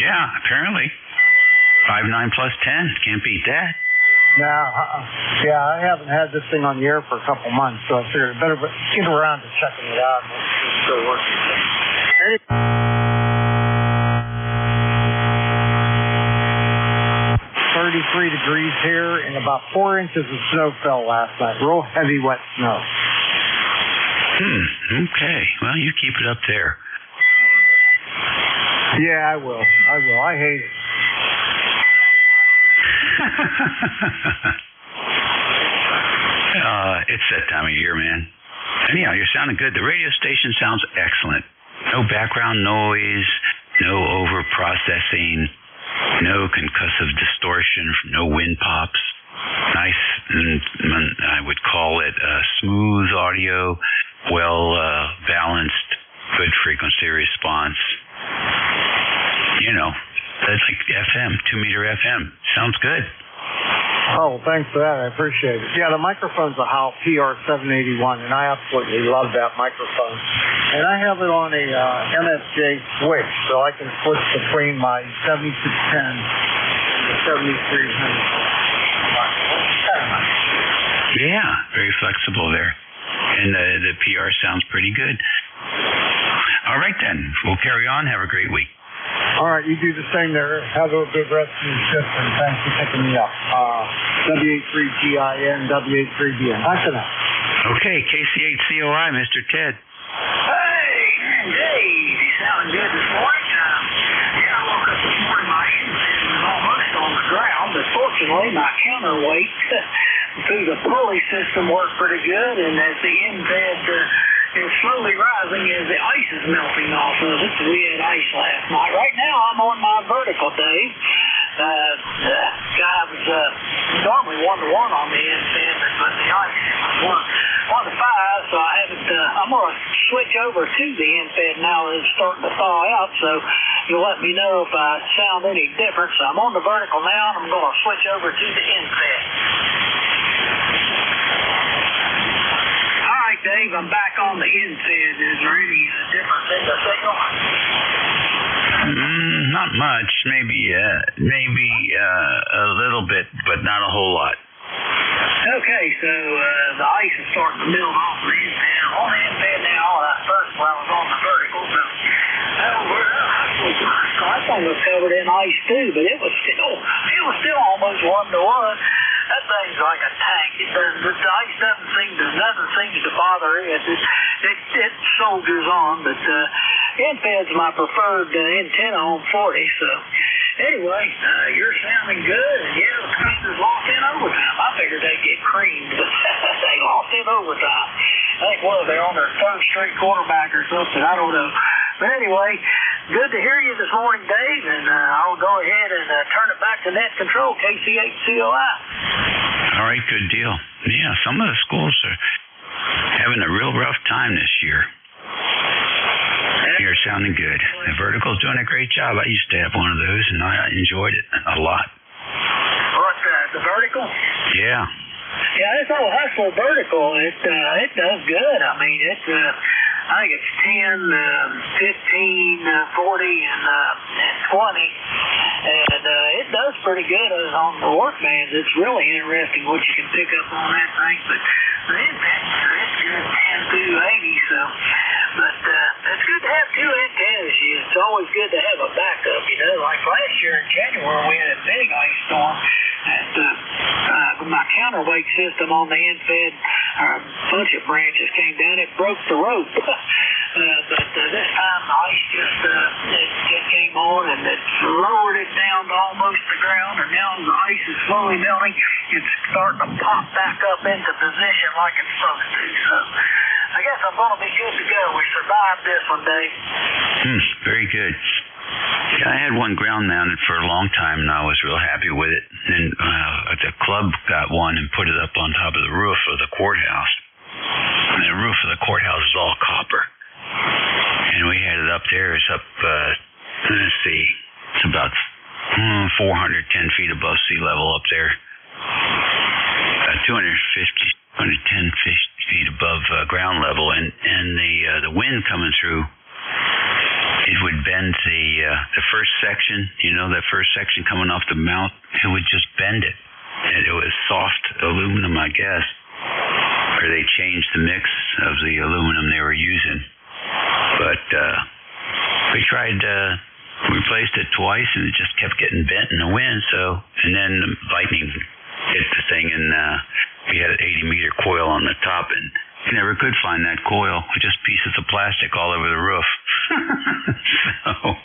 Yeah, apparently. 5.9 plus 10. Can't beat that. Yeah, I haven't had this thing on the air for a couple months, so I figured I better get around to checking it out. It's still working. 33 degrees here, and about 4 inches of snow fell last night. Real heavy, wet snow. Okay. Well, you keep it up there. Yeah, I will. I hate it. It's that time of year, man. Anyhow, you're sounding good. The radio station sounds excellent. No background noise, no over-processing, no concussive distortion, no wind pops. Nice, I would call it smooth audio, well-balanced, good frequency response. That's like FM, 2-meter FM. Sounds good. Oh, thanks for that. I appreciate it. Yeah, the microphone's a Howell PR781, and I absolutely love that microphone. And I have it on a MSJ switch, so I can switch between my 7610 and the 7300. Yeah, very flexible there. And the PR sounds pretty good. All right, then. We'll carry on. Have a great week. All right, you do the same there. Have a good rest of your shift, and thanks for picking me up. W83GIN, W83BN. Thanks for that. Okay, KC8COI, Mr. Ted. Hey, Dave, you sound good this morning. I woke up this morning, my engine was almost on the ground, but fortunately my counterweight through the pulley system worked pretty good, and as the end bed is slowly rising as the ice is melting off of it. We had ice last night. Right now I'm on my vertical, Dave. Guy was normally 1-1 on the end bed, but the ice was 1-5, so I haven't. I'm going to switch over to the end bed now that it's starting to thaw out, so you'll let me know if I sound any different. So I'm on the vertical now, and I'm going to switch over to the end bed. All right, Dave, I'm back on the end bed. Is there any difference in the signal? Not much. Maybe a little bit, but not a whole lot. Okay, so the ice is starting to melt off the end bed. I'm on the end bed now. First, I was on the vertical, so I thought it was covered in ice too, but it was still almost 1-1. That thing's like a tank. The ice nothing seems to bother it. It soldiers on, but end bed's my preferred antenna on 40. So anyway, you're sounding good, and yeah, the Commanders lost in overtime. I figured they'd get creamed, but they lost in overtime. I think they're on their third straight quarterback or something. I don't know. But anyway, good to hear you this morning, Dave, and I'll go ahead and turn it back to net control, KC8COI. All right, good deal. Yeah, some of the schools are having a real rough time this year. You're sounding good. The vertical's doing a great job. I used to have one of those, and I enjoyed it a lot. What's that, the vertical? Yeah. Yeah, this old Hustler vertical, it does good. I mean, I think it's 10, 15, 40, and 20. And it does pretty good on the workbands. It's really interesting what you can pick up on that thing. But it's good 10 to 80, so. But it's good to have two antennas. It's always good to have a backup, Like last year in January, we had a big ice storm. And my counterweight system on the end fed, a bunch of branches came down. It broke the rope. But this time the ice just came on, and it lowered it down to almost the ground. And now the ice is slowly melting. It's starting to pop back up into position like it's supposed to. So I guess I'm going to be good to go. We survived this one, Dave. Very good. Yeah, I had one ground mounted for a long time, and I was real happy with it. Then the club got one and put it up on top of the roof of the courthouse. And the roof of the courthouse is all copper. And we had it up there. It's up, let's see, it's about 410 feet above sea level up there. 210 feet above ground level. And the wind coming through, it would bend the first section, that first section coming off the mount, it would just bend it. And it was soft aluminum, I guess. Or they changed the mix of the aluminum they were using. But we tried replaced it twice, and it just kept getting bent in the wind. And then the lightning hit the thing, and we had an 80-meter coil on the top, and you never could find that coil. Just pieces of plastic all over the roof. So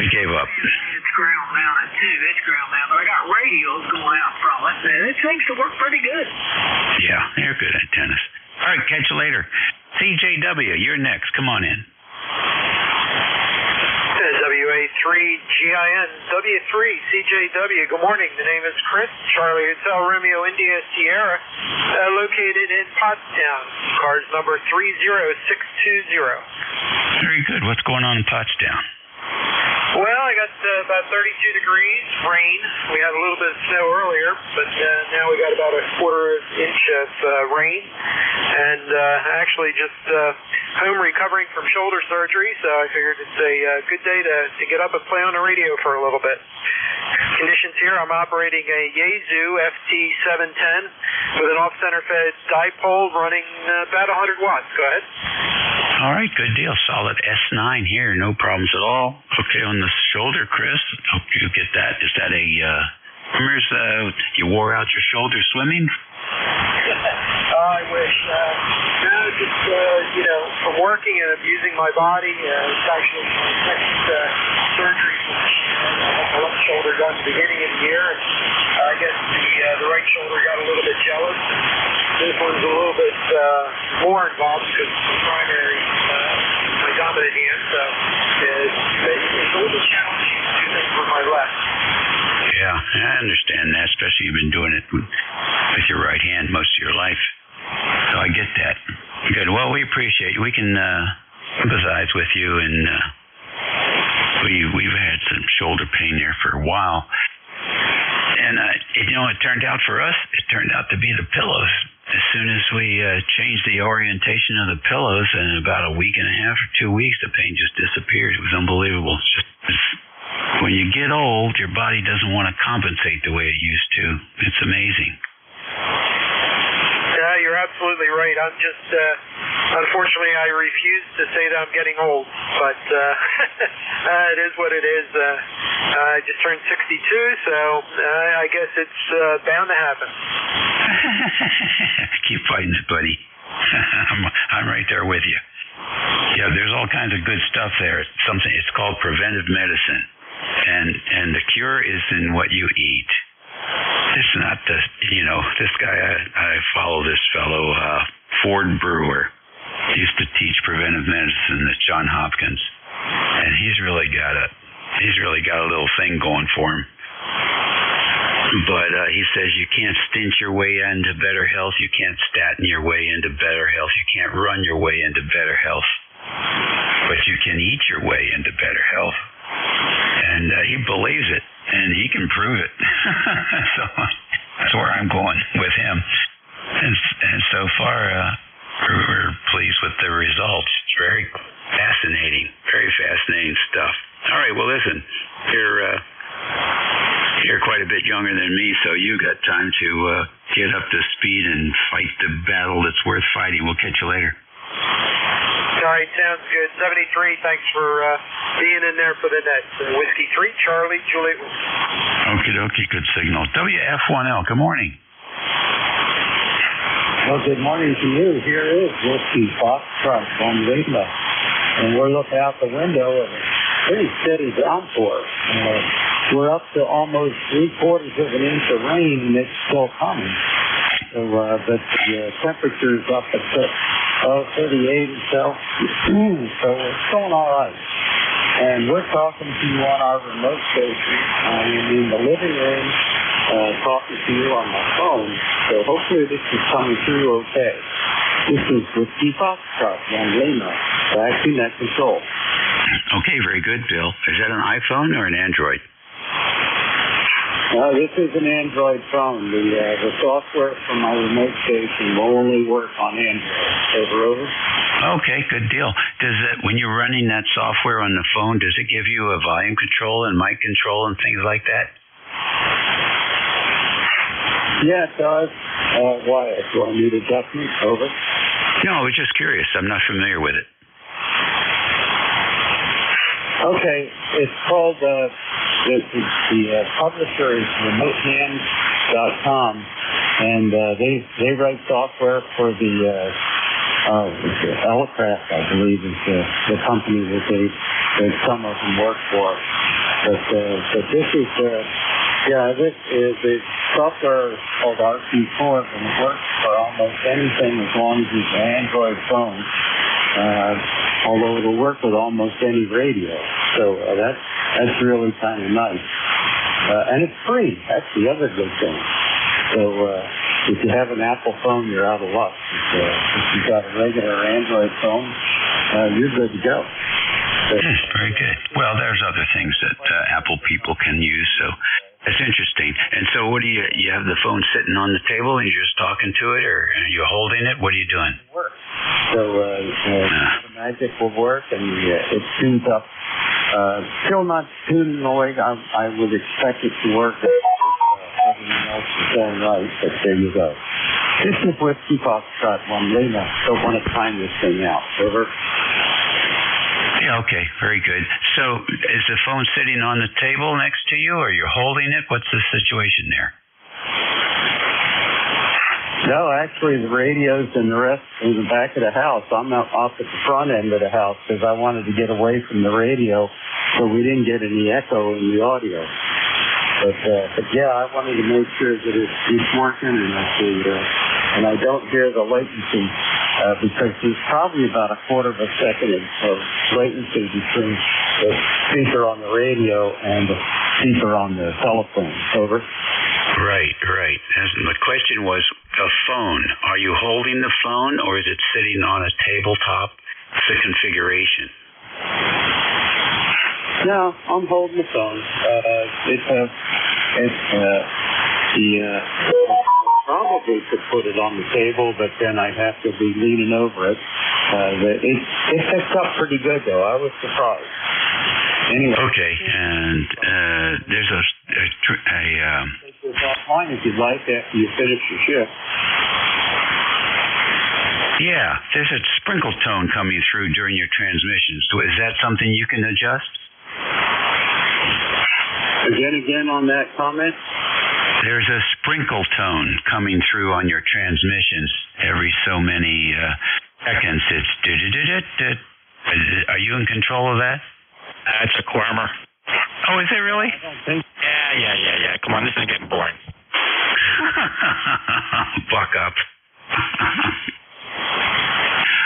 we gave up. It's ground mounted too. It's ground mounted. But I got radios going out from it. It seems to work pretty good. Yeah, they're good antennas. All right, catch you later. CJW, you're next. Come on in. WA3GIN, W3 CJW. Good morning. The name is Chris. Charlie Hotel Romeo India Sierra, located in Pottstown. Cars number 30620. Very good. What's going on in Pottstown? Well, I got about 32 degrees, rain. We had a little bit of snow earlier, but now we got about a quarter inch of rain. And actually just home recovering from shoulder surgery, so I figured it's a good day to get up and play on the radio for a little bit. Conditions here, I'm operating a Yaesu FT710 with an off-center fed dipole running about 100 watts. Go ahead. All right, good deal. Solid S9 here, no problems at all. Okay, on the shoulder, Chris, hope you get that. Is that a, remember you wore out your shoulder swimming? I wish. No, just, from working and abusing my body, it's actually my second surgery. I had my left shoulder done at the beginning of the year, and I guess the right shoulder got a little bit jealous. This one's a little bit more involved because it's the primary, my dominant hand, so it's a little challenging to do things with my left. Yeah, I understand that, especially you've been doing it with your right hand most of your life. So I get that. Good. Well, we appreciate you. We can empathize with you, and we've had some shoulder pain there for a while. And, it turned out for us, it turned out to be the pillows. As soon as we changed the orientation of the pillows, in about a week and a half or 2 weeks, the pain just disappeared. It was unbelievable. When you get old, your body doesn't want to compensate the way it used to. It's amazing. Yeah, you're absolutely right. I'm just, unfortunately, I refuse to say that I'm getting old, but it is what it is. I just turned 62, so I guess it's bound to happen. Keep fighting it, buddy. I'm right there with you. Yeah, there's all kinds of good stuff there. It's called preventive medicine, and the cure is in what you eat. It's not this guy, I follow this fellow, Ford Brewer. He used to teach preventive medicine at Johns Hopkins, and he's really got a little thing going for him. But he says you can't stint your way into better health. You can't statin your way into better health. You can't run your way into better health. But you can eat your way into better health. And he believes it, and he can prove it. So that's where I'm going with him. And so far, we're pleased with the results. It's very fascinating stuff. All right, well, listen, you're quite a bit younger than me, so you got time to get up to speed and fight the battle that's worth fighting. We'll catch you later. All right, sounds good. 73, thanks for being in there for the net. Whiskey 3, Charlie, Juliet. Okie dokie, good signal. WF1L, good morning. Well, good morning to you. Here is Whiskey Foxtrot on Lima, and we're looking out the window at a pretty steady downpour. We're up to almost 3/4 of an inch of rain, and it's still coming. So, but the temperature's up at 38 or so. So it's going all right. And we're talking to you on our remote station. I'm in the living room talking to you on my phone. So hopefully this is coming through okay. This is Whiskey Foxtrot on Lima, vaccine net control. Okay, very good, Bill. Is that an iPhone or an Android? This is an Android phone. The software from my remote station will only work on Android. Over. Okay, good deal. Does it, when you're running that software on the phone, does it give you a volume control and mic control and things like that? Yeah, it does. Why? Do I need adjustments? Over. No, I was just curious. I'm not familiar with it. Okay, it's called the publisher is remotehand.com, and they write software for the Elecraft, I believe, is the company that some of them work for. But this is the software is called RP4, and it works for almost anything as long as it's an Android phone. Although it'll work with almost any radio. So that's really kind of nice. And it's free. That's the other good thing. So if you have an Apple phone, you're out of luck. If you've got a regular Android phone, you're good to go. Very good. Well, there's other things that Apple people can use, so that's interesting. And so what do you have the phone sitting on the table and you're just talking to it, or are you holding it? What are you doing? So the magic will work, and it tunes up. Still not tuning the way I would expect it to work if everything else is going right, but there you go. This is Whiskey Foxtrot 1 Lima. Don't want to time this thing out. Over. Yeah, okay, very good. So is the phone sitting on the table next to you, or you're holding it? What's the situation there? No, actually, the radio's in the back of the house. I'm off at the front end of the house because I wanted to get away from the radio so we didn't get any echo in the audio. But yeah, I wanted to make sure that it's working and I don't hear the latency. Because there's probably about a quarter of a second of latency between the speaker on the radio and the speaker on the telephone. Over. Right. The question was the phone. Are you holding the phone, or is it sitting on a tabletop? What's the configuration? No, I'm holding the phone. Probably could put it on the table, but then I'd have to be leaning over it. It picks up pretty good, though. I was surprised. Anyway. Okay, and there's a offline if you'd like after you finish your shift. Yeah, there's a sprinkle tone coming through during your transmissions. So is that something you can adjust? Again on that comment? There's a sprinkle tone coming through on your transmissions every so many seconds. It's Are you in control of that? That's a Quirmer. Oh, is it really? I don't think. Yeah. Come on, this is getting boring. Buck up.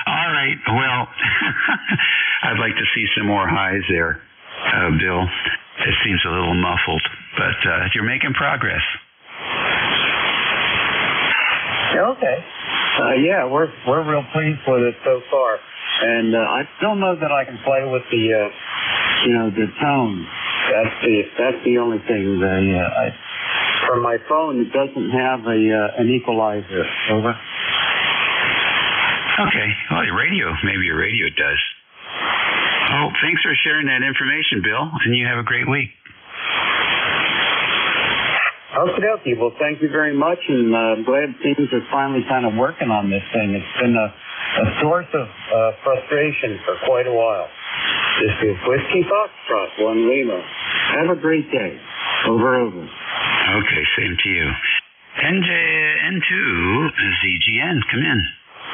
All right. Well, I'd like to see some more highs there, Bill. It seems a little muffled, but you're making progress. Okay. Yeah, we're real pleased with it so far, and I don't know that I can play with the tone. That's the only thing. From my phone, it doesn't have an equalizer. Over. Okay. Well, maybe your radio does. Oh, thanks for sharing that information, Bill, and you have a great week. Okie dokie. Well, thank you very much, and I'm glad things are finally kind of working on this thing. It's been a source of frustration for quite a while. This is Whiskey Foxtrot 1 Lima. Have a great day. Over. Okay, same to you. NJ2US, come in.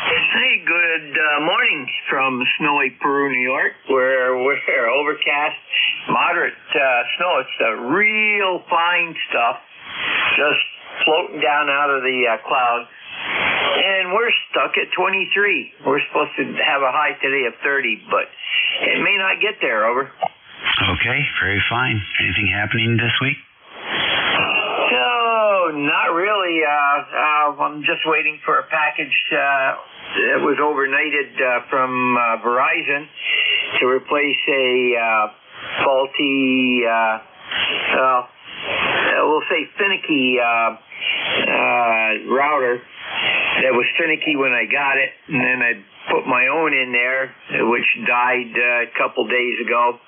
Hey, good morning from snowy Peru, New York, where we're overcast, moderate snow. It's the real fine stuff, just floating down out of the clouds. And we're stuck at 23. We're supposed to have a high today of 30, but it may not get there. Over. Okay, very fine. Anything happening this week? No, not really. I'm just waiting for a package that was overnighted from Verizon to replace a faulty, we'll say finicky router that was finicky when I got it, and then I put my own in there, which died a couple days ago.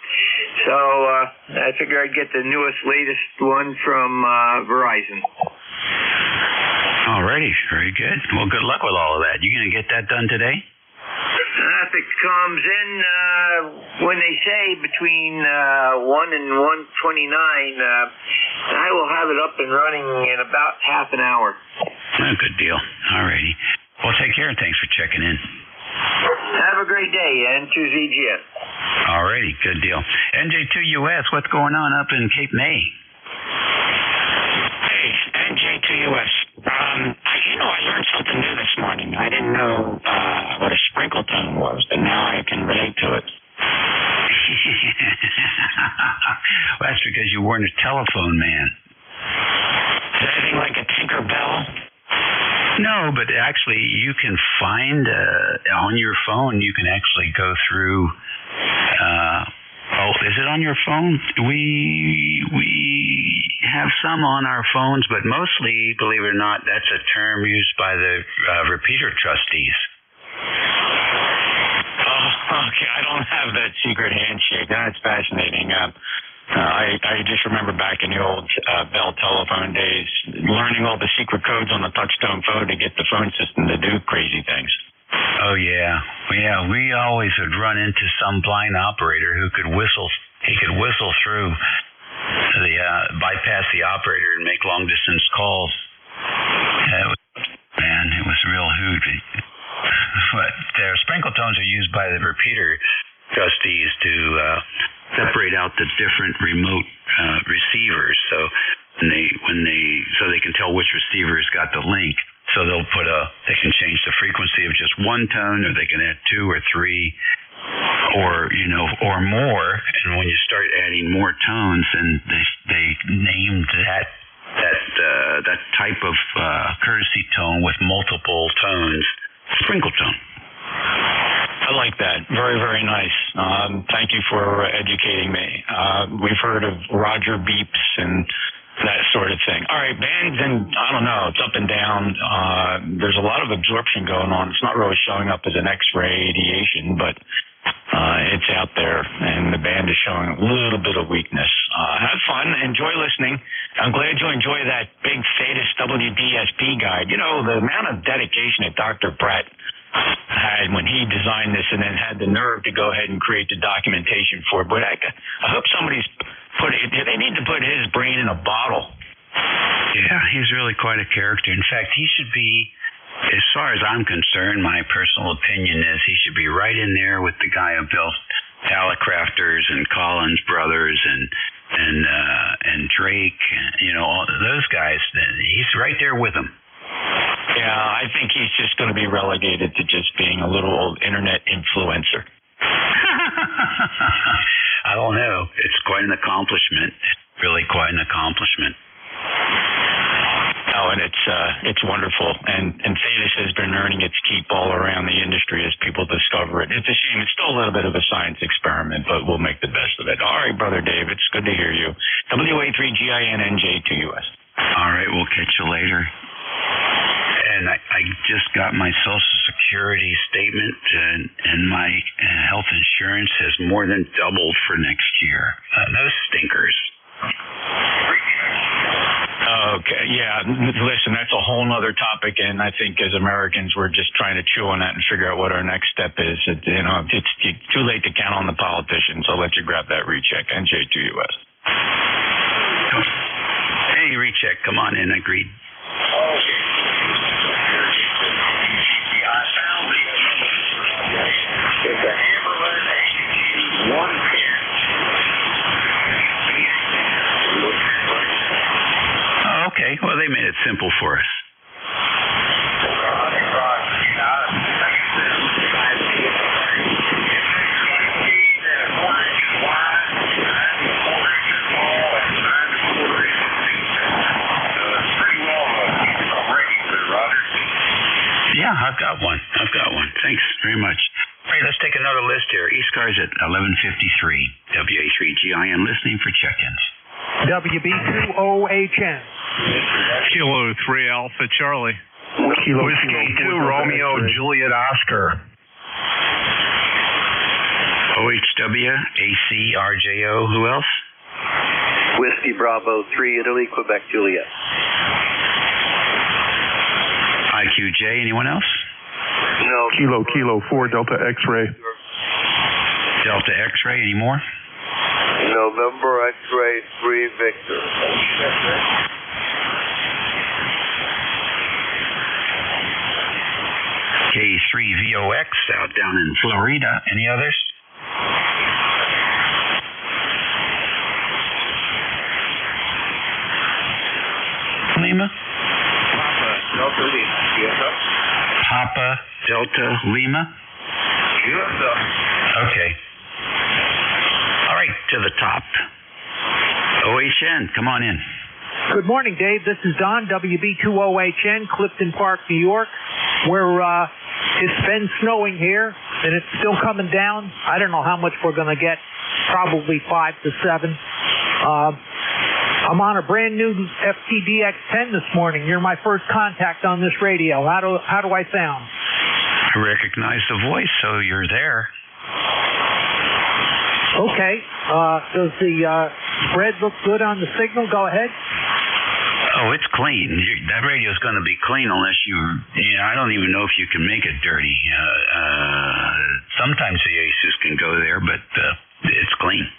So I figured I'd get the latest one from Verizon. Alrighty, very good. Well, good luck with all of that. You going to get that done today? If it comes in, when they say between 1 and 1:29, I will have it up and running in about half an hour. Oh, good deal. Alrighty. Well, take care and thanks for checking in. Have a great day, N2ZGS. Alrighty, good deal. NJ2US, what's going on up in Cape May? Hey, NJ2US. I learned something new this morning. I didn't know what a sprinkle tone was, but now I can relate to it. Well, that's because you weren't a telephone man. Is it anything like a Tinkerbell? No, but actually you can find on your phone, you can actually go through is it on your phone? We have some on our phones, but mostly, believe it or not, that's a term used by the repeater trustees. Oh, okay. I don't have that secret handshake. That's fascinating. I just remember back in the old Bell telephone days, learning all the secret codes on the touchtone phone to get the phone system to do crazy things. Oh, yeah. We always would run into some blind operator who could whistle. He could whistle through bypass the operator and make long-distance calls. It was a real hoot. But their sprinkle tones are used by the repeater trustees to separate out the different remote receivers. So so they can tell which receiver's got the link. So they can change the frequency of just one tone, or they can add 2 or 3, or more. And when you start adding more tones, and they named that type of courtesy tone with multiple tones sprinkle tone. I like that. Very, very nice. Thank you for educating me. We've heard of Roger beeps and that sort of thing. All right, bands, and I don't know, it's up and down. There's a lot of absorption going on. It's not really showing up as an X-ray radiation, but it's out there, and the band is showing a little bit of weakness. Have fun. Enjoy listening. I'm glad you enjoy that big Status WDSP guide. You know, the amount of dedication that Dr. Brett had when he designed this and then had the nerve to go ahead and create the documentation for it. But I hope somebody's they need to put his brain in a bottle. Yeah, he's really quite a character. In fact, he should be, as far as I'm concerned, my personal opinion is he should be right in there with the guy who built Hallicrafters and Collins Brothers and Drake, all those guys. He's right there with them. Yeah, I think he's just going to be relegated to just being a little old internet influencer. I don't know. It's quite an accomplishment. Really quite an accomplishment. Oh, and it's wonderful. And Thetis has been earning its keep all around the industry as people discover it. It's a shame. It's still a little bit of a science experiment, but we'll make the best of it. All right, Brother Dave, it's good to hear you. WA3GIN NJ2US. All right, we'll catch you later. And I just got my Social Security statement, and my health insurance has more than doubled for next year. Those stinkers. Okay, yeah. Listen, that's a whole other topic, and I think as Americans, we're just trying to chew on that and figure out what our next step is. It's too late to count on the politicians. I'll let you grab that recheck. NJ2US. Hey, recheck, come on in. Agreed. It's a Hammerman ACG 110. Oh, okay. Well, they made it simple for us. Yeah, I've got one. Thanks very much. All right, let's take another list here. ECARS at 11:53. WA3GIN listening for check-ins. WB2OHN. Kilo 3 Alpha Charlie. Kilo Whiskey 2 Romeo Juliet Oscar. OHW, ACRJO, who else? Whiskey Bravo 3 Italy, Quebec Juliet. IQJ, anyone else? No. Kilo 4 Delta X-Ray. Delta X-Ray, any more? November X-Ray 3 Victor. K3VOX out down in Florida. Any others? Lima? Papa Delta Lima. Yes, sir. Papa Delta Lima? Yes, sir. Okay. All right, to the top. OHN, come on in. Good morning, Dave. This is Don, WB2OHN, Clifton Park, New York, where it's been snowing here, and it's still coming down. I don't know how much we're going to get, probably 5 to 7. I'm on a brand new FTDX10 this morning. You're my first contact on this radio. How do I sound? I recognize the voice, so you're there. Okay. Does the spread look good on the signal? Go ahead. Oh, it's clean. That radio's going to be clean unless I don't even know if you can make it dirty. Sometimes the Aces can go there, but it's clean.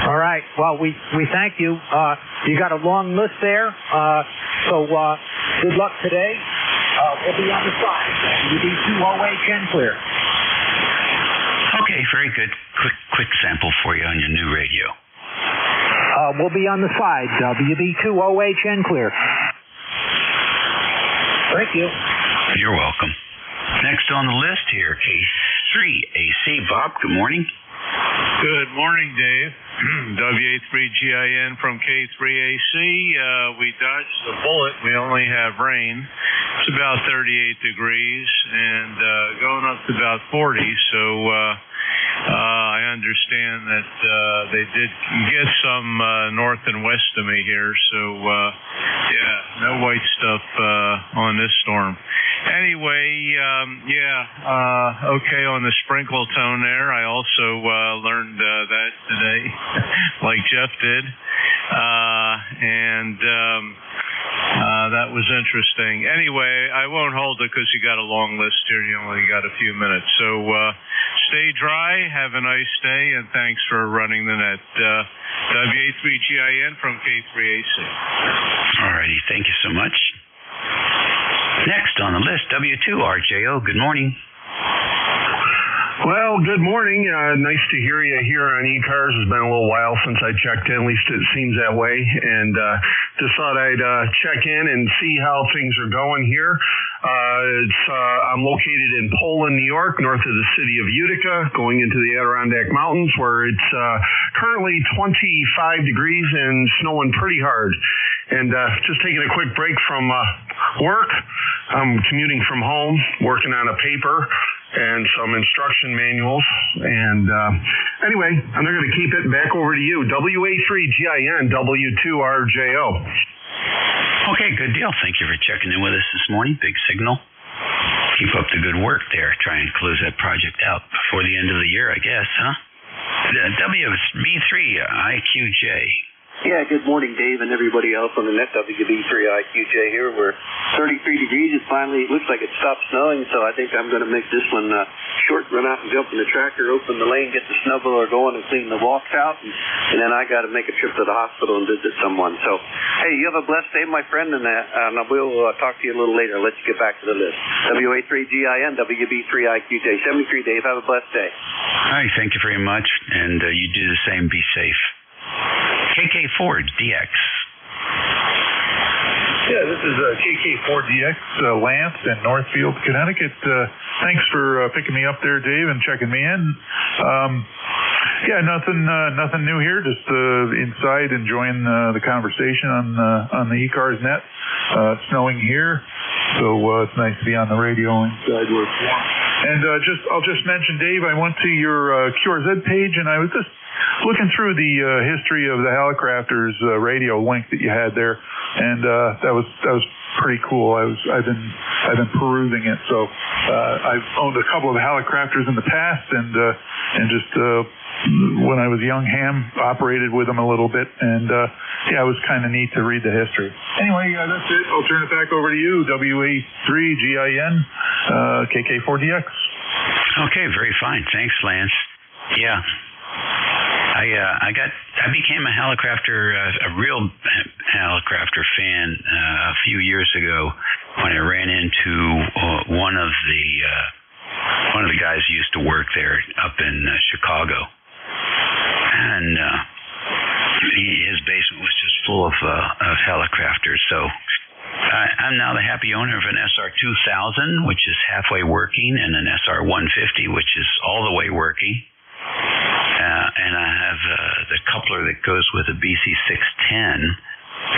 All right. Well, we thank you. You got a long list there. So good luck today. We'll be on the side. WB2OH clear. Okay, very good. Quick sample for you on your new radio. We'll be on the side. WB2OH clear. Thank you. You're welcome. Next on the list here, K3AC. Bob, good morning. Good morning, Dave. WA3GIN from K3AC. We dodged the bullet. We only have rain. It's about 38 degrees and going up to about 40. So I understand that they did get some north and west of me here. So no white stuff on this storm. Anyway, okay on the sprinkle tone there. I also learned that today, like Jeff did. That was interesting. Anyway, I won't hold it because you got a long list here. You only got a few minutes. So stay dry, have a nice day, and thanks for running the net. WA3GIN from K3AC. All righty. Thank you so much. Next on the list, W2RJO. Good morning. Well, good morning. Nice to hear you here on ECARS. It's been a little while since I checked in, at least it seems that way. And just thought I'd check in and see how things are going here. I'm located in Poland, New York, north of the city of Utica, going into the Adirondack Mountains, where it's currently 25 degrees and snowing pretty hard. And just taking a quick break from work. I'm commuting from home, working on a paper and some instruction manuals. And anyway, I'm not going to keep it. Back over to you. WA3GIN, W2RJO. Okay, good deal. Thank you for checking in with us this morning. Big signal. Keep up the good work there. Try and close that project out before the end of the year, I guess, huh? WB3IQJ. Yeah, good morning, Dave, and everybody else on the net. WB3IQJ here. We're 33 degrees. It finally looks like it stopped snowing, so I think I'm going to make this one short, run out and jump in the tractor, open the lane, get the snowblower going, and clean the walks out. And then I got to make a trip to the hospital and visit someone. So, hey, you have a blessed day, my friend, and we'll talk to you a little later. Let's get back to the list. WA3GIN, WB3IQJ. 73, Dave. Have a blessed day. All right, thank you very much, and you do the same. Be safe. KK4DX. Yeah, this is KK4DX, Lance in Northfield, Connecticut. Thanks for picking me up there, Dave, and checking me in. Nothing new here. Just inside, enjoying the conversation on the ECARS net. Snowing here, so it's nice to be on the radio inside where it's warm. And I'll just mention, Dave, I went to your QRZ page, and I was just looking through the history of the Helicrafters radio link that you had there, and that was pretty cool. I've been perusing it. So I've owned a couple of Helicrafters in the past, and just when I was young, operated with them a little bit, and it was kind of neat to read the history. Anyway, that's it. I'll turn it back over to you. WA3GIN, KK4DX. Okay, very fine. Thanks, Lance. Yeah. I became a Helicrafter, a real Helicrafter fan a few years ago when I ran into one of the guys who used to work there up in Chicago, and his basement was just full of Helicrafters. So I'm now the happy owner of an SR2000, which is halfway working, and an SR150, which is all the way working. And I have the coupler that goes with a BC610.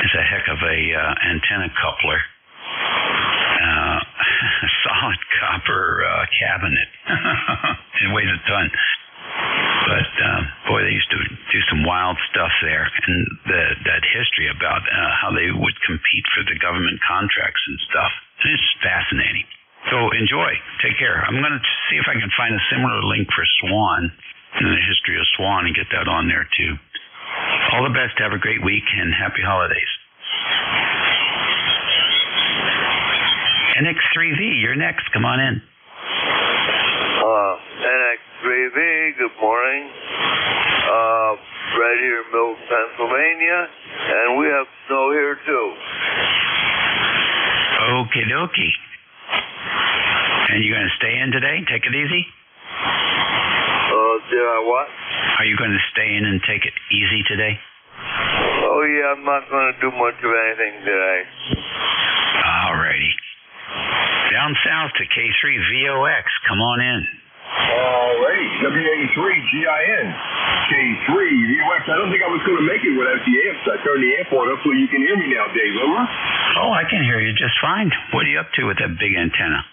It's a heck of a antenna coupler. Solid copper cabinet. It weighs a ton. But boy, they used to do some wild stuff there, and that history about how they would compete for the government contracts and stuff. It's fascinating. So enjoy. Take care. I'm going to see if I can find a similar link for Swan, and the history of Swan, and get that on there too. All the best. Have a great week and happy holidays. NX3V, you're next. Come on in. NX3V, good morning. Right here in Milton, Pennsylvania, and we have snow here too. Okie dokie. And you going to stay in today? Take it easy? Did I what? Are you going to stay in and take it easy today? Oh yeah, I'm not going to do much of anything today. Alrighty. Down south to K3VOX. Come on in. Alrighty. WA3GIN. K3VOX. I don't think I was going to make it without the amps. I turned the amp on. Hopefully you can hear me now, Dave. Over? Oh, I can hear you just fine. What are you up to with that big antenna?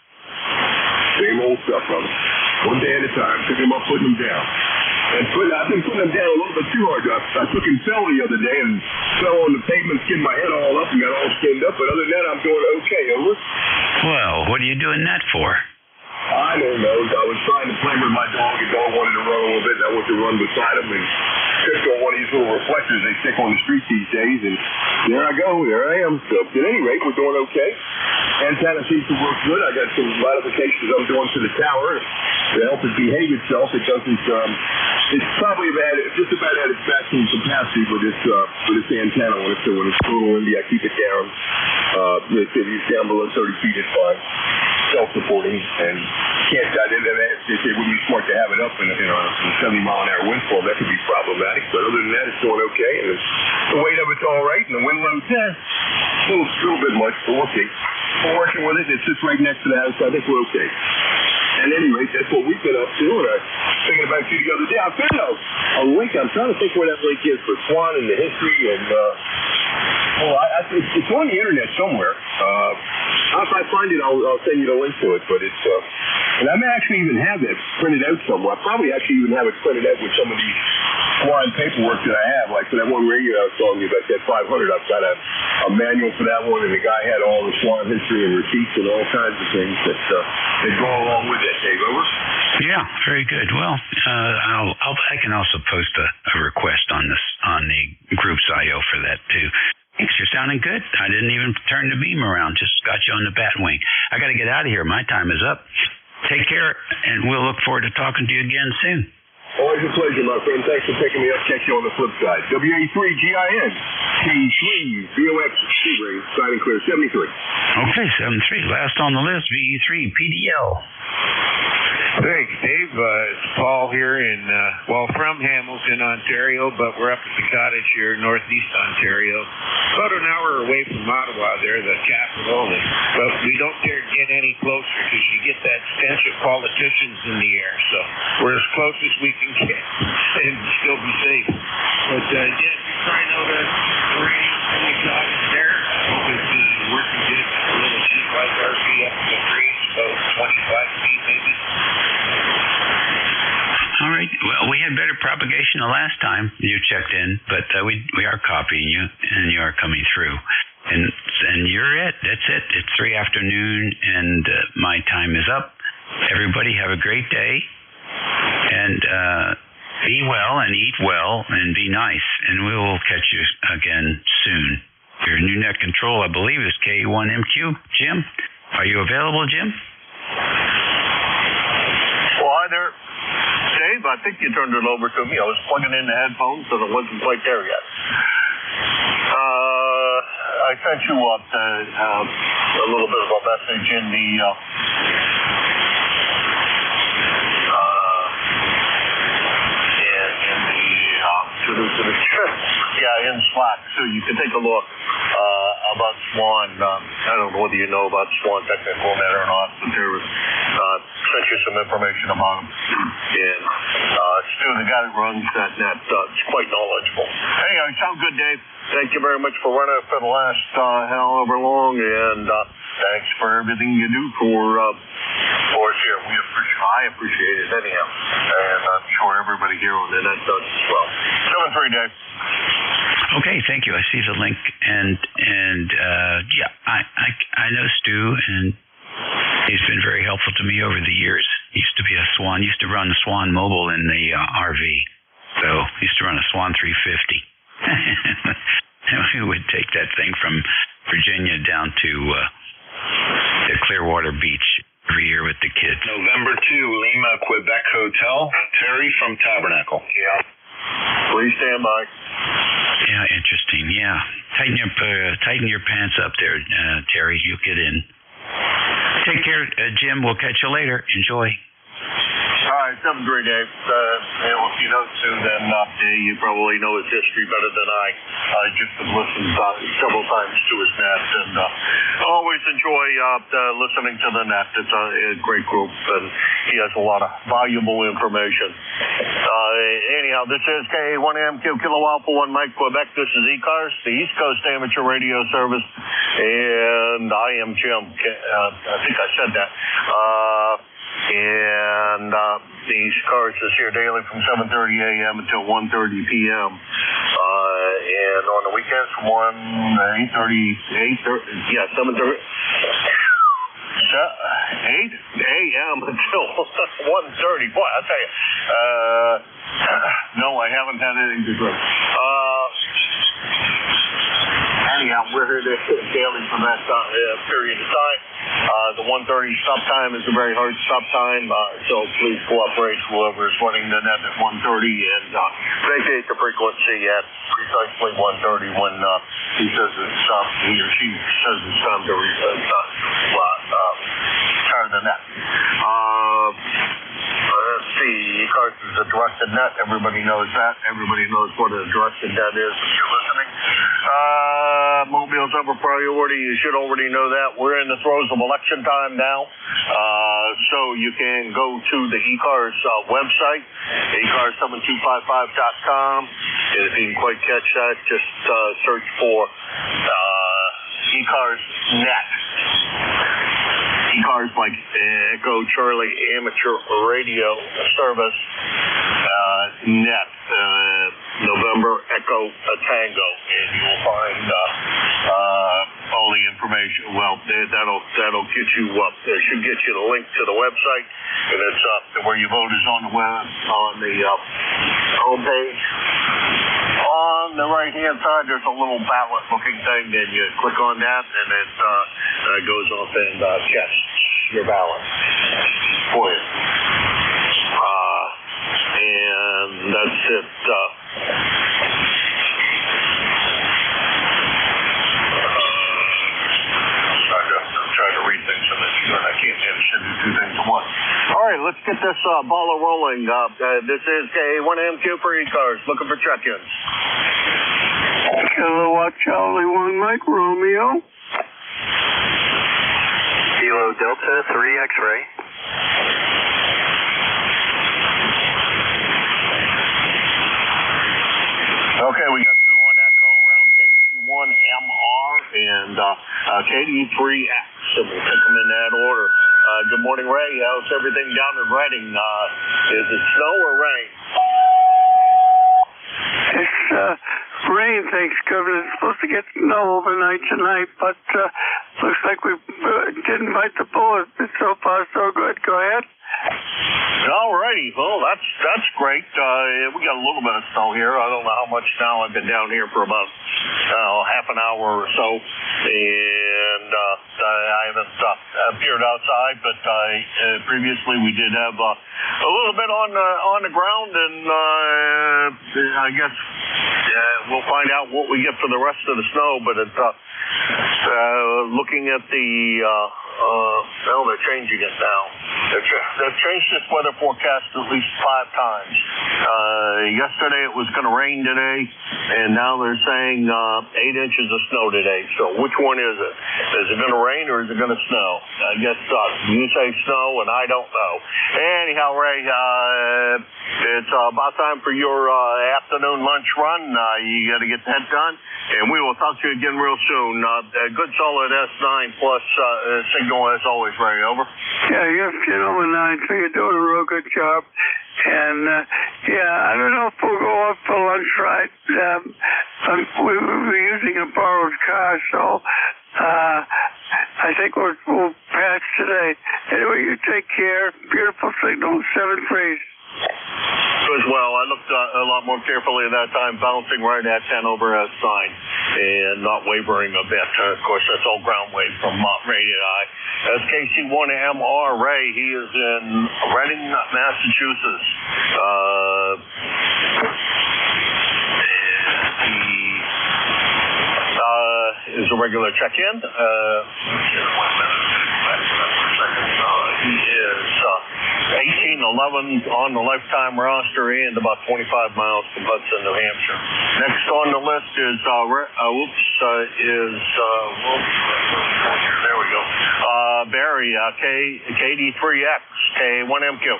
Same old stuff, brother. One day at a time. Picking them up, putting them down. And I've been putting them down a little bit too hard. I took and fell the other day and fell on the pavement, skinned my head all up and got all skinned up. But other than that, I'm doing okay. Over? Well, what are you doing that for? I don't know. I was trying to play with my dog. The dog wanted to run a little bit, and I went to run beside him and tripped on one of these little reflectors they stick on the street these days. And there I go. There I am. So at any rate, we're doing okay. Antenna seems to work good. I got some modifications I'm doing to the tower to help it behave itself. It doesn't. It's probably just about at its maximum capacity for this antenna. When it's total windy, I keep it down. If it's down below 30 feet, it's fine. Self-supporting and can't. It wouldn't be smart to have it up in a 70-mile-an-hour wind storm. That could be problematic. But other than that, it's doing okay. And the weight of it's all right, and the wind load a little bit much, but we'll see. We're working with it. It sits right next to the house. I think we're okay. At any rate, that's what we've been up to. And I was thinking about you the other day. I found a link. I'm trying to think where that link is for Swan and the history. And it's on the internet somewhere. If I find it, I'll send you the link to it. But it's and I may actually even have it printed out somewhere. I probably actually even have it printed out with some of these Swan paperwork that I have. Like for that one radio I was telling you about, that 500, I've got a manual for that one, and the guy had all the Swan history and receipts and all kinds of things that go along with it. Dave, over? Yeah, very good. Well, I can also post a request on the group's IO for that too. Thanks, you're sounding good. I didn't even turn the beam around, just got you on the bat wing. I got to get out of here. My time is up. Take care, and we'll look forward to talking to you again soon. Always a pleasure, my friend. Thanks for picking me up. Catch you on the flip side. WA3GIN, K3VOX, Sebring, signing clear, 73. Okay, 73. Last on the list, VE3, PDL. Thanks, Dave. It's Paul here from Hamilton, Ontario, but we're up at the cottage here in northeast Ontario. About an hour away from Ottawa there, the capital. But we don't dare get any closer because you get that stench of politicians in the air. So we're as close as we can get and still be safe. But yeah, if you're trying out a rain in the cottage there, I hope it's working good. A little heat like RP up in the trees, about 25 feet maybe. All right. Well, we had better propagation the last time you checked in, but we are copying you, and you are coming through. And you're it. That's it. It's 3 afternoon, and my time is up. Everybody have a great day, and be well and eat well and be nice, and we will catch you again soon. Your new net control, I believe, is K1MQ. Jim, are you available, Jim? Well, hi there. Dave, I think you turned it over to me. I was plugging in the headphones, and it wasn't quite there yet. I sent you up a little bit of a message in the in Slack, so you can take a look about Swan. I don't know whether you know about Swan Technical Net or not, but there was sent you some information about him. And Stu, the guy that runs that net, is quite knowledgeable. Anyway, sound good, Dave. Thank you very much for running for the last however long, and thanks for everything you do for us here. I appreciate it anyhow, and I'm sure everybody here on the net does as well. 7-3, Dave. Okay, thank you. I see the link, and yeah, I know Stu, and he's been very helpful to me over the years. He used to be a Swan, used to run the Swan Mobile in the RV, so he used to run a Swan 350. We would take that thing from Virginia down to Clearwater Beach every year with the kids. November 2, Lima, Quebec Hotel. Terry from Tabernacle. Yeah. Please stand by. Yeah, interesting. Yeah, tighten your pants up there, Terry. You'll get in. Take care, Jim. We'll catch you later. Enjoy. All right, something great, Dave. If you know Sue, then you probably know his history better than I. I just have listened several times to his net, and always enjoy listening to the net. It's a great group, and he has a lot of valuable information. Anyhow, this is KA1MQ Kilo Alpha 1 Mike, Quebec. This is ECARS, the East Coast Amateur Radio Service, and I am Jim. I think I said that. And the ECARS is here daily from 7:30 a.m. until 1:30 p.m. And on the weekends from 7:30 a.m. until 1:30. Boy, I'll tell you. No, I haven't had anything to drink. Anyhow, we're here daily for that period of time. The 1:30 stop time is a very hard stop time, so please cooperate whoever is running the net at 1:30 and vacate the frequency at precisely 1:30 when he says it's he or she says it's time to turn the net. Let's see, ECARS is a directed net. Everybody knows that. Everybody knows what a directed net is if you're listening. Mobile's over priority. You should already know that. We're in the throes of election time now. So you can go to the ECARS website, ECARS7255.com. And if you can quite catch that, just search for ECARS net. ECARS like Echo Charlie Amateur Radio Service net. November Echo Tango, and you'll find all the information. Well, that'll get you up. It should get you the link to the website, and it's where you vote is on the web on the homepage. On the right-hand side, there's a little ballot-looking thing, and you click on that, and it goes off and casts your ballot for you. And that's it. I'm trying to read things on this screen. I can't manage to do two things at once. All right, let's get this baller rolling. This is KA1MQ for ECARS. Looking for check-ins. Kilowatt Charlie 1 Mike Romeo. Kilo Delta 3 X-ray. Okay, we got 2 on Echo around KT1MR and KD3X, so we'll take them in that order. Good morning, Ray. How's everything down in Reading? Is it snow or rain? It's rain, thanks, Governor. It's supposed to get snow overnight tonight, but looks like we didn't bite the bullet. So far, so good. Go ahead. All righty. Well, that's great. We got a little bit of snow here. I don't know how much now. I've been down here for about half an hour or so, and I haven't appeared outside. But previously we did have a little bit on the ground, and I guess we'll find out what we get for the rest of the snow. But it's looking at the well, they're changing it now. They've changed this weather forecast at least 5 times. Yesterday it was going to rain today, and now they're saying 8 inches of snow today. So which one is it? Is it going to rain or is it going to snow? I guess you say snow, and I don't know. Anyhow, Ray, it's about time for your afternoon lunch run. You got to get that done, and we will talk to you again real soon. Good solid S9 plus signal as always, Ray. Over. Yeah, you're 9, so you're doing a real good job. And, I don't know if we'll go out for lunch, right? We're using a borrowed car, so I think we'll pass today. Anyway, you take care. Beautiful signal, 7 freeze. As well, I looked a lot more carefully at that time, bouncing right at 10 over S sign and not wavering a bit. Of course, that's all ground wave from Radiant Eye. SKC1MR Ray, he is in Reading, Massachusetts. He is a regular check-in. He is 1811 on the lifetime roster and about 25 miles from Hudson, New Hampshire. Next on the list is there we go. Barry, KD3X, K1MQ.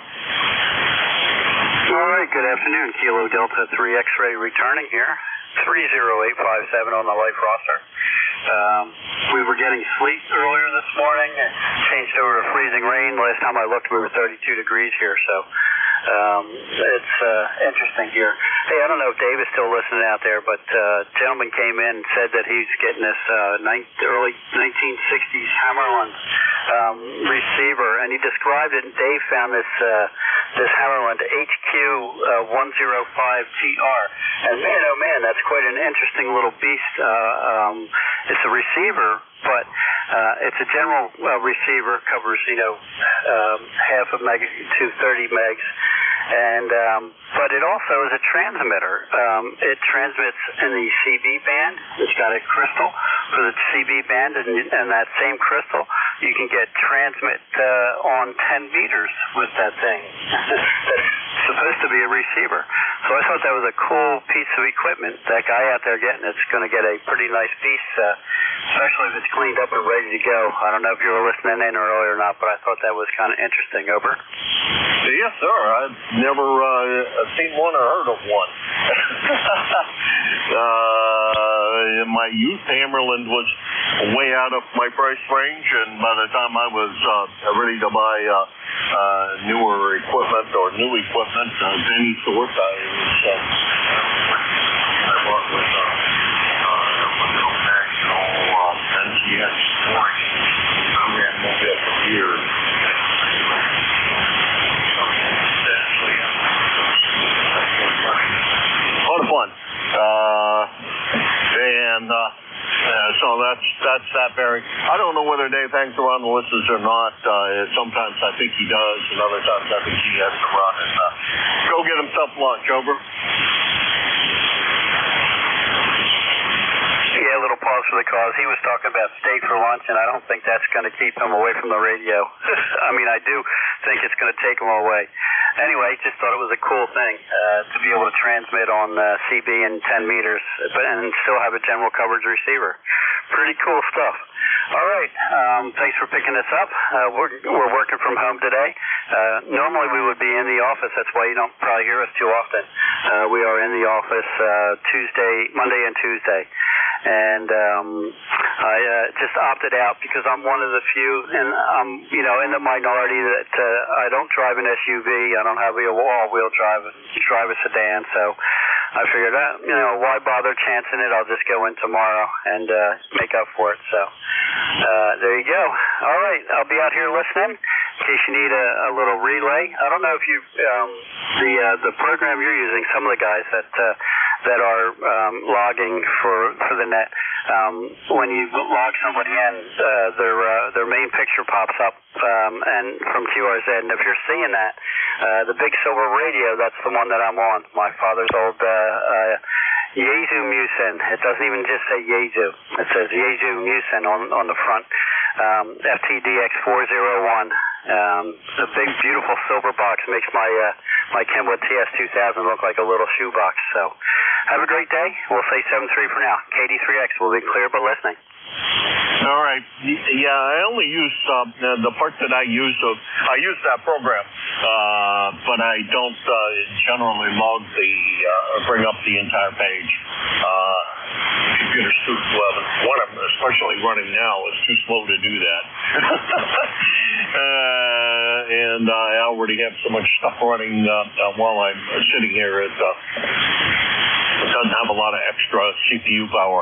All right, good afternoon. Kilo Delta 3 X-ray returning here. 30857 on the life roster. We were getting sleet earlier this morning. Changed over to freezing rain. Last time I looked, we were 32 degrees here, so it's interesting here. Hey, I don't know if Dave is still listening out there, but a gentleman came in and said that he's getting this early 1960s Hammerland receiver, and he described it, and Dave found this Hammerland HQ105TR, and man, oh man, that's quite an interesting little beast. It's a receiver, but it's a general receiver, covers half a meg to 30 megs, and but it also is a transmitter. It transmits in the CB band. It's got a crystal for the CB band, and that same crystal you can get transmit on 10 meters with that thing. That's supposed to be a receiver. So I thought that was a cool piece of equipment. That guy out there getting it's going to get a pretty nice piece, especially if it's cleaned up and ready to go. I don't know if you were listening in earlier or not, but I thought that was kind of interesting. Over. Yes, sir. I've never seen one or heard of one. My youth Hammerland was way out of my price range, and by the time I was ready to buy newer equipment or new equipment of any sort, I bought with National NGS Sport. I ran mobile for years. A lot of fun. So that's that, Barry. I don't know whether Dave hangs around the listeners or not. Sometimes I think he does, and other times I think he has to run and go get himself lunch. Over. Yeah, a little pause for the cause. He was talking about steak for lunch, and I don't think that's going to keep him away from the radio. I mean, I do think it's going to take him away. Anyway, just thought it was a cool thing to be able to transmit on CB in 10 meters and still have a general coverage receiver. Pretty cool stuff. All right, thanks for picking this up. We're working from home today. Normally we would be in the office. That's why you don't probably hear us too often. We are in the office Monday and Tuesday. And I just opted out because I'm one of the few, and I'm in the minority that I don't drive an SUV. I don't have a all-wheel drive a sedan. So I figured why bother chancing it? I'll just go in tomorrow and make up for it. So there you go. All right, I'll be out here listening in case you need a little relay. I don't know if you the program you're using. Some of the guys that are logging for the net. When you log somebody in, their main picture pops up and from QRZ. And if you're seeing that, the big silver radio, that's the one that I'm on. My father's old Yezu Musin. It doesn't even just say Yezu. It says Yezu Musin on the front. FTDX401. The big, beautiful silver box makes my Kenwood TS2000 look like a little shoebox. So have a great day. We'll say 7-3 for now. KD3X will be clear but listening. All right. Yeah, I only use the part that I use. I use that program, but I don't generally log bring up the entire page. Computer's too slow. What I'm especially running now is too slow to do that. And I already have so much stuff running while I'm sitting here. It doesn't have a lot of extra CPU power.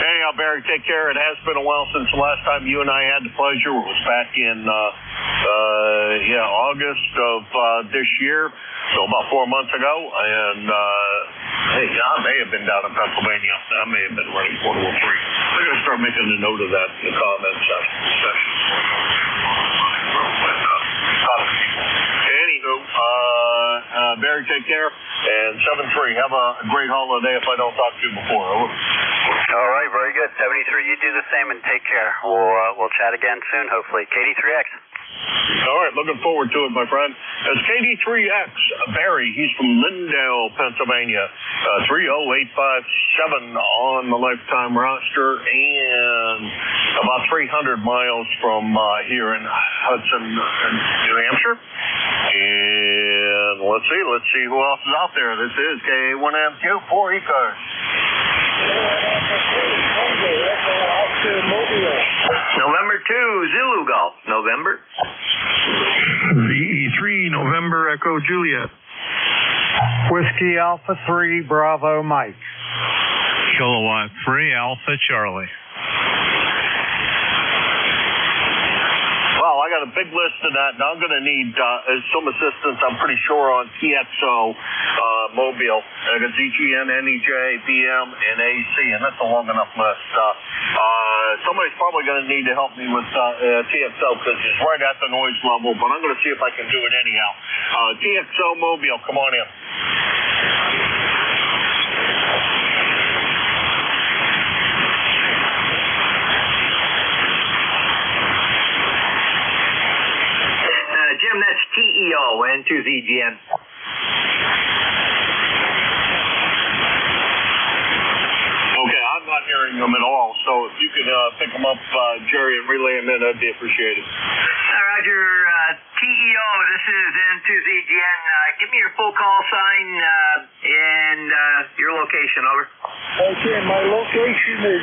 Anyhow, Barry, take care. It has been a while since the last time you and I had the pleasure. It was back in August of this year, so about 4 months ago. And hey, I may have been down in Pennsylvania. I may have been running 403. I'm going to start making a note of that in the comments section. Anywho, Barry, take care. And 7-3, have a great holiday if I don't talk to you before. Over. All right, very good. 73, you do the same and take care. We'll chat again soon, hopefully. KD3X. All right, looking forward to it, my friend. It's KD3X, Barry. He's from Lindale, Pennsylvania. 30857 on the lifetime roster, and about 300 miles from here in Hudson, New Hampshire. And let's see who else is out there. This is K1MQ for ECARS. November 2, Zulu Golf. November. VE3, November, Echo Juliet. Whiskey Alpha 3, Bravo Mike. Kilowatt 3, Alpha Charlie. Well, I got a big list of that, and I'm going to need some assistance, I'm pretty sure, on TXO Mobile. I got ZGN, NEJ, PM, and AC, and that's a long enough list. Somebody's probably going to need to help me with TXO because it's right at the noise level, but I'm going to see if I can do it anyhow. TXO Mobile, come on in. Jim, that's TEO, N2ZGN. Okay, I'm not hearing them at all, so if you could pick them up, Jerry, and relay them in, that'd be appreciated. Roger, TEO, this is N2ZGN. Give me your full call sign and your location, over. Okay, my location is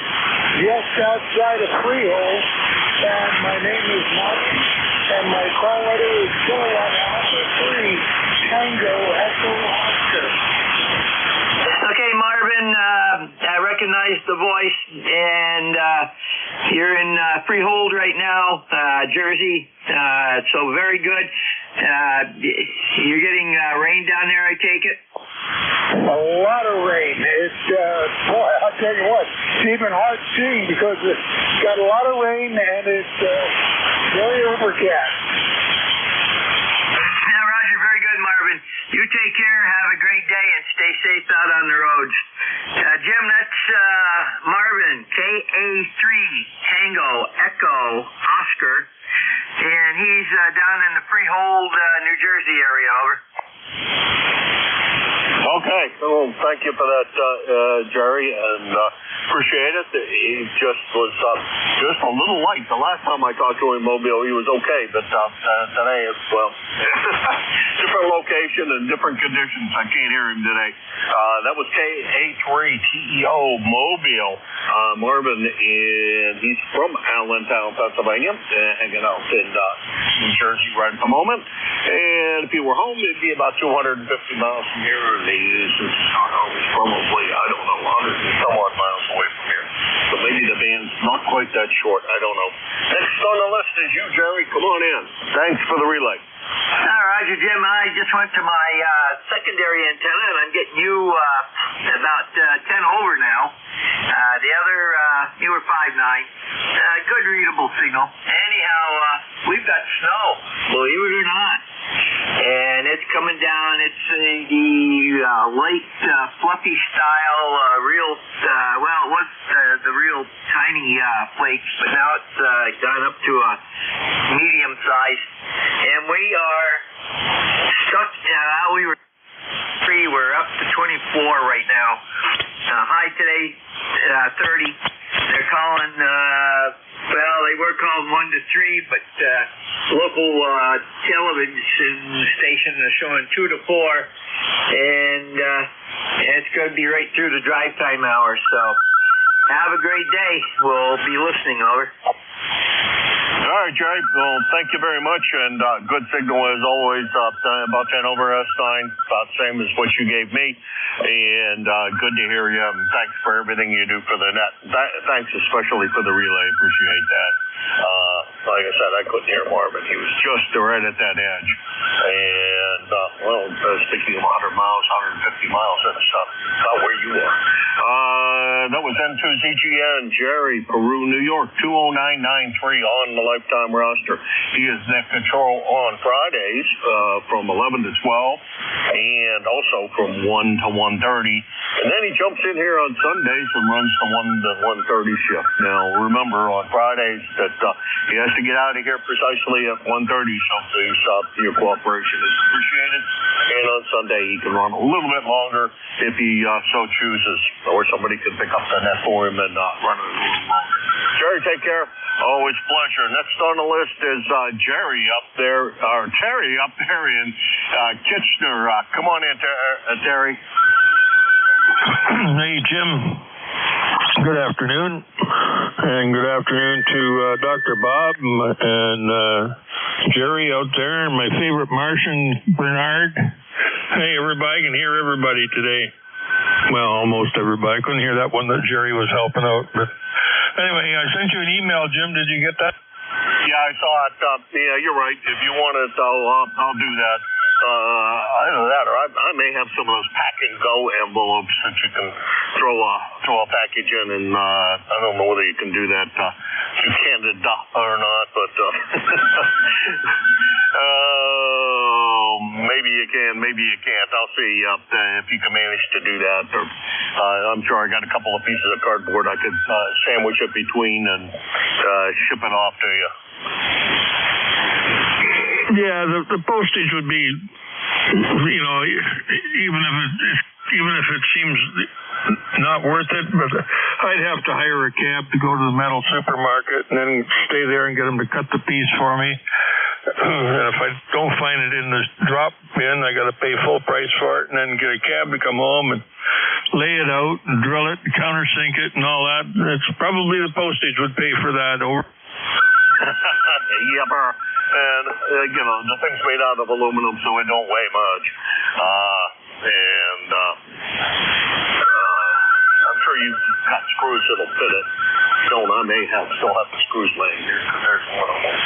just outside of Freehold, and my name is Martin, and my call letter is Kilowatt Alpha 3, Tango Echo Oscar. Okay, Marvin, I recognize the voice, and you're in Freehold right now, Jersey, so very good. You're getting rain down there, I take it? A lot of rain. It's, boy, I'll tell you what, it's even hard seeing because it's got a lot of rain and it's very overcast. Roger, very good, Marvin. You take care, have a great day, and stay safe out on the roads. Jim, that's Marvin, KA3, Tango, Echo, Oscar, and he's down in the Freehold, New Jersey area, over. Okay, well, thank you for that, Jerry, and appreciate it. He just was just a little light. The last time I talked to him in Mobile, he was okay, but today it's, well, different location and different conditions. I can't hear him today. That was KA3TEO Mobile, Marvin, and he's from Allentown, Pennsylvania, hanging out in New Jersey right at the moment. And if he were home, it'd be about 250 miles from here. Since it's not home, it's probably, I don't know, 100 and some odd miles away from here. So maybe the band's not quite that short. I don't know. Next on the list is you, Jerry. Come on in. Thanks for the relay. Roger, Jim. I just went to my secondary antenna, and I'm getting you about 10 over now. The other, you were 5.9. Good readable signal. Anyhow, we've got snow, believe it or not. And it's coming down. It's the light, fluffy style, real, well, it was the real tiny flakes, but now it's gone up to a medium size. And we are stuck, we're up to 24 right now. High today, 30. They're calling, well, they were calling 1 to 3, but local television station is showing 2 to 4, and it's going to be right through the drive time hour. So have a great day. We'll be listening, over. All right, Jerry. Well, thank you very much, and good signal as always. About 10 over S9, about the same as what you gave me, and good to hear you. And thanks for everything you do for the net. Thanks especially for the relay. Appreciate that. like I said, I couldn't hear Marvin. He was just right at that edge. And, I was thinking of 100 miles, 150 miles, and stuff, about where you are. That was N2ZGN, Jerry, Peru, New York, 20993 on the lifetime roster. He is net control on Fridays from 11 to 12 and also from 1 to 1:30. And then he jumps in here on Sundays and runs the 1 to 1:30 shift. Now, remember, on Fridays that he has to get out of here precisely at 1:30, so your cooperation is appreciated. And on Sunday, he can run a little bit longer if he so chooses, or somebody can pick up the net for him and run it a little longer. Jerry, take care. Always a pleasure. Next on the list is Terry up there in Kitchener. Come on in, Terry. Hey, Jim. Good afternoon. And good afternoon to Dr. Bob and Jerry out there, and my favorite Martian, Bernard. Hey, everybody. I can hear everybody today. Well, almost everybody. I couldn't hear that one that Jerry was helping out. But anyway, I sent you an email, Jim. Did you get that? Yeah, I saw it. Yeah, you're right. If you want it, I'll do that. Either that, or I may have some of those pack and go envelopes that you can throw a package in, and I don't know whether you can do that through Canada or not, but maybe you can, maybe you can't. I'll see if you can manage to do that. Or I'm sure I got a couple of pieces of cardboard I could sandwich it between and ship it off to you. Yeah, the postage would be, even if it seems not worth it, but I'd have to hire a cab to go to the metal supermarket and then stay there and get them to cut the piece for me. And if I don't find it in the drop bin, I got to pay full price for it, and then get a cab to come home and lay it out and drill it and countersink it and all that. It's probably the postage would pay for that. Yepper. And, the thing's made out of aluminum, so it don't weigh much. I'm sure you've got screws that'll fit it. Don't I may still have the screws laying here, because there's one of them.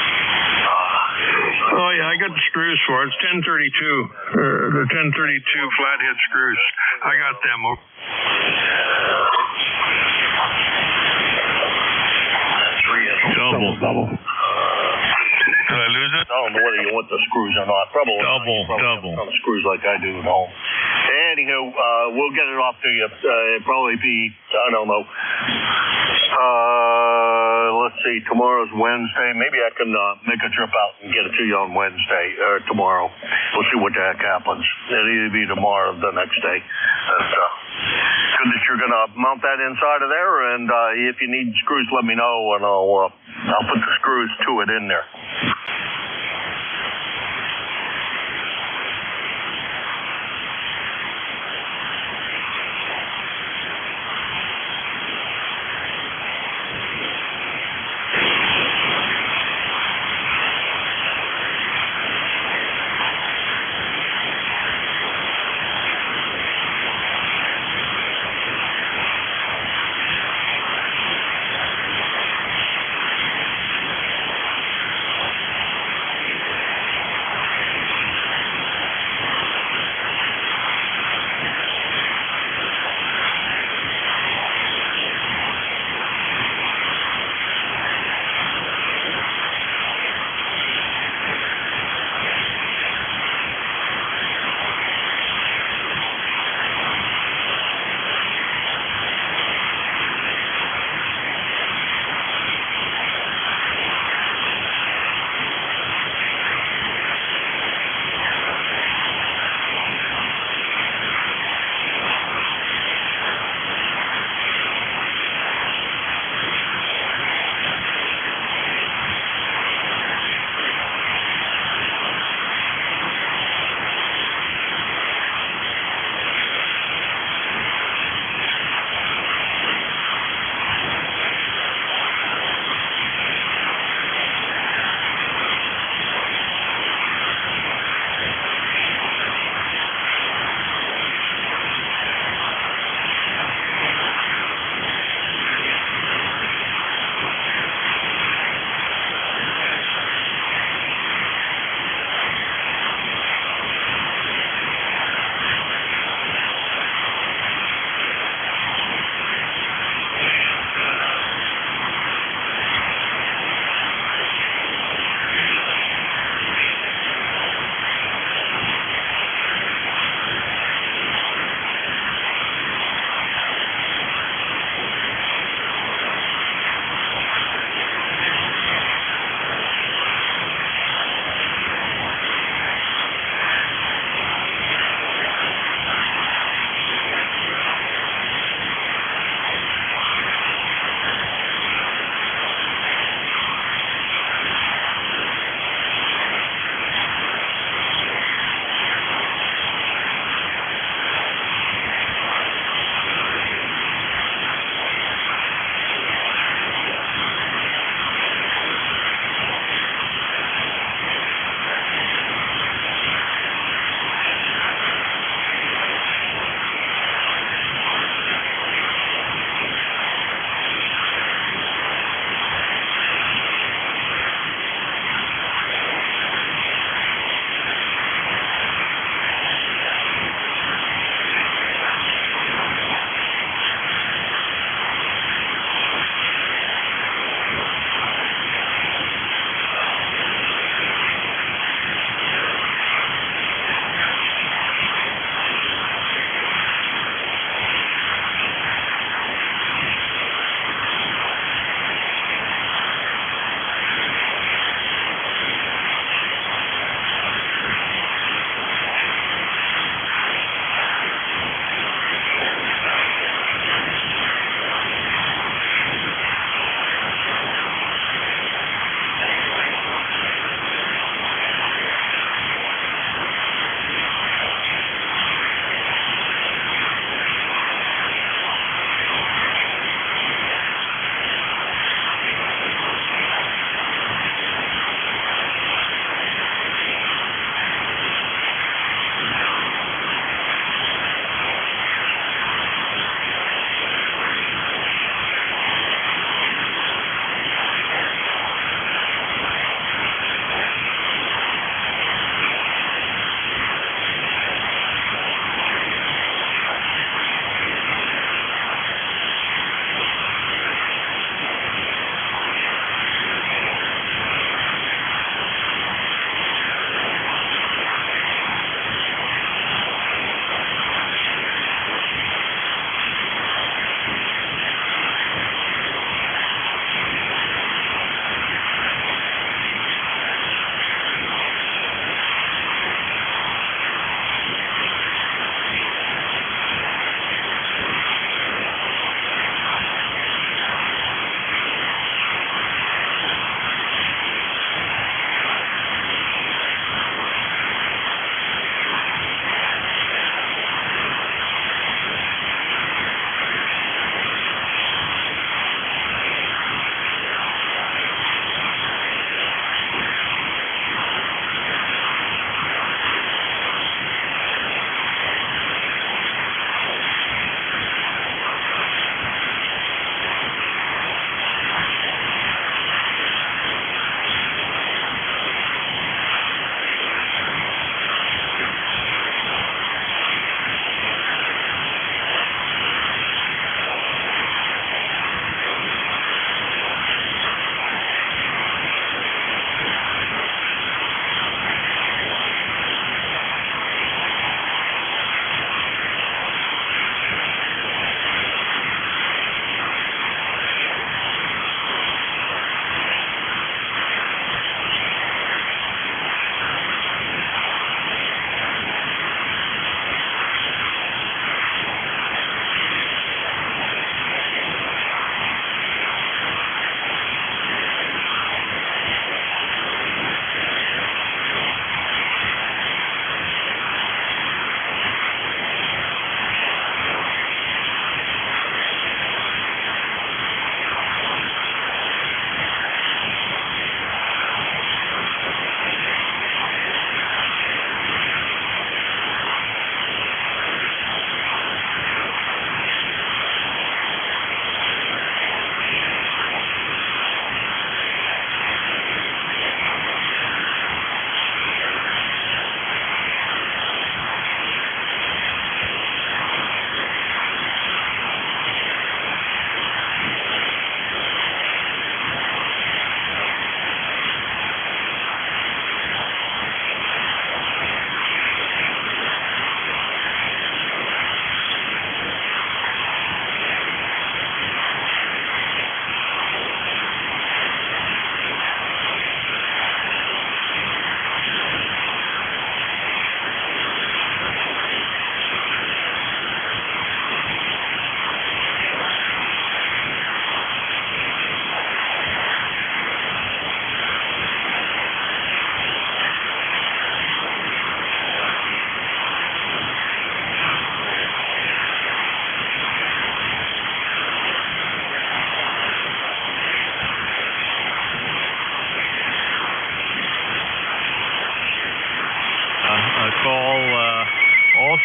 Oh, yeah, I got the screws for it. It's 1032. The 1032 flathead screws. I got them. Double. Did I lose it? I don't know whether you want the screws or not. Probably double. Some screws like I do at home. Anywho, we'll get it off to you. It'll probably be, I don't know. Let's see, tomorrow's Wednesday. Maybe I can make a trip out and get it to you on Wednesday or tomorrow. We'll see what the heck happens. It'll either be tomorrow or the next day. Good that you're going to mount that inside of there, and if you need screws, let me know, and I'll put the screws to it in there.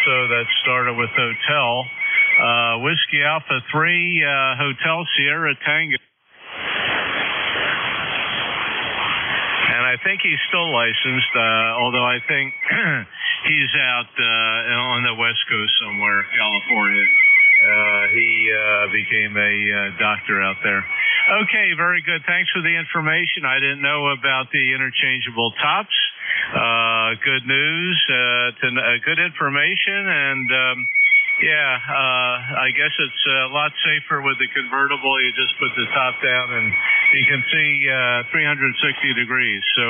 also that started with hotel. Whiskey Alpha 3, Hotel Sierra Tango. And I think he's still licensed, although I think he's out on the West Coast somewhere, California. He became a doctor out there. Okay, very good. Thanks for the information. I didn't know about the interchangeable tops. Good news, good information, and I guess it's a lot safer with the convertible. You just put the top down and you can see 360 degrees. So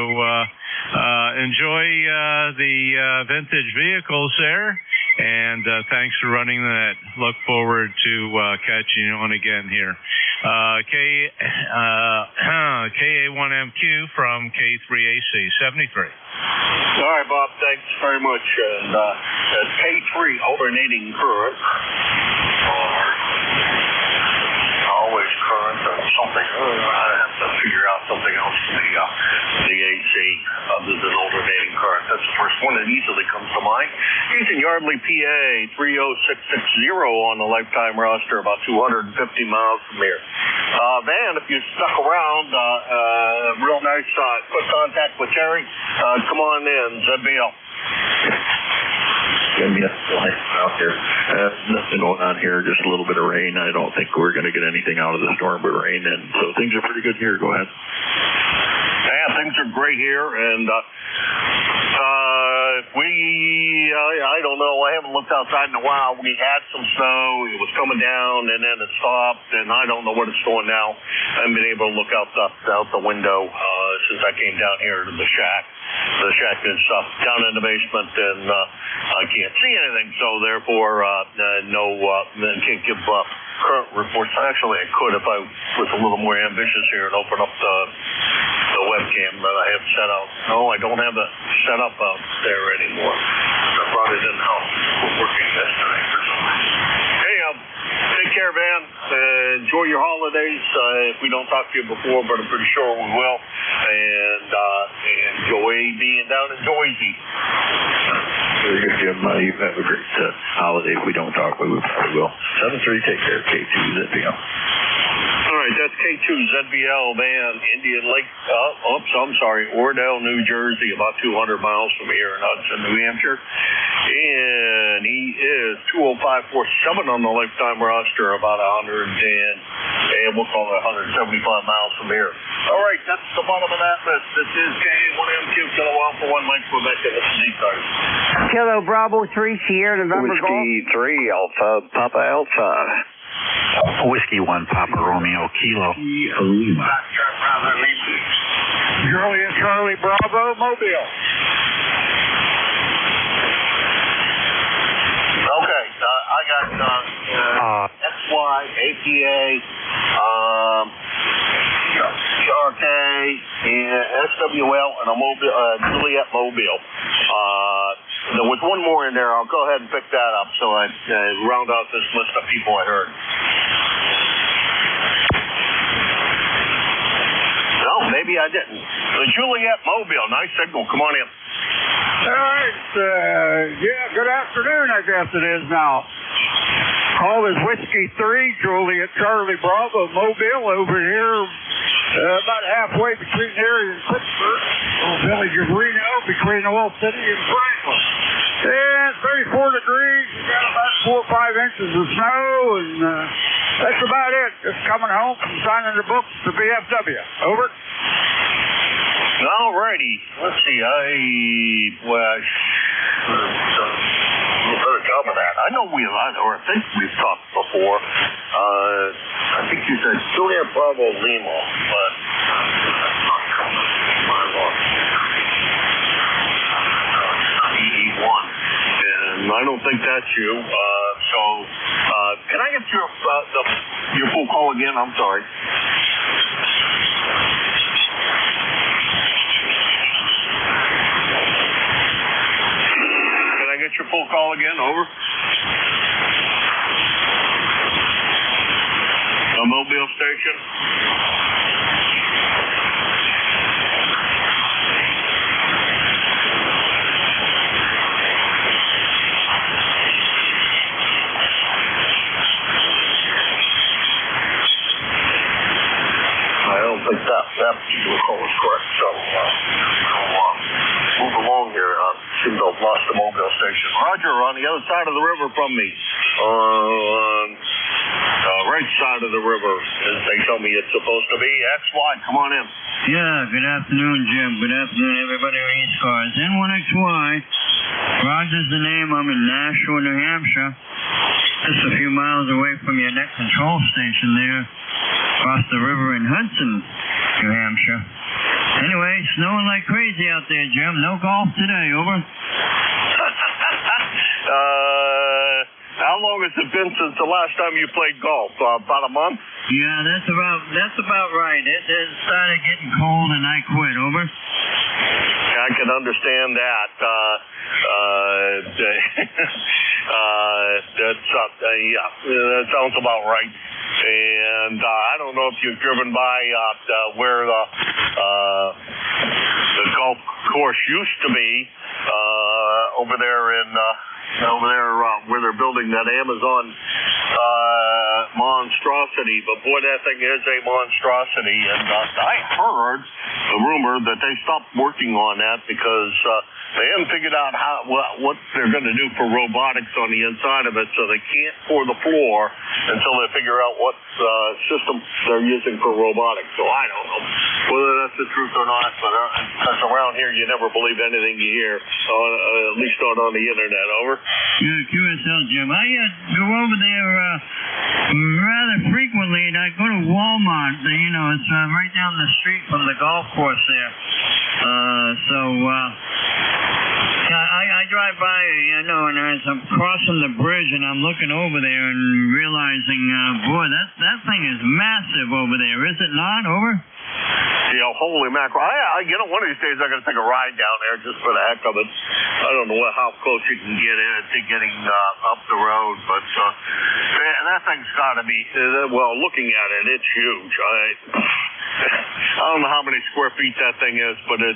enjoy the vintage vehicles there, and thanks for running that. Look forward to catching you on again here. KA1MQ from K3AC 73. All right, Bob, thanks very much. And K3 alternating current, always current or something. I have to figure out something else for the AC other than alternating current. That's the first one that easily comes to mind. He's in Yardley, PA, 30660 on the lifetime roster, about 250 miles from here. Van, if you stuck around, real nice quick contact with Terry. Come on in, ZBL. Out here. Nothing going on here, just a little bit of rain. I don't think we're going to get anything out of the storm but rain, and so things are pretty good here. Go ahead. Yeah, things are great here, and I don't know, I haven't looked outside in a while. We had some snow, it was coming down, and then it stopped, and I don't know what it's doing now. I haven't been able to look out the window since I came down here to the shack. The shack is down in the basement, and I can't see anything, so therefore, can't give current reports. Actually, I could if I was a little more ambitious here and open up the webcam that I have set out. No, I don't have it set up out there anymore. I brought it in-house. We're working yesterday for some reason. Hey, take care, Van. Enjoy your holidays. If we don't talk to you before, but I'm pretty sure we will. And enjoy being down in Boise. Very good, Jim. You have a great holiday. If we don't talk, we probably will. 7-3, take care. K2 ZBL. All right, that's K2 ZBL, Van, Indian Lake. Ordell, New Jersey, about 200 miles from here in Hudson, New Hampshire. And he is 205.47 on the lifetime roster, about 110, and we'll call it 175 miles from here. All right, that's the bottom of that list. This is K1MQ, Kilo Alpha 1, Mike Quebec, and this is ECARS. Kilo Bravo 3, Sierra November Golf. Whiskey 3, Alpha, Papa Alpha. Whiskey 1, Papa Romeo, Kilo. Lima. Juliet Charlie Bravo, Mobile. Okay, I got XY, APA, RK, SWL, and a Juliet Mobile. There was one more in there. I'll go ahead and pick that up so I round out this list of people I heard. No, maybe I didn't. The Juliet Mobile, nice signal. Come on in. All right. Good afternoon, I guess it is now. Call is Whiskey 3, Juliet Charlie Bravo, Mobile over here, about halfway between here and Pittsburgh, little village of Reno, between the Oil City and Franklin. And 34 degrees, we got about 4 or 5 inches of snow, and that's about it. Just coming home from signing the books to BFW. Over. All righty. Let's see. Better cover that. I know I think we've talked before. I think you said Juliet Bravo Lima, but EE1, and I don't think that's you. So, can I get your full call again? I'm sorry. Your full call again, over. A Mobile station. think that particular call is correct. So we'll move along here. Seem to have lost the mobile station. Roger, on the other side of the river from me. On the right side of the river, as they tell me it's supposed to be. XY, come on in. Yeah, good afternoon, Jim. Good afternoon, everybody on ECARS. N1XY. Roger's the name. I'm in Nashua, New Hampshire. Just a few miles away from your net control station there, across the river in Hudson, New Hampshire. Anyway, snowing like crazy out there, Jim. No golf today, over. How long has it been since the last time you played golf? About a month? Yeah, that's about right. It started getting cold and I quit, over. I can understand that. That sounds about right. And I don't know if you've driven by where the golf course used to be over there where they're building that Amazon monstrosity. But boy, that thing is a monstrosity. And I heard the rumor that they stopped working on that because they haven't figured out what they're going to do for robotics on the inside of it, so they can't pour the floor until they figure out what system they're using for robotics. So I don't know whether that's the truth or not, but because around here you never believe anything you hear, at least not on the internet. Over. Yeah, QSL, Jim. I go over there rather frequently, and I go to Walmart. It's right down the street from the golf course there. I drive by, and as I'm crossing the bridge and I'm looking over there and realizing, boy, that thing is massive over there, is it not? Over? Yeah, holy mackerel. One of these days I'm going to take a ride down there just for the heck of it. I don't know how close you can get to getting up the road, but that thing's got to be, looking at it, it's huge. I don't know how many square feet that thing is, but it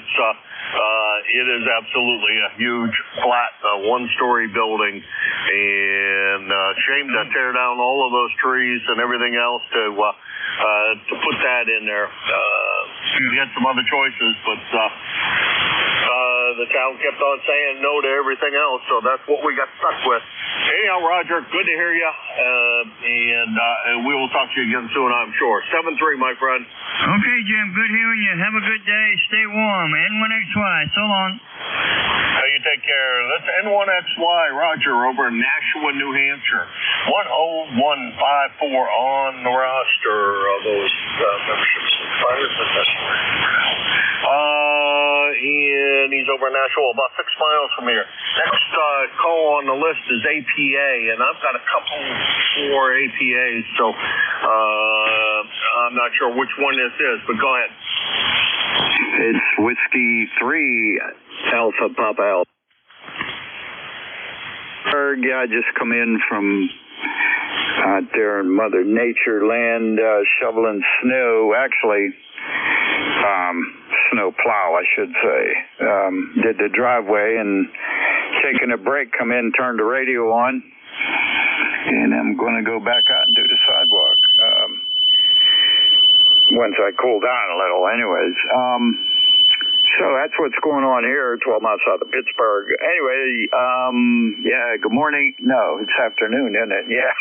is absolutely a huge, flat, one-story building, and shame to tear down all of those trees and everything else to put that in there. We had some other choices, but the town kept on saying no to everything else, so that's what we got stuck with. Anyhow, Roger, good to hear you, and we will talk to you again soon, I'm sure. 7-3, my friend. Okay, Jim, good hearing you. Have a good day. Stay warm. N1XY, so long. You take care. That's N1XY, Roger, over in Nashua, New Hampshire. 10154 on the roster of those memberships and fires. And he's over in Nashua, about 6 miles from here. Next call on the list is APA, and I've got a couple more APAs, so I'm not sure which one this is, but go ahead. It's Whiskey 3 Alpha Papa Alpha. I just come in from out there in Mother Nature land, shoveling snow. Actually, snow plow, I should say. Did the driveway and taking a break, come in, turned the radio on, and I'm going to go back out and do the sidewalk. Once I cool down a little, anyways. So that's what's going on here, 12 miles south of Pittsburgh. Anyway, good morning. No, it's afternoon, isn't it? Yeah.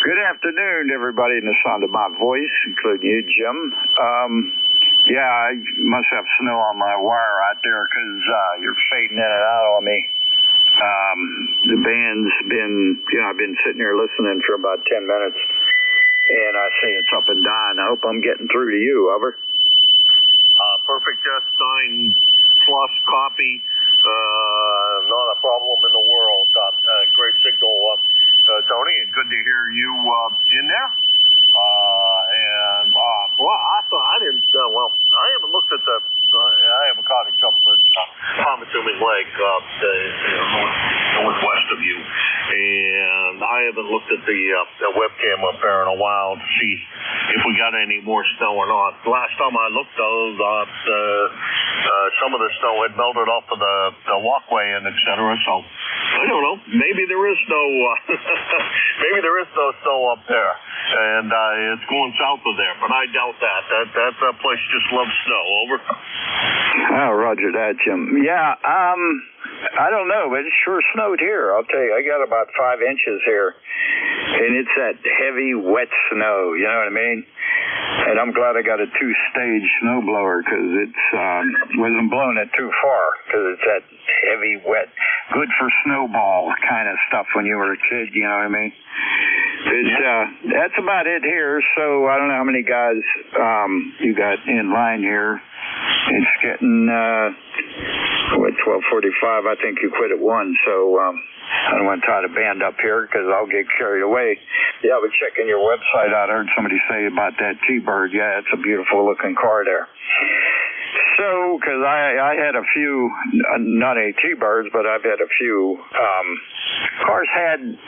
Good afternoon, everybody in the sound of my voice, including you, Jim. I must have snow on my wire out there because you're fading in and out on me. The band's been, I've been sitting here listening for about 10 minutes, and I say it's up and down. I hope I'm getting through to you, over. Perfect S9 plus copy. Not a problem in the world. Great signal, Tony, and good to hear you in there. I haven't looked at I have a cottage up at Pomatuming Lake, northwest of you, and I haven't looked at the webcam up there in a while to see if we got any more snow or not. Last time I looked, though, some of the snow had melted off of the walkway and et cetera, so I don't know. Maybe there is no maybe there is no snow up there, and it's going south of there. But I doubt that. That place just loves snow. Over. Oh, roger that, Jim. Yeah, I don't know, but it sure snowed here. I'll tell you, I got about 5 inches here, and it's that heavy, wet snow. You know what I mean? And I'm glad I got a 2-stage snowblower because it's wasn't blowing it too far because it's that heavy, wet, good for snowball kind of stuff when you were a kid. You know what I mean? It's, that's about it here. So I don't know how many guys you got in line here. It's getting 12:45. I think you quit at 1. So I don't want to try to band up here because I'll get carried away. Yeah, but checking your website out, I heard somebody say about that T-Bird. Yeah, it's a beautiful looking car there. So, because I had a few, not any T-Birds, but I've had a few cars had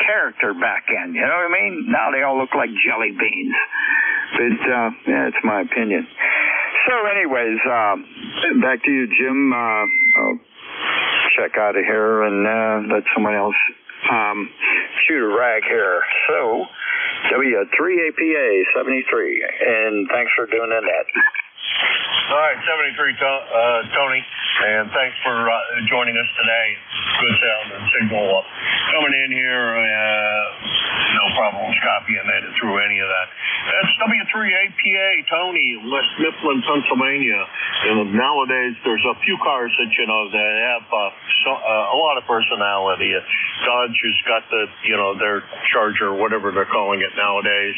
character back in. You know what I mean? Now they all look like jelly beans. But yeah, it's my opinion. So, anyways, back to you, Jim. I'll check out of here and let someone else shoot a rag here. So, W3APA 73, and thanks for doing that. All right, 73, Tony, and thanks for joining us today. Good sound and signal coming in here. No problems copying that through any of that. That's W3APA, Tony, West Mifflin, Pennsylvania. And nowadays, there's a few cars that, you know, that have a lot of personality. Dodge has got their Charger, whatever they're calling it nowadays.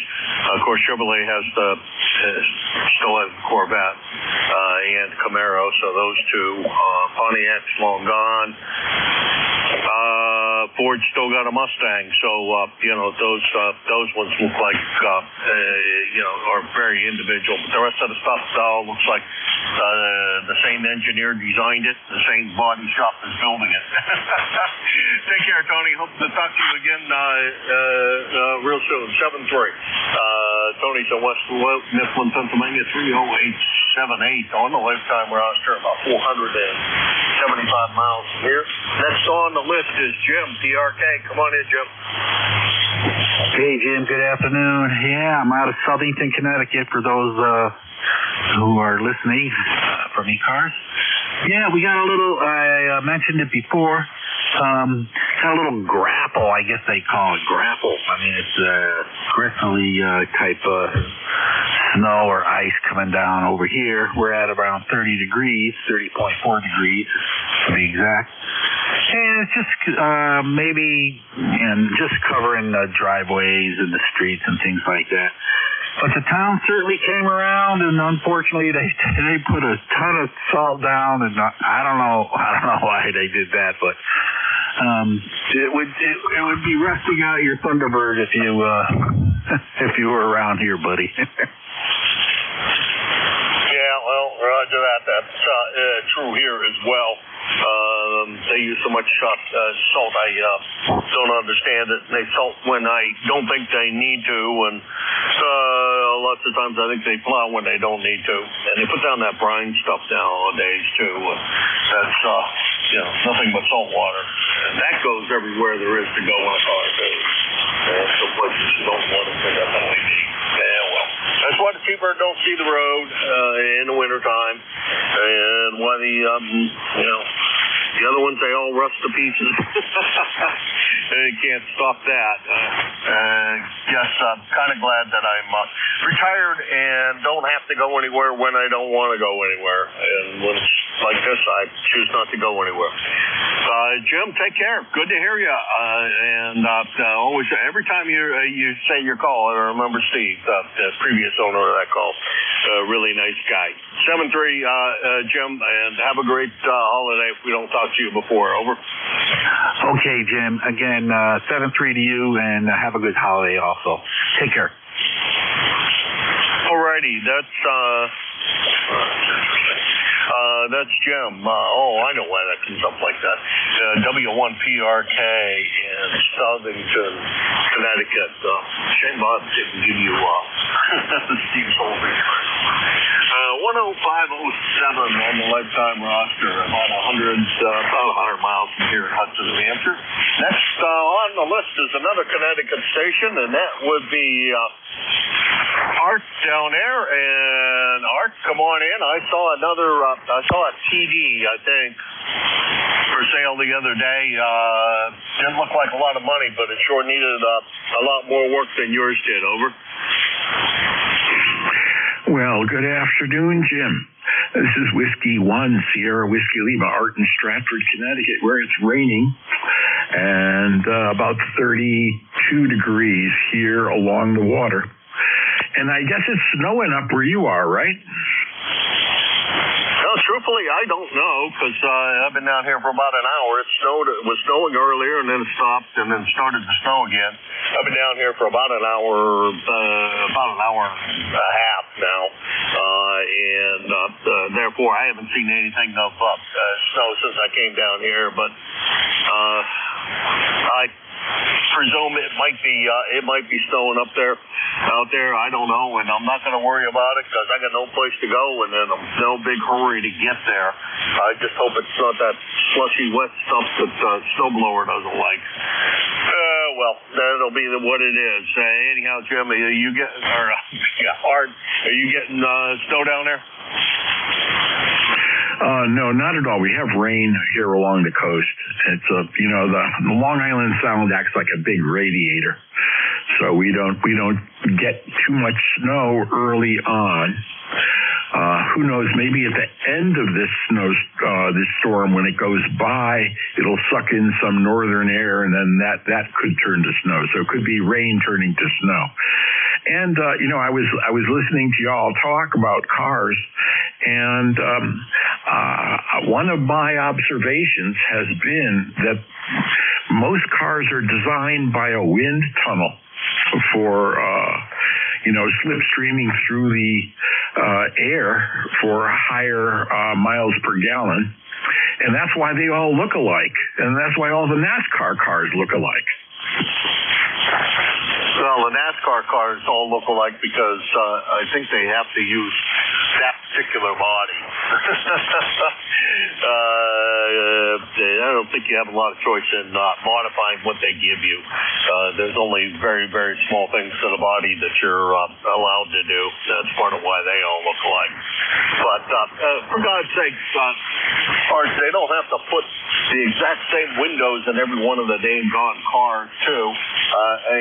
Of course, Chevrolet has still has the Corvette and Camaro, so those two. Pontiac's long gone. Ford's still got a Mustang, so those ones look like are very individual. But the rest of the stuff all looks like the same engineer designed it, the same body shop is building it. Take care, Tony. Hope to talk to you again real soon. 7-3. Tony's in West Mifflin, Pennsylvania, 30878. On the lifetime we're out here about 475 miles from here. Next on the list is Jim, PRK. Come on in, Jim. Hey, Jim. Good afternoon. Yeah, I'm out of Southington, Connecticut for those who are listening from ECARS. Yeah, we got a little, I mentioned it before, got a little grapple, I guess they call it grapple. I mean, it's grizzly type of snow or ice coming down over here. We're at around 30 degrees, 30.4 degrees to be exact. And it's just just covering the driveways and the streets and things like that. But the town certainly came around, and unfortunately, they put a ton of salt down, and I don't know why they did that, but it would be rusting out your Thunderbird if you were around here, buddy. Yeah, well, roger that. That's true here as well. They use so much salt. I don't understand it. They salt when I don't think they need to, and lots of times I think they plow when they don't need to. And they put down that brine stuff nowadays too. That's nothing but salt water. And that goes everywhere there is to go in a car too. Some places you don't want to pick up only need. Yeah, well, that's why the T-Bird don't see the road in the wintertime, and why the other ones, they all rust to pieces. And you can't stop that. Yes, I'm kind of glad that I'm retired and don't have to go anywhere when I don't want to go anywhere. And when it's like this, I choose not to go anywhere. Jim, take care. Good to hear you. And always, every time you say your call, I remember Steve, the previous owner of that call. Really nice guy. 7-3, Jim, and have a great holiday if we don't talk to you before. Over. Okay, Jim. Again, 7-3 to you, and have a good holiday also. Take care. Alrighty, that's Jim. I know why that comes up like that. W1PRK in Southington, Connecticut. Shane Bob didn't give you Steve's whole 10507 on the lifetime roster, about 100 miles from here in Hudson, New Hampshire. Next on the list is another Connecticut station, and that would be Art down there. And Art, come on in. I saw a TD, I think, for sale the other day. Didn't look like a lot of money, but it sure needed a lot more work than yours did. Over. Well, good afternoon, Jim. This is Whiskey 1, Sierra Whiskey Lima, Art in Stratford, Connecticut, where it's raining and about 32 degrees here along the water. And I guess it's snowing up where you are, right? Well, truthfully, I don't know, because I've been down here for about an hour. It was snowing earlier, and then it stopped, and then started to snow again. I've been down here for about an hour and a half now, and therefore I haven't seen anything of snow since I came down here. But I presume it might be snowing out there. I don't know, and I'm not going to worry about it because I got no place to go, and then I'm no big hurry to get there. I just hope it's not that slushy, wet stuff that snowblower doesn't like. Well, that'll be what it is. Anyhow, Jim, are you getting snow down there? No, not at all. We have rain here along the coast. It's the Long Island Sound acts like a big radiator, so we don't get too much snow early on. Who knows? Maybe at the end of this this storm, when it goes by, it'll suck in some northern air, and then that could turn to snow. So it could be rain turning to snow. And I was listening to y'all talk about cars, and one of my observations has been that most cars are designed by a wind tunnel for slipstreaming through the air for higher miles per gallon, and that's why they all look alike, and that's why all the NASCAR cars look alike. Well, the NASCAR cars all look alike because I think they have to use that particular body. I don't think you have a lot of choice in modifying what they give you. There's only very, very small things to the body that you're allowed to do. That's part of why they all look alike. But for God's sake, Art, they don't have to put the exact same windows in every one of the dang gone cars, too.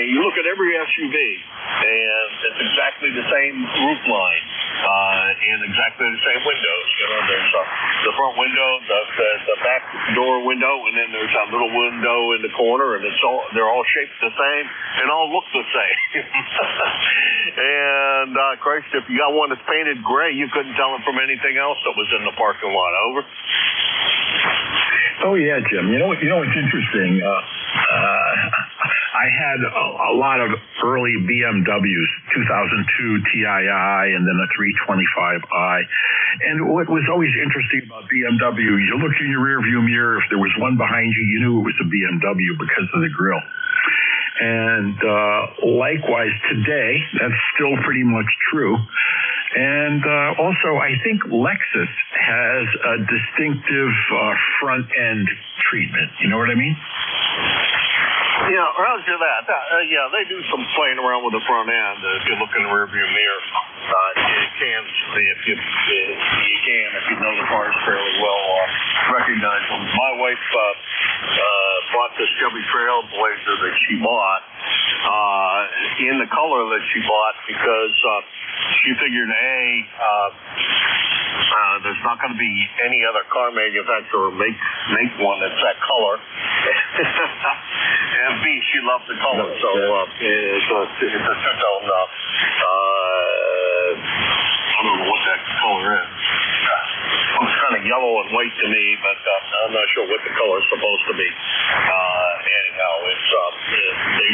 You look at every SUV, and it's exactly the same roof line and exactly the same windows. There's the front window, the back door window, and then there's that little window in the corner, and they're all shaped the same and all look the same. And Christ, if you got one that's painted gray, you couldn't tell it from anything else that was in the parking lot. Over. Oh yeah, Jim. You know what's interesting? I had a lot of early BMWs, 2002 TII, and then a 325i. And what was always interesting about BMW, you looked in your rearview mirror, if there was one behind you, you knew it was a BMW because of the grille. And likewise today, that's still pretty much true. And also, I think Lexus has a distinctive front-end treatment. You know what I mean? Yeah, roger that. Yeah, they do some playing around with the front end. If you look in the rearview mirror, you can, if you know the cars fairly well, recognize them. My wife bought this Chevy Trailblazer that she bought in the color that she bought because she figured, there's not going to be any other car manufacturer make one that's that color. And B, she loves the color, so it's a two-tone. I don't know what that color is. It's kind of yellow and white to me, but I'm not sure what the color is supposed to be. Anyhow, they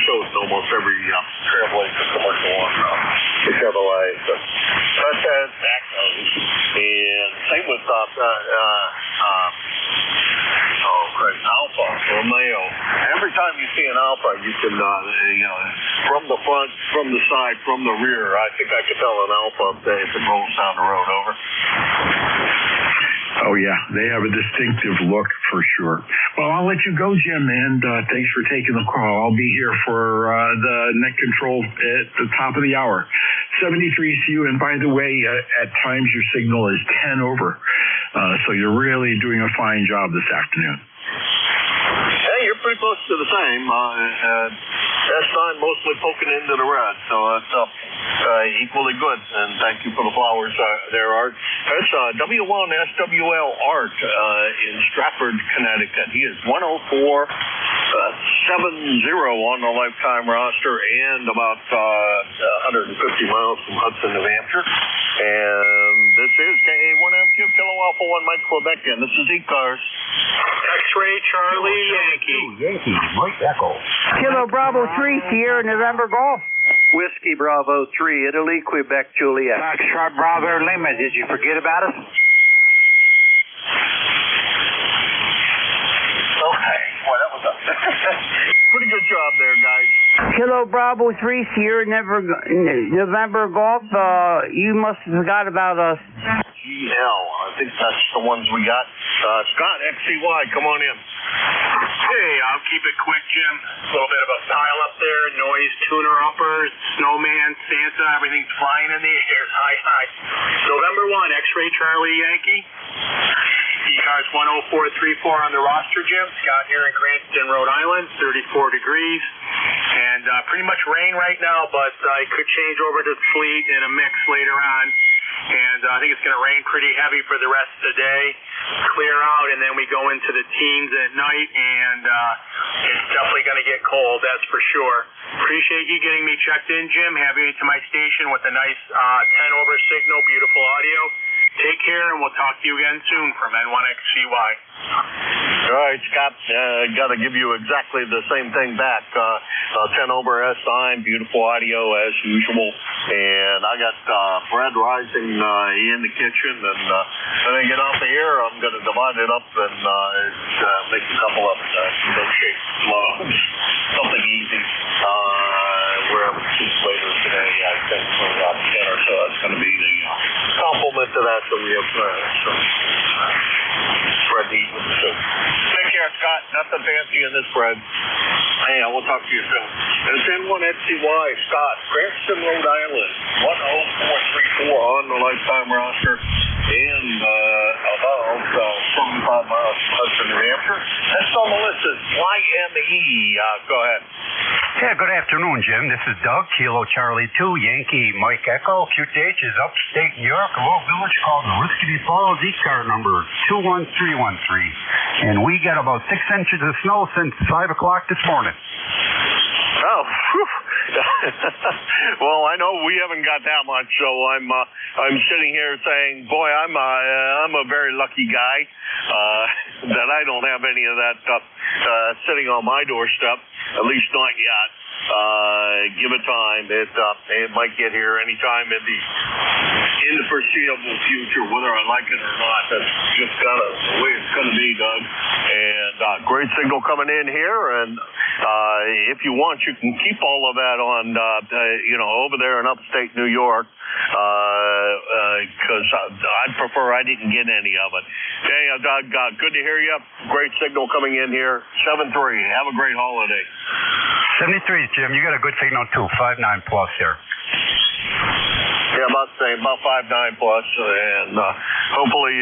show it in almost every Trailblazer commercial on the Chevrolet. So that's that goes. And same with Alfa Romeo. every time you see an Alpha, you can, from the front, from the side, from the rear, I think I could tell an Alpha if it rolls down the road. Over. Oh, yeah. They have a distinctive look for sure. Well, I'll let you go, Jim, and thanks for taking the call. I'll be here for the net control at the top of the hour. 73 CU, and by the way, at times your signal is 10 over. So you're really doing a fine job this afternoon. Hey, you're pretty close to the same. S9 mostly poking into the red, so it's equally good. And thank you for the flowers there, Art. That's W1SWL Art in Stratford, Connecticut. He is 104.70 on the lifetime roster and about 150 miles from Hudson, New Hampshire. And this is KA1MQ Kilo Alpha 1 Mike Quebec, and this is ECARS. X-Ray Charlie Yankee. Mike Echo. Kilo Bravo 3, Sierra November Golf. Whiskey Bravo 3, Italy, Quebec, Juliet. Foxtrot Bravo Lima. Did you forget about us? Okay. Well, that was a pretty good job there, guys. Kilo Bravo 3, Sierra November Golf. You must have forgot about us. GL. I think that's the ones we got. Scott, XCY, come on in. Hey, I'll keep it quick, Jim. A little bit of a pile up there, noise, tuner uppers, snowman, Santa, everything's flying in the air. High. November 1, X-Ray Charlie Yankee. ECARS 10434 on the roster, Jim. Scott here in Cranston, Rhode Island, 34 degrees. And pretty much rain right now, but it could change over to sleet and a mix later on. And I think it's going to rain pretty heavy for the rest of the day, clear out, and then we go into the teens at night, and it's definitely going to get cold, that's for sure. Appreciate you getting me checked in, Jim, having me to my station with a nice 10 over signal, beautiful audio. Take care, and we'll talk to you again soon from N1XCY. All right, Scott, got to give you exactly the same thing back. 10 over S9, beautiful audio as usual. And I got bread rising in the kitchen. And when I get off the air, I'm going to divide it up and make a couple of milkshake loaves. Something easy. We're having soup later today, I think, for dinner. So that's going to be the compliment to that. So we have some bread to eat with the soup. Take care, Scott. Nothing fancy in this bread. Hey, we'll talk to you soon. And it's N1XCY, Scott, Cranston, Rhode Island, 10434 on the lifetime roster, and about 75 miles from Hudson, New Hampshire. Next on the list is YME. Go ahead. Yeah, good afternoon, Jim. This is Doug, Kilo Charlie 2, Yankee Mike Echo. QTH is upstate New York, a little village called Risky Falls, ECAR number 21313. And we got about 6 inches of snow since 5 o'clock this morning. Oh, well, I know we haven't got that much, so I'm sitting here saying, boy, I'm a very lucky guy that I don't have any of that stuff sitting on my doorstep, at least not yet. Give it time. It might get here anytime in the foreseeable future, whether I like it or not. That's just kind of the way it's going to be, Doug. And great signal coming in here. And if you want, you can keep all of that on, over there in upstate New York. Because I'd prefer I didn't get any of it. Hey, Doug, good to hear you. Great signal coming in here. 7-3. Have a great holiday. 73, Jim. You got a good signal, too. 5.9 plus here. Yeah, about the same. About 5.9 plus. And hopefully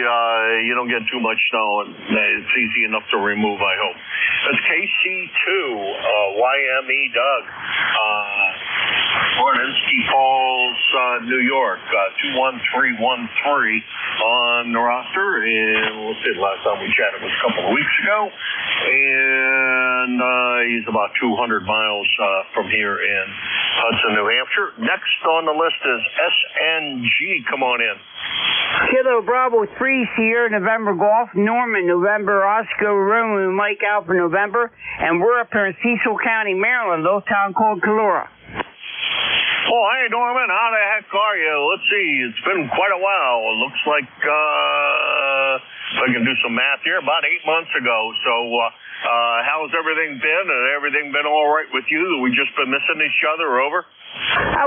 you don't get too much snow. And it's easy enough to remove, I hope. That's KC2, YME Doug. Ski Falls, New York, 21313 on the roster, and we'll see, the last time we chatted was a couple of weeks ago, and he's about 200 miles from here in Hudson, New Hampshire. Next on the list is SNG. Come on in. Kilo Bravo 3, Sierra November Golf, Norman November, Oscar Romeo, Mike Alpha November, and we're up here in Cecil County, Maryland, a little town called Calora. Oh, hey, Norman, how the heck are you? Let's see, it's been quite a while. It looks like I can do some math here, about 8 months ago. So how's everything been? And everything been all right with you? We just been missing each other, over?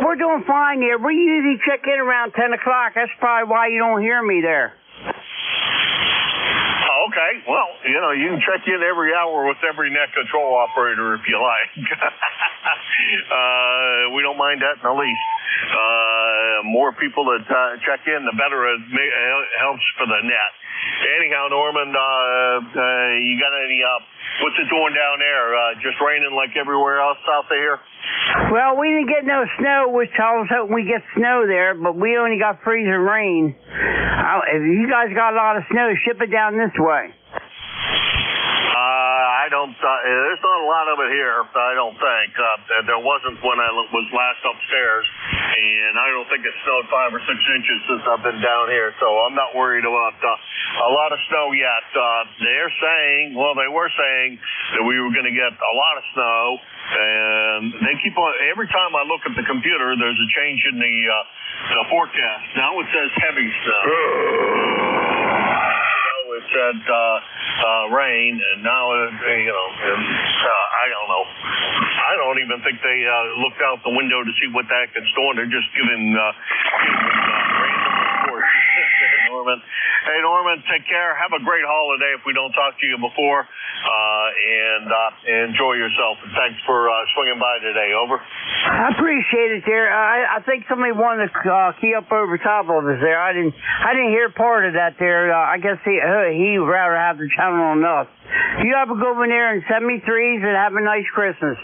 We're doing fine here. We usually check in around 10 o'clock. That's probably why you don't hear me there. Okay, well, you know, you can check in every hour with every net control operator if you like. We don't mind that in the least. More people that check in, the better it helps for the net. Anyhow, Norman, you got any, what's it doing down there? Just raining like everywhere else south of here? Well, we didn't get no snow, which I was hoping we get snow there, but we only got freezing rain. If you guys got a lot of snow, ship it down this way. I don't, there's not a lot of it here, I don't think. There wasn't when I was last upstairs, and I don't think it snowed 5 or 6 inches since I've been down here, so I'm not worried about a lot of snow yet. They're saying, well, they were saying that we were going to get a lot of snow, and they keep on, every time I look at the computer, there's a change in the forecast. Now it says heavy snow. It said rain, and now, you know, I don't know. I don't even think they looked out the window to see what the heck it's doing. They're just giving random reports. Norman. Hey, Norman, take care. Have a great holiday if we don't talk to you before, and enjoy yourself. And thanks for swinging by today. Over. I appreciate it there. I think somebody wanted to key up over top of us there. I didn't hear part of that there. I guess he would rather have the channel on us. You have a good one there and send me threes and have a nice Christmas.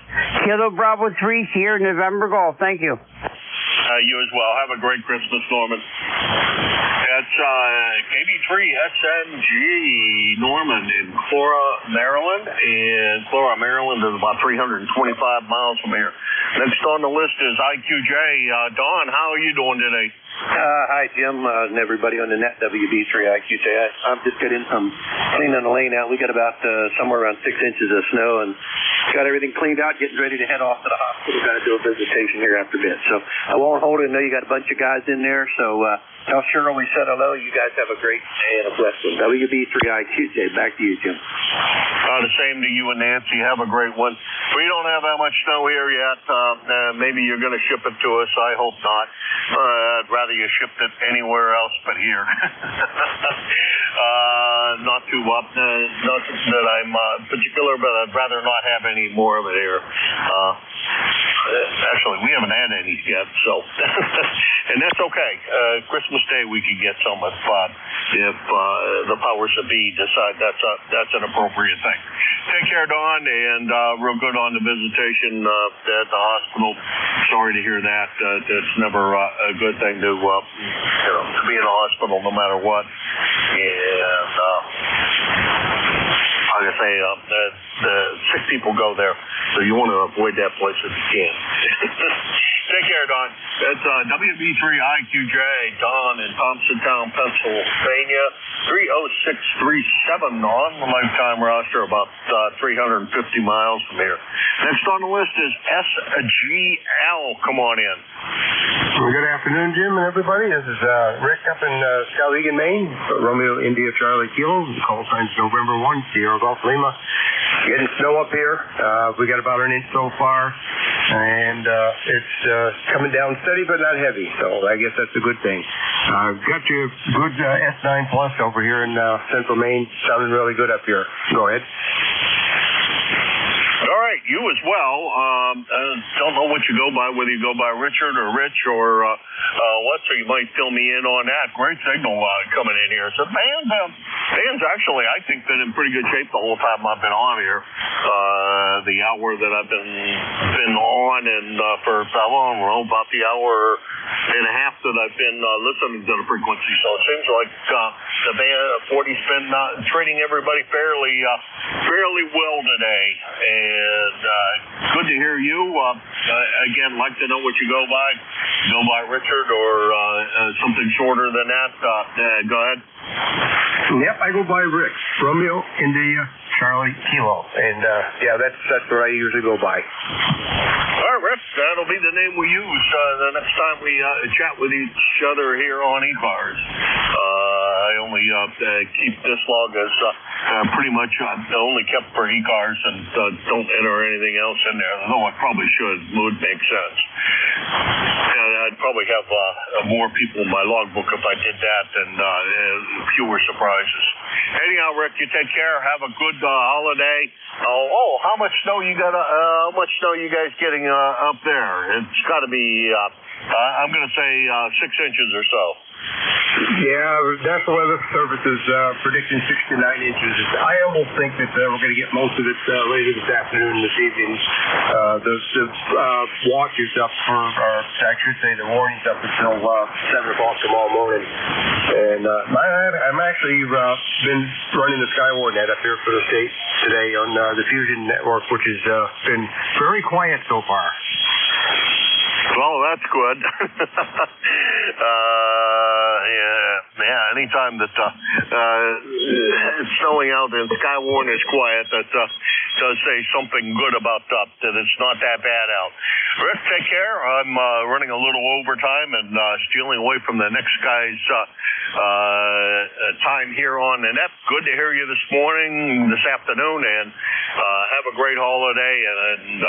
Kilo Bravo 3 here, November Golf. Thank you. You as well. Have a great Christmas, Norman. That's KB3SNG Norman in Clora, Maryland. And Clora, Maryland is about 325 miles from here. Next on the list is IQJ. Don, how are you doing today? Hi, Jim, and everybody on the net, WB3IQJ. I'm just getting some cleaning the lane out. We got about somewhere around 6 inches of snow and got everything cleaned out, getting ready to head off to the hospital. Got to do a visitation here after a bit. So I won't hold it. I know you got a bunch of guys in there, so tell Cheryl we said hello. You guys have a great day and a blessed one. WB3IQJ, back to you, Jim. The same to you and Nancy. Have a great one. We don't have that much snow here yet. Maybe you're going to ship it to us. I hope not. I'd rather you shipped it anywhere else but here. Not that I'm particular, but I'd rather not have any more of it here. Actually, we haven't had any yet, so and that's okay. Christmas Day we can get some if the powers that be decide that's an appropriate thing. Take care, Don, and real good on the visitation at the hospital. Sorry to hear that. It's never a good thing to be in a hospital no matter what. And like I say, the sick people go there, so you want to avoid that place if you can. Take care, Don. That's WB3IQJ, Don in Thompsontown, Pennsylvania, 30637 on the lifetime roster, about 350 miles from here. Next on the list is SGL. Come on in. Well, good afternoon, Jim and everybody. This is Rick up in Skowhegan, Maine. Romeo India Charlie Kilo. Call signs November 1, Sierra Golf Lima. Getting snow up here. We got about an inch so far, and it's coming down steady but not heavy, so I guess that's a good thing. Got you a good S9 Plus over here in central Maine. Sounding really good up here. Go ahead. All right, you as well. Don't know what you go by, whether you go by Richard or Rich or what, so you might fill me in on that. Great signal coming in here. So band's actually, I think, been in pretty good shape the whole time I've been on here. The hour that I've been on, and for, I don't know, about the hour and a half that I've been listening to the frequency. So it seems like the band 40's been treating everybody fairly well today. And good to hear you. Again, like to know what you go by. Go by Richard or something shorter than that. Go ahead. Yep, I go by Rick. Romeo India Charlie Kilo. And yeah, that's what I usually go by. All right, Rick, that'll be the name we use the next time we chat with each other here on ECARS. I only definitely keep this log as pretty much only kept for ECARS and don't enter anything else in there, though I probably should. It would make sense. And I'd probably have more people in my logbook if I did that and fewer surprises. Anyhow, Rick, you take care. Have a good holiday. How much snow you got? How much snow you guys getting up there? It's got to be, I'm going to say 6 inches or so. Yeah, National Weather Service is predicting 6 to 9 inches. I almost think that we're going to get most of it later this afternoon and this evening. The watch is up for, or I should say the warning's up until 7 o'clock tomorrow morning. And I'm actually been running the Skyward net up here for the state today on the Fusion network, which has been very quiet so far. Well, that's good. Anytime that it's snowing out and Skywarn is quiet, that does say something good about that it's not that bad out. Rick, take care. I'm running a little overtime and stealing away from the next guy's time here on the net. Good to hear you this morning, this afternoon, and have a great holiday and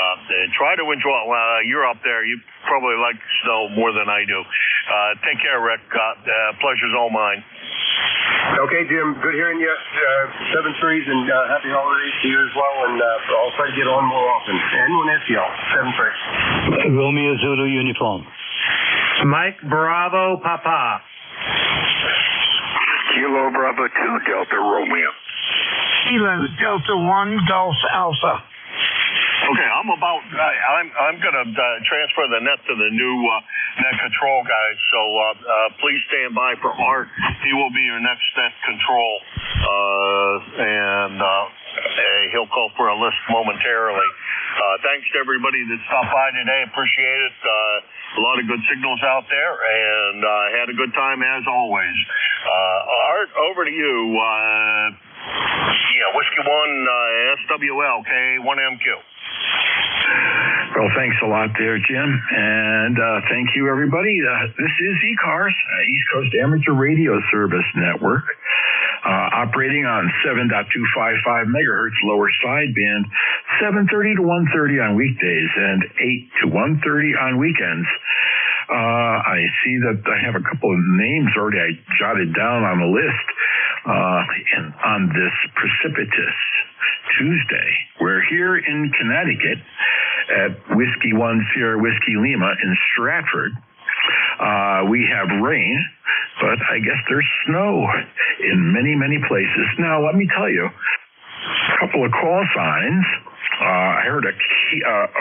try to enjoy it. Well, you're up there. You probably like snow more than I do. Take care, Rick. Pleasure's all mine. Okay, Jim. Good hearing you. 7-3s and happy holidays to you as well. And I'll try to get on more often. Anyone SEL, 7-3. Romeo Zulu uniform. Mike Bravo Papa. Kilo Bravo 2 Delta Romeo. Kilo Delta 1 Golf Alpha. Okay, I'm going to transfer the net to the new net control guys, so please stand by for Art. He will be your next net control, and he'll call for a list momentarily. Thanks to everybody that stopped by today. Appreciate it. A lot of good signals out there, and had a good time as always. Art, over to you. Whiskey 1 SWL K1MQ. Well, thanks a lot there, Jim. And thank you, everybody. This is ECARS, East Coast Amateur Radio Service Network, operating on 7.255 megahertz lower sideband, 7:30 to 1:30 on weekdays and 8 to 1:30 on weekends. I see that I have a couple of names already I jotted down on the list on this precipitous Tuesday. We're here in Connecticut at Whiskey 1 Sierra Whiskey Lima in Stratford. We have rain, but I guess there's snow in many, many places. Now, let me tell you, a couple of call signs. I heard a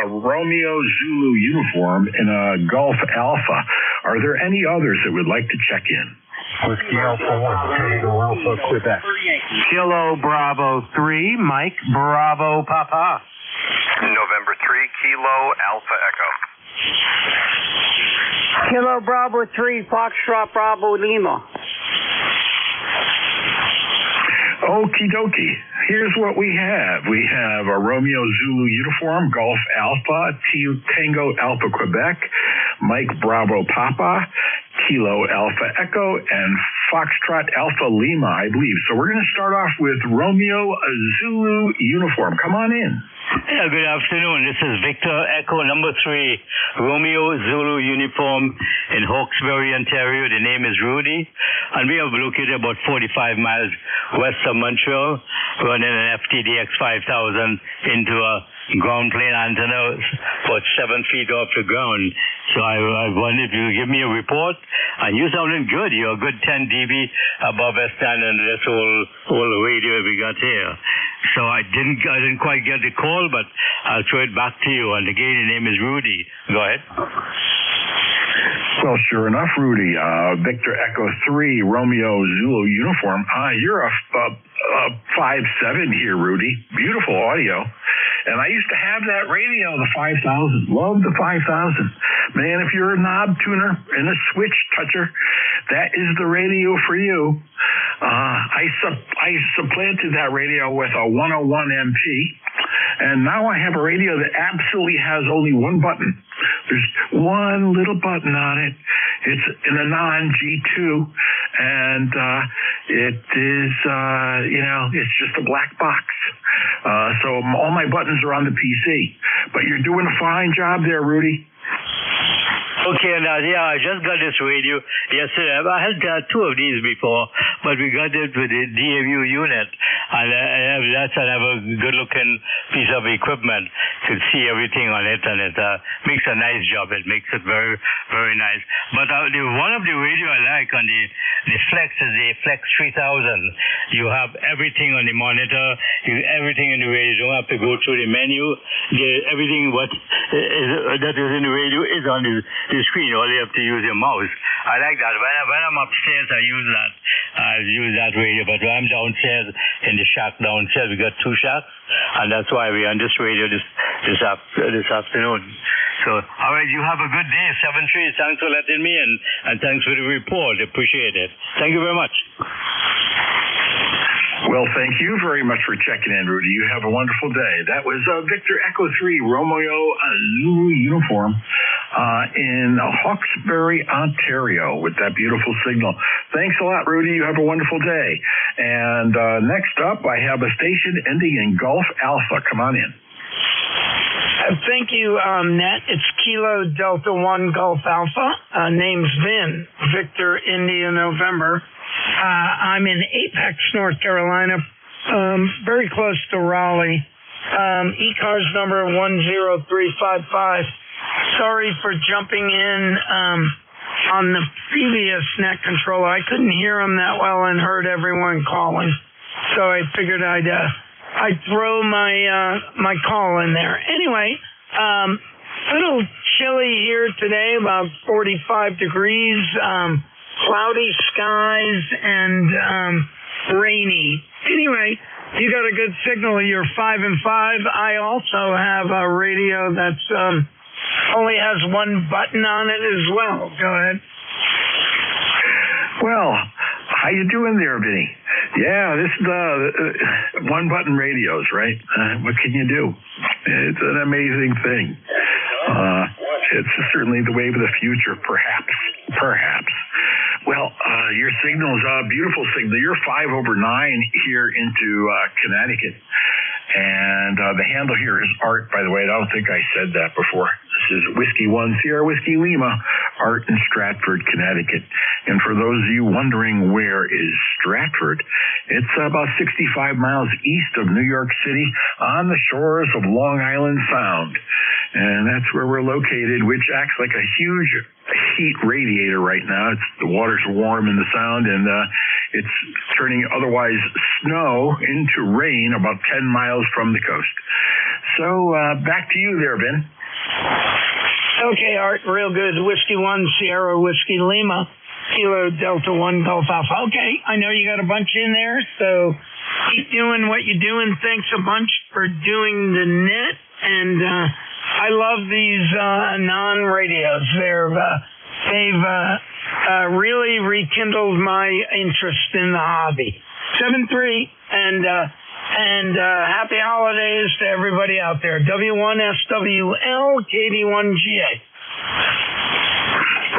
Romeo Zulu uniform in a Golf Alpha. Are there any others that would like to check in? Whiskey Alpha 1, Tango Alpha, Quebec. Kilo Bravo 3, Mike Bravo Papa. November 3, Kilo Alpha Echo. Kilo Bravo 3, Foxtrot Bravo Lima. Okie dokie. Here's what we have. We have a Romeo Zulu uniform, Golf Alpha, Tango Alpha Quebec, Mike Bravo Papa, Kilo Alpha Echo, and Foxtrot Alpha Lima, I believe. So we're going to start off with Romeo Zulu uniform. Come on in. Yeah, good afternoon. This is Victor Echo number 3, Romeo Zulu uniform in Hawkesbury, Ontario. The name is Rudy, and we are located about 45 miles west of Montreal, running an FTDX 5000 into a ground plane antenna about 7 feet off the ground. So I wondered if you could give me a report, and you sounded good. You're a good 10 dB above S standard in this whole radio we got here. So I didn't quite get the call, but I'll throw it back to you. And again, the name is Rudy. Go ahead. Well, sure enough, Rudy. Victor Echo 3, Romeo Zulu uniform. You're a 5.7 here, Rudy. Beautiful audio. And I used to have that radio, the 5000. Love the 5000. Man, if you're a knob tuner and a switch toucher, that is the radio for you. I supplanted that radio with a 101 MP, and now I have a radio that absolutely has only one button. There's one little button on it. It's in a non-G2, and it is, it's just a black box. So all my buttons are on the PC. But you're doing a fine job there, Rudy. Okay, now, I just got this radio yesterday. I had two of these before, but we got it with the DAW unit, and that's another good-looking piece of equipment. You can see everything on it, and it makes a nice job. It makes it very, very nice. But one of the radio I like on the Flex is the Flex 3000. You have everything on the monitor, everything in the radio. You don't have to go through the menu. Everything that is in the radio is on the screen. All you have to use your mouse. I like that. When I'm upstairs, I use that radio. But when I'm downstairs in the shack downstairs, we got two shacks, and that's why we're on this radio this afternoon. So, all right, you have a good day, 7-3. Thanks for letting me in, and thanks for the report. Appreciate it. Thank you very much. Well, thank you very much for checking in, Rudy. You have a wonderful day. That was Victor Echo 3 Romeo Zulu uniform in Hawkesbury, Ontario, with that beautiful signal. Thanks a lot, Rudy. You have a wonderful day. And next up, I have a station ending in Gulf Alpha. Come on in. Thank you, Nat. It's Kilo Delta 1 Gulf Alpha. Name's Vin, Victor India November. I'm in Apex, North Carolina, very close to Raleigh. ECARS number 10355. Sorry for jumping in on the previous net controller. I couldn't hear them that well and heard everyone calling, so I figured I'd throw my call in there. Anyway, a little chilly here today, about 45 degrees. Cloudy skies and rainy. Anyway, you got a good signal. You're 5 and 5. I also have a radio that's only has one button on it as well. Go ahead. Well, how you doing there, Vinny? Yeah, this is the one-button radios, right? What can you do? It's an amazing thing. It's certainly the wave of the future, perhaps. Well, your signal's a beautiful signal. You're 5/9 here into Connecticut. And the handle here is Art, by the way. I don't think I said that before. This is Whiskey 1 Sierra Whiskey Lima, Art in Stratford, Connecticut. And for those of you wondering where is Stratford, it's about 65 miles east of New York City on the shores of Long Island Sound. And that's where we're located, which acts like a huge heat radiator right now. The water's warm in the Sound, and it's turning otherwise snow into rain about 10 miles from the coast. So back to you there, Ben. Okay, Art, real good. Whiskey 1 Sierra Whiskey Lima, Kilo Delta 1 Gulf Alpha. Okay, I know you got a bunch in there, so keep doing what you're doing. Thanks a bunch for doing the net, and I love these non-radios. They've really rekindled my interest in the hobby. 7-3, and happy holidays to everybody out there. W1SWL, KD1GA.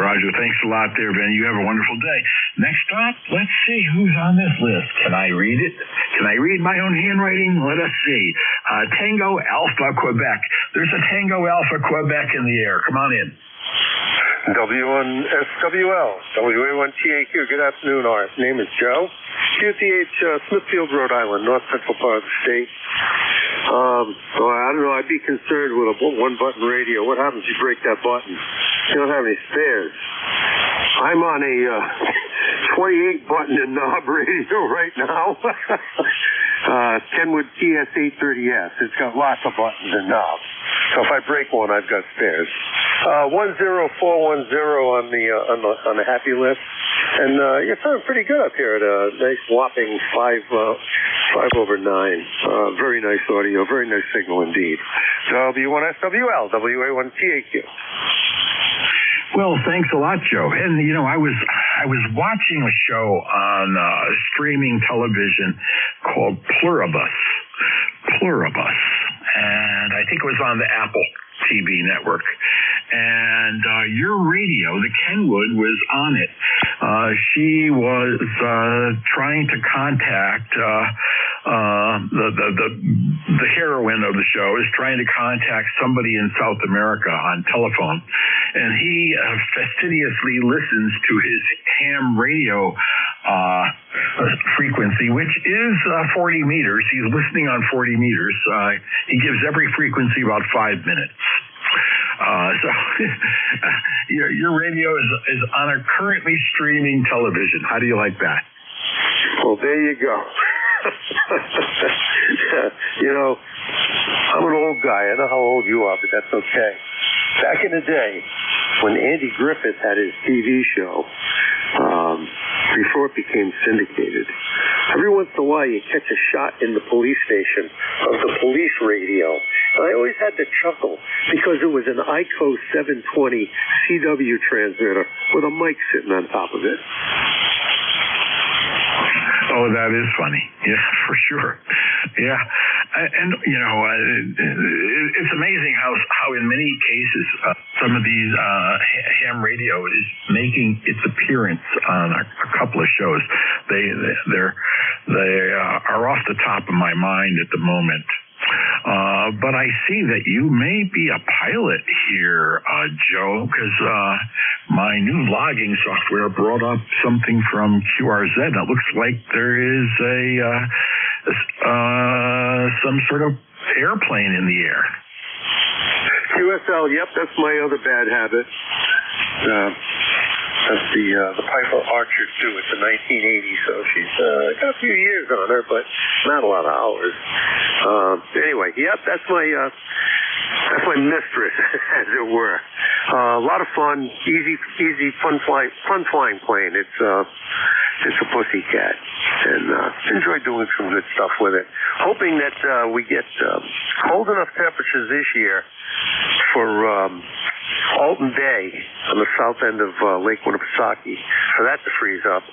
Roger, thanks a lot there, Ben. You have a wonderful day. Next up, let's see who's on this list. Can I read it? Can I read my own handwriting? Let us see. Tango Alpha, Quebec. There's a Tango Alpha, Quebec in the air. Come on in. W1SWL, WA1TAQ. Good afternoon, Art. Name is Joe. QTH, Smithfield, Rhode Island, north central part of the state. So I don't know, I'd be concerned with a one-button radio. What happens if you break that button? You don't have any spares. I'm on a 28-button and knob radio right now. Kenwood TS830S. It's got lots of buttons and knobs. So if I break one, I've got spares. 10410 on the happy list. And you're sounding pretty good up here at a nice whopping 5/9. Very nice audio, very nice signal indeed. W1SWL, WA1TAQ. Well, thanks a lot, Joe. And I was watching a show on streaming television called Pluribus, and I think it was on the Apple TV network. and your radio, the Kenwood, was on it. She was trying to contact the heroine of the show is trying to contact somebody in South America on telephone, and he fastidiously listens to his ham radio frequency, which is 40 meters. He's listening on 40 meters. He gives every frequency about 5 minutes. So your radio is on a currently streaming television. How do you like that? Well, there you go. You know, I'm an old guy. I know how old you are, but that's okay. Back in the day, when Andy Griffith had his TV show, before it became syndicated, every once in a while you catch a shot in the police station of the police radio. And I always had to chuckle because it was an ICO 720 CW transmitter with a mic sitting on top of it. Oh, that is funny. Yeah, for sure. Yeah. And, you know, it's amazing how in many cases some of these ham radio is making its appearance on a couple of shows. They are off the top of my mind at the moment. But I see that you may be a pilot here, Joe, because my new logging software brought up something from QRZ. And it looks like there is some sort of airplane in the air. QSL, yep, that's my other bad habit. That's the Piper Archer too. It's a 1980, so she's got a few years on her, but not a lot of hours. Anyway, yep, that's my mistress, as it were. A lot of fun, easy, fun flying plane. It's a pussycat, and enjoy doing some good stuff with it. Hoping that we get cold enough temperatures this year for Alton Bay on the south end of Lake Winnipesaukee, for that to freeze up,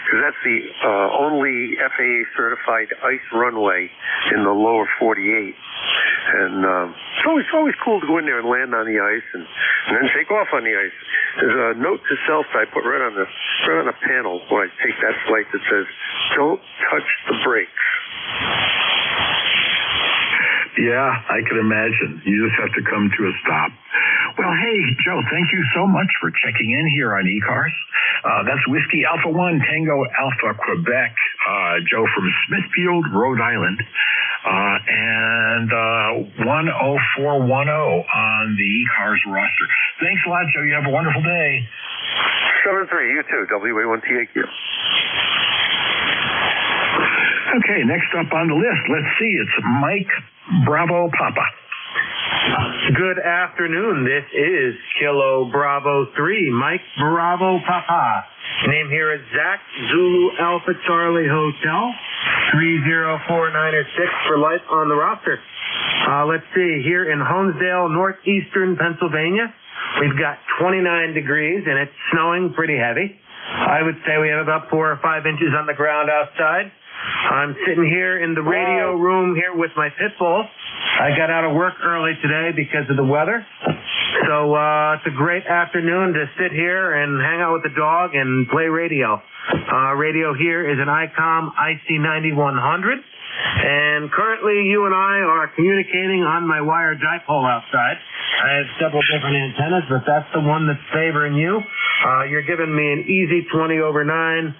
because that's the only FAA certified ice runway in the lower 48. And it's always cool to go in there and land on the ice and then take off on the ice. There's a note to self that I put right on the panel when I take that flight that says, "Don't touch the brakes." Yeah, I can imagine. You just have to come to a stop. Well, hey, Joe, thank you so much for checking in here on ECARS. That's Whiskey Alpha 1 Tango Alpha Quebec, Joe from Smithfield, Rhode Island, and 10410 on the ECARS roster. Thanks a lot, Joe. You have a wonderful day. 7-3, you too, WA1TAQ. Okay, next up on the list, let's see, it's Mike Bravo Papa. Good afternoon. This is Kilo Bravo 3, Mike Bravo Papa. Name here is Zach Zulu Alpha Charlie Hotel, 30496 for life on the roster. Let's see, here in Honesdale, northeastern Pennsylvania, we've got 29 degrees and it's snowing pretty heavy. I would say we have about 4 or 5 inches on the ground outside. I'm sitting here in the radio room here with my pit bull. I got out of work early today because of the weather. So it's a great afternoon to sit here and hang out with the dog and play radio. Radio here is an ICOM IC9100. And currently you and I are communicating on my wire dipole outside. I have several different antennas, but that's the one that's favoring you. You're giving me an easy 20/9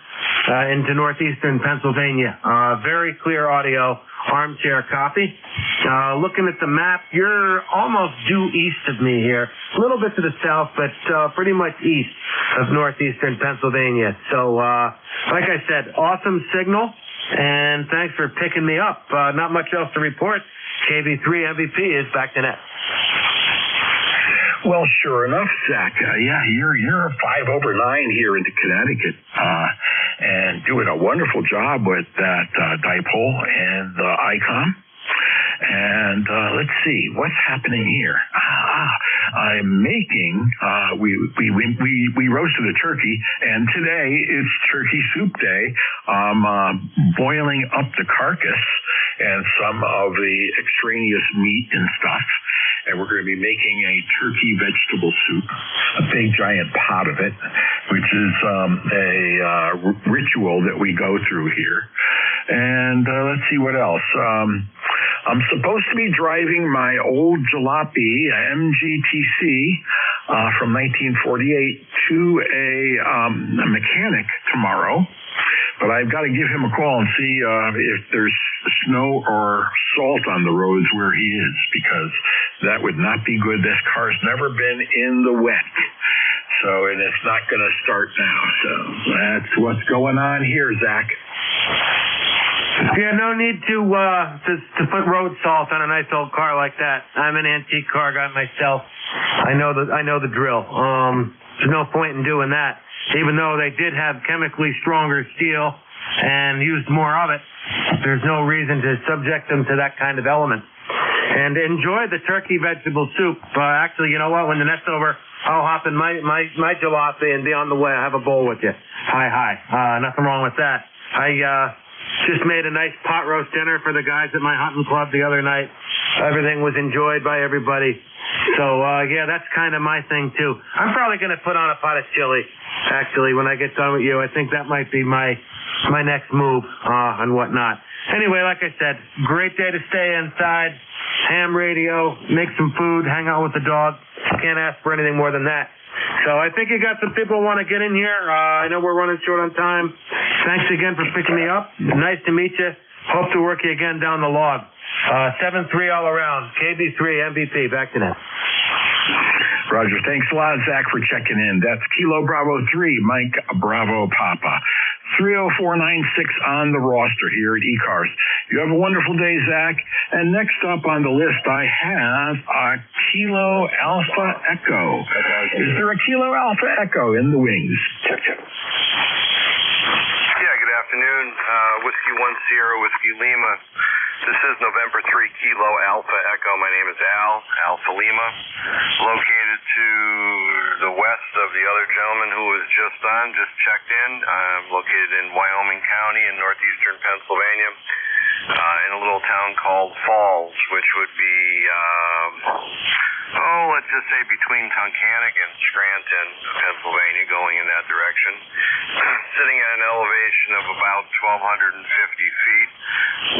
into northeastern Pennsylvania. Very clear audio, armchair copy. Looking at the map, you're almost due east of me here. A little bit to the south, but pretty much east of northeastern Pennsylvania. So, like I said, awesome signal, and thanks for picking me up. Not much else to report. KV3 MVP is back to net. Well, sure enough, Zach. Yeah, you're 5/9 here into Connecticut, and doing a wonderful job with that dipole and the ICOM. And let's see what's happening here. I'm making, we roasted a turkey, and today it's turkey soup day. I'm boiling up the carcass and some of the extraneous meat and stuff, and we're going to be making a turkey vegetable soup, a big giant pot of it, which is a ritual that we go through here. And let's see what else. I'm supposed to be driving my old jalopy MGTC from 1948 to a mechanic tomorrow. But I've got to give him a call and see if there's snow or salt on the roads where he is, because that would not be good. This car's never been in the wet. And it's not going to start now. So that's what's going on here, Zach. Yeah, no need to put road salt on a nice old car like that. I'm an antique car guy myself. I know the drill. There's no point in doing that. Even though they did have chemically stronger steel and used more of it, there's no reason to subject them to that kind of element. And enjoy the turkey vegetable soup. Actually, you know what? When the net's over, I'll hop in my jalopy and be on the way. I'll have a bowl with you. Hi. Nothing wrong with that. I just made a nice pot roast dinner for the guys at my hunting club the other night. Everything was enjoyed by everybody. So, yeah, that's kind of my thing, too. I'm probably going to put on a pot of chili, actually, when I get done with you. I think that might be my next move and whatnot. Anyway, like I said, great day to stay inside, ham radio, make some food, hang out with the dog. Can't ask for anything more than that. So I think you got some people who want to get in here. I know we're running short on time. Thanks again for picking me up. Nice to meet you. Hope to work you again down the log. 7-3 all around. KB3 MVP. Back to net. Roger. Thanks a lot, Zach, for checking in. That's Kilo Bravo 3, Mike Bravo Papa. 30496 on the roster here at ECARS. You have a wonderful day, Zach. And next up on the list, I have a Kilo Alpha Echo. Is there a Kilo Alpha Echo in the wings? Check. Yeah, good afternoon. Whiskey 1 Sierra, Whiskey Lima. This is November 3 Kilo Alpha Echo. My name is Alpha Lima, located to the west of the other gentleman who was just checked in. I'm located in Wyoming County in northeastern Pennsylvania, in a little town called Falls, which would be, let's just say between Tunkhannock and Scranton, Pennsylvania, going in that direction. Sitting at an elevation of about 1,250 feet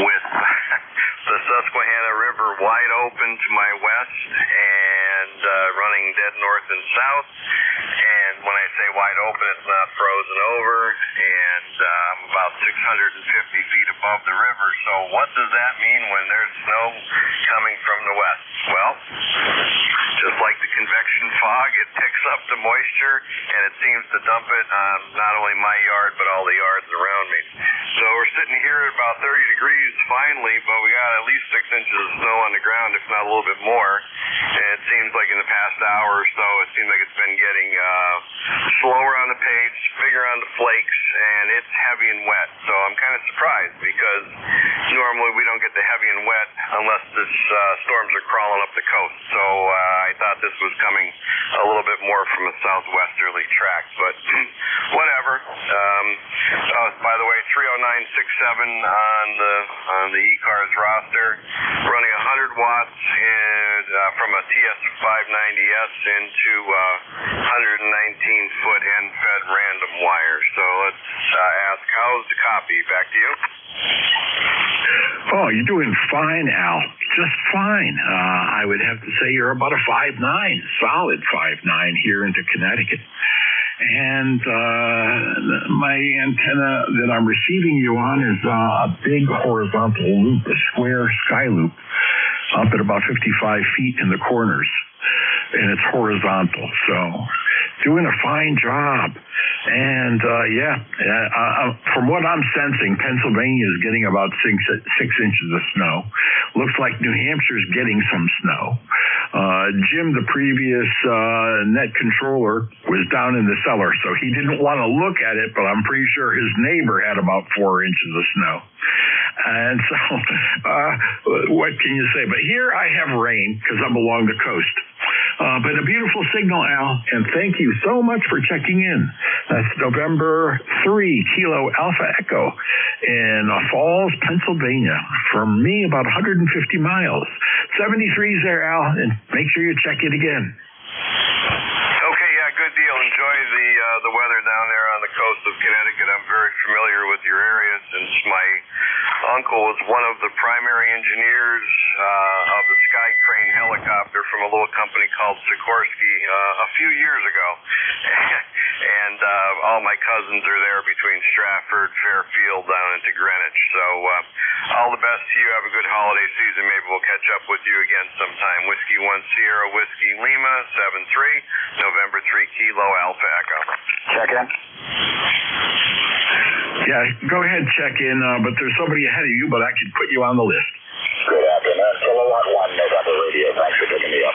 with the Susquehanna River wide open to my west and running dead north and south. And when I say wide open, it's not frozen over, and I'm about 650 feet above the river. So what does that mean when there's snow coming from the west? Well, just like the convection fog, it picks up the moisture, and it seems to dump it on not only my yard, but all the yards around me. So we're sitting here at about 30 degrees finally, but we got at least 6 inches of snow on the ground, if not a little bit more. And it seems like in the past hour or so, it seems like it's been getting slower on the pace, bigger on the flakes, and it's heavy and wet. So I'm kind of surprised, because normally we don't get the heavy and wet unless the storms are crawling up the coast. So I thought this was coming a little bit more from a southwesterly track, but whatever. By the way, 30967 on the ECARS roster, running 100 watts from a TS590S into 119-foot end-fed random wire. So let's ask, how's the copy? Back to you. Oh, you're doing fine, Al. Just fine. I would have to say you're about a 5'9", solid 5'9" here into Connecticut. And my antenna that I'm receiving you on is a big horizontal loop, a square sky loop, up at about 55 feet in the corners. And it's horizontal. So doing a fine job. And from what I'm sensing, Pennsylvania is getting about 6 inches of snow. Looks like New Hampshire's getting some snow. Jim, the previous net controller, was down in the cellar, so he didn't want to look at it, but I'm pretty sure his neighbor had about 4 inches of snow. And so, what can you say? But here I have rain, because I'm along the coast. But a beautiful signal, Al, and thank you so much for checking in. That's November 3, Kilo Alpha Echo in Falls, Pennsylvania. From me, about 150 miles. 73's there, Al, and make sure you check it again. Okay, yeah, good deal. Enjoy the weather down there on the coast of Connecticut. I'm very familiar with your area since my uncle was one of the primary engineers of the Sky Crane helicopter from a little company called Sikorsky a few years ago. And all my cousins are there between Stratford, Fairfield, down into Greenwich. So all the best to you. Have a good holiday season. Maybe we'll catch up with you again sometime. Whiskey 1 Sierra, Whiskey Lima, 73, November 3 Kilo Alpha Echo. Check in. Yeah, go ahead, check in, but there's somebody ahead of you, but I could put you on the list. Good afternoon. Kilowatt 1, November Radio. Thanks for picking me up.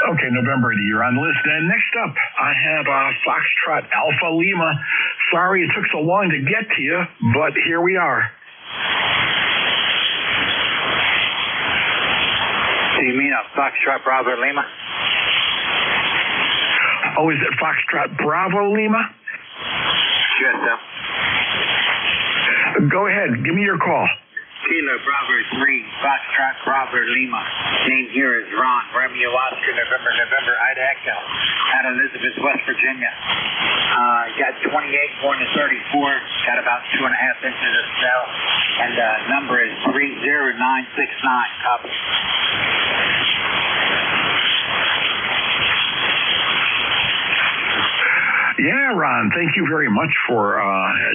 Okay, November, you're on the list. And next up, I have Foxtrot Alpha Lima. Sorry it took so long to get to you, but here we are. Do you mean a Foxtrot Bravo Lima? Oh, is it Foxtrot Bravo Lima? Yes, sir. Go ahead, give me your call. Kilo Bravo 3, Foxtrot Bravo Lima. Name here is Ron. Romeo Oscar, November, Ida Echo. Out of Elizabeth, West Virginia. Got 28 going to 34. Got about 2.5 inches of snow. And number is 30969. Copy. Yeah, Ron, thank you very much for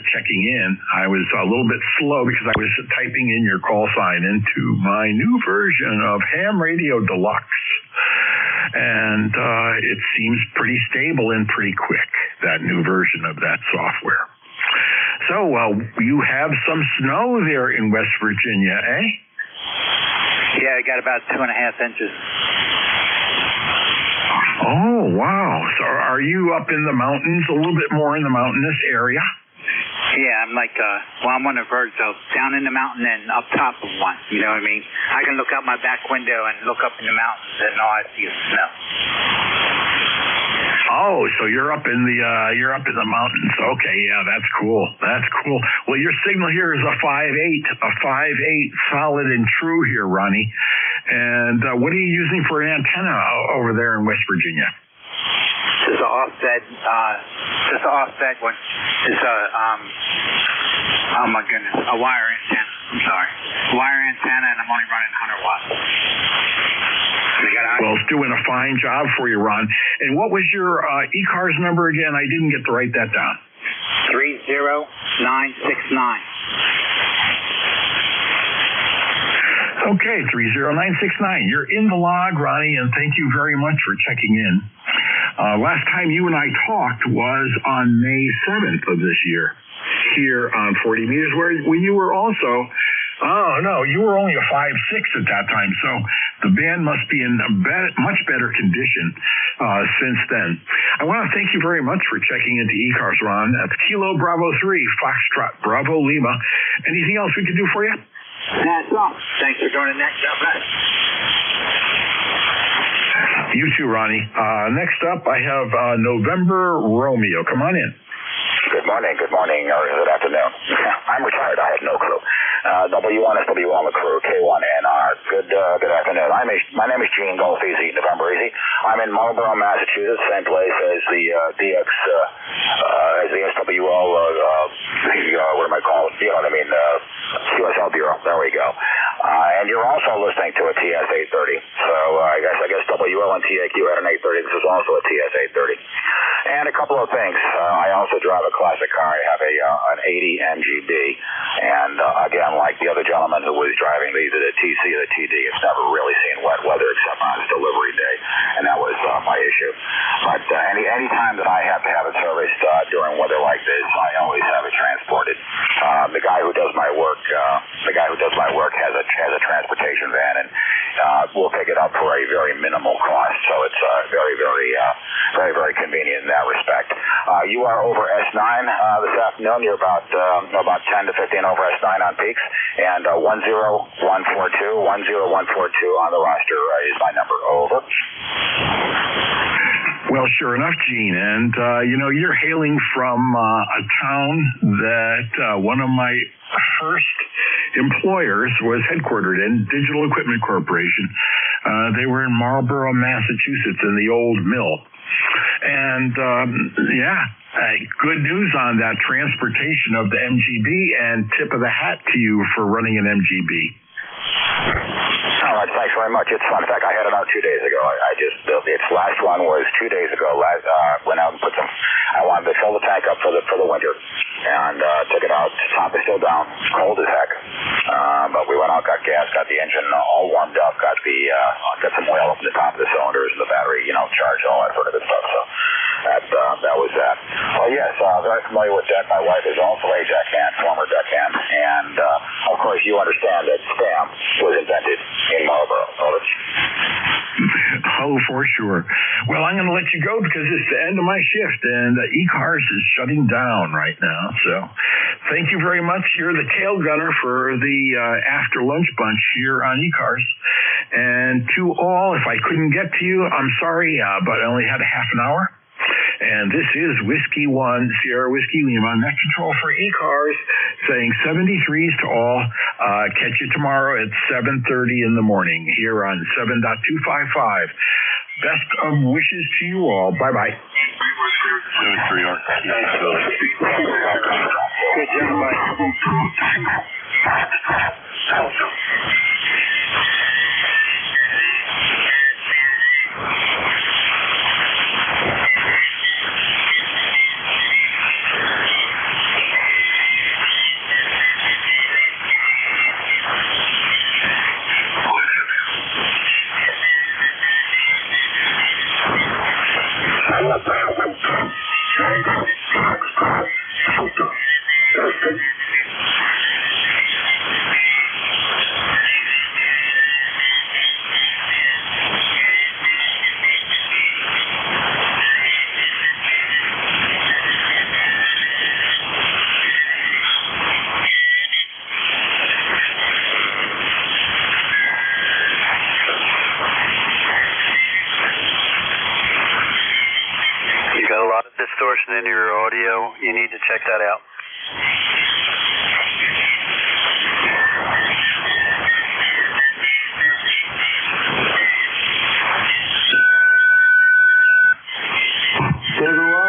checking in. I was a little bit slow because I was typing in your call sign into my new version of Ham Radio Deluxe. And it seems pretty stable and pretty quick, that new version of that software. So, you have some snow there in West Virginia, eh? Yeah, I got about 2.5 inches. Oh, wow. So are you up in the mountains, a little bit more in the mountainous area? Yeah, I'm like, I'm on the verge of down in the mountain and up top of one. You know what I mean? I can look out my back window and look up in the mountains and all I see is snow. Oh, so you're up in the mountains. Okay, yeah, that's cool. That's cool. Well, your signal here is a 5.8 solid and true here, Ronnie. And what are you using for an antenna over there in West Virginia? This is an offset one. It's oh my goodness, a wire antenna. I'm sorry. Wire antenna, and I'm only running 100 watts. Well, it's doing a fine job for you, Ron. And what was your ECARS number again? I didn't get to write that down. 30969. Okay, 30969. You're in the log, Ronnie, and thank you very much for checking in. Last time you and I talked was on May 7th of this year here on 40 meters, where you were also, you were only a 5.6 at that time, so the band must be in a much better condition since then. I want to thank you very much for checking into ECARS, Ron. That's Kilo Bravo 3, Foxtrot Bravo Lima. Anything else we can do for you? That's all. Thanks for doing it next up. You too, Ronnie. Next up, I have November Romeo. Come on in. Good morning, or good afternoon. I'm retired. I have no clue. W1SW on the crew, K1NR. Good afternoon. My name is Gene Golf Easy, November Easy. I'm in Marlborough, Massachusetts, same place as the DX, as the SWL, what am I calling? You know what I mean? QSL Bureau. There we go. And you're also listening to a TS 830. So I guess WL and TAQ had an 830. This is also a TS 830. And a couple of things. I also drive a classic car. I have an 80 MGB. And again, like the other gentleman who was driving either the TC or the TD, it's never really seen wet weather except on its delivery day. And that was my issue. But any time that I have to have it serviced during weather like this, I always have it transported. The guy who does my work has a transportation van, and we'll pick it up for a very minimal cost. So it's very convenient in that respect. You are over S9 this afternoon. You're about 10 to 15 over S9 on peaks, and 10142 on the roster is my number. Over. Well, sure enough, Gene, and you're hailing from a town that one of my first employers was headquartered in, Digital Equipment Corporation. They were in Marlborough, Massachusetts, in the old mill. And good news on that transportation of the MGB, and tip of the hat to you for running an MGB. All right, thanks very much. It's fun. In fact, I had it out 2 days ago. Its last one was 2 days ago. Went out and put some. I wanted to fill the tank up for the winter, and took it out. Top is still down. It's cold as heck. But we went out, got gas, got the engine all warmed up, got some oil up in the top of the cylinders and the battery, charged, all that sort of good stuff. So that was that. Well, yes, very familiar with that. My wife is also a deckhand, former deckhand, and of course you understand that spam was invented in Marlborough. Over. Oh, for sure. Well, I'm going to let you go because it's the end of my shift, and ECARS is shutting down right now. So thank you very much. You're the tail gunner for the after lunch bunch here on ECARS. And to all, if I couldn't get to you, I'm sorry, but I only had a half an hour. And this is Whiskey 1, Sierra Whiskey Lima, net control for ECARS, saying 73s to all. Catch you tomorrow at 7:30 in the morning here on 7.255. Best of wishes to you all. Bye-bye. 73 Good job, distortion in your audio. You need to check that out. So do I.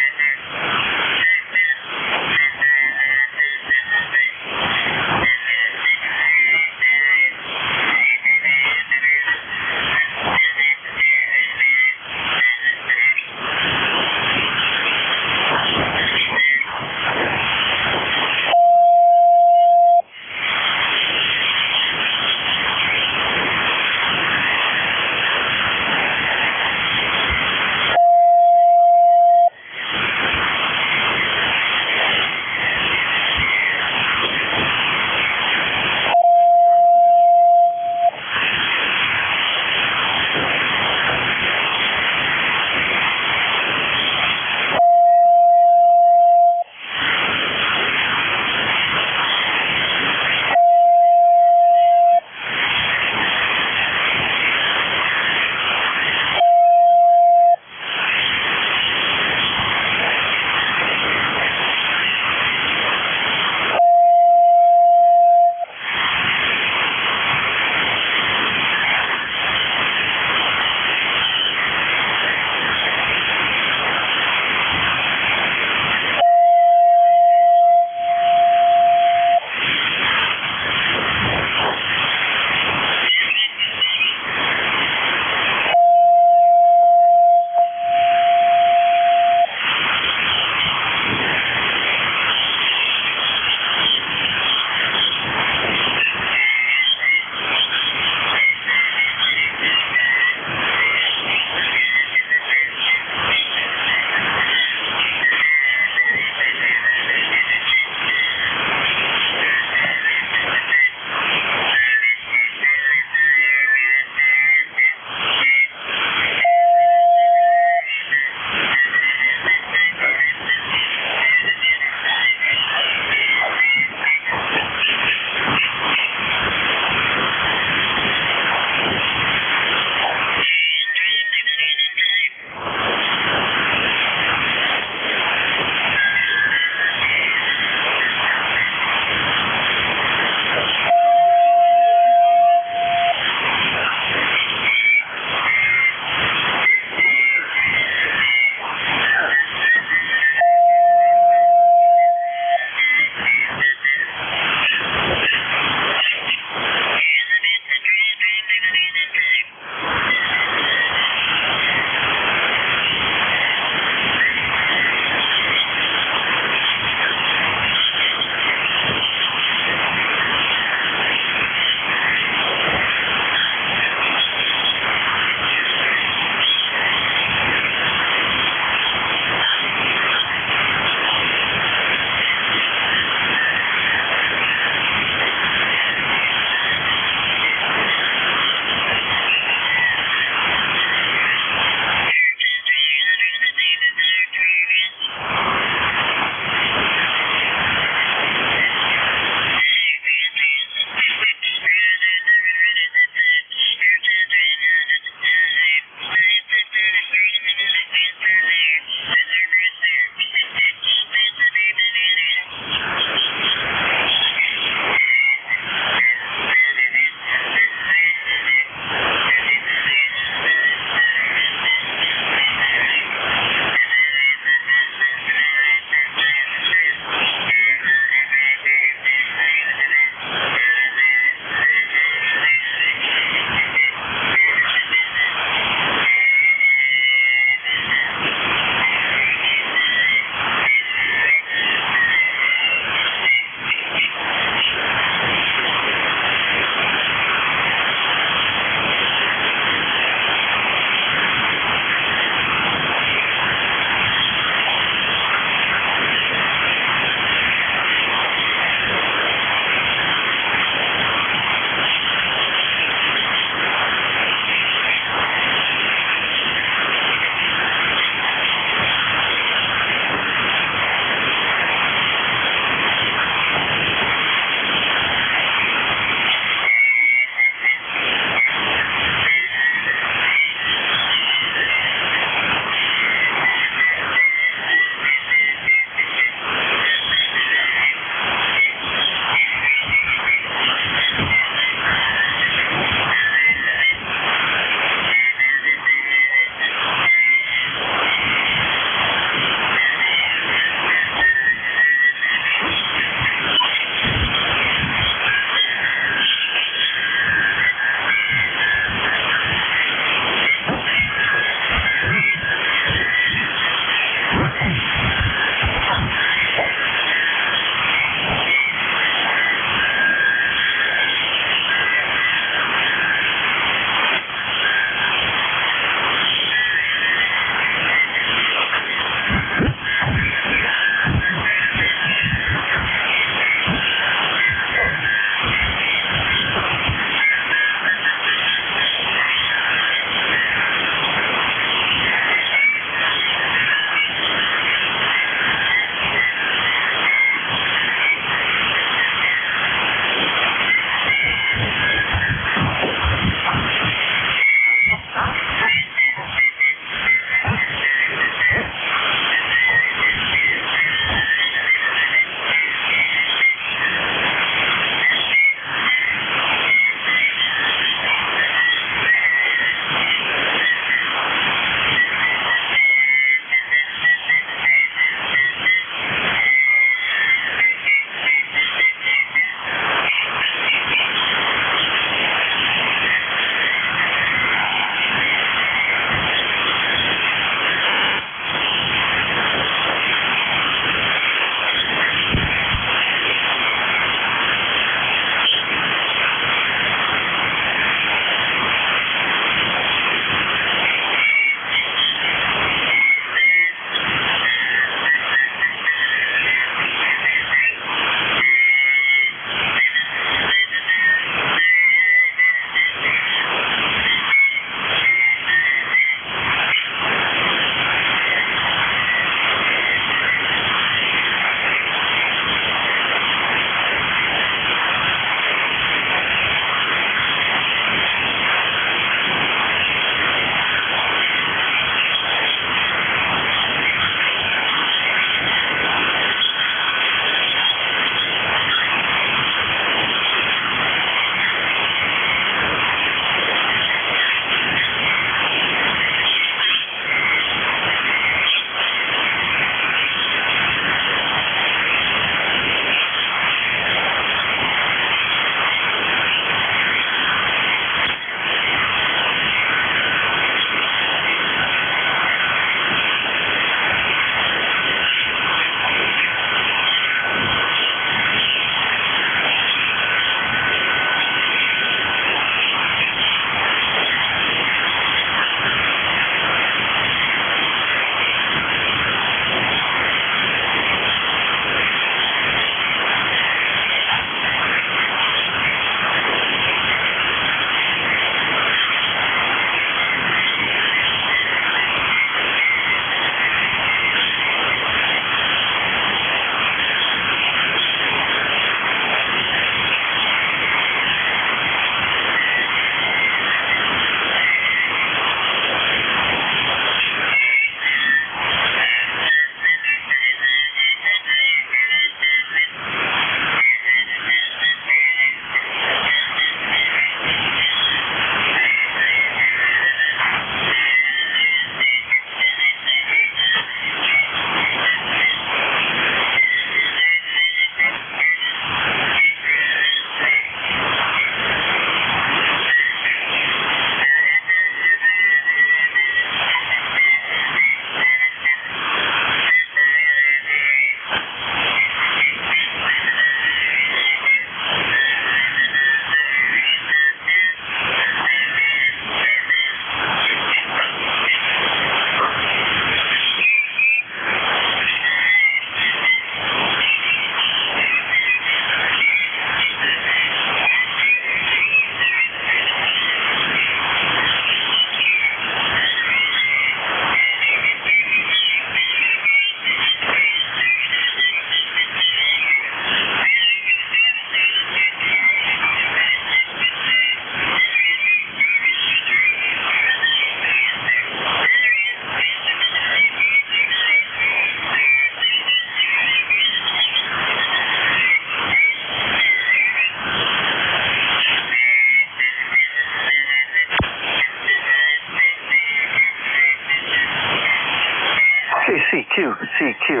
CQ.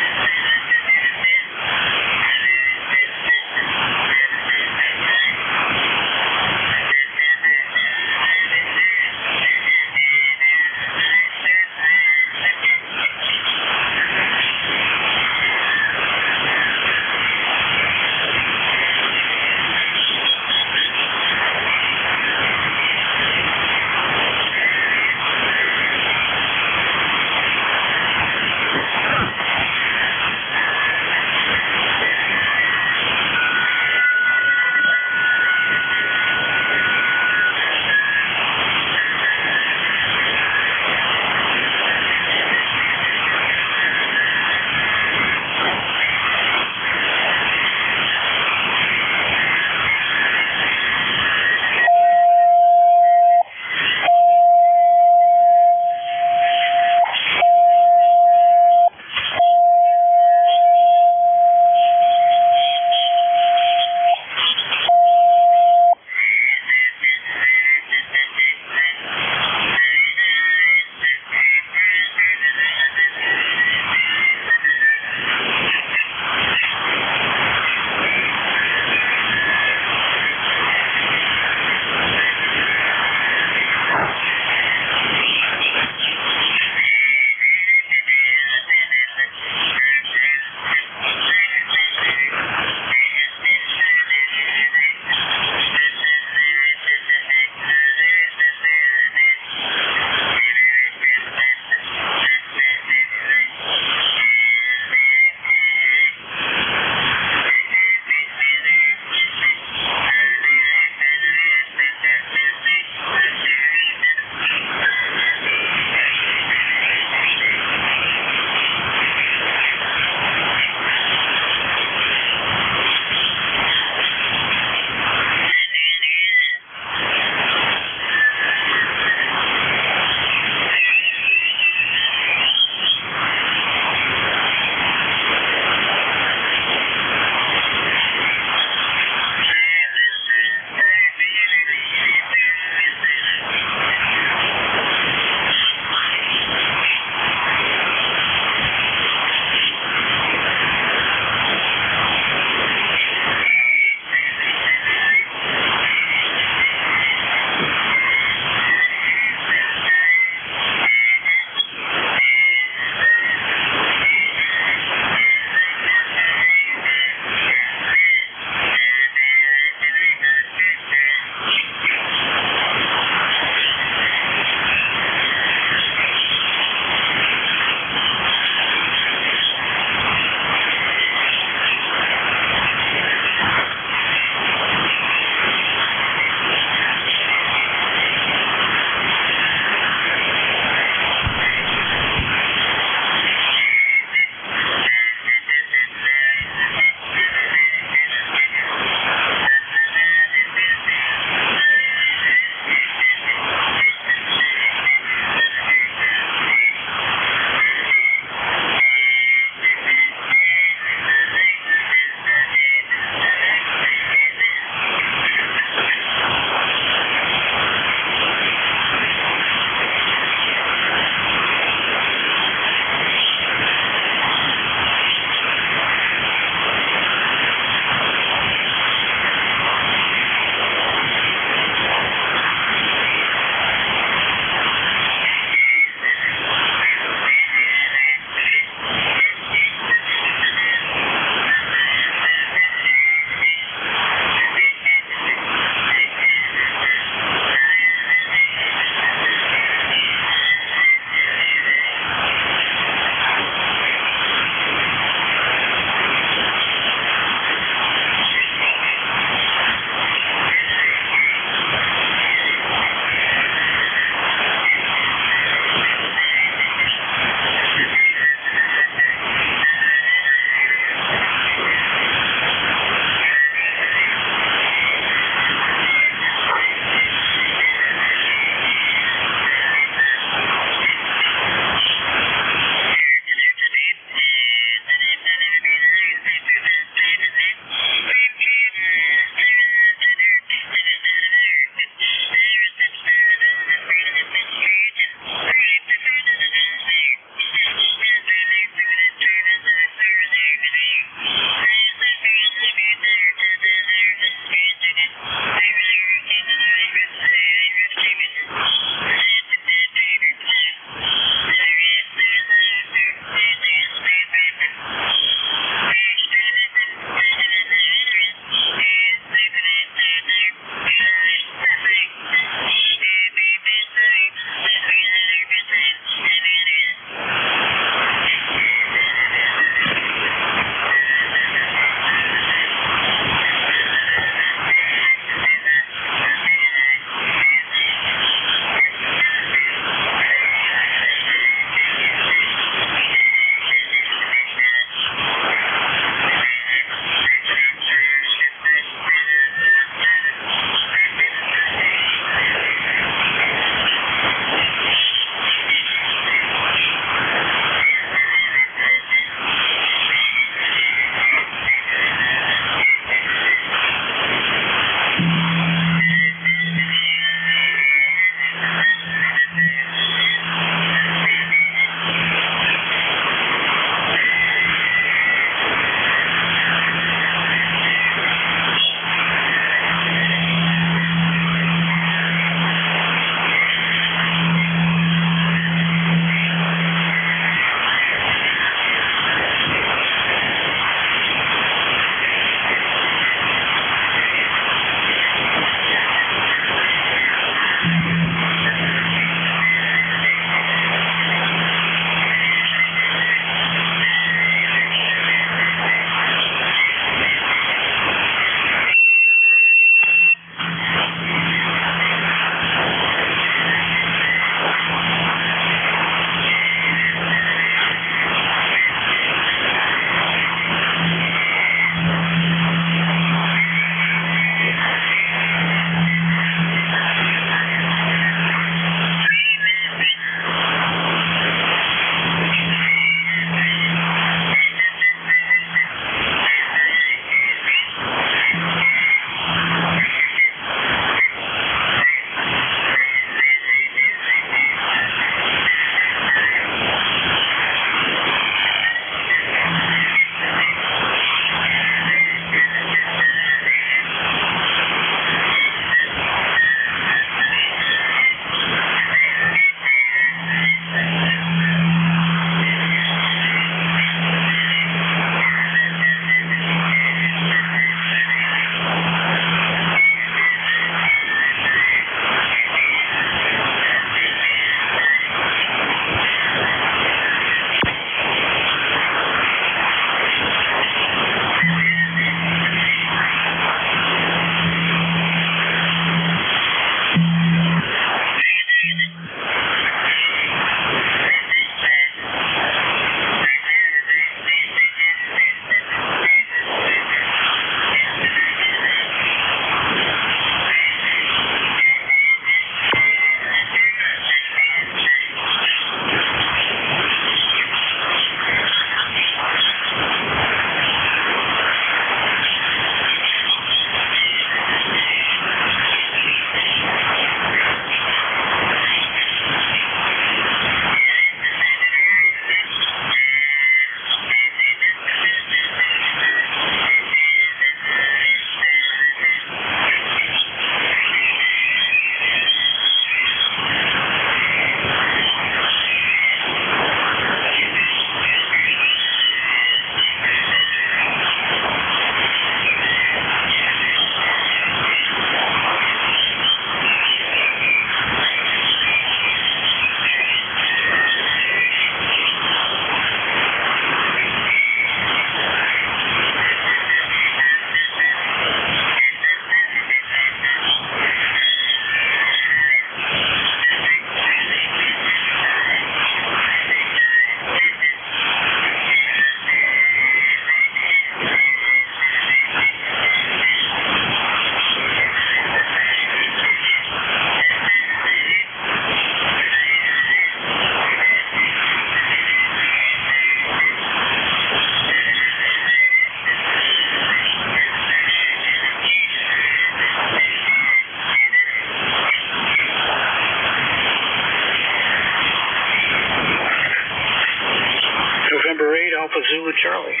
Alpha Zulu Charlie.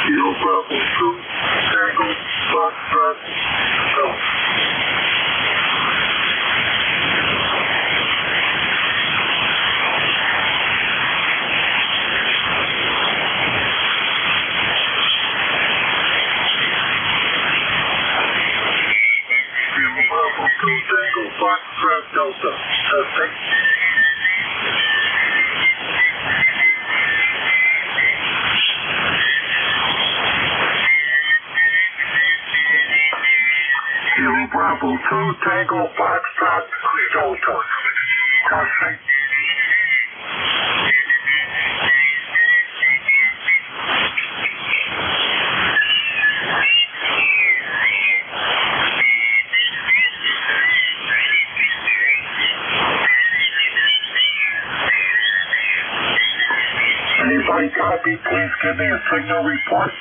Kilo Bravo 2, Tango, Foxtrot, go. Kilo Bravo 2, Tango, Foxtrot, Delta, testing. Kilo Bravo 2, Tango, Foxtrot, Delta. Crossing. Anybody copy? Please give me a signal report.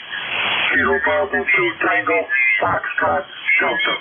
Kilo Bravo 2, Tango, Foxtrot, Delta.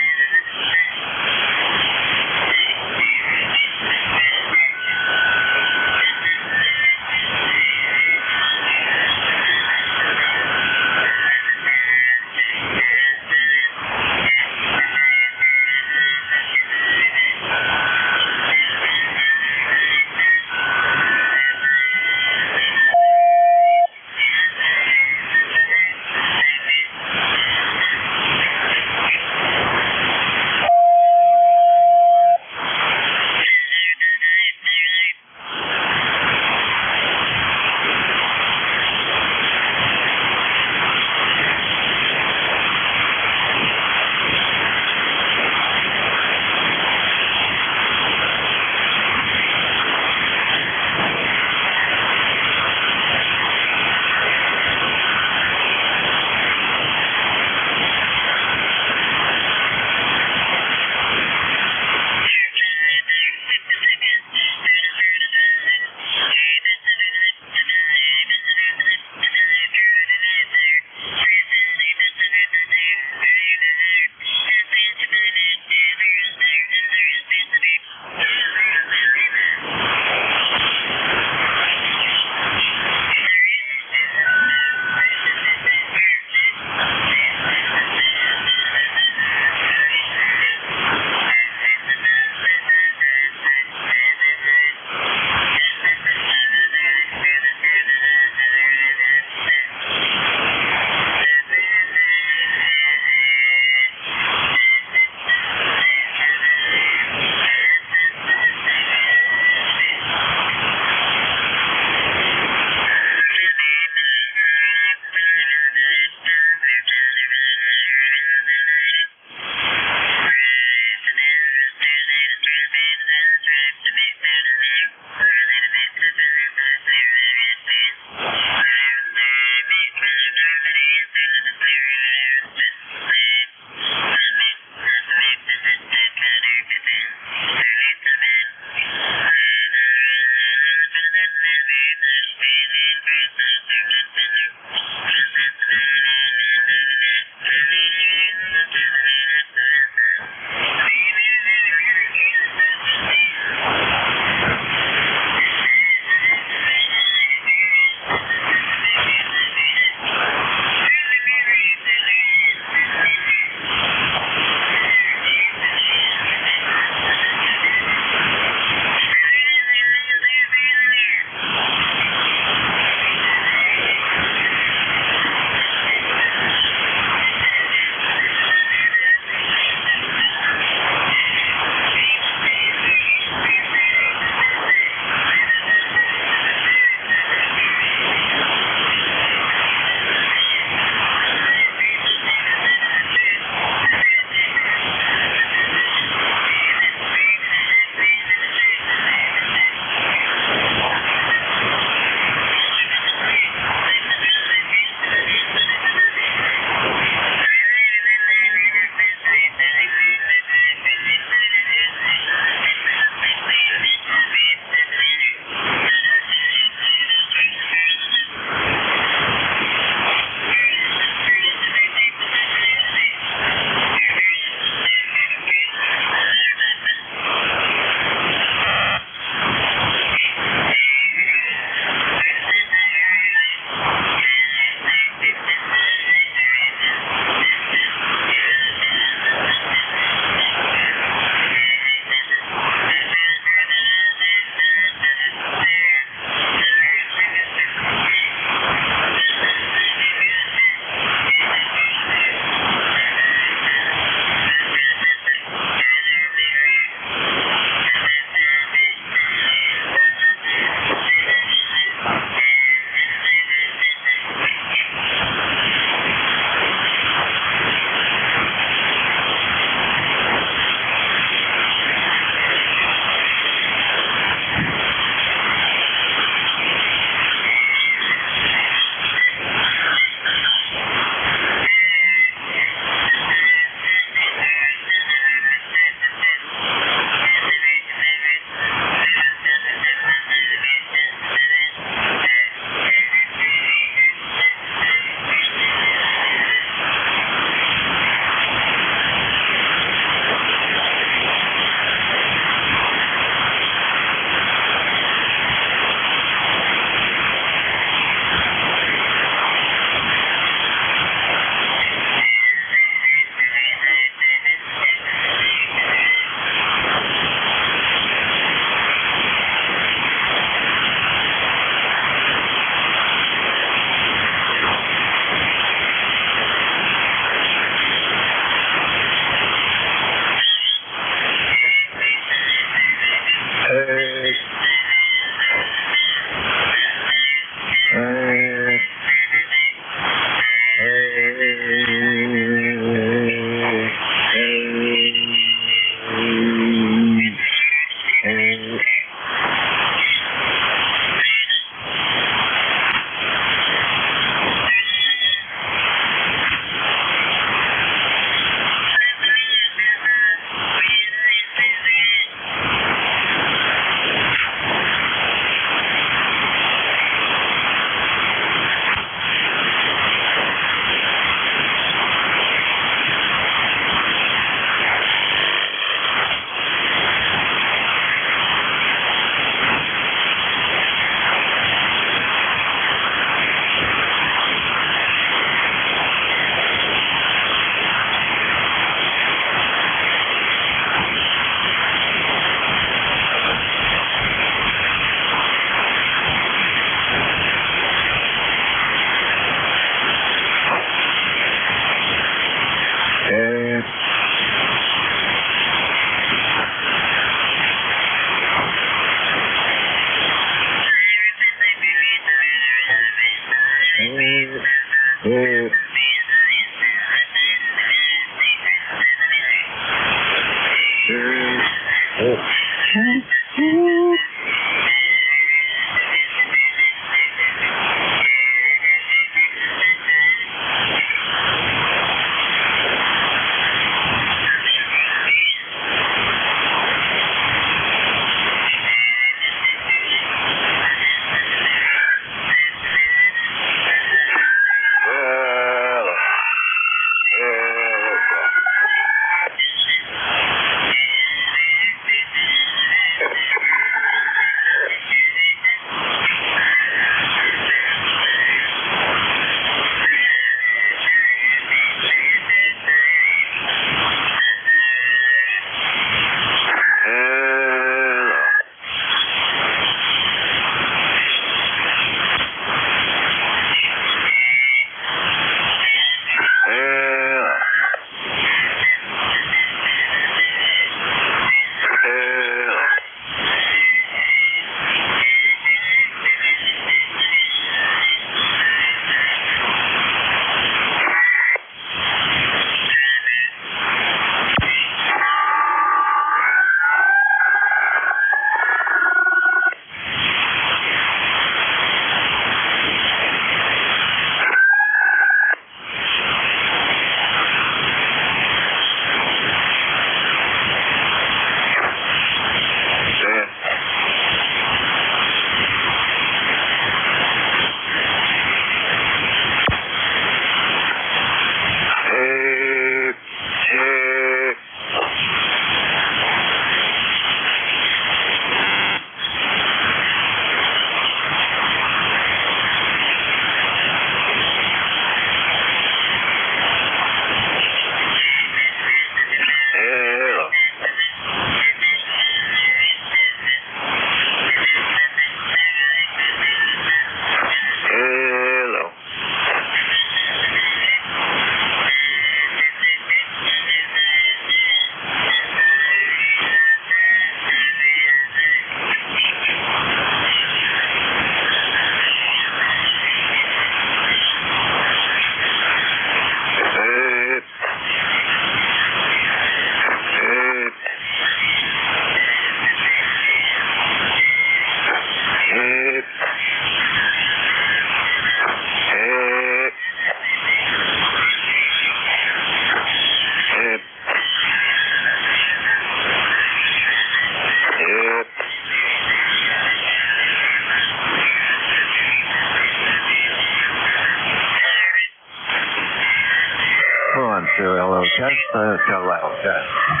Echo LO test, go loud test.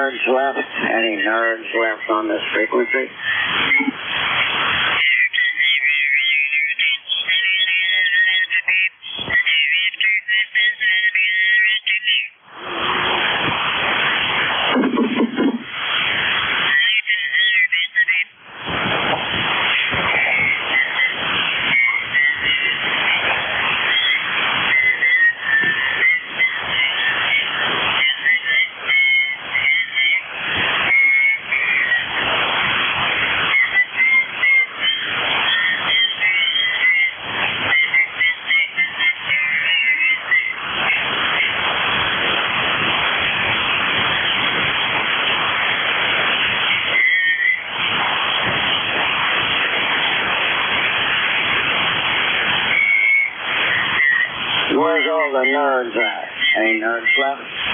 nerds left? Any nerds left on this frequency? Where's all the nerds at? Any nerds left?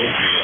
Thank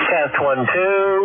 Test 1, 2.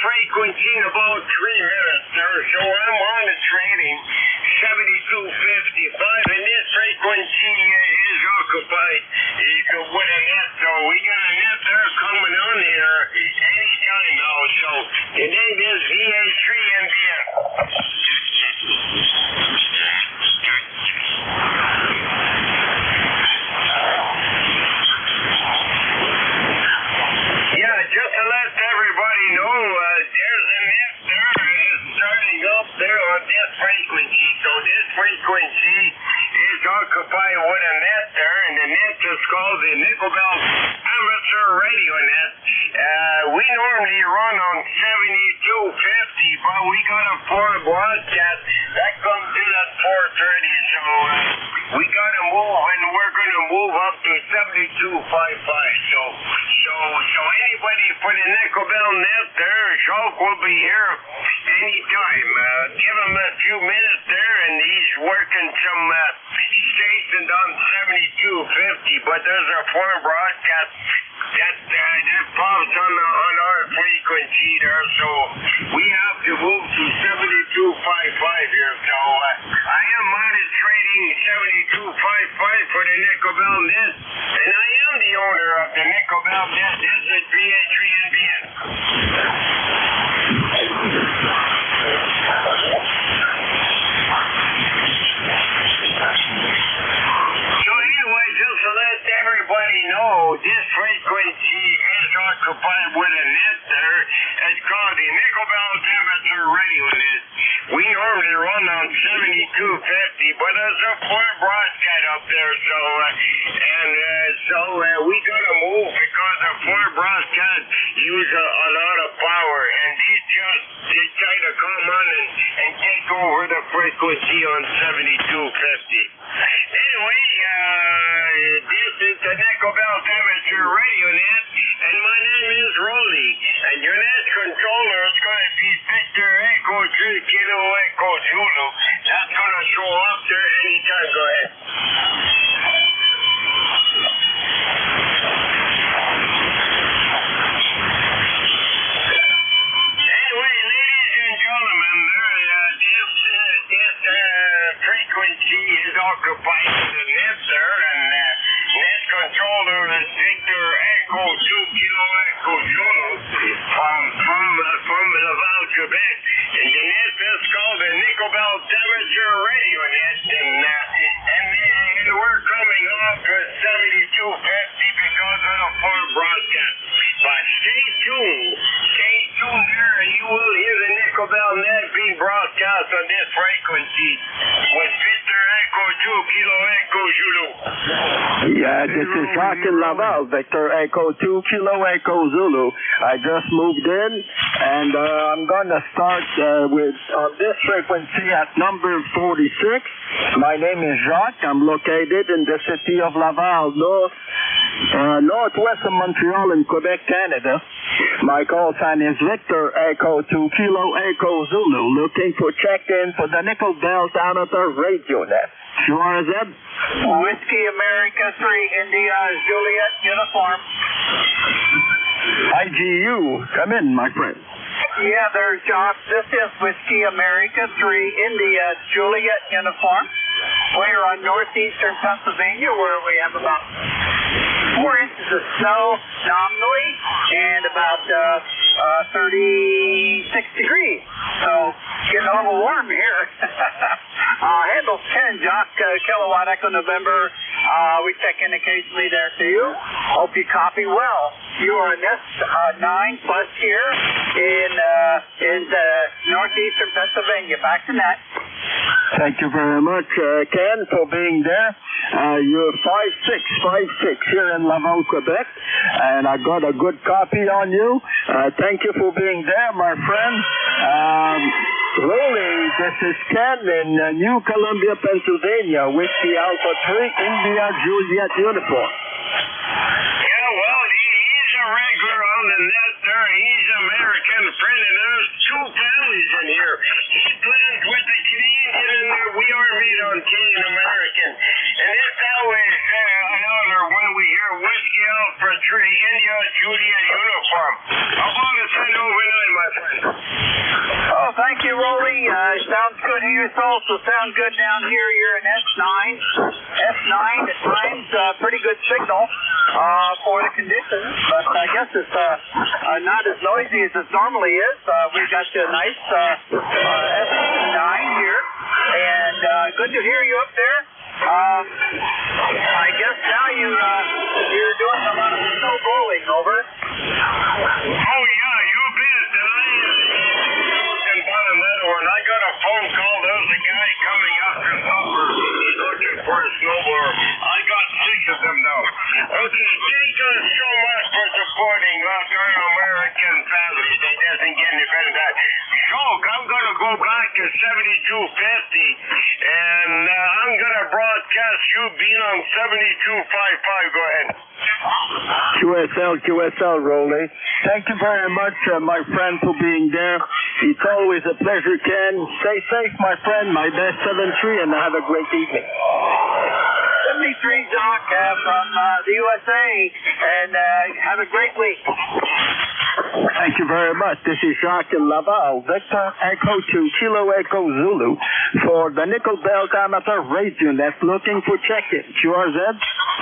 frequency in about 3 minutes, sir. So I'm monitoring 7255, and this frequency is occupied with a net. So we got a net there coming on here anytime now. So the name is VA3NBN. Yeah, just to let everybody know, there's a net there starting up there on this frequency. So this frequency is occupied with a net there, and the net is called the Nickel Belt Amateur Radio Net. We normally run on 7250, but we got a 4 broadcast that comes in at 430. So we got to move, and we're going to move up to 7255. So anybody for the Nickel Belt net there, Jacques will be here anytime. Give him a few minutes there, and he's working some stations on 7250, but there's a 4 broadcast that pops on our frequency there, so we have to move to 7255 here. So I am monitoring 7255 for the Nickel Belt net, and I am the owner of the Nickel Belt net. This is VA3NBN. So anyway, just to let everybody know, this frequency is occupied with a net there. It's called the Nickel Belt Amateur Radio Net. We normally run on 7250, but there's a 4 broadcast up there, so we gotta move because the 4 broadcast use a lot of power, and they try to come on and take over the frequency on 7250. Anyway, this is the Nickel Belt Amateur Radio Net, and my name is Rolly, and your net controller is going to be Victor Echo 3 Kilo Echo Zulu. That's going to show up there anytime. Go ahead. Anyway, ladies and gentlemen, this frequency is occupied with the net there, and net controller is Victor Echo 2 Kilo Echo Zulu from Laval, Quebec. And the net is called the Nickel Belt Amateur Radio Net, and we're coming off to 7250 because of the 4 broadcast. But stay tuned there, and you will hear the Nickel Belt net being broadcast on this frequency with Victor Echo 2 Kilo Echo Zulu. Yeah, this is Jacques in Laval, Victor Echo 2 Kilo Echo Zulu. I just moved in, and I'm going to start with on this frequency at number 46. My name is Jacques. I'm located in the city of Laval, North northwest of Montreal in Quebec, Canada. My call sign is Victor Echo 2 Kilo Echo Zulu, looking for check-in for the nickel belt amateur radio net. QRZ? Whiskey America 3 India Juliet uniform. IGU, come in, my friend. Yeah, there's Jock. This is Whiskey America 3 India Juliet uniform. We're on northeastern Pennsylvania where we have about 4 inches of snow nominally and about 36 degrees. So getting a little warm here. Handles 10, Jock, Kilowatt Echo November. We check in occasionally there too. Hope you copy well. You are Nest 9 plus here in northeastern Pennsylvania. Back to net. Thank you very much, Ken, for being there. You're 5'6" here in Laval, Quebec, and I got a good copy on you. Thank you for being there, my friend. Rolly, this is Ken in New Columbia, Pennsylvania, with the Alpha 3 India Juliet uniform. Yeah, well, he's a regular on the net there. He's American friend, and there's 2 families in here. He plans with the Canadian in there. We are made on Canadian American. And this always another when we hear Whiskey Alpha 3 India Juliet uniform. How about a send overnight, my friend? Oh, thank you, Rolly. Sounds good here. It also sounds good down here. You're in S9. S9 at times, pretty good signal for the conditions, but I guess it's not as noisy as it normally is. We've got a nice S9 here, and good to hear you up there. I guess now you're doing a lot of snow blowing, over. Oh, yeah, you bet. And I got a phone call. There's a guy coming after supper. He's looking for a snowblower. I got 6 of them now. Okay, thank you so much for supporting our American families. It doesn't get any better than that. Joke, I'm going to go back to 7250, and I'm going to broadcast you being on 7255. Go ahead. QSL, Rolly. Thank you very much, my friend, for being there. It's always a pleasure, Ken. Stay safe, my friend. My best 7-3, and have a great evening. 73 Jock from the USA, and have a great week. Thank you very much. This is Jacques in Laval, Victor Echo 2 Kilo Echo Zulu for the Nickel Belt Amateur Radio Net looking for check-in. QRZ?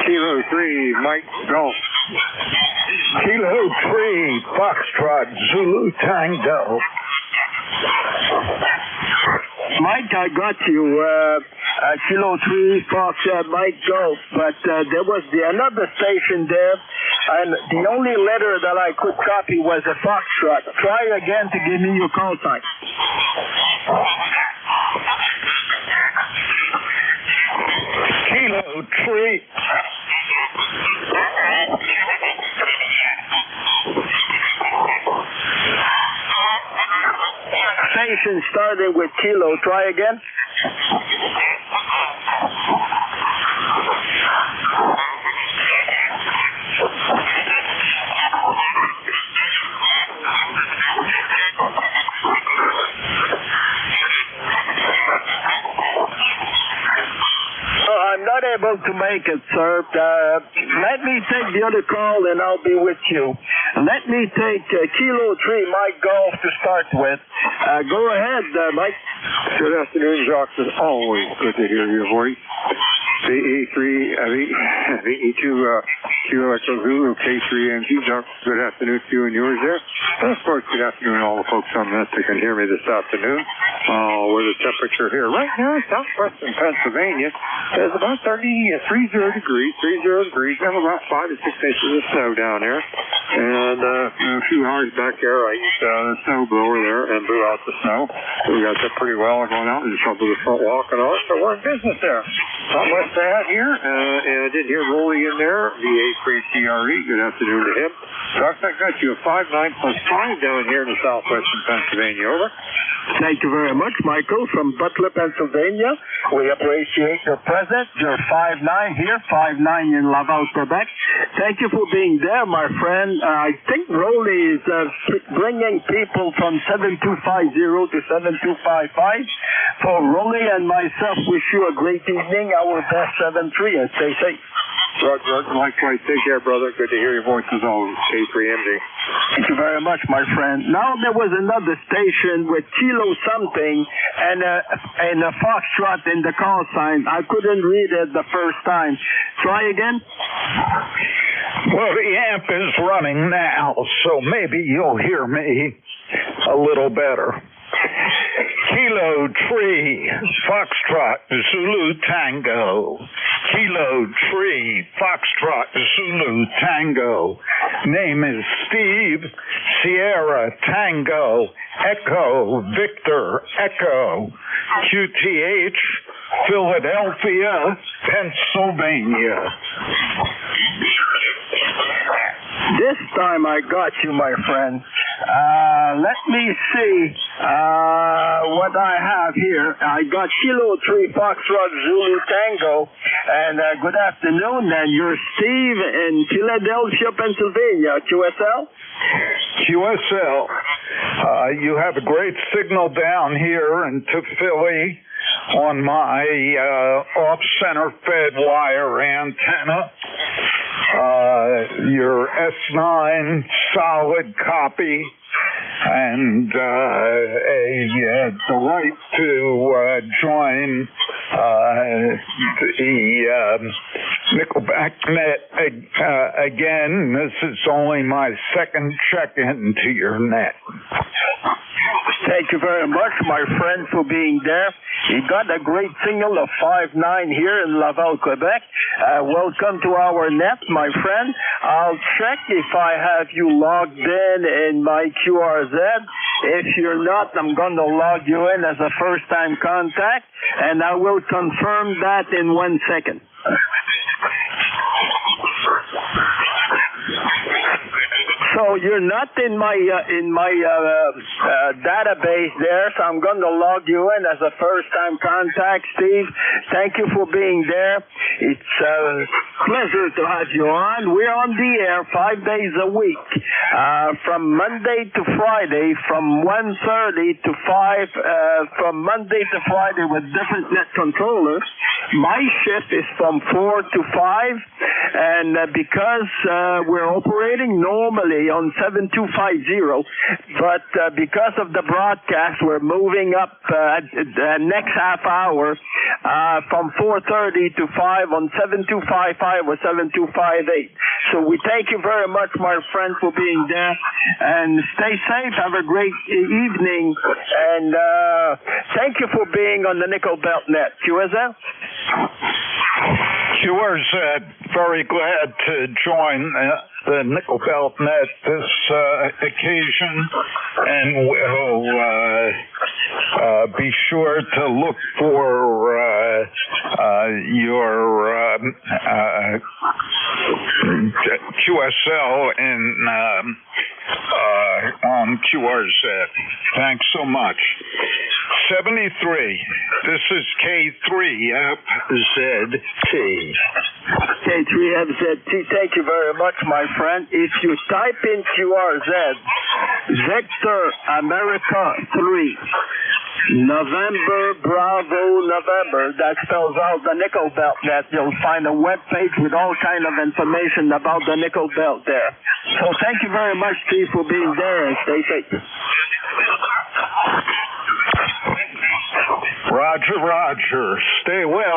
Kilo 3, Mike Golf. Kilo 3, Foxtrot Zulu Tango. Mike, I got you. Kilo 3, Fox, Mike Golf, but there was another station there, and the only letter that I could copy was a Foxtrot. Try again to give me your call sign. Kilo 3. Station starting with Kilo. Try again. I'm not able to make it, sir. Let me take the other call and I'll be with you. Let me take Kilo 3, Mike Golf, to start with. Go ahead, Mike. Good afternoon, Jacques. It's always good to hear your voice. VE2 Kilo Echo Zulu, K3MG. Jacques, good afternoon to you and yours there. And of course, good afternoon to all the folks on that that can hear me this afternoon. With the temperature here right now in southwestern Pennsylvania is about 30 degrees. We have about 5 to 6 inches of snow down there. And a few hours back there, I used a snow blower there and blew out the snow. So we got that pretty well going out and some of the front walk and all. So we're in business there. Not much to add here. And I did hear Rolly in there, VA CRE. Good afternoon to him. Doc, I got you a 59+5 down here in the southwestern Pennsylvania. Over. Thank you very much, Michael, from Butler, Pennsylvania. We appreciate your presence. You're 5'9" here, 5'9" in Laval, Quebec. Thank you for being there, my friend. I think Rolly is bringing people from 7250 to 7255. For Rolly and myself, wish you a great evening. Our best 7-3 and stay safe. Roger, likewise. Take care, brother. Good to hear your voice as always. K3MD. Thank you very much, my friend. Now there was another station with Kilo something and a foxtrot in the call sign. I couldn't read it the first time. Try again. Well, the amp is running now, so maybe you'll hear me a little better. Kilo Tree, Foxtrot, Zulu Tango. Kilo Tree, Foxtrot, Zulu Tango. Name is Steve, Sierra Tango, Echo, Victor, Echo, QTH, Philadelphia, Pennsylvania. This time I got you, my friend. Let me see what I have here. I got Kilo 3 Foxtrot Zulu Tango. And good afternoon. And you're Steve in Philadelphia, Pennsylvania. QSL? QSL. You have a great signal down here into Philly on my off-center fed wire antenna. Your S9 solid copy, and a delight to join the Nickelback net again. This is only my second check-in to your net. Thank you very much, my friend, for being there. You got a great signal of 5'9" here in Laval, Quebec. Welcome to our net, my friend. I'll check if I have you logged in my QRZ. If you're not, I'm going to log you in as a first-time contact, and I will confirm that in 1 second. So you're not in my database there, so I'm going to log you in as a first-time contact, Steve. Thank you for being there. It's a pleasure to have you on. We're on the air 5 days a week, from Monday to Friday, from 1:30 to 5, from Monday to Friday with different net controllers. My shift is from 4 to 5, and because we're operating normally on 7250, but because of the broadcast, we're moving up the next half hour from 4:30 to 5 on 7255 or 7258. So we thank you very much, my friend, for being there, and stay safe. Have a great evening, and thank you for being on the Nickel Belt Net. QSL? QRZ, very glad to join the Nickel Belt Net this occasion, and we'll be sure to look for your QSL on QRZ. Thanks so much. 73. This is K3FZT. K3FZT, thank you very much, my friend. If you type in QRZ, Victor America 3, November, Bravo, November, that spells out the Nickel Belt net. You'll find a web page with all kind of information about the Nickel Belt there. So thank you very much, Steve, for being there, and stay safe. Roger, Roger. Stay well.